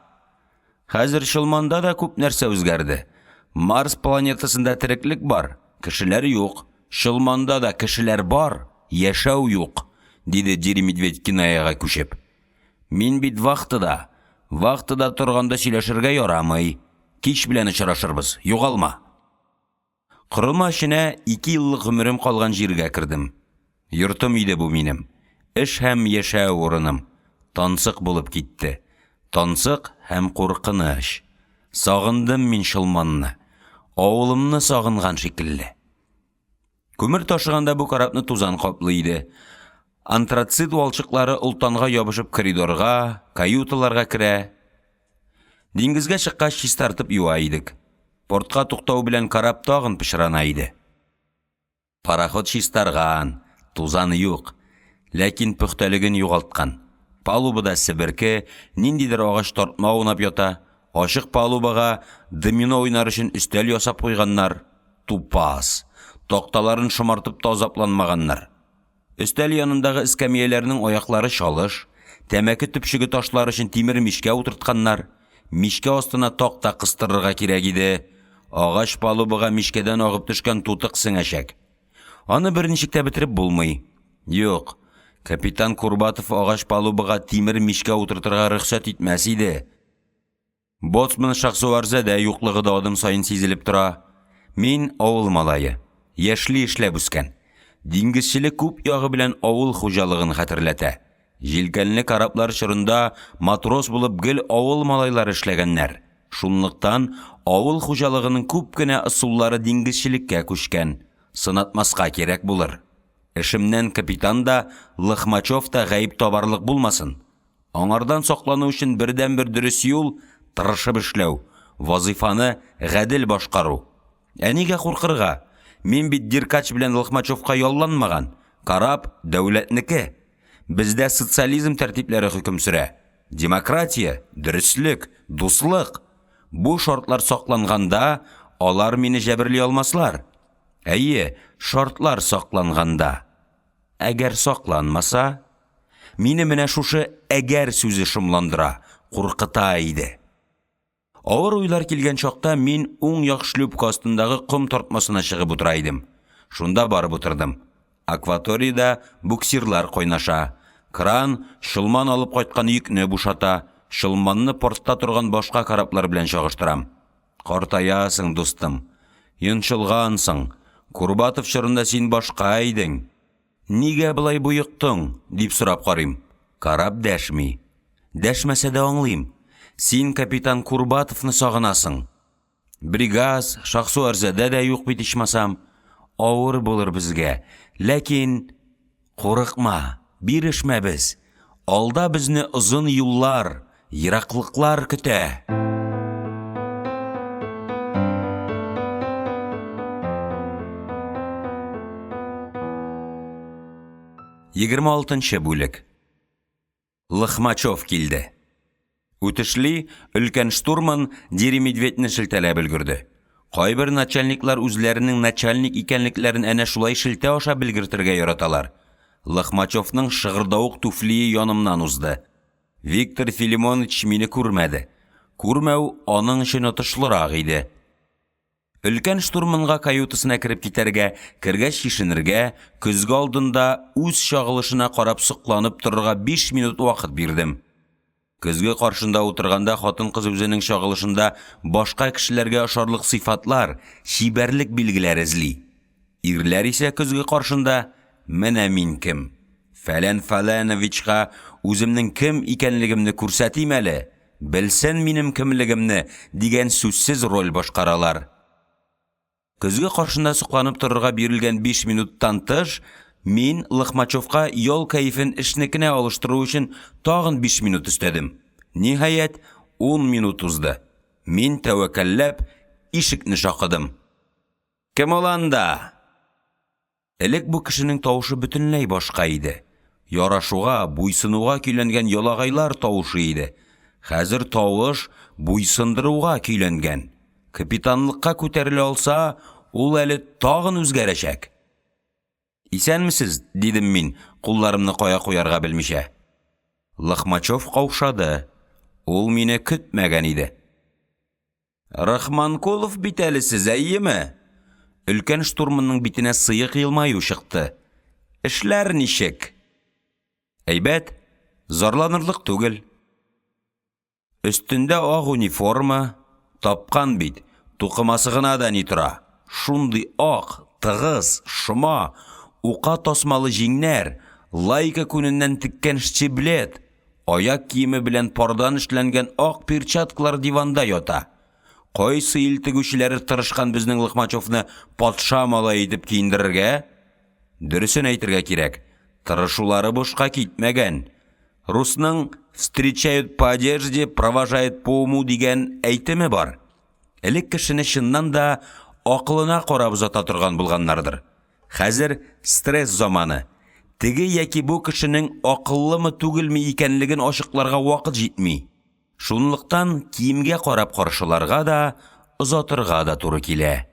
Хәзер Шылманда да күп нәрсә үзгәрде. Марс планетасында тереклек бар, кешеләр юк. Шылманда да кешеләр бар, яшәү юк, диде Дири медведь кинаяга күчеп. Мин бит вахтыда торганда сөйләшергә ярамый. Кич белән очрашырбыз, югалма. Корылма эшенә 2 еллык гомерем калган җиргә кердем. Йортым иде бу минем. Эш һәм яшәү урыным. Тансык булып китте. Тансык һәм куркыныч. Сагындым мин Шылманны. Авылымны сагынган шикелле. Күмер ташыганда бу карапны тузан каплы иде. Антрацит валчыклары ултанга ябышып коридорга, каюталарга керә. Диңгезгә чыккач чистартып юа идек. Портка туктау белән карап тагын пышрана иде. Пароход чистарган, тузаны юк, ләкин пөхтәлеген югалткан. Палубада себерке, ниндидер агач тартма унап ята. Ашык палубага домино уйнар өчен өстәл ясап куйганнар. Тупас. Токталарын шомартып тазапланмаганнар. Өстәл янындагы эскәмияләрнең аяклары шалыш, тәмәке төпчеге ташлар өчен тимер мишкә утыртканнар. Мишкә астына такта кыстырырга кирәк иде. Агач палубага мишкәдән агып төшкән тутык сеңәшәк. Аны берничек тә бетереп булмый. Юк, капитан Курбатов агач палубага тимер мишкә утыртырга рөхсәт итмәс иде. Боцман Шахсуарза да юклыгы да адым сайын сизелеп тора. Мин авыл малае, яшьли эшләп үскән. Диңгезчелек күп ягы белән авыл хуҗалыгын хәтерләтә. Җилкәнле караплар чорында матрос булып гел авыл малайлары эшләгәннәр. Шунлыктан авыл хуҗалыгының күп кенә ысуллары диңгезчелеккә күчкән. Сынатмаска кирәк булыр. Эшемнән капитан да, Лохмачев та гаип табарлык булмасын. Аңардан саклану өчен бердән-бер дөрес юл тырышып эшләү, вазифаны гадел башкару. Нигә куркырга? Мин бит Деркач белән Лохмачевка ялланмаган. Карап дәүләтнеке. Бездә социализм тәртипләре хөкем сөрә. Демократия, дөрестлек, дуслык. Бу шартлар сакланганда, алар мине җәберли алмаслар. Әйе, шартлар сакланганда. Әгәр сакланмаса, мине менә шушы әгәр сүзе шомландыра, куркыта иде. Авыр уйлар килгән чакта мин уң як шлюпка астындагы ком тартмасына чыгып утыра идем. Шунда барып утырдым. Акваториядә буксирлар кайнаша. Кран шылман алып кайткан йөкне бушата. Шылманны портта торган башка кораблар белән чагыштырам. Картаясың, дустым. Йончылгансың. Курбатов чорында син башка идең. Нигә булай буйыктың? Дип сорап карыйм. Карап дәшми. Дәшмәсә дә аңлыйм. Син капитан Курбатовны сагынасың. Бригаз, Шахсу Арзәдә дә юк бит ичмасам. Авыр булыр безгә. Ләкин курыкма, бирешмәбез. Алда безне озын юллар, ераклыклар көтә. 26-нчы бүлек. Лохмачев килде. Үтешли, өлкән штурман Дири Медведьне шелтәләп өлгерде. Кайбер начальниклар үзләренең начальник икәнлекләрен әнә шулай шелтә аша белгертергә яраталар. Лохмачевның шыгырдавык туфлие янымнан узды. Виктор Филимонович мине күрмәде. Күрмәү аның өчен отышлырак иде. Өлкән штурманга каютысына кереп китәргә, кергәч чишенергә, көзге алдында үз чагылышына карап сокланып торырга 5 минут вакыт бирдем. Көзге каршында утырганда хатын-кыз үзенең чагылышында башка кешеләргә ошарлык сыйфатлар, шибәрлек билгеләре эзли. Ирләр исә көзге каршында менә мин кем? Фәлән Фәләновичка үземнең кем икәнлегемне күрсәтим әле, белсен минем кемлегемне дигән сүзсез роль башкаралар. Көзге каршында сокланып торырга бирелгән 5 минуттан тыш, мин Лохмачевка ял кайфын эшнекенә алыштыру өчен тагын 5 минут өстәдем. Ниһаять, 10 минут узды. Мин тәвәккәлләп ишекне шакыдым. Кем ул анда? Элек бу кешенең тавышы бөтенләй башка иде. Ярашуга, буйсынуга көйләнгән ялагайлар тавышы иде. Хәзер тавыш буйсындыруга көйләнгән. Капитанлыкка күтәрелә алса, ул әле тагын үзгәрәчәк. Исәнмесез, дидем мин, кулларымны кая куярга белмичә. Лохмачев каушады. Ул мине көтмәгән иде. Рахманкулов бит әле сез, әйеме? Өлкән штурманның битенә сыйык елмаю чыкты. Эшләр ничек? Әйбәт, зарланырлык түгел. Өстендә ак униформа, тапкан бит, тукымасы гына да ни тора. Шундый ак, тыгыз, шома, ука тасмалы җиңнәр, лайка күненнән тиккән штиблет, аяк киеме белән пардан эшләнгән ак перчаткалар диванда ята. Кайсы ил тегүчеләре тырышкан безнең Лохмачевны патша малай итеп киендерергә? Дөресен әйтергә кирәк, тырышулары бушка китмәгән. Русның «встречают по одежде, провожают по уму» дигән әйтеме бар. Элек кешене чыннан да акылына карап узата торган булганнардыр. Хәзер стресс заманы. Теге яки бу кешенең акыллымы түгелме икәнлеген ачыкларга вакыт җитми. Шунлыктан киемгә карап каршыларга да, озатырга да туры килә.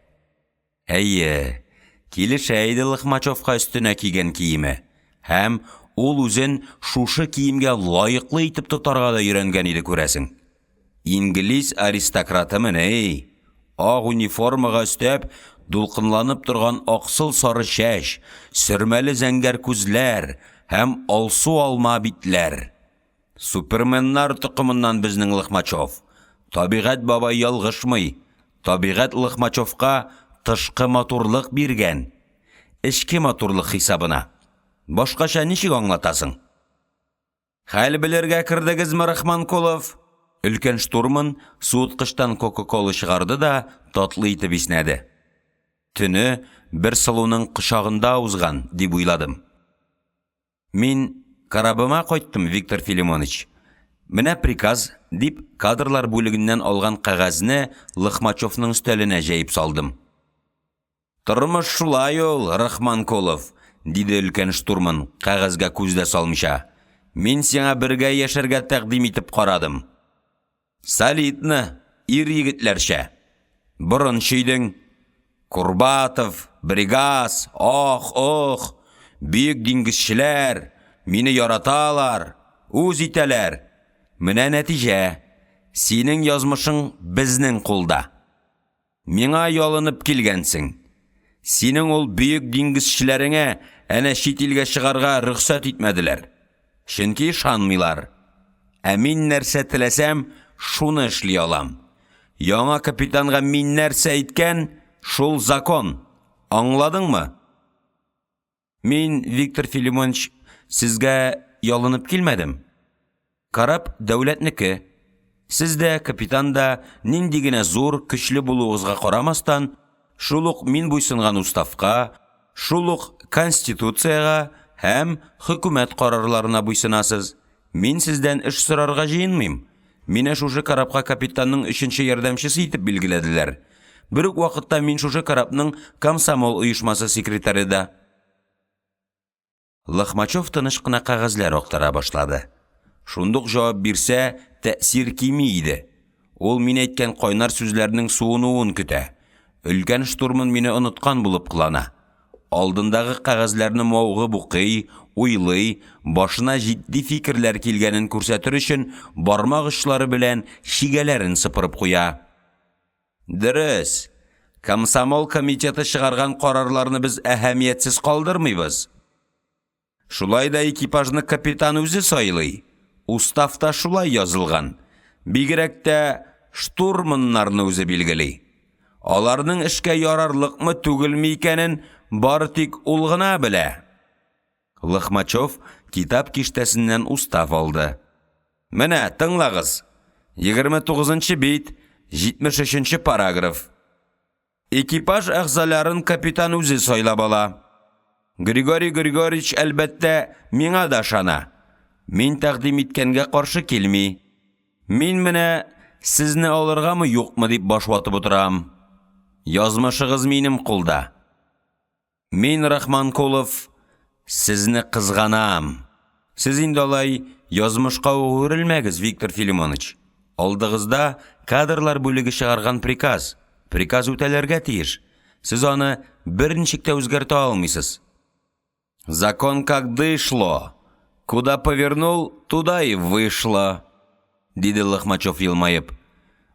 Әйе, килешә иде Лохмачевка өстенә кигән киеме. Һәм ул үзен шушы киемгә лаеклы итеп тотарга да өйрәнгән иде күрәсең. Инглиз аристократымын, эй! Ак униформага өстәп, дулкынланып торган аксыл сары чәч, сөрмәле зәңгәр күзләр һәм алсу алма битләр. Суперменнар тукымыннан безнең Лохмачев. Табигать бабай ялгышмый. Табигать Лохмачевка тышкы матурлык биргән. Эчке матурлык хисабына. Башкача ничек аңлатасың? Хәл белергә кирдегезме, Рахманкулов? Өлкән штурман суыткычтан Кока-Кола чыгарды да татлы итеп иснәде. Төне бер сылуның кочагында узган, дип уйладым. Мин карабыма кайттым, Виктор Филимонович. Менә приказ, дип кадрлар бүлегеннән алган кагазны Лохмачевның өстәленә җәеп салдым. Тормыш шулай ул, Рахманкулов, диде өлкән штурман кагазга күздә салмыйча. Мин сиңа бергә яшәргә тәкъдим итеп карадым. Солидны, ир егетләрчә. Борын чөйдең. Курбатов, Бригас, ох, бүйек диңгезчеләр, мине яраталар, үз итәләр. Менә нәтиҗә, синең язмышың безнең кулда. Миңа ялынып килгәнсең. Синең ул бүйек диңгезчеләреңә әнә чит илгә чыгарга рөхсәт итмәделәр. Чөнки ышанмыйлар. Ә мин нәрсә теләсәм, шуны эшли алам. Яңа капитанга мин нәрсә әйткән, шул закон. Аңладыңмы? Мин, Виктор Филимонович, сезгә ялынып килмәдем. Карап дәүләтнеке. Сез дә, капитан да нинди генә зур, көчле булуыгызга карамастан, шул ук мин буйсынган уставка, шул ук конституцияга һәм хөкүмәт карарларына буйсынасыз. Мин сездән эш сорарга җыенмыйм. Мине шушы карапка капитанның 3нче ярдәмчесе итеп билгеләделәр. Бер үк вакытта мин шушы карапның комсомол оешмасы секретаре да. Лохмачев тыныч кына кагазлар актара башлады. Шундук җавап бирсә, тәэсир кими иде. Ул мин әйткән кайнар сүзләрнең суынуын көтә. Өлкән штурман мине оныткан булып кылана. Алдындагы кагазларны маугып укый, уйлый, башына җитди фикерләр килгәнен күрсәтер өчен бармак очлары белән шигәләрен сыпырып куя. Дөрес, комсомол комитеты чыгарган карарларны без әһәмиятсез калдырмыйбыз. Шулай да экипажны капитан үзе сайлый. Уставта шулай язылган. Бигрәк тә штурманнарны үзе билгели. Аларның эшкә ярарлыкмы түгелме икәнен бары тик ул гына белә. Лохмачев китап киштәсеннән устав алды. Менә, тыңлагыз. 29-нчы бит, 73-нче параграф. Экипаж әгъзаларын капитан үзе сайлап ала. Григорий Григорьевич әлбәттә миңа да ышана. Мин тәкъдим иткәнгә каршы килми. Мин менә сезне алыргамы юкмы дип баш ватып утырам. Язмышыгыз минем кулда. Мин, Рахманкулов, сезне кызганам. Сез инде алай язмышка үрелмәгез, Виктор Филимонович. Алдыгызда кадрлар бүлеге чыгарган приказ. Приказ үтәләргә тиеш. Сез аны берничек тә үзгәртә алмыйсыз. Закон как дышло. Куда повернул, туда и вышло, диде Лохмачев елмайып.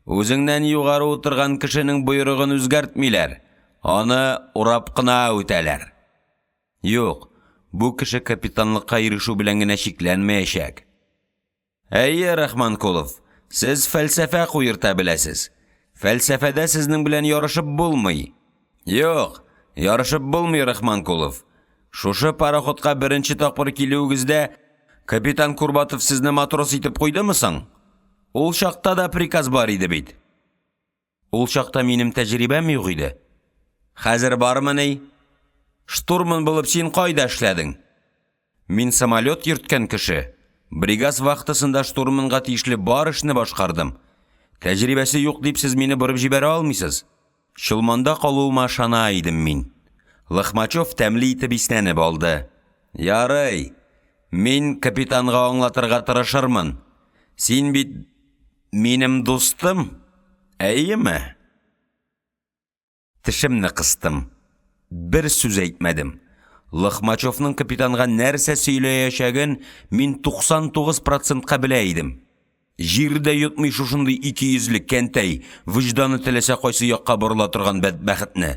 Үзеңнән югары утырган кешенең буйрыгын үзгәртмиләр. Аны урап кына үтәләр. Юк, бу кеше капитанлыкка ирешү белән генә шикләнмәячәк. Әйе, Рахманкулов, сез фәлсәфә куерта беләсез. Фәлсәфәдә сезнең белән ярышып булмый. Юк, ярышып булмый, Рахманкулов. Шушы пароходка беренче тапкыр килүегездә капитан Курбатов сезне матрос итеп куйдымы соң? Ул чакта да приказ бар иде бит. Ул чакта минем тәҗрибәм юк иде. Хәзер бармы ни? Штурман булып син кайда эшләдең? Мин самолет йөрткән кеше. Бригаз вахтасында штурманга тиешле бар эшне башкардым. Тәҗрибәсе юк дип сез мине борып җибәрә алмыйсыз. Шулманда калуыма ышана идем мин. Лохмачев тәмле итеп иснәнеп алды. Ярый, мин капитанга аңлатырга тырышырмын. Син бит минем дустым, әйеме? Тешемне кыстым. Бер сүз әйтмәдем. Лохмачевның капитанга нәрсә сөйләячәген мин 99%-ка белә идем. Җирдә йотмый шушындый 200-лек кәнтәй, вөҗданы теләсә кайсы якка борыла торган бәдбәхетне.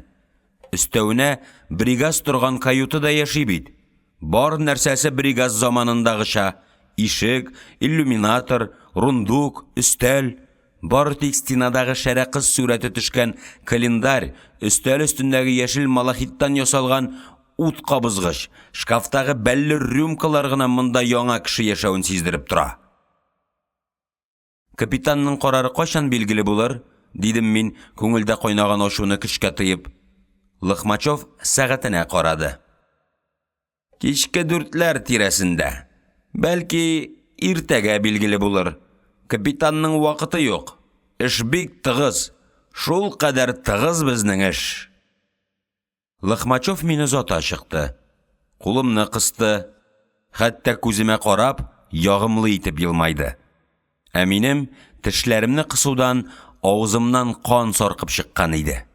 Өстәвенә бригаз торган каюты да яши бит. Бар нәрсәсе бригаз заманындагыча. Ишек, иллюминатор, рундук, өстәл. Бар тик стенадагы шәрә кыз сүрәте төшкән календарь, өстәл өстендәге яшел малахиттан ясалган ут кабызгыч, шкафтагы бәлле рюмкалар гына монда яңа кеше яшәвен сиздереп тора. Капитанның карары кайчан билгеле булыр? Дидем мин, күңелдә кайнаган ачуны көчкә тыеп. Лохмачев сәгатенә карады. Кичке 4-ләр тирәсендә. Бәлки, иртәгә билгеле булыр. Капитанның вакыты юк. Эш бик тыгыз. Шул кадәр тыгыз безнең эш. Лохмачев мине зата чыкты. Кулымны кысты. Хәтта күземә карап, ягымлы итеп елмайды. Ә минем тешләремне кысудан авызымнан кан саркып чыккан иде.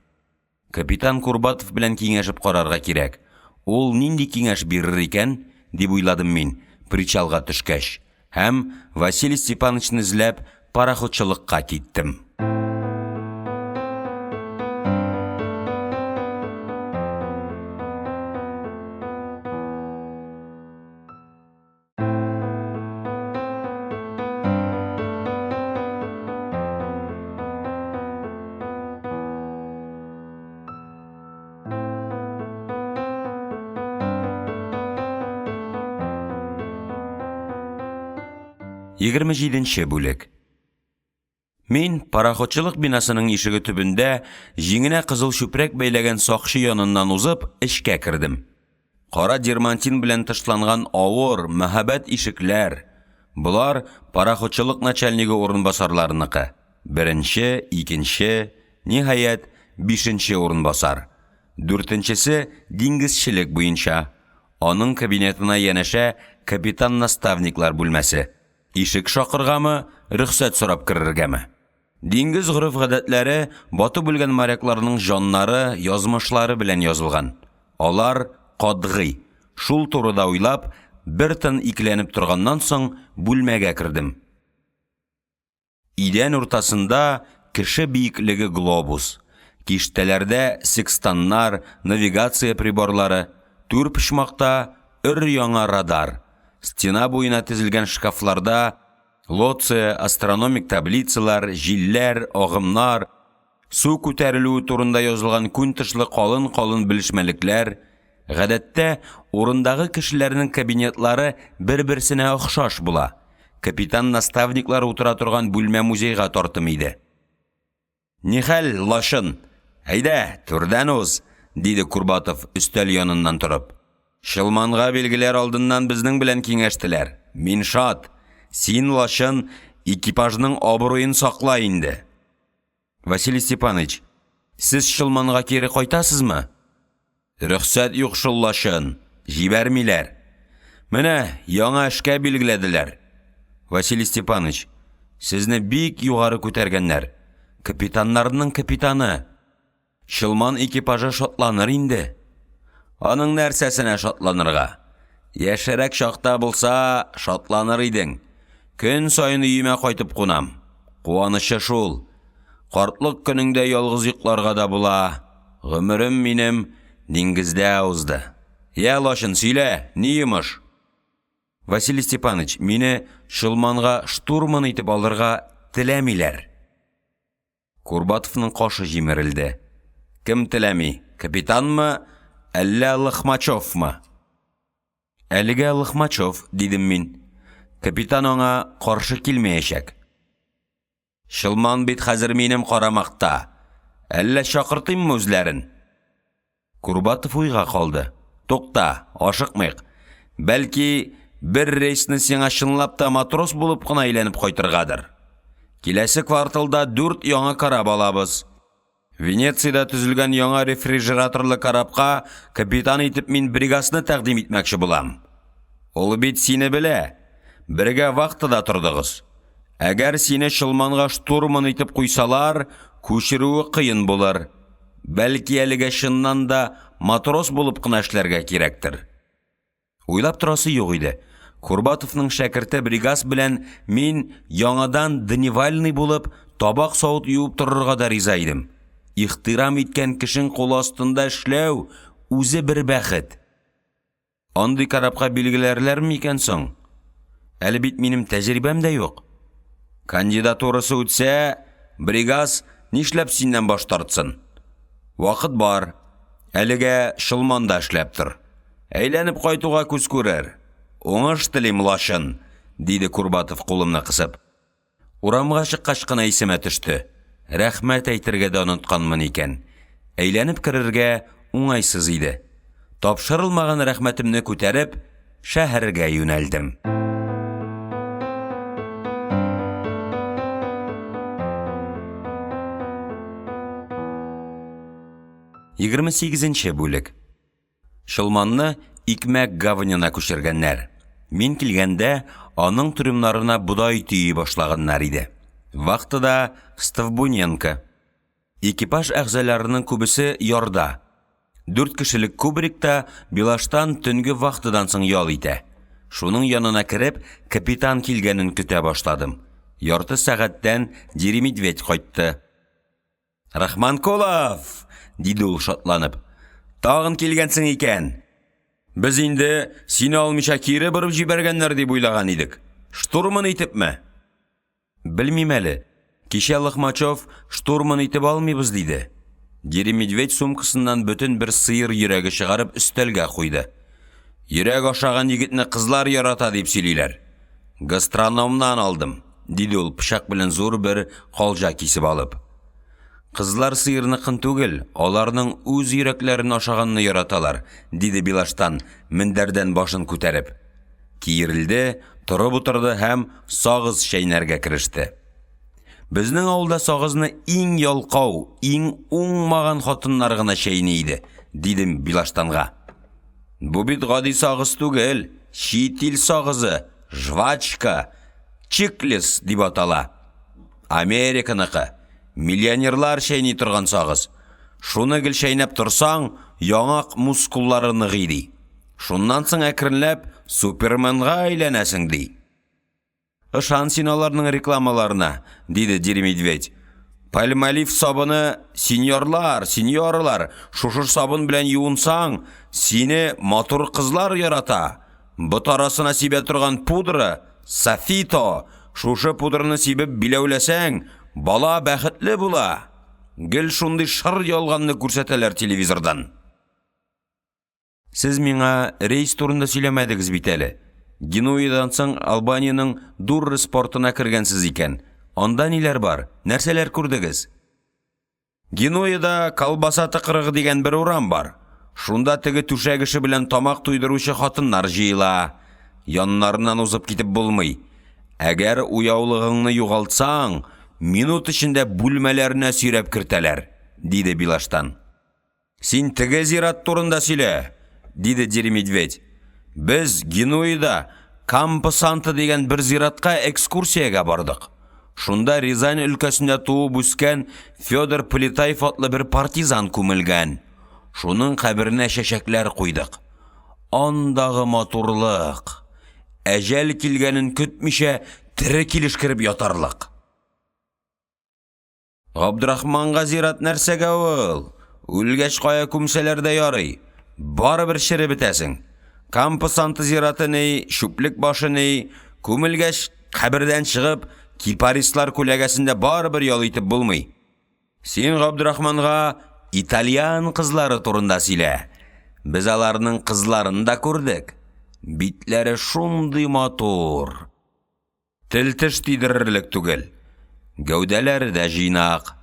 Капитан Курбатов белән киңәшеп карарга кирәк. Ул нинди киңәш бирер икән, дип уйладым мин, причалга төшкәч. Һәм Василий Степановичны эзләп пароходчылыкка киттем. Егерме җиденче бүлек. Мин пароходчылык бинасының ишеге төбендә җиңенә кызыл чүпрәк бәйләгән сакчы яныннан узып эшкә кердем. Кара дермантин белән тышланган авыр, мәһабәт ишекләр. Булар пароходчылык начальнигы урынбасарларыныкы. Беренче, икенче, ниһаять, 5-нче урынбасар. 4-нчесе диңгезчелек буенча. Аның кабинетына янәшә капитан-наставниклар бүлмәсе. Ишек шакыргамы, рөхсәт сорап кирергәме. Диңгез гырыф-гадәтләре бату белгән морякларның җаннары, язмышлары белән язылган. Алар кадгый. Шул турыда уйлап, бер тын икеләнеп торганнан соң бүлмәгә кердем. Идән уртасында кеше биеклеге глобус. Киштәләрдә секстаннар, навигация приборлары, түр почмакта өр-яңа радар. Стена буена тезелгән шкафларда лоция, астрономик таблицалар, җилләр, агымнар, су күтәрелүе турында язылган күн тышлы калын-калын белешмәлекләр. Гадәттә, урындагы кешеләрнең кабинетлары бер-берсенә охшаш була. Капитан-наставниклар утыра торган бүлмә музейга тартым иде. Нихәл, лашын? Әйдә, түрдән уз, диде Курбатов өстәл яныннан торып. Шылманга билгеләр алдыннан безнең белән киңәштеләр. Мин шат. Син, лашын, экипажның абруен сакла инде. Василий Степанович, сез Шылманга кире кайтасызмы? Рөхсәт юк шул, лашын. Җибәрмиләр. Менә яңа эшкә билгеләделәр. Василий Степанович, сезне бик югары күтәргәннәр. Капитаннарның капитаны. Шылман экипажы шатланыр инде. Аның нәрсәсенә шатланырга? Яшәрәк шакта булса, шатланыр идең. Көн сайын өемә кайтып кунам. Куанышы шул. Картлык көнеңдә ялгыз йокларга да була. Гомерем минем диңгездә узды. Я, лашын, сөйлә, ни йомыш? Василий Степанович, мине Шылманга штурман итеп алырга теләмиләр. Курбатовның кашы җимерелде. Кем теләми? Капитанмы? Әллә Лохмачевмы? Әлегә Лохмачев, дидем мин. Капитан аңа каршы килмәячәк. Шылман бит хәзер минем карамакта. Әллә чакыртыйммы үзләрен? Курбатов уйга калды. Тукта, ашыкмыйк. Бәлки, бер рейсны сиңа чынлап та матрос булып кына әйләнеп кайтыргадыр. Киләсе кварталда 4 яңа карап алабыз. Венециядә төзелгән яңа рефрижераторлы карапка капитан итеп мин бригасны тәкъдим итмәкче булам. Ул бит сине белә. Бергә вакытыда тордыгыз. Әгәр сине Шылманга штурман итеп куйсалар, күчерүе кыен булыр. Бәлки әлегә чыннан да матрос булып кына эшләргә кирәктер. Уйлап торасы юк иде. Курбатовның шәкерте бригас белән мин яңадан дневальный булып, табак савыт юып торырга да риза идем. Ихтирам иткән кешең кул астында эшләү үзе бер бәхет. Андый карапка билгеләрләрме икән соң? Әле бит минем тәҗрибәм дә юк. Кандидатурасы үтсә, бригас нишләп синнән баш тартсын? Вакыт бар. Әлегә Шылманда эшләп тор. Әйләнеп кайтуга күз күрер. Уңыш телим, лашын, диде Курбатов кулымны кысып. Урамга чыккач кына исемә төште. Рәхмәт әйтергә дә онытканмын икән. Әйләнеп керергә уңайсыз иде. Тапшырылмаган рәхмәтемне күтәреп, шәһәргә юнәлдем. 28-нче бүлек. Шылманны икмәк гаванына күчергәннәр. Мин килгәндә, аның трюмнарына будай түйи башлаганнар иде. Вактыда Ставбуненко. Экипаж әгъзаларының күбесе ярда. 4 кешелек кубрикта Билаштан төнге вактыдан соң ял итә. Шуның янына кереп, капитан килгәнен көтә башладым. Ярты сәгатьтән Деремидведь кайтты. Рахманкулов! Диде ул шатланып. Тагын килгәнсең икән. Без инде сине алмыйча кире борып җибәргәннәр дип уйлаган идек. Штурман итепме? Белмим әле. Кичә Лохмачев штурман итеп алмыйбыз диде. Деремидведь сумкасыннан бөтен бер сыер йөрәге чыгарып өстәлгә куйды. Йөрәк ашаган егетне кызлар ярата дип сөйлиләр. Гастрономнан алдым, диде ул пычак белән зур бер калҗа кисеп алып. Кызлар сыерныкын түгел, аларның үз йөрәкләрен ашаганны яраталар, диде Билаштан, мендәрдән башын күтәреп. Киерилде, торып утырды һәм сагыз шәйнәргә кереште. Безнең авылда сагызны иң ялкау, иң уңмаган хатыннар гына шәйни иде, дидем Билаштанга. Бу бит гади сагыз түгел, чит ил сагызы, жвачка, чиклес дип атала. Американыкы. Миллионерлар шәйни торган сагыз. Шуны гел шәйнәп торсаң, яңак мускуллары ныгый ди. Шуннан соң әкренләп Суперменга әйләнәсең ди. Ышан син аларның рекламаларына, диде Деремидведь. Пальмолив сабыны сеньорлар, шушы сабын белән юынсаң, сине матур кызлар ярата. Бот арасына сибә торган пудра, Софито, шушы пудраны сибеп биләүләсәң, бала бәхетле була. Гел шундый шыр ялганны күрсәтәләр телевизордан. Сез миңа рейс турында сөйләмәдегез бит әле. Генуядан соң Албаниянең Дурры спортына кергәнсез икән. Анда ниләр бар? Нәрсәләр күрдегез? Генуяда колбаса тыкрыгы дигән бер урам бар. Шунда теге түшәгеше белән тамак туйдыручы хатыннар җыела. Яннарыннан узып китеп булмый. Әгәр уяулыгыңны югалтсаң, минут эчендә бүлмәләренә сөйрәп кертәләр, диде Билаштан. Син теге зират турында сөйлә, диде Деремидведь. Без Генуяда Кампо-Санто дигән бер зиратка экскурсиягә бардык. Шунда Рязань өлкәсендә туып үскән Федор Полетаев атлы бер партизан күмелгән. Шуның каберенә чәчәкләр куйдык. Андагы матурлык. Әҗәл килгәнен көтмичә тере килеш киреп ятарлык. Габдрахманга зират нәрсәгә ул? Үлгәч кая күмсәләр дә ярый. Барыбер шире бетәсең. Кампо-Санто зираты ни, шүплек башы ни, күмелгәч кабердән чыгып, кипаристлар күләгәсендә барыбер ял итеп булмый. Син Габдрахманга итальян кызлары турында сөйлә. Без аларның кызларын да күрдек. Битләре шундый матур. Тел-теш тидерерлек түгел. Гәүдәләре дә җыйнак.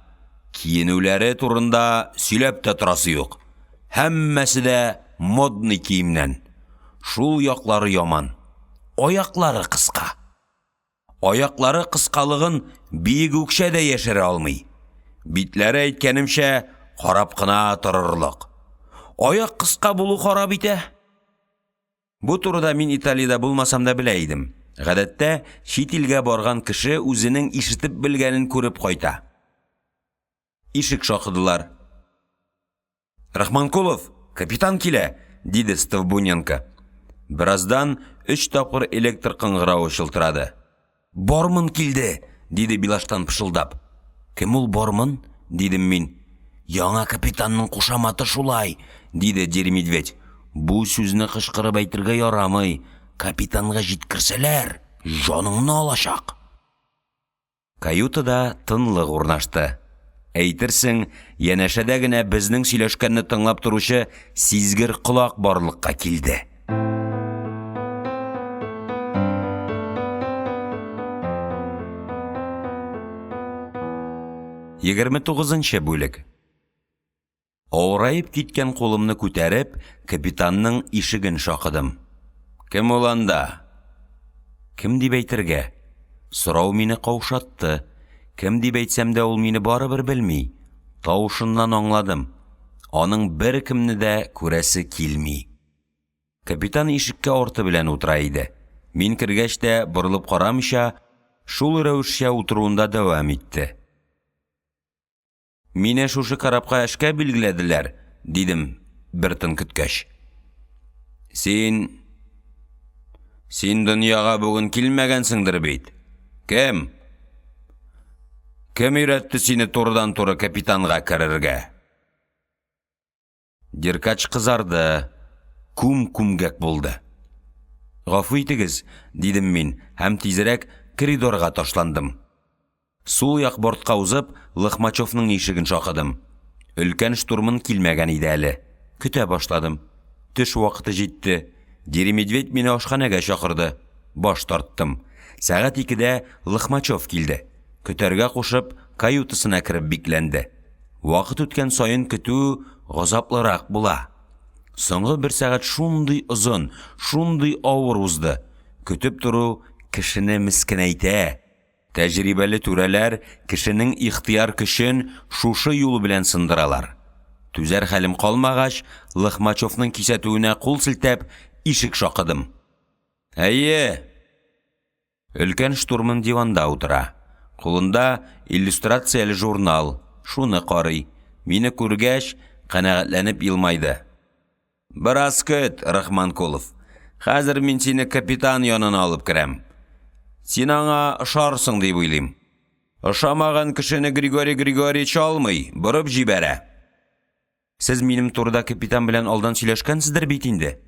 Киенүләре турында сөйләп тә торасы юк. Һәммәсе дә модный киемнән. Шул яклары яман. Аяклары кыска. Аяклары кыскалыгын биек үкчә дә яшерә алмый. Битләре әйткәнемчә карап кына торырлык. Аяк кыска булу харап итә. Бу турыда мин Италиядә булмасам да белә идем. Гадәттә, чит илгә барган кеше үзенең ишетеп белгәнен күреп кайта. Ишек шакыдылар. Рахманкулов, капитан килә, диде Ставбуненко. Бираздан 3 тапкыр электр кыңгырауы шылтырады. Бормын килде, диде Билаштан пышылдап. Кем ул Бормын? Дидем мин. Яңа капитанның кушаматы шулай, диде Деремидведь. Бу сүзне кычкырып әйтергә ярамый. Капитанга җиткерсәләр, җаныңны алачак. Каютада тынлык урнашты. Әйтерсең, янәшәдә генә безнең сөйләшкәнне тыңлап торучы сизгер колак барлыкка килде. 29-нчы бүлек. Авырайып киткән қолымны күтәреп, капитанның ишеген шакыдым. Кем ул анда? Кем дип әйтергә? Сорау мине каушатты. Кем дип әйтсәм дә ул мине барыбер белми. Тавышыннан аңладым. Аның бер кемне дә күрәсе килми. Капитан ишеккә арты белән утыра иде. Мин кергәч тә борылып карамыйча, шул рәвешчә утыруында дәвам итте. Мине шушы карапка эшкә билгеләделәр, дидем бер тын көткәч. Син дөньяга бүген килмәгәнсеңдер бит. Кем? Кем өйрәтте сине турыдан-туры капитанга керергә? Диркач кызарды, күмгәк булды. Гафу итегез, дидем мин, һәм тизрәк коридорга ташландым. Сул як бортка узып, Лохмачевның ишеген шакыдым. Өлкән штурмын килмәгән иде әле. Көтә башладым. Төш вакыты җитте. Деремедведь мине ашханәгә чакырды. Баш тарттым. Сәгать 2-дә Лохмачев килде. Көтәргә кушып, каютысына кирип бикләнде. Вакыт үткән саен көтү газаплырак була. Соңгы 1 сәгать шундый озын, шундый авыр узды. Көтеп тору кешене мискенәйтә. Тәҗрибәле түрәләр кешенең ихтияр көчен шушы юл белән сындыралар. Түзәр хәлем калмагач, Лохмачевның кисәтүенә кул селтәп, ишек шакыдым. Әйе. Өлкән штурман диванда утыра. Кулында иллюстрацияле журнал. Шуны карый. Мине күргәч, канәгатьләнеп елмайды. Бераз көт, Рахманкулов. Хәзер мин сине капитан янына алып керәм. Син аңа ошарсың дип уйлыйм. Ошамаган кешене Григорий Григорьевич алмый, борып җибәрә. Сез минем турыда капитан белән алдан сөйләшкәнсездер бит инде.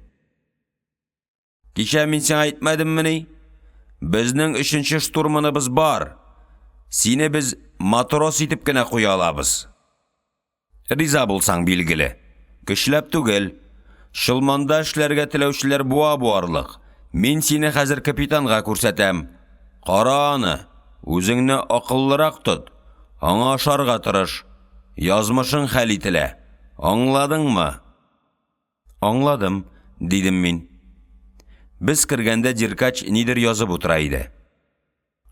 Кичә мин сиңа әйтмәдеммени? Безнең 3-нче штурманыбыз бар. Сине без матрос итеп кенә куя алабыз. Риза булсаң билгеле. Көчләп түгел. Шылманда эшләргә теләүчеләр буарлык. Мин сине хәзер капитанга күрсәтәм. Кара аны, үзеңне акыллырак тот. Аңа ашарга тырыш. Язмышың хәл ителә. Аңладыңмы? Аңладым, дидем мин. Без кергәндә Диркач нидер язып утыра иде.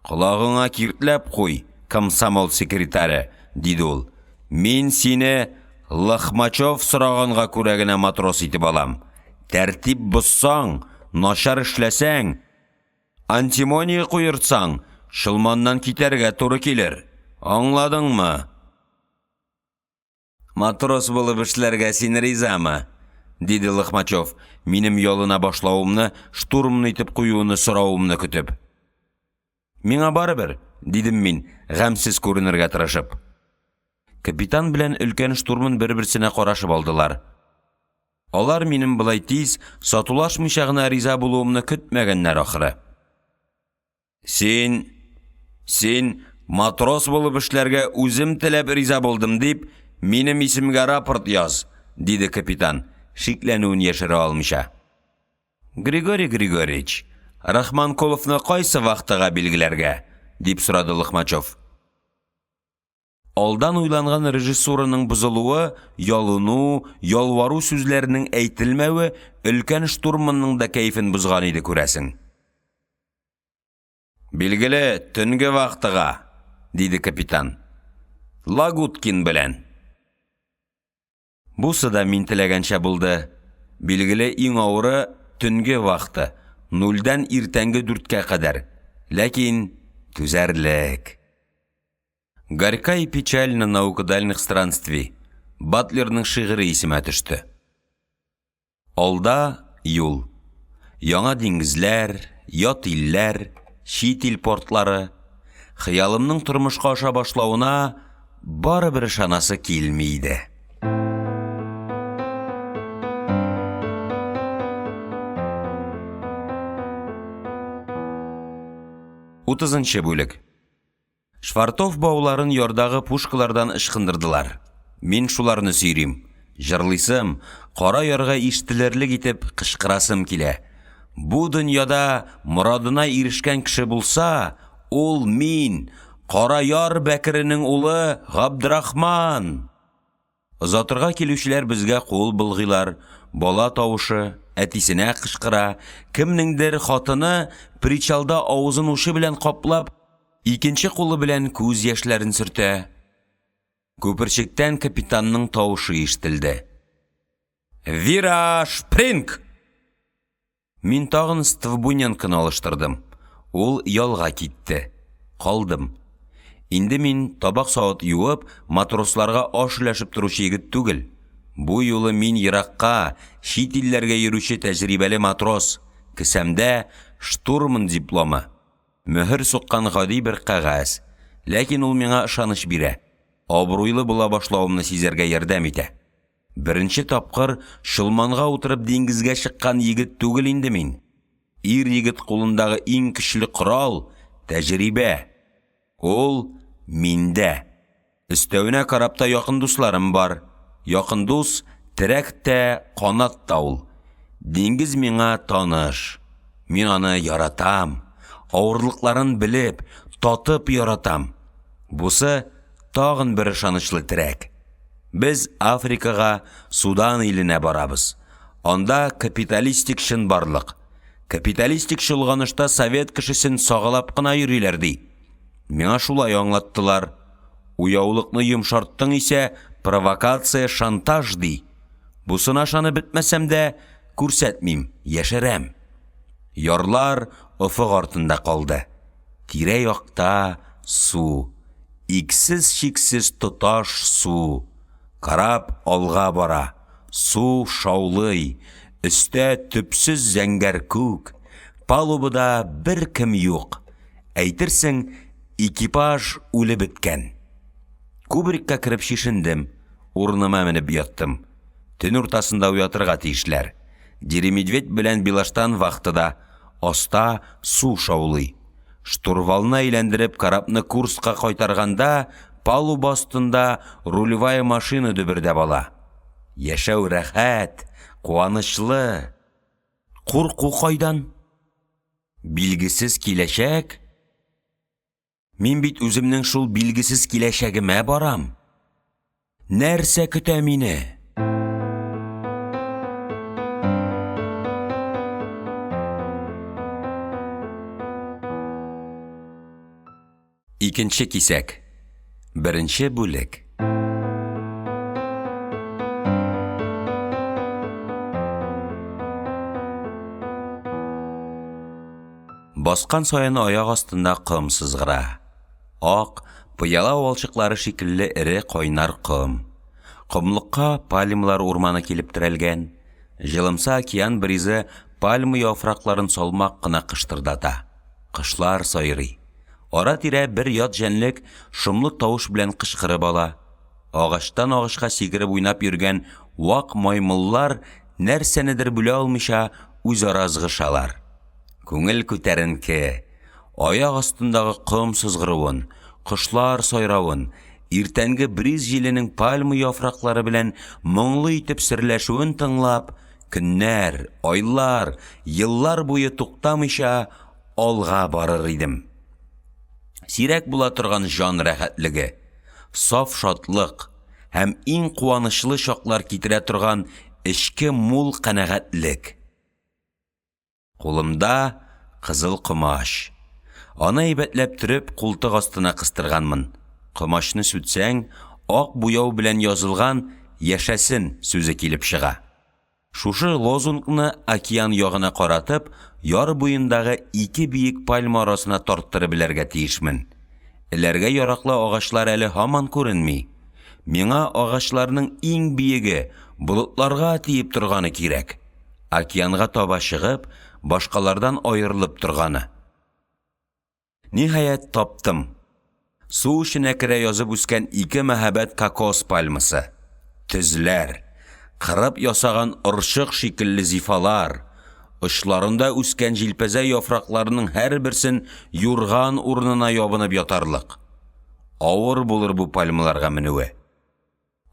Колагыңа киртләп куй, комсомол секретаре, диде ул. Мин сине Лохмачев сораганга күрә генә матрос итеп алам. Тәртип бозсаң, начар эшләсәң, антимония куйыртсаң, шылманнан китәргә туры килер. Аңладыңмы? Матрос булып эшләргә син ризамы? Диде Лохмачев, минем ялына башлавымны, штурмны итеп куюны сорауымны көтеп. Миңа барыбер, дидем мин, гамсез күренергә тырышып. Капитан белән өлкән штурмын бер-берсенә карашып алдылар. Алар минем былай тиз, сатулашмыйча гына риза булуымны көтмәгәннәр ахыры. Син матрос булып эшләргә үзем теләп риза булдым дип, минем исемгә рапорт яз, диде капитан, шикләнүен яшерә алмыйча. Григорий Григорьевич, Рахманкуловны кайсы вакытыга билгеләргә, дип сорады Лохмачев. Алдан уйланган режиссураның бузылуы, ялыну, ялвару сүзләренең әйтелмәве өлкән штурманның да кәйфен бузган иде күрәсең. Билгеле, төнге вакытыга, диде капитан. Лагуткин белән. Бусы да мин теләгәнчә булды. Билгеле, иң авыры төнге вакыты, 0-дан иртәнге 4-кә кадәр. Ләкин түзәрлек. Горька и печально наука дальних странствий. Батлерның шигыре исемә төште. Алда юл. Яңа диңгезләр, ят илләр, чит ил портлары. Хыялымның тормышка аша башлауына барыбер ышанасы килми иде. 30-нчы бүлек. Швартов бауларын ярдагы пушкалардан ышкындырдылар. Мин шуларны сөйрим. Жырлыйсым, кара ярга иштелерлек итеп кычкырасым килә. Бу дөньяда морадына ирешкән кеше булса, ул мин, Караяр Бәкеренең улы Габдрахман! Озатырга килүчеләр безгә кул булгылар, бала тавышы, әтисенә кычкыра, кемнеңдер хатыны причалда авызын ушы белән каплап, икенче кулы белән күз яшьләрен сөртә. Күперчектән капитанның тавышы ишетелде. Вираж, спринг! Мин тагын Ствбунянканы алыштырдым. Ул ялга китте. Калдым. Инде мин табак савыт юып, матросларга аш өләшеп торучы егет түгел. Бу юлы мин еракка, чит илләргә йөрүче тәҗрибәле матрос. Кесәмдә штурман дипломы. Мөһер суккан гади бер кәгазь. Ләкин ул миңа ышаныч бирә. Абруйлы була башлавымны сизәргә ярдәм итә. Беренче тапкыр шылманга утырып диңгезгә чыккан егет түгел инде мин. Ир егет кулындагы иң көчле корал тәҗрибә. Ул миндә. Өстәвенә карапта якын дусларым бар. Якын дус терәктә, канат та ул. Диңгез миңа таныш. Мин аны яратам. Авырлыкларын белеп, татып яратам. Бусы тагын бер ышанычлы терәк. Без Африкага, Судан иленә барабыз. Анда капиталистик шын барлык. Капиталистик шулганышта совет кешесен сагалап кына йөриләр ди. Миңа шулай аңлаттылар. Уяулыкны йомшарттың исә провокация, шантаж ди. Бусына шаны бетмәсәм дә күрсәтмим, яшәрәм. Ярлар офык артында калды. Тирә-якта су. Иксез-чиксез тоташ су. Карап алга бара. Су шаулый. Өстә төпсез зәңгәр күк. Палубада бер кем юк. Әйтерсең, экипаж үлеп беткән. Кубрикка кирип шишендем. Урыныма менеп яттым. Төн уртасында уятырга тиешләр. Дири медведь белән Билаштан вахтыда. Аста су шаулый. Штурвалны әйләндереп карапны курска кайтарганда, палуба астында рулевая машина дөбердәп ала. Яшәү рәхәт, куанычлы. Курку кайдан? Билгесез киләчәк? Мин бит үземнең шул билгесез киләчәгемә барам. Нәрсә көтә мине? Икенче кисәк. Беренче бүлек. Баскан саен аяк астында кым сызгыра. Ак, пыяла валчыклары шикелле эре кайнар кым. Кымлыкка пальмалар урманы килеп терәлгән. Җылымса океан бризе пальма яфракларын салмак кына кыштырдата. Кышлар сайрый. Ара-тирә бер ят җәнлек шомлы тавыш белән кычкырып ала. Агачтан агачка сикереп уйнап йөргән вак маймыллар нәрсәнедер бүлә алмыйча үзара згышалар. Күңел күтәренке, аяк астындагы кым сызгыруын, кышлар сайравын, иртәнге бриз җиленең пальма яфраклары белән моңлы итеп серләшүен тыңлап, көннәр, айлар, еллар буе туктамыйча алга барыр идем. Сирәк була торган җан рәхәтлеге, саф шатлык һәм иң куанычлы чаклар китерә торган эчке мул канәгатьлек. Кулымда кызыл кымаш. Аны әйбәтләп төреп култык астына кыстырганмын. Кымашны сүтсәң, ак буяу белән язылган яшәсен сүзе килеп чыга. Шушы лозунгны океан ягына каратып, яр буендагы ике биек пальма арасына тарттырып беләргә тиешмен. Эләргә яраклы агачлар әле һаман күренми. Миңа агачларның иң биеге болытларга тиеп торганы кирәк. Океанга таба чыгып, башкалардан аерылып торганы. Ниһаять таптым. Су эченә керә язып үскән ике мәһабәт кокос пальмасы. Төзләр, кырып ясаган орчык шикелле зифалар, очларында үскән җилпәзә яфракларының һәрберсен юрган урынына ябынып ятарлык. Авыр булыр бу пальмаларга менүе.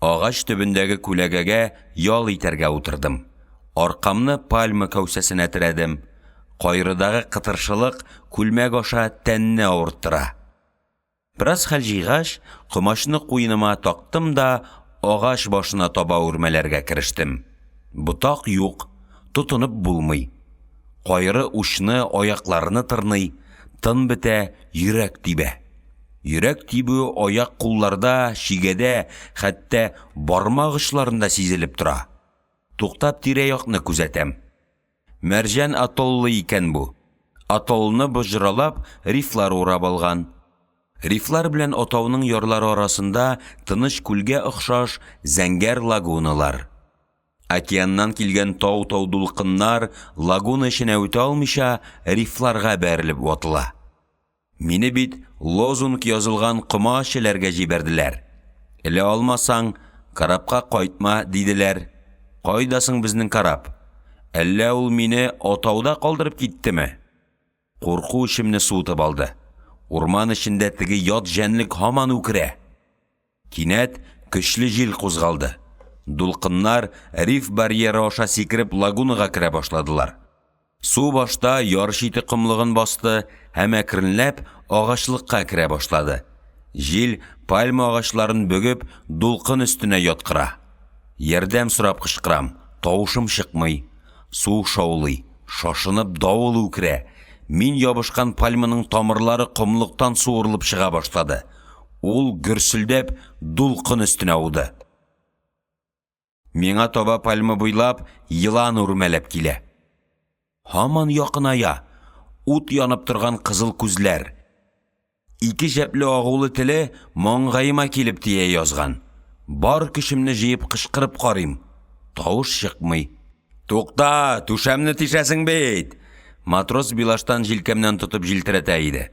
Агач төбендәге күләгәгә ял итәргә утырдым. Аркамны пальма кәүсәсенә терәдем. Кайрыдагы кытыршылык күлмәк аша тәнне авырттыра. Біраз хәл җыйгач, комачны куеныма тактым да, агач башына таба үрмәләргә керештем. Ботак юк, тотынып булмый. Кайры учны аякларны тырный, тын бетә, йөрәк тибә. Йөрәк тибү аяк кулларда, шигәдә, хәтта бармак очларында сизелеп тора. Туктап тирә-якны күзәтәм. Мәрҗән атоллы икән бу. Атолны быжралап, рифлар урап алган. Рифлар белән атауның ярлары арасында тыныч күлгә охшаш зәңгәр лагуналар. Океаннан килгән тау-тау дулкыннар лагуна эченә үтә алмыйча рифларга бәрелеп ватыла. Мине бит лозунг язылган кома эчеләргә җибәрделәр. Элә алмасаң, карапка кайтма диделәр. Кайдасың безнең карап? Әллә ул мине атауда калдырып киттеме? Курку ичемне суытып алды. Урман эчендә теге ят җәнлек һаман үкерә. Кинәт көчле җил кузгалды. Дулкыннар риф барьеры аша сикереп лагунага керә башладылар. Су башта яр чите кымлыгын басты, һәм әкренләп агачлыкка керә башлады. Җил пальма агачларын бөгеп дулкын өстенә яткыра. Ярдәм сорап кычкырам, тавышым чыкмый. Су шаулый, шашынып давыл үкерә. Мин ябышкан пальманың тамырлары комлыктан суырылып чыга башлады. Ул гөрсөлдәп дулкын өстенә ауды. Миңа таба пальма буйлап йылан үрмәләп килә. Һаман якыная, ут янып торган кызыл күзләр. Ике җәпле агулы теле маңгаема килеп тия язган. Бар көчемне җыеп кычкырып карыйм. Тавыш чыкмый. Тукта, түшәмне тишәсең бит. Матрос билаштан җилкәмнән тотып җилтерәтә иде.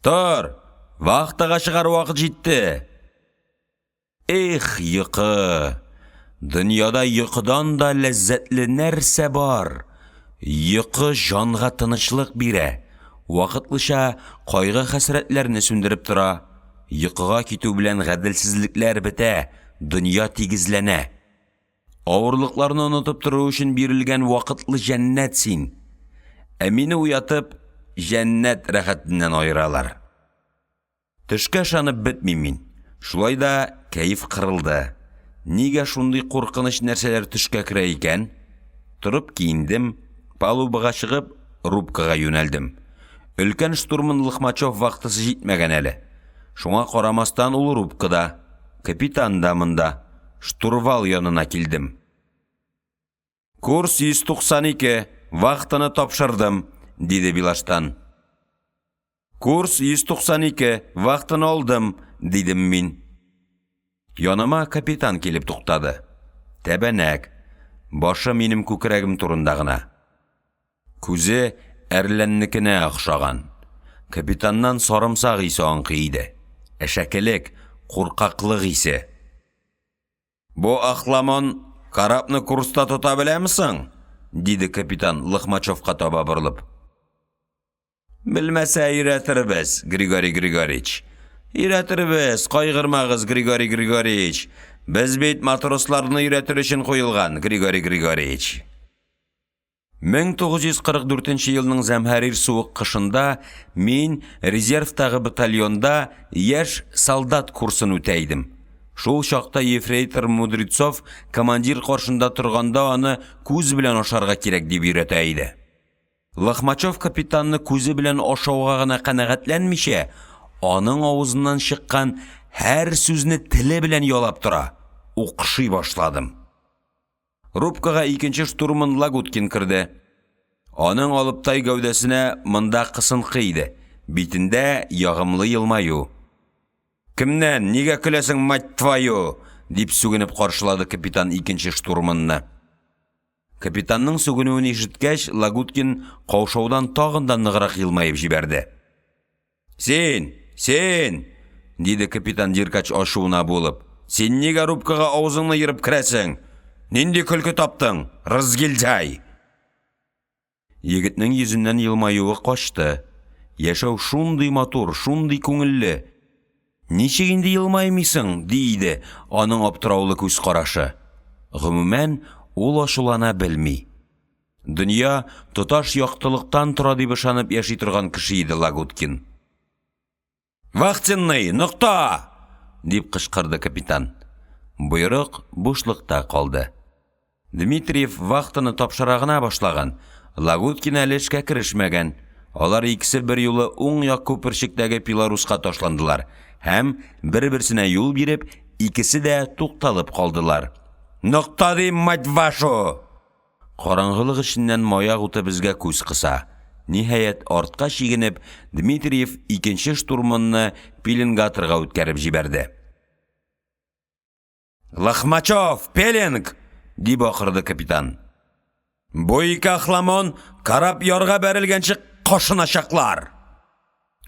Тор, вахтага чыгар вакыт җитте. Эх, йокы. Дөньяда йокыдан да ләззәтле нәрсә бар. Йокы җанга тынычлык бирә. Вакытлыча кайгы хәсрәтләрне сүндереп тора. Йокыга китү белән гаделсезлекләр бетә, дөнья тигезләнә. Авырлыкларны онытып тору өчен бирелгән вакытлы җәннәт син. Ә мине уятып, җәннәт рәхәтеннән айыралар. Төшкә шанып бетмим мин. Шулай да кәеф кырылды. Нигә шундый куркыныч нәрсәләр төшкә керә икән? Турып киендем, палубага чыгып, рубкага юнәлдем. Өлкән штурман Лохмачев вакытысы җитмәгән әле. Шуңа карамастан ул рубкада, капитан да монда, штурвал янына килдем. Курс 192, вахтаны тапшырдым, диде Билаштан. Курс 192, вахтаны алдым, дидем мин. Яныма капитан килеп туктады. Тәбәнәк, башы минем күкрәгем турында гына. Күзе әрләннекенә охшаган. Капитаннан сарымсак исе аңкый иде. Әшәкелек, куркаклык исе. Бу ахламон карапны курста тота беләмсең? Диде капитан Лохмачевка таба борылып. Белмәсә өйрәтербез, Григорий Григорьевич. Өйрәтербез, кайгырмагыз, Григорий Григорьевич. Без бит матросларны өйрәтер өчен куелган, Григорий Григорьевич. 1944 елның зәмһәрир суык кышында мин резервтагы батальонда яшь солдат курсын үтәйдем. Шул чакта ефрейтор Мудрецов командир каршында торганда аны күз белән ашарга кирәк дип өйрәтә иде. Лохмачев капитанны күзе белән ашауга гына канәгатьләнмичә, аның авызыннан чыккан һәр сүзне теле белән ялап тора. Укшый башладым. Рубкага икенче штурман Лагуткин керде. Аның алыптай гәүдәсенә монда кысынкы иде. Битендә ягымлы елмаю. Кемнән, нигә көләсең, мать твою? Дип сүгенеп каршылады капитан икенче штурманны. Капитанның сүгенүен ишеткәч, Лагуткин каушаудан тагын да ныграк елмаеп җибәрде. Син, диде капитан Диркач ашуына булып. Син нигә рубкага авызыңны йырып керәсең? Нинди көлке таптың, рызгилҗай? Егетнең йөзеннән елмаюы качты. Яшәү шундый матур, шундый күңелле. Ничек инде елмаймыйсың, диде аның аптыраулы күз карашы. Гомумән, ул ашулана белми. Дөнья тоташ яктылыктан тора дип ышанып яши торган кеше иде Лагуткин. «Вахтенный, нокта!» дип кычкырды капитан. Буйрык бушлыкта калды. Дмитриев вахтаны тапшырагына башлаган. Лагуткин әле эшкә керешмәгән. Алар икесе бер юлы уң як күперчектәге Белоруска ташландылар һәм бер-берсенә юл биреп, икесе дә тукталып калдылар. «Нокта дим, мать вашу!» Караңгылык эченнән маяк уты безгә күз кыса. Ниһаять, артка шигенеп, Дмитриев икенче штурманны Пеленгаторга үткәреп җибәрде. «Лохмачев, Пеленг!» дип акырды капитан. «Бу ике ахламон карап ярга бәрелгәнче кашыначаклар!»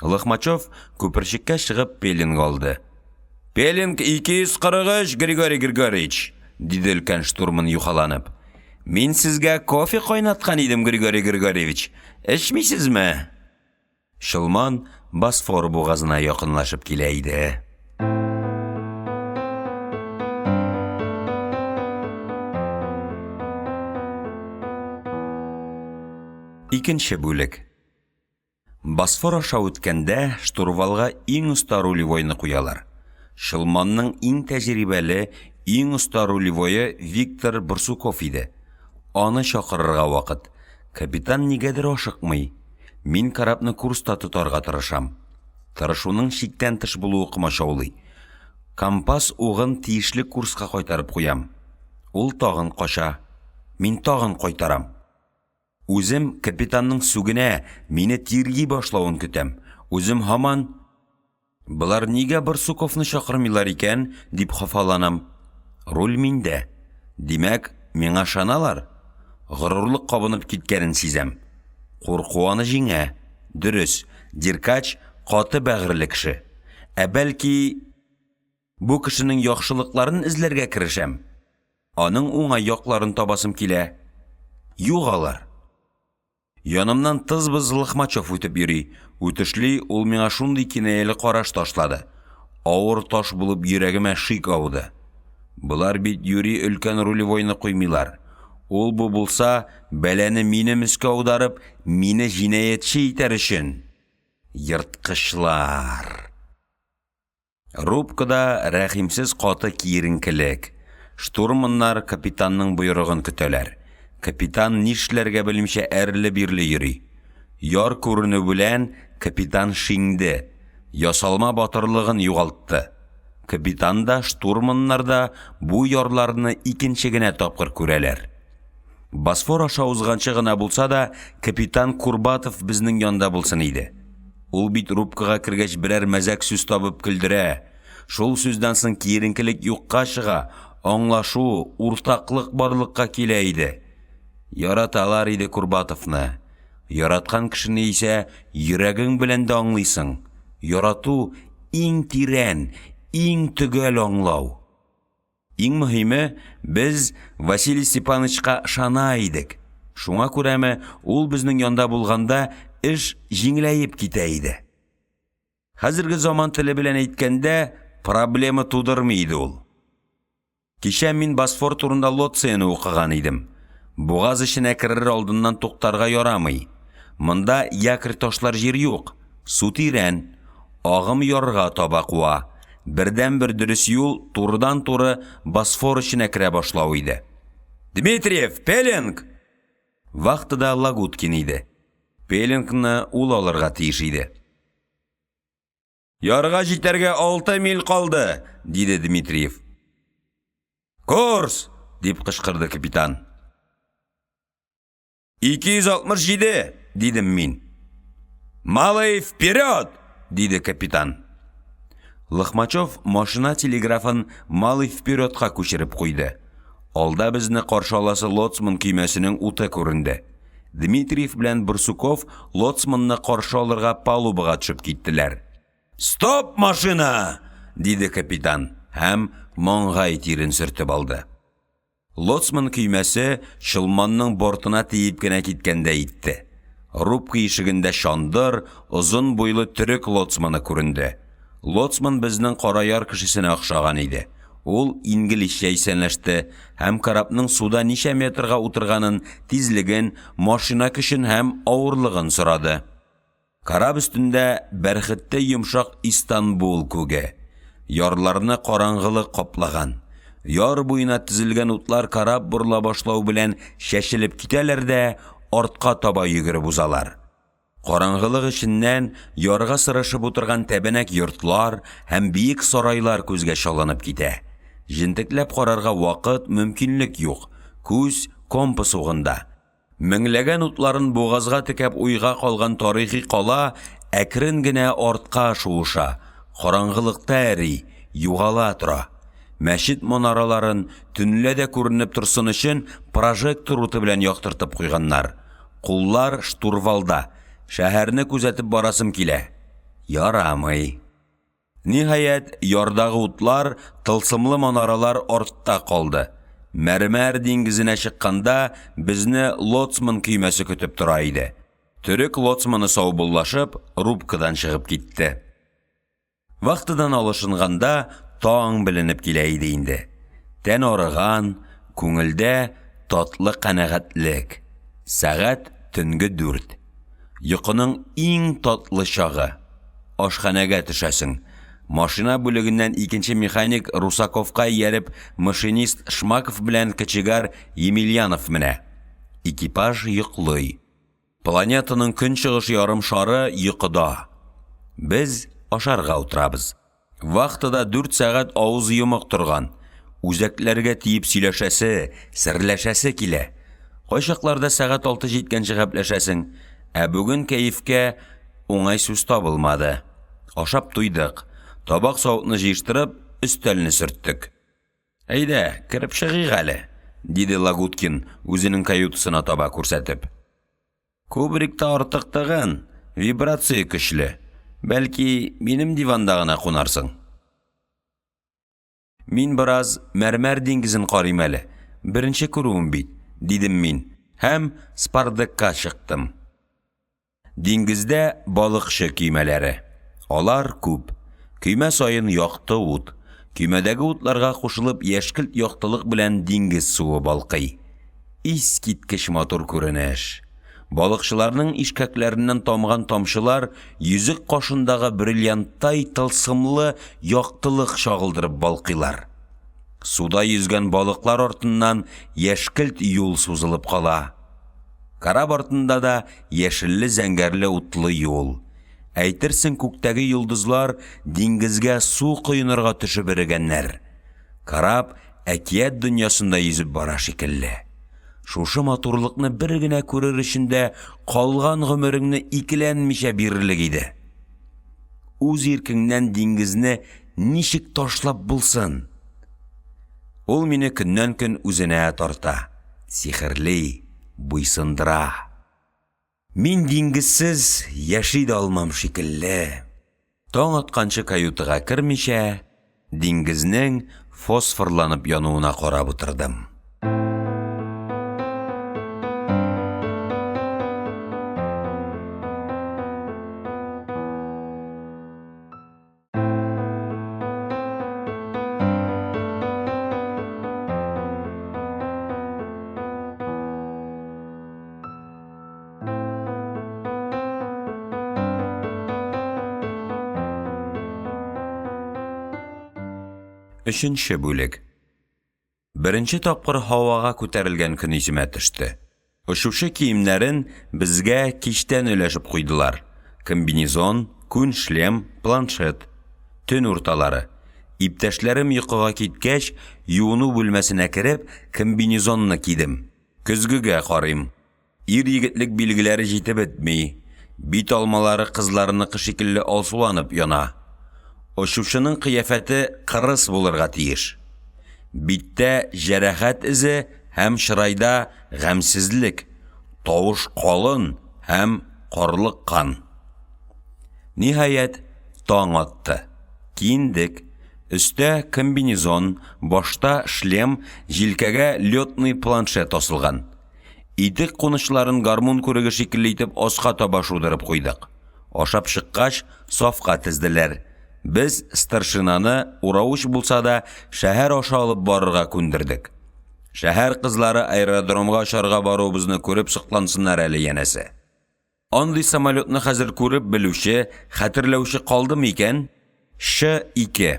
Лохмачев күперчеккә чыгып Пеленг алды. «Пеленг 243, Григорий Григорьевич!» диде өлкән штурман юхаланып. «Мин сезгә кофе кайнаткан идем, Григорий Григорьевич. Эчмисезме?» Шылман Босфор бугазына якынлашып килә иде. Икенче бүлек. Босфор аша үткәндә штурвалга иң оста рулевойны куялар. Шылманның иң тәҗрибәле, иң оста рулевое Виктор Барсуков иде. Аны чакырырга вакыт. Капитан нигәдер ашыкмый. Мин карапны курста тотарга тырышам. Тырышуның шиктән тыш булуы комачаулый. Компас угын тиешле курска кайтарып куям. Ул тагын кача. Мин тагын кайтарам. Үзем капитанның сүгенә мине тирги башлавын көтәм. Үзем һаман «Булар нигә Барсуковны чакырмыйлар икән?» дип хафаланам. Руль миндә. Димәк, миңа шаналар. Горурлык кабынып киткәнен сизәм. Куркуаны җиңә. Дөрес, Деркач каты бәгырьле кеше. Бәлки бу кешенең яхшылыкларын эзләргә керешәм. Аның уңай якларын табасым килә. Югалар. Янымнан тыз-быз Лохмачев үтеп йөри. Үтешли ул миңа шундый кинаялы караш ташлады. Авыр таш булып йөрәгемә шик ауды. Булар бит юри өлкән рулевойны куймыйлар. Ул бу булса, бәләне мине мискә аударып, мине җинаятчы итәр өчен. Йырткычлар. Рубкада рәхимсез каты киеренкелек. Штурманнар капитанның буйрыгын көтәләр. Капитан нишләргә белмичә әрле-бирле йөри. Яр күренү белән капитан шинде. Ясалма батырлыгын югалтты. Капитан да, штурманнар да бу ярларны икенче генә тапкыр күрәләр. Босфор аша узганчы гына булса да, капитан Курбатов безнең янда булсын иде. Ул бит рубкага кергәч берәр мәзәк сүз табып көлдерә. Шул сүздән соң киеренкелек юкка чыга, аңлашу, уртаклык барлыкка килә иде. Яраталар иде Курбатовны. Яраткан кешене исә йөрәгең белән дә аңлыйсың. Ярату иң тирән, иң төгәл аңлау. Иң мөһиме, без Василий Степановичка шана идек. Шуңа күрәме, ул безнең янда булганда эш җиңеләеп китә иде. Хәзерге заман теле белән әйткәндә, проблема тудырмый иде ул. Кичә мин Босфор турында Лоцияны укыган идем. Бугаз эченә керер алдыннан туктарга ярамый. Монда якорь ташлар җир юк. Су тирән, агым ярга таба куа. Бердән-бер дөрес юл турыдан-туры Босфор эченә керә башлау иде. «Дмитриев, Пеленг!» Вахтыда Лагуткин иде. Пеленгны ул алырга тиеш иде. «Ярга җитәргә 6 миль калды», диде Дмитриев. «Курс!» дип кычкырды капитан. 267, дидем мин. «Малый, вперед!» диде капитан. Лохмачев машина телеграфын «Малый вперед»ка күчереп куйды. Алда безне каршы аласы лоцман көймәсенең уты күренде. Дмитриев белән Барсуков лоцманны каршы алырга палубага төшеп киттеләр. «Стоп, машина!» диде капитан һәм маңгай тирен сөртеп алды. Лоцман көймәсе Шылманның бортына тиеп кенә киткәндә итте. Рубка ишегендә шандыр, озын буйлы төрек лоцманы күренде. Лоцман безнең караяр кешесенә охшаган иде. Ул инглизчә исәнләште һәм карапның суда ничә метрга утырганын, тизлеген, машина көчен һәм авырлыгын сорады. Карап өстендә бәрхетте йомшак Истанбул күге. Ярларны караңгылык каплаган. Яр буена тезелгән утлар карап бурла башлау белән шәшелеп китәләр дә артка таба йөгереп узалар. Караңгылык эченнән ярга сырышып утырган тәбәнәк йортлар һәм биек сарайлар күзгә шалынып китә. Җентекләп карарга вакыт, мөмкинлек юк. Күз компас угында. Меңләгән утларын бугазга текәп уйга калган тарихи кала әкрен генә артка шуыша. Караңгылыкта әри, югала тора. Мәчет манараларын төнлә дә күренеп торсын өчен прожектор уты белән яктыртып куйганнар. Куллар штурвалда. Шәһәрне күзәтеп барасым килә. Ярамый. Ниһаять, ярдагы утлар, тылсымлы манаралар артта калды. Мәрмәр диңгезенә чыкканда безне лоцман көймәсе көтеп тора иде. Төрек лоцманы саубуллашып, рубкадан чыгып китте. Вактыдан алышынганда таң беленеп килә иде инде. Тән арыган, күңелдә татлы канәгатьлек. Сәгать төнге 4. Йокының иң татлы чагы. Ашханәгә төшәсең. Машина бүлегеннән икенче механик Русаковка ияреп, машинист Шмаков белән кечегар Емельянов менә. Экипаж йоклый. Планетаның көнчыгыш ярым шары йокыда. Без ашарга утырабыз. Вактыда 4 сәгать авыз йомык торган. Үзәкләргә тиеп сөйләшәсе, серләшәсе килә. Кайчакларда сәгать 6 җиткәнче гәпләшәсең, ә бүген кәефкә уңай сүз табылмады. Ашап туйдык. Табак савытны җыештырып, өстәлне сөрттек. Әйдә, кирип чыгыйк әле, диде Лагуткин үзенең каютысына таба күрсәтеп. Күбрикта артыктыгын, вибрация көчле. Бәлки, минем диванда гына кунарсың. Мин бераз мәрмәр диңгезен карыйм әле. Беренче күрүем бит, дидем мин, һәм Спардакка чыктым. Диңгездә балыкчы көймәләре. Алар күп. Көймә сайын якты ут. Көймәдәге утларга кушылып яшькелт яктылык белән диңгез суы балкый. Искиткеч матур күренеш. Балыкчыларның ишкәкләреннән тамган тамчылар йөзек кашындагы бриллианттай тылсымлы яктылык чагылдырып балкыйлар. Суда йөзгән балыклар артыннан яшькелт юл сузылып кала. Карап артында да яшелле зәңгәрле утлы юл. Әйтерсең, күктәге йолдызлар диңгезгә су коенырга төшеп эрегәннәр. Карап әкият дөньясында йөзеп бара шикелле. Шушы матурлыкны бер генә күрер өчен дә калган гомереңне икеләнмичә бирерлек иде. Үз иркеңнән диңгезне ничек ташлап булсын? Ул мине көннән-көн үзенә тарта. Сихерли, буйсындыра. Мин диңгезсез яши дә алмам шикелле. Таң атканчы каютыга кермичә, диңгезнең фосфорланып януына карап утырдым. Өченче бүлек. Беренче тапкыр һавага күтәрелгән көн исемә төште. Ошушы киемнәрен безгә кичтән өләшеп куйдылар. Комбинезон, күн шлем, планшет. Төн урталары. Иптәшләрем йокыга киткәч, юыну бүлмәсенә кереп, комбинезонны кидем. Көзгегә карыйм. Ир-егетлек билгеләре җитеп бетми. Бит алмалары кызларыныкы шикелле алсуланып яна. Ошушының кыяфәте кырыс булырга тиеш. Биттә җәрәхәт изе һәм чырайда гамсезлек, тавыш калын һәм карлык кан. Ниһаять, таң атты. Киендек, өстә комбинезон, башта шлем, җилкәгә лётный планшет асылган. Идек кунышларын гармун күреге шикелле итеп аска таба шудырып куйдык. Ашап чыккач, сафка тезделәр. Без старшинаны урауч булса да шәһәр аша алып барырга күндердек. Шәһәр кызлары аэродромга очарга баруыбызны күреп сыклансыннар әле янәсе. Андый самолетны хәзер күреп белүче, хәтерләүче калдымы икән? Ш-2.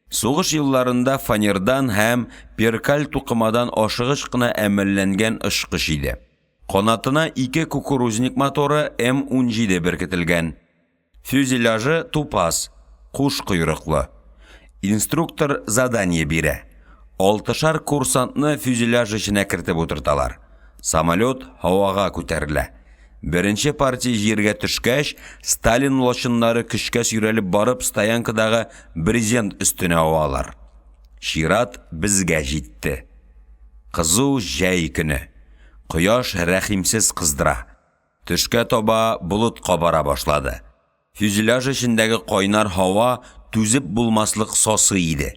Сугыш елларында фанердан һәм перкаль тукымадан ашыгыч кына әмәлләнгән ышкыш иде. Канатына 2 кукурузник моторы М-17 беркетелгән. Фюзеляжы тупас, куш койрыклы. Инструктор задание бирә. 6 курсантны фюзеляж эченә кертеп утырталар. Самолет һавага күтәрелә. Беренче партия җиргә төшкәч, Сталин лошыннары көчкә сүйрәлеп барып стоянкадагы брезент өстенә авалар. Шират безгә җитте. Кызу җәй көне. Кояш рәхимсез кыздыра. Төшкә таба булыт кабара башлады. Фюзеляж эчендәге кайнар һава түзеп булмаслык сосы иде.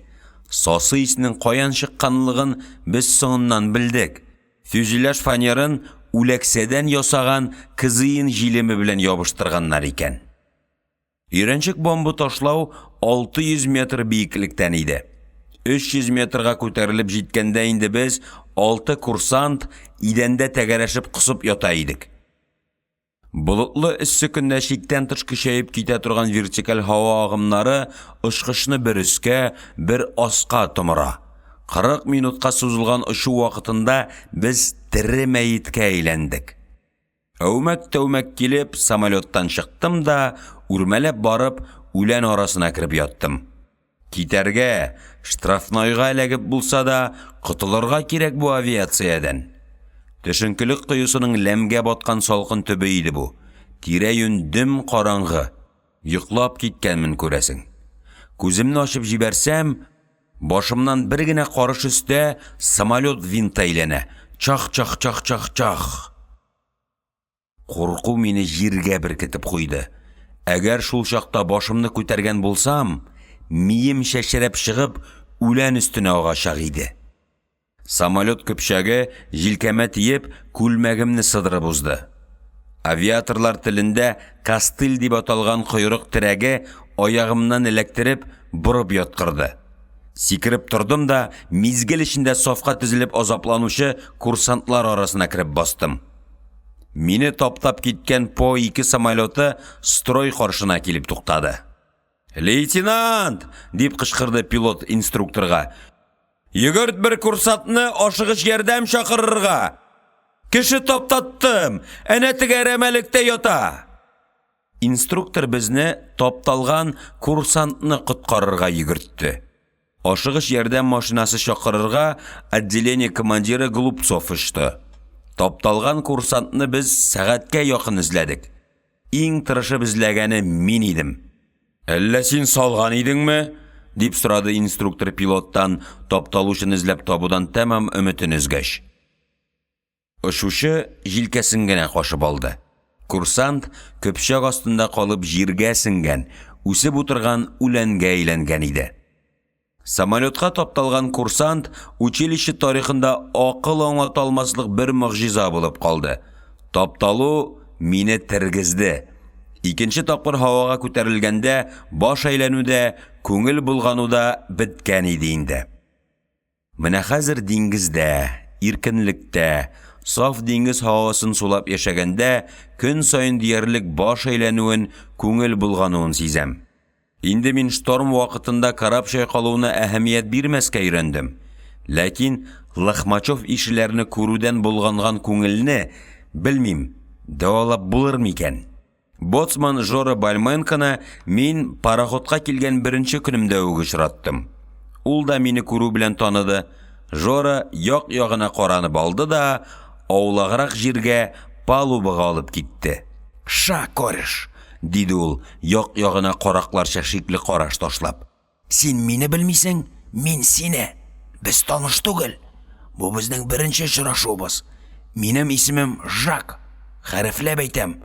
Сосы исенең каян чыкканлыгын без соңыннан белдек. Фюзеляж фанерын үләксәдән ясаган кызыйын җилеме белән ябыштырганнар икән. Өйрәнчек бомба ташлау 600 метр биеклектән иде. 300 метрга күтәрелеп җиткәндә инде без 6 курсант идәндә тәгәрәшеп кысып ята идек. Болытлы эссе көндә шиктән тыш көчәеп китә торган вертикаль һава агымнары ышкышны бер өскә, бер аска томыра. 40 минутка сузылган ұшу вакытында без тере мәеткә әйләндек. Әүмәк-тәүмәк килеп, самолеттан чыктым да, үрмәләп барып, үлән арасына кирип яттым. Китәргә, штрафнойга эләгеп булса да, котылырга кирәк бу авиациядән. Төшенкелек коюсының ләмгә баткан салкын төбе иде бу. Тирә-юнь дөм караңгы. Йоклап киткәнмен күрәсең. Күземне ачып җибәрсәм, башымнан бер генә карыш өстә самолет винта әйләнә. Чах. Курку мине җиргә беркетеп куйды. Әгәр шул чакта башымны күтәргән булсам, мием шәшәрәп чыгып, үлән өстенә агачак иде. Самолет көпчәге җилкәмә тиеп, күлмәгемне сыдырып узды. Авиаторлар телендә кастыль дип аталган койрык терәге аягымнан эләктереп, бурып яткырды. Сикереп тордым да, мизгел эчендә сафка тезелеп азапланучы курсантлар арасына кирип бастым. Мине таптап киткән По-2 самолеты строй каршына килеп туктады. «Лейтенант!» дип кычкырды пилот инструкторга. «Йөгерт бер курсантны ашыгыч ярдәм чакырырга! Кеше таптаттым, әнә тегәрәмәлектә ята!» Инструктор безне тапталган курсантны коткарырга йөгертте. Ашыгыч ярдәм машинасы чакырырга отделение командиры Голубцов ишты. Тапталган курсантны без сәгатькә якын эзләдек. Иң тырышып эзләгәне мин идем. «Әллә син салган идеңме?» дип сорады инструктор пилоттан, тапталучын эзләп табудан тәмам өметен өзгәч. Ошучы җилкәсен генә кашып алды. Курсант көпчәк астында калып җиргә сиңгән, үсеп утырган үләнгә әйләнгән иде. Самолетка тапталган курсант училище тарихында акыл аңлаталмаслык бер мөгъҗиза булып калды. Тапталу мине тергезде. Икенче тапкыр һавага күтәрелгәндә, баш әйләнүдә, күңел булгануда биткән иде инде. Менә хәзер диңгездә, иркенлектә, саф диңгез һавасын сулап яшәгәндә, көн сайын диярлек баш әйләнүен, күңел булгануын сизәм. Инде мин шторм вакытында карап чайкалуына әһәмият бирмәскә өйрәндем. Ләкин Лохмачев ишеләрне күрүдән булганган күңелне, белмим, дәвалап булыр микән? Боцман Жора Бальменканы мин пароходка килгән беренче көнемдә үк очраттым. Ул да мине күрү белән таныды. Жора як-ягына каранып алды да, аулаграк җиргә палубага алып китте. «Ша, кореш!» диде ул, як-ягына каракларча шикле караш ташлап. «Син мине белмисең, мин сине. Без таныш түгел. Бу безнең беренче очрашуыбыз. Минем исемем Жак. Хәрефләп әйтәм.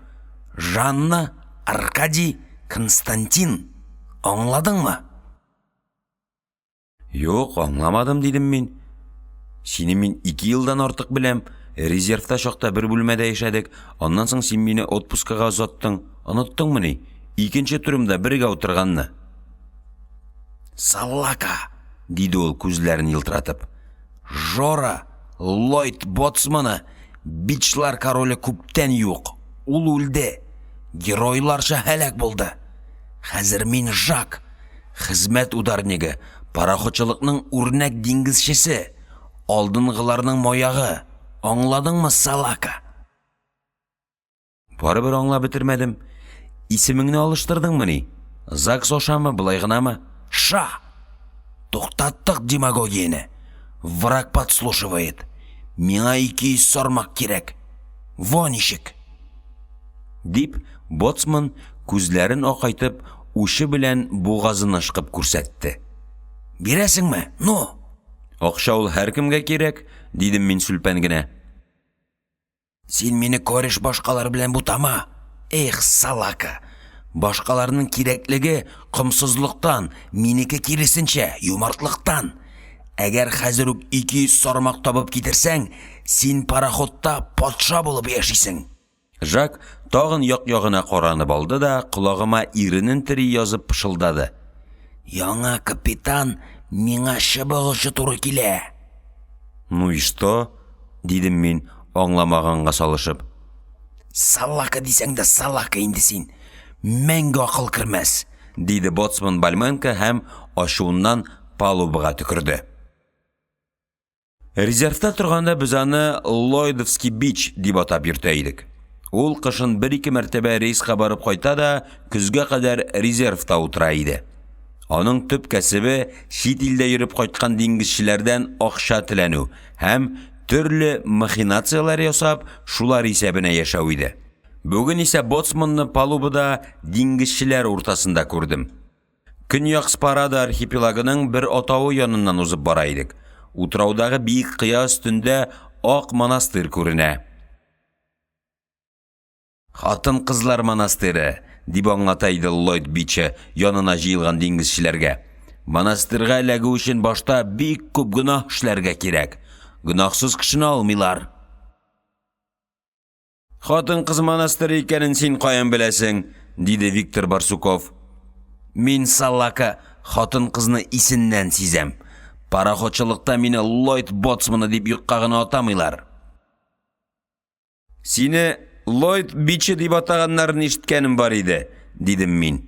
Жанна Аркадий Константин. Аңладыңмы?» «Юк, аңламадым», дидем мин. «Сине мин 2 елдан артык беләм. Резервта чакта бер бүлмәдә яшәдек. Аннан соң син мине отпускага озаттың. Оныттыңмы ни? Икенче турымда бергә утырганны». «Салака», диде ул күзләрен йылтыратып. «Жора, Ллойд боцманы, бичлар короле күптән юк. Ул үлде. геройларша һәлак булды. Хәзер мин Жак, хезмәт ударнигы, пароходчылыкның үрнәк диңгезчесе, алдынгыларның моягы. Аңладыңмы, салака? Барыбер аңлап бетермәдем. Исемеңне алыштырдыңмы ни? Закс Ошамы, былай гынамы? Ша! Туктаттык демагогияны. Враг подслушивает. Миңа 200 сармак кирәк. Во ничек? Дип, боцман күзләрен акайтып, ушы белән бугазын ышкып күрсәтте. Бирәсеңме? Ну! Акча ул һәркемгә кирәк, дидем мин сүлпән генә. Син мине кореш башкалар белән бутама. Эх, салака! Башкаларның кирәклеге комсызлыктан, минеке киресенчә, юмартлыктан. Әгәр хәзер үк 200 сармак табып китерсәң, син пароходта патша булып яшисең. Жак тагын як-ягына каранып алды да, колагыма иренен тери язып пышылдады. Яңа капитан миңа чыбыгычы туры килә. Ну и что? Дидем мин, аңламаганга салышып. Салака дисәң дә салака инде син. Мәңге акыл кермәс, диде боцман Бальменко һәм ачуыннан палубага төкерде. Резервта торганда без аны Ллойдовский бич дип атап йөртә идек. Ул кышын 1-2 мәртәбә рейска барып кайта да, көзгә кадәр резервта утыра иде. Аның төп кәсебе чит илдә йөреп кайткан диңгезчеләрдән акча теләнү һәм төрле махинациялар ясап, шулар исәбенә яшәү иде. Бүген исә боцманны палубада диңгезчеләр уртасында күрдем. Көньяк Спарада архипелагының бер атауы яныннан узып бара идек. Утраудағы биек кыя өстендә ак монастырь күренә. Хатын кызлар монастыры, дип аңлата иде Ллойд биче янына җыелган диңгезчеләргә. Монастырьга эләгү өчен башта бик күп гөнаһ эшләргә кирәк. Гөнаһсыз кешене алмыйлар. Хатын кыз монастыры икәнен син каян беләсең? Диде Виктор Барсуков. Мин, салака, хатын кызны исеннән сизәм. Пароходчылыкта мине Ллойд боцманы дип юкка гына атамыйлар. Сине Ллойд биче дип атаганнарын ишеткәнем бар иде, дидем мин.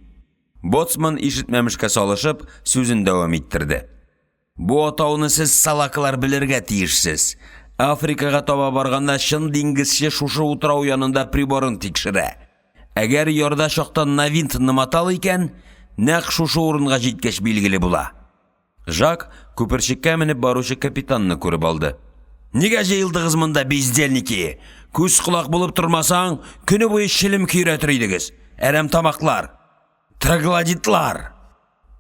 Боцман ишетмәмешкә салышып, сүзен дәвам иттерде. Бу атауны сез, салакалар, белергә тиешсез. Африкага таба барганда шын диңгезче шушы утрау янында приборын тикшерә. Әгәр ярда шактан навинт ныматал икән, нәкъ шушы урынга җиткәч билгеле була. Жак күперчеккә менеп баручы капитанны күреп алды. Нигә җыелдыгыз монда, бездельники? Күз кулак булып тормасаң, көне буе шилем көйрәтер идегез. Әрәм тамаклар, троглодитлар.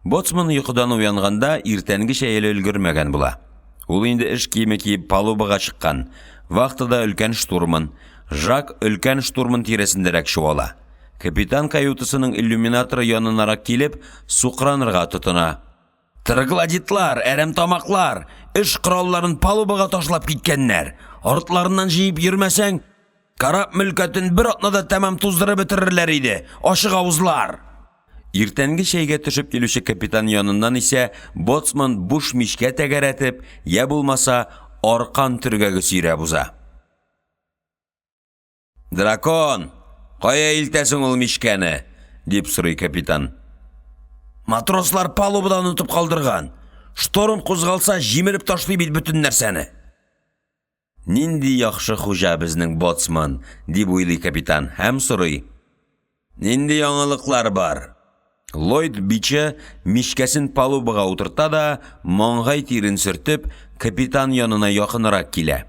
Боцман йокыдан уянганда иртәнге шәйле өлгермәгән була. Ул инде эш киеме киеп палубага чыккан. Вахтада өлкән штурман. Жак өлкән штурман тирәсендәрәк шуала. Капитан каютысының иллюминаторы янынарак килеп, сукранырга тотына. Троглодитлар, әрәм тамаклар, эш коралларын палубага ташлап киткәннәр. Артларыннан җыеп йөрмәсәң, карап мөлкәтен бер атнада тәмам туздырып бетерерләр иде. Ашык авызлар. Иртәнге шәйгә төшеп килүче капитан яныннан исә боцман буш мишкә тәгәрәтеп, я булмаса аркан төргәге сөйрәп уза. Дракон, кая илтәсең ул мишкәне? Дип сорый капитан. Матрослар палубадан утып калдырган. Шторм кузгалса, җимереп ташлый бит бөтен нәрсәне. Нинди яхшы хуҗа безнең боцман, дип уйлый капитан һәм сорый. Нинди яңалыклар бар? Ллойд биче мишкәсен палубага утырта да, маңгай тирен сөртеп, капитан янына якынрак килә.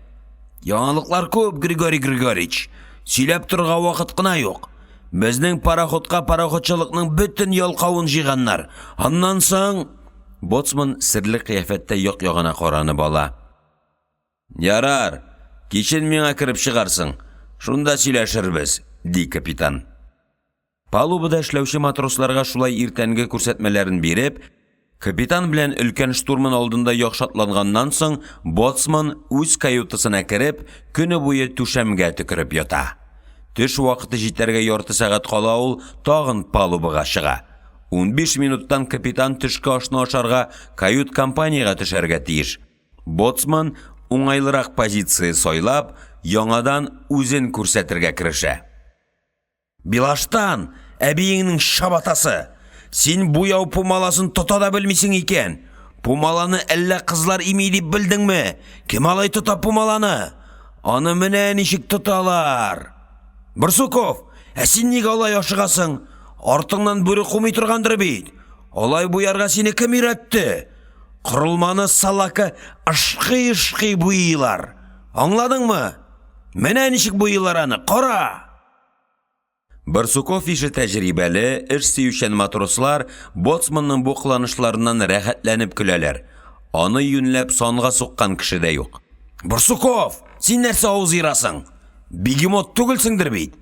Яңалыклар күп, Григорий Григорич. Сөйләп торга вакыт кына юк. Безнең пароходка пароходчылыкның бөтен ялкавын җыйганнар. Аннан соң боцман серле кыяфәттә як-ягына каранып ала. Ярар, кичен миңа кирип чыгарсың. Шунда сөйләшербез, ди капитан. Палубада эшләүче матросларга шулай иртәнге күрсәтмәләрен биреп, капитан белән өлкән штурман алдында яхшатланганнан соң, боцман үз каютысына кереп, көне буе түшәмгә төкереп ята. Төш вакыты җитәргә ярты сәгать кала ул тагын палубага чыга. 15 минуттан капитан төшкә ашны ашарга кают компанияга төшәргә тиеш. Боцман уңайлырак позиция сайлап, яңадан үзен күрсәтергә керешә. Билаштан, әбиеңнің шабатасы. Сен буяу пумаласын тота да білмейсің екен. Пумаланы әллә қызлар имей деп білдің ме? Кем алай тота пумаланы? Аны менә ничек тоталар? Барсуков, сен неге алай ашығасың? Артыңнан бүре қумай тұрғандыр бейт. Олай буярға сені кім үйретті? Құрылманы салақы ышқи-ышқи буйлар. Аңладың мы? Менә ничек буйлар аны, қора! Барсуков ише тәҗрибәле, эш сөючән матрослар боцманның бу кыланышларыннан рәхәтләнеп көләләр. Аны юньләп санга суккан кеше дә юк. Барсуков, син нәрсә авыз ирасың? Бигемот түгелсеңдер бит.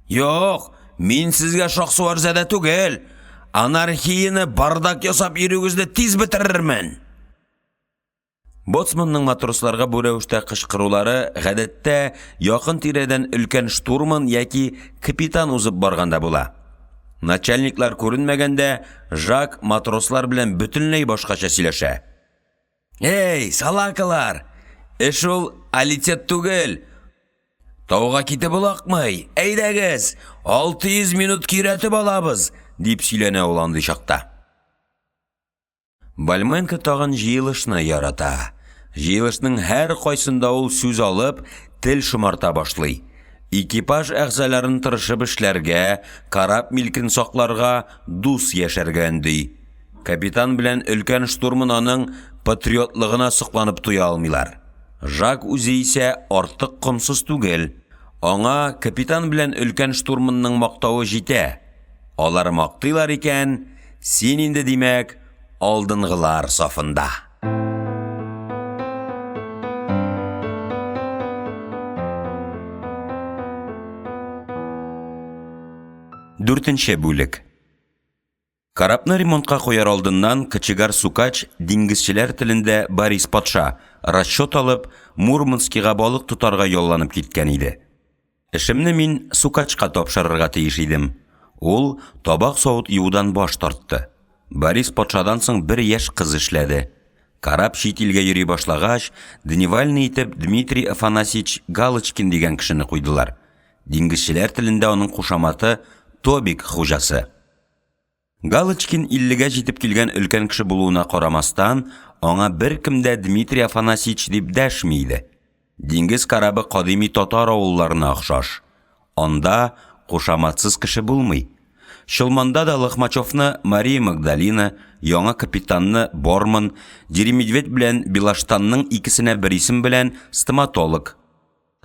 Юк, мин сезгә шаксуар зәдә түгел. Анархияны бардак ясап йөрүгезне тиз бетерермен. Боцманның матросларга бу рәвештә кычкырулары гадәттә якын тирәдән өлкән штурман яки капитан узып барганда була. Начальниклар күренмәгәндә, Жак матрослар белән бөтенләй башкача сөйләшә. Эй, салакалар! Эш ул алитет түгел. Тауга китеп булакмый. Әйдәгез, 600 минут киретеп алабыз, дип сөйләнә ул андый чакта. Бальменко тагын җыелышны ярата. Җыелышның һәр кайсында ул сүз алып, тел шомарта башлый. Экипаж әгъзаларын тырышып эшләргә, карап милкен сакларга, дус яшәргә өнди. Капитан белән өлкән штурман аның патриотлыгына сокланып туя алмыйлар. Жак үзе исә артык комсыз түгел. Аңа капитан белән өлкән штурманның мактавы җитә. Алар мактыйлар икән, син инде димәк алдынгылар сафында. Дүртенче бүлек. Карапны ремонтка куяр алдыннан Кочегар Сукач диңгезчеләр телендә Борис патша расчет алып Мурманскига балык тутарга ялланып киткән иде. Эшемне мин Сукачка тапшырырга тиеш идем. Ул табак савыт юудан баш тартты. Борис патшадан соң бер яшь кыз эшләде. Карап чит илгә йөри башлагач, дневальный итеп Дмитрий Афанасьевич Галочкин дигән кешене куйдылар. Диңгезчеләр телендә аның кушаматы Тобик хуҗасы. Галочкин 50-гә җитеп килгән өлкән кеше булуына карамастан, аңа беркем дә Дмитрий Афанасьевич дип дәшми иде. Диңгез карабы кадими татар авылларына охшаш. Анда кушаматсыз кеше булмый. Шылманда да Лохмачевны Мария Магдалина, яңа капитанны Борман, Деремедведь белән Билаштанның икесенә бер исем белән стоматолог.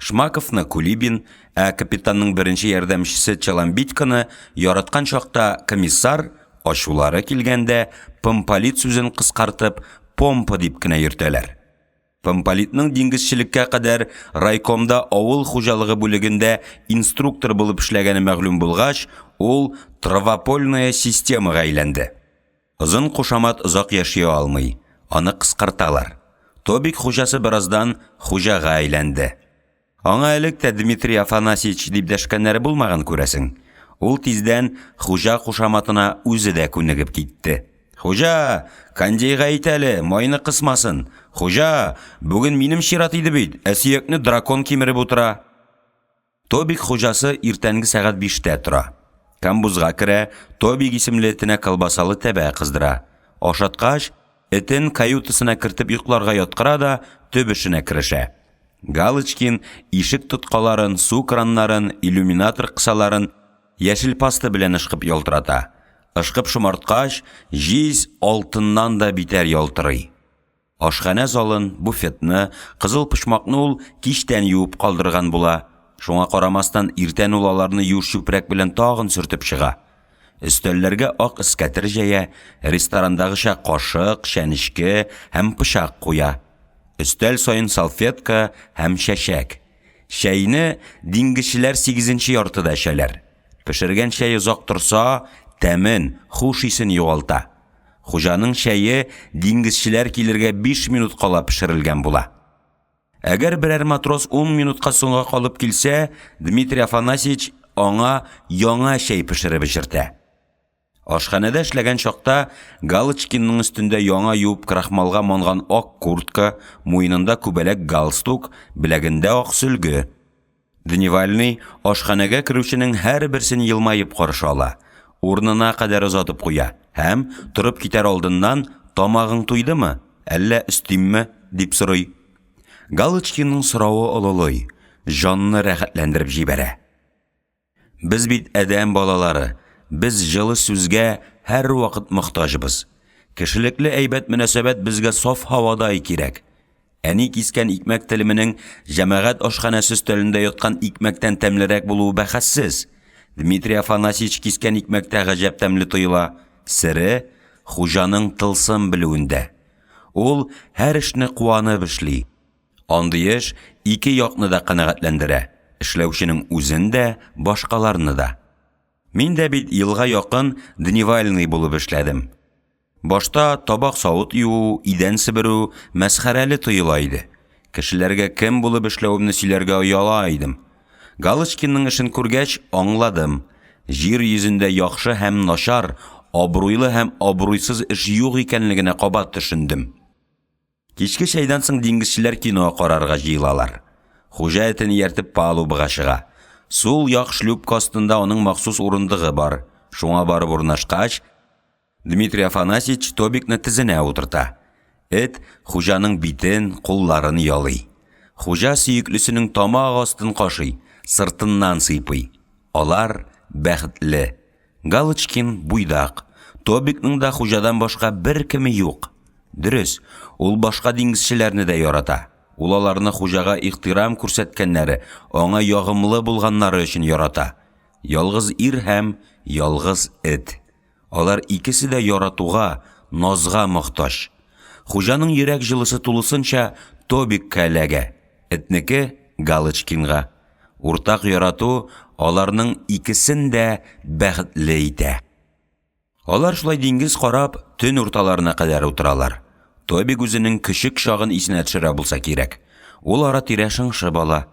Шмаковны Кулибин, капитанның беренче ярдәмчесе Чаламбитканы яраткан чакта комиссар, ачулары килгәндә помполит сүзен кыскартып помпа дип кенә йөртәләр. Помполитның диңгезчелеккә кадәр райкомда авыл хуҗалыгы бүлегендә инструктор булып эшләгәне мәгълүм булгач, ул травопольная системага әйләнде. Озын кушамат озак яши алмый, аны кыскарталар. Тобик хуҗасы бераздан хуҗага әйләнде. Аңа электә Дмитрий Афанасьевич дип дәшкәннәре булмаган күрәсең. Ул тиздән хуҗа кушаматына үзе дә күнегеп китте. Хуҗа, кандейга әйт әле, майны кысмасын. Хуҗа, бүген минем чират иде бит, сөякне дракон кимереп утыра. Тобик хуҗасы иртәнге сәгать 5-тә тора. Камбузга керә, Тобик исемле этенә колбасалы тәбә кыздыра. Ашаткач, этен каютысына кертеп йокларга яткыра да төп эшенә керешә. Галочкин ишек тоткаларын, су краннарын, иллюминатор кысаларын яшел паста белән ышкып ялтырата. Ышкып шомарткач, җиз алтыннан да битәр ялтырый. Ашхана залын, буфетны, кызыл пычмакны ул кичтән юып калдырган була. Шуңа карамастан иртән ул аларны юш чүпрәк белән тагын сөртеп чыга. Өстәлләргә ак искәтер җәя, ресторандагыча кашык, шәнечке һәм пычак куя. Өстәл саен салфетка һәм чәчәк. Чәйне диңгезчеләр 8-нче яртыда эчәләр. Пешергән чәй озак торса, тәмен, хуш исен югалта. Хуҗаның чәе диңгезчеләр килергә 5 минут кала пешерелгән була. Әгәр берәр матрос 10 минутка соңга калып килсә, Дмитрий Афанасьевич аңа яңа чәй пешереп эчертә. Ашханәдә эшләгән чакта Галочкинның өстендә яңа юып крахмалга манган ак куртка, муенында күбәләк галстук, беләгендә ак сөлге. Дневальный ашханәгә керүченең һәр берсен елмаеп каршы ала, урынына кадәр озатып куя һәм торып китәр алдыннан тамагың туйдымы, әллә өстимме дип сорый. Галочкинның соравы олылый, җанны рәхәтләндереп җибәрә. Без бит әдәм балалары, без җылы сүзгә һәр вакыт мохтаҗбыз. Кешелекле әйбәт мөнәсәбәт безгә саф һавада кирәк. Әни кискән икмәк телеменең җәмәгать ашханәсе өстәлендә яткан икмәктән тәмлерәк булуы бәхәссез. Дмитрий Афанасьевич кискән икмәктә гаҗәп тәмле тоела. Сире хуҗаның тылсым белүендә. Ул һәр эшне куанып эшли. Андый эш ике якны да канәгатьләндерә. Эшләүченең үзен дә, башкаларны да. Мин дә бит елга якын дневальный булып эшләдем. Башта табак савыт юу, идән сиберү мәсхәрәле тоела иде. Кешеләргә кем булып эшләвемне сөйләргә ояла идем. Галочкинның эшен күргәч аңладым. Җир йөзендә яхшы һәм начар, абруйлы һәм абруйсыз эш юк икәнлегенә кабат төшендем. Кичке чәйдән соң диңгезчеләр кино карарга җыелалар. Хуҗа этен ияртеп палубага чыга. Сул як шлюпка астында аның махсус урындыгы бар. Шуңа барып урнашкач, Дмитрий Афанасьевич Тобикны тезенә утырта. Эт хуҗаның битен, кулларын ялый. Хуҗа сөеклесенең тамак астын кашый, сыртыннан сыйпый. Алар бәхетле. Галочкин буйдак. Тобикның да хуҗадан башка бер кеме юк. Дөрес, ул башка диңгезчеләрне дә ярата. Ул аларны хуҗага ихтирам күрсәткәннәре, аңа ягымлы булганнары өчен ярата. Ялгыз ир һәм ялгыз эт. Алар икесе дә яратуга, назга мохтаҗ. Хуҗаның йөрәк җылысы тулысынча Тобикка эләгә, этнеке Галочкинга. Уртак ярату аларның икесен дә бәхетле итә. Алар шулай диңгез карап, төн урталарына кадәр утыралар. Тобик үзенең кечек чагын исенә төшерә булса кирәк. Ул ара-тирә шыңшып ала.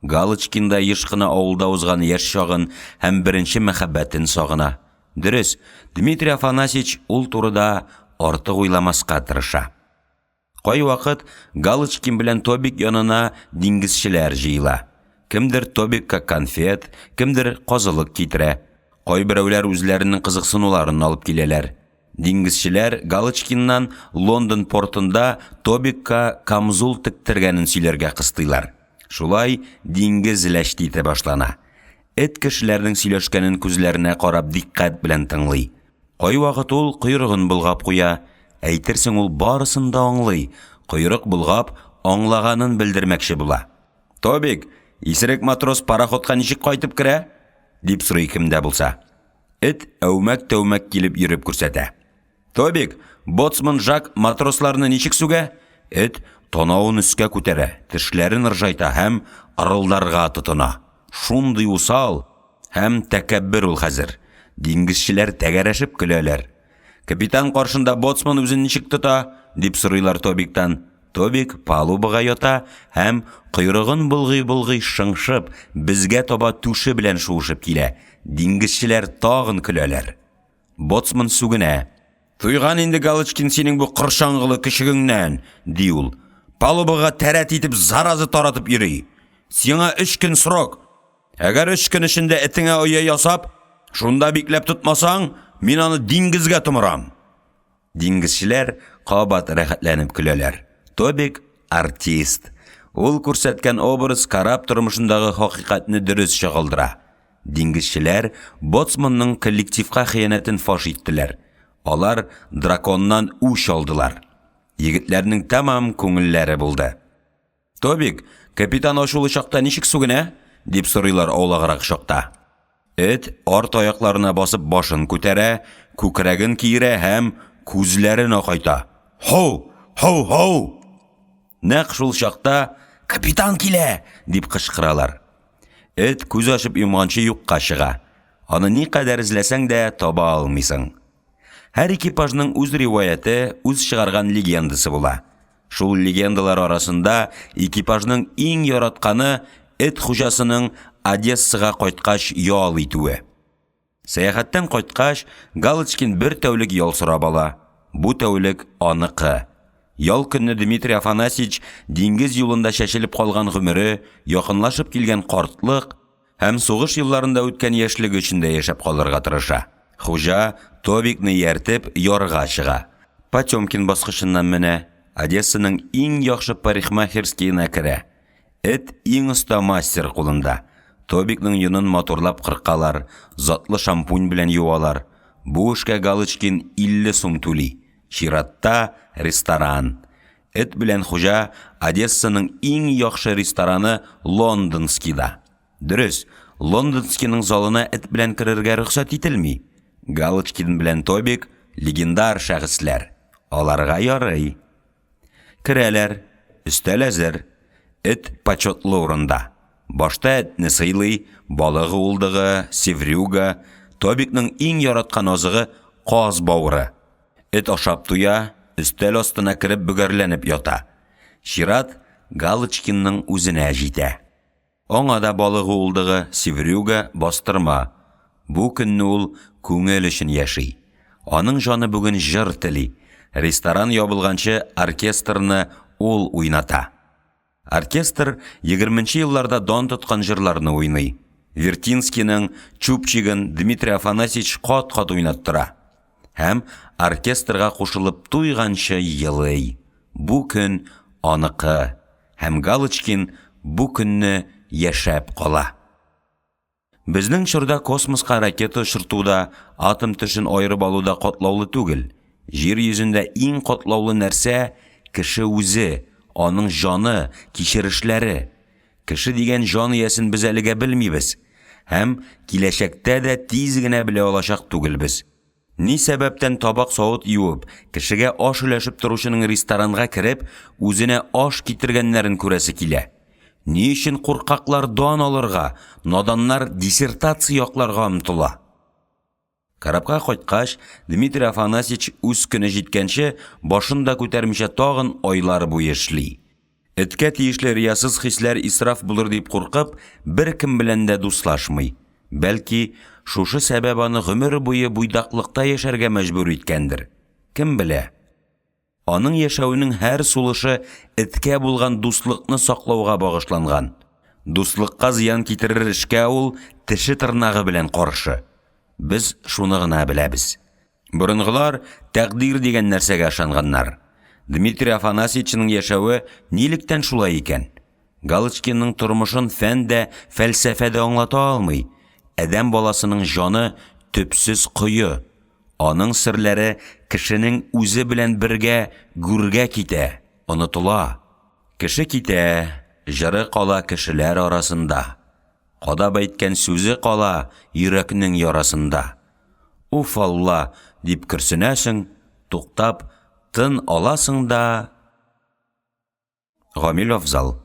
Галочкин да еш кына авылда узган яшь чагын һәм беренче мәхәббәтен сагына. Дөрес, Дмитрий Афанасьевич ул турыда артык уйламаска тырыша. Кай вакыт Галочкин белән Тобик янына диңгезчеләр җыела. Кемдер Тобикка конфет, кемдер казылык китерә. Кай берәүләр үзләренең кызыксынуларын алып киләләр. Диңгезчеләр Галочкиннан Лондон портында Тобикка камзул тектергәнен сөйләргә кыстыйлар. Шулай диңгез ләшти итә башлана. Эт кешеләрнең сөйләшкәнен күзләренә карап диккать белән тыңлый. Кай вакыт ул койрыгын булгап куя. Әйтерсең ул барысын да аңлый. Койрык булгап аңлаганын белдермәкче була. Тобик, исерек матрос пароходка ничек кайтып керә? Дип сорый кемдә булса. Эт әүмәк-тәүмәк килеп йөреп күрсәтә. Тобик, боцман Жак матросларны ничек сүгә? Эт танавын өскә күтәрә, тешләрен ыржайта һәм ырылдарга тотына. Шундый усал һәм тәкәббер ул хәзер. Диңгезчеләр тәгәрәшеп көләләр. Капитан каршында боцман үзен ничек тота? Дип сорыйлар Тобиктан. Тобик палубага ята һәм койрыгын булгый-булгый шыңшып, безгә таба түше белән шуышып килә. Диңгезчеләр тагын көләләр. Боцман сүгенә. Туйган инде Галочкин синең бу кыршаңгылы кешегеңнән, ди ул. Палубага тәрәт итеп заразы таратып йөри. Сиңа 3 көн срок. Әгәр 3 көн эчендә этеңә оя ясап, шунда бикләп тотмасаң, мин аны диңгезгә томырам. Диңгезчеләр кабат рәхәтләнеп көләләр. Тобик артист. Ул күрсәткән образ карап тормышындагы хакыйкатьне дөрес чагылдыра. Диңгезчеләр боцманның коллективка хыянәтен фаш иттеләр. Алар драконнан үч алдылар. Егетләрнең тамам күңелләре булды. Тобик, капитан ашулы чакта ничек сүгенә? Дип сорыйлар аулаграк чакта. Эт арт аякларына басып башын күтәрә, күкрәген киерә һәм күзләрен акайта. Хоу! Хоу! Хоу! Нәкъ шул чакта капитан килә дип кычкыралар. Эт күз ачып йомганчы юкка чыга. Аны никадәр эзләсәң дә таба алмыйсың. Һәр экипажның үз риваяте, үз чыгарган легендасы була. Шул легендалар арасында экипажның иң яратканы эт хуҗасының Одессага кайткач ял итүе. Сәяхәттән кайткач, Галочкин бер тәүлек ял сорап ала. Бу тәүлек аныкы. Ял көнне Дмитрий Афанасьевич диңгез юлында шәшелеп калган гомере, якынлашып килгән картлык һәм сугыш елларында үткән яшьлек өчендә яшәп калырга тырыша. Хуҗа Тобикны ияртеп ярга чыга. Потёмкин баскычыннан менә, Одессаның иң яхшы парикмахерскийына керә. Эт иң оста мастер кулында. Тобикның йонын моторлап кыркалар, затлы шампунь белән юалар. Бу эшкә Галочкин 50 сум түли. Чиратта ресторан. Эт белән хуҗа Одессаның иң яхшы рестораны Лондонскийда. Дөрес, Лондонскийның залына эт белән керергә рөхсәт ителми. Галочкин белән Тобик легендар шәхесләр. Аларга ярый. Керәләр, өстәл әзер. Эт почетлы урында. Башта этне сыйлый, балыгы улдыгы, севрюга, Тобикның иң яраткан азыгы каз бавыры. Эт ашап туя, өстәл астына кереп бөгәрләнеп ята. Чират Галочкинның үзенә җитә. Аңа да балыгы улдыгы, севрюга бастырма. Бу көнне ул күңел өчен яши. Аның жаны бүген җыр тели. Ресторан ябылганчы оркестрны ул уйната. Оркестр 20-нчы елларда дан тоткан җырларны уйный. Вертинскийның Чупчигын Дмитрий Афанасьевич кат-кат уйнаттыра. Һәм оркестрга кушылып туйганчы елый. Бу көн аныкы. Һәм Галочкин бу көнне яшәп кала. Безнең чорда космоска ракета очыртуда, атом төшен айырып алуда катлаулы түгел. Җир йөзендә иң катлаулы нәрсә кеше үзе, аның жаны, кичерешләре. Кеше дигән җан иясен без әлегә белмибез. Һәм киләчәктә дә тиз генә белә алачак түгелбез. Ни сәбәптән табак савыт юып, кешегә аш өләшеп торучының ресторанга кереп, үзенә аш китергәннәрен күрәсе килә. Ни өчен куркаклар дан алырга, наданнар диссертация якларга омтыла. Карапка кайткач, Дмитрий Афанасьевич үз көне җиткәнче башында күтәрмичә тагын айлар буе эшли. Эткә тиешле риясыз хисләр исраф булыр дип куркып, бер кем белән дә дуслашмый. Бәлки, шушы сәбәп аны гомер буе буйдаклыкта яшәргә мәҗбүр иткәндер. Кем белә? Аның яшәүнең һәр сулышы эткә булган дуслыкны саклауга багышланган. Дуслыкка зыян китерер эшкә ул теше тырнагы белән каршы. Без шуны гына беләбез. Борынгылар тәкъдир дигән нәрсәгә ышанганнар. Дмитрий Афанасьевичның яшәве нилектән шулай икән? Галочкинның тормышын фәндә, фәлсәфәдә аңлата алмый. Әдәм баласының жаны төпсез кое. Аның серләре кешенең үзе белән бергә гүргә китә, онытыла. Кеше китә, җыры кала кешеләр арасында. Кадап әйткән сүзе кала йөрәкнең ярасында. Уф Алла, дип көрсенәсең, туктап, тын аласың да. Гамил Афзал.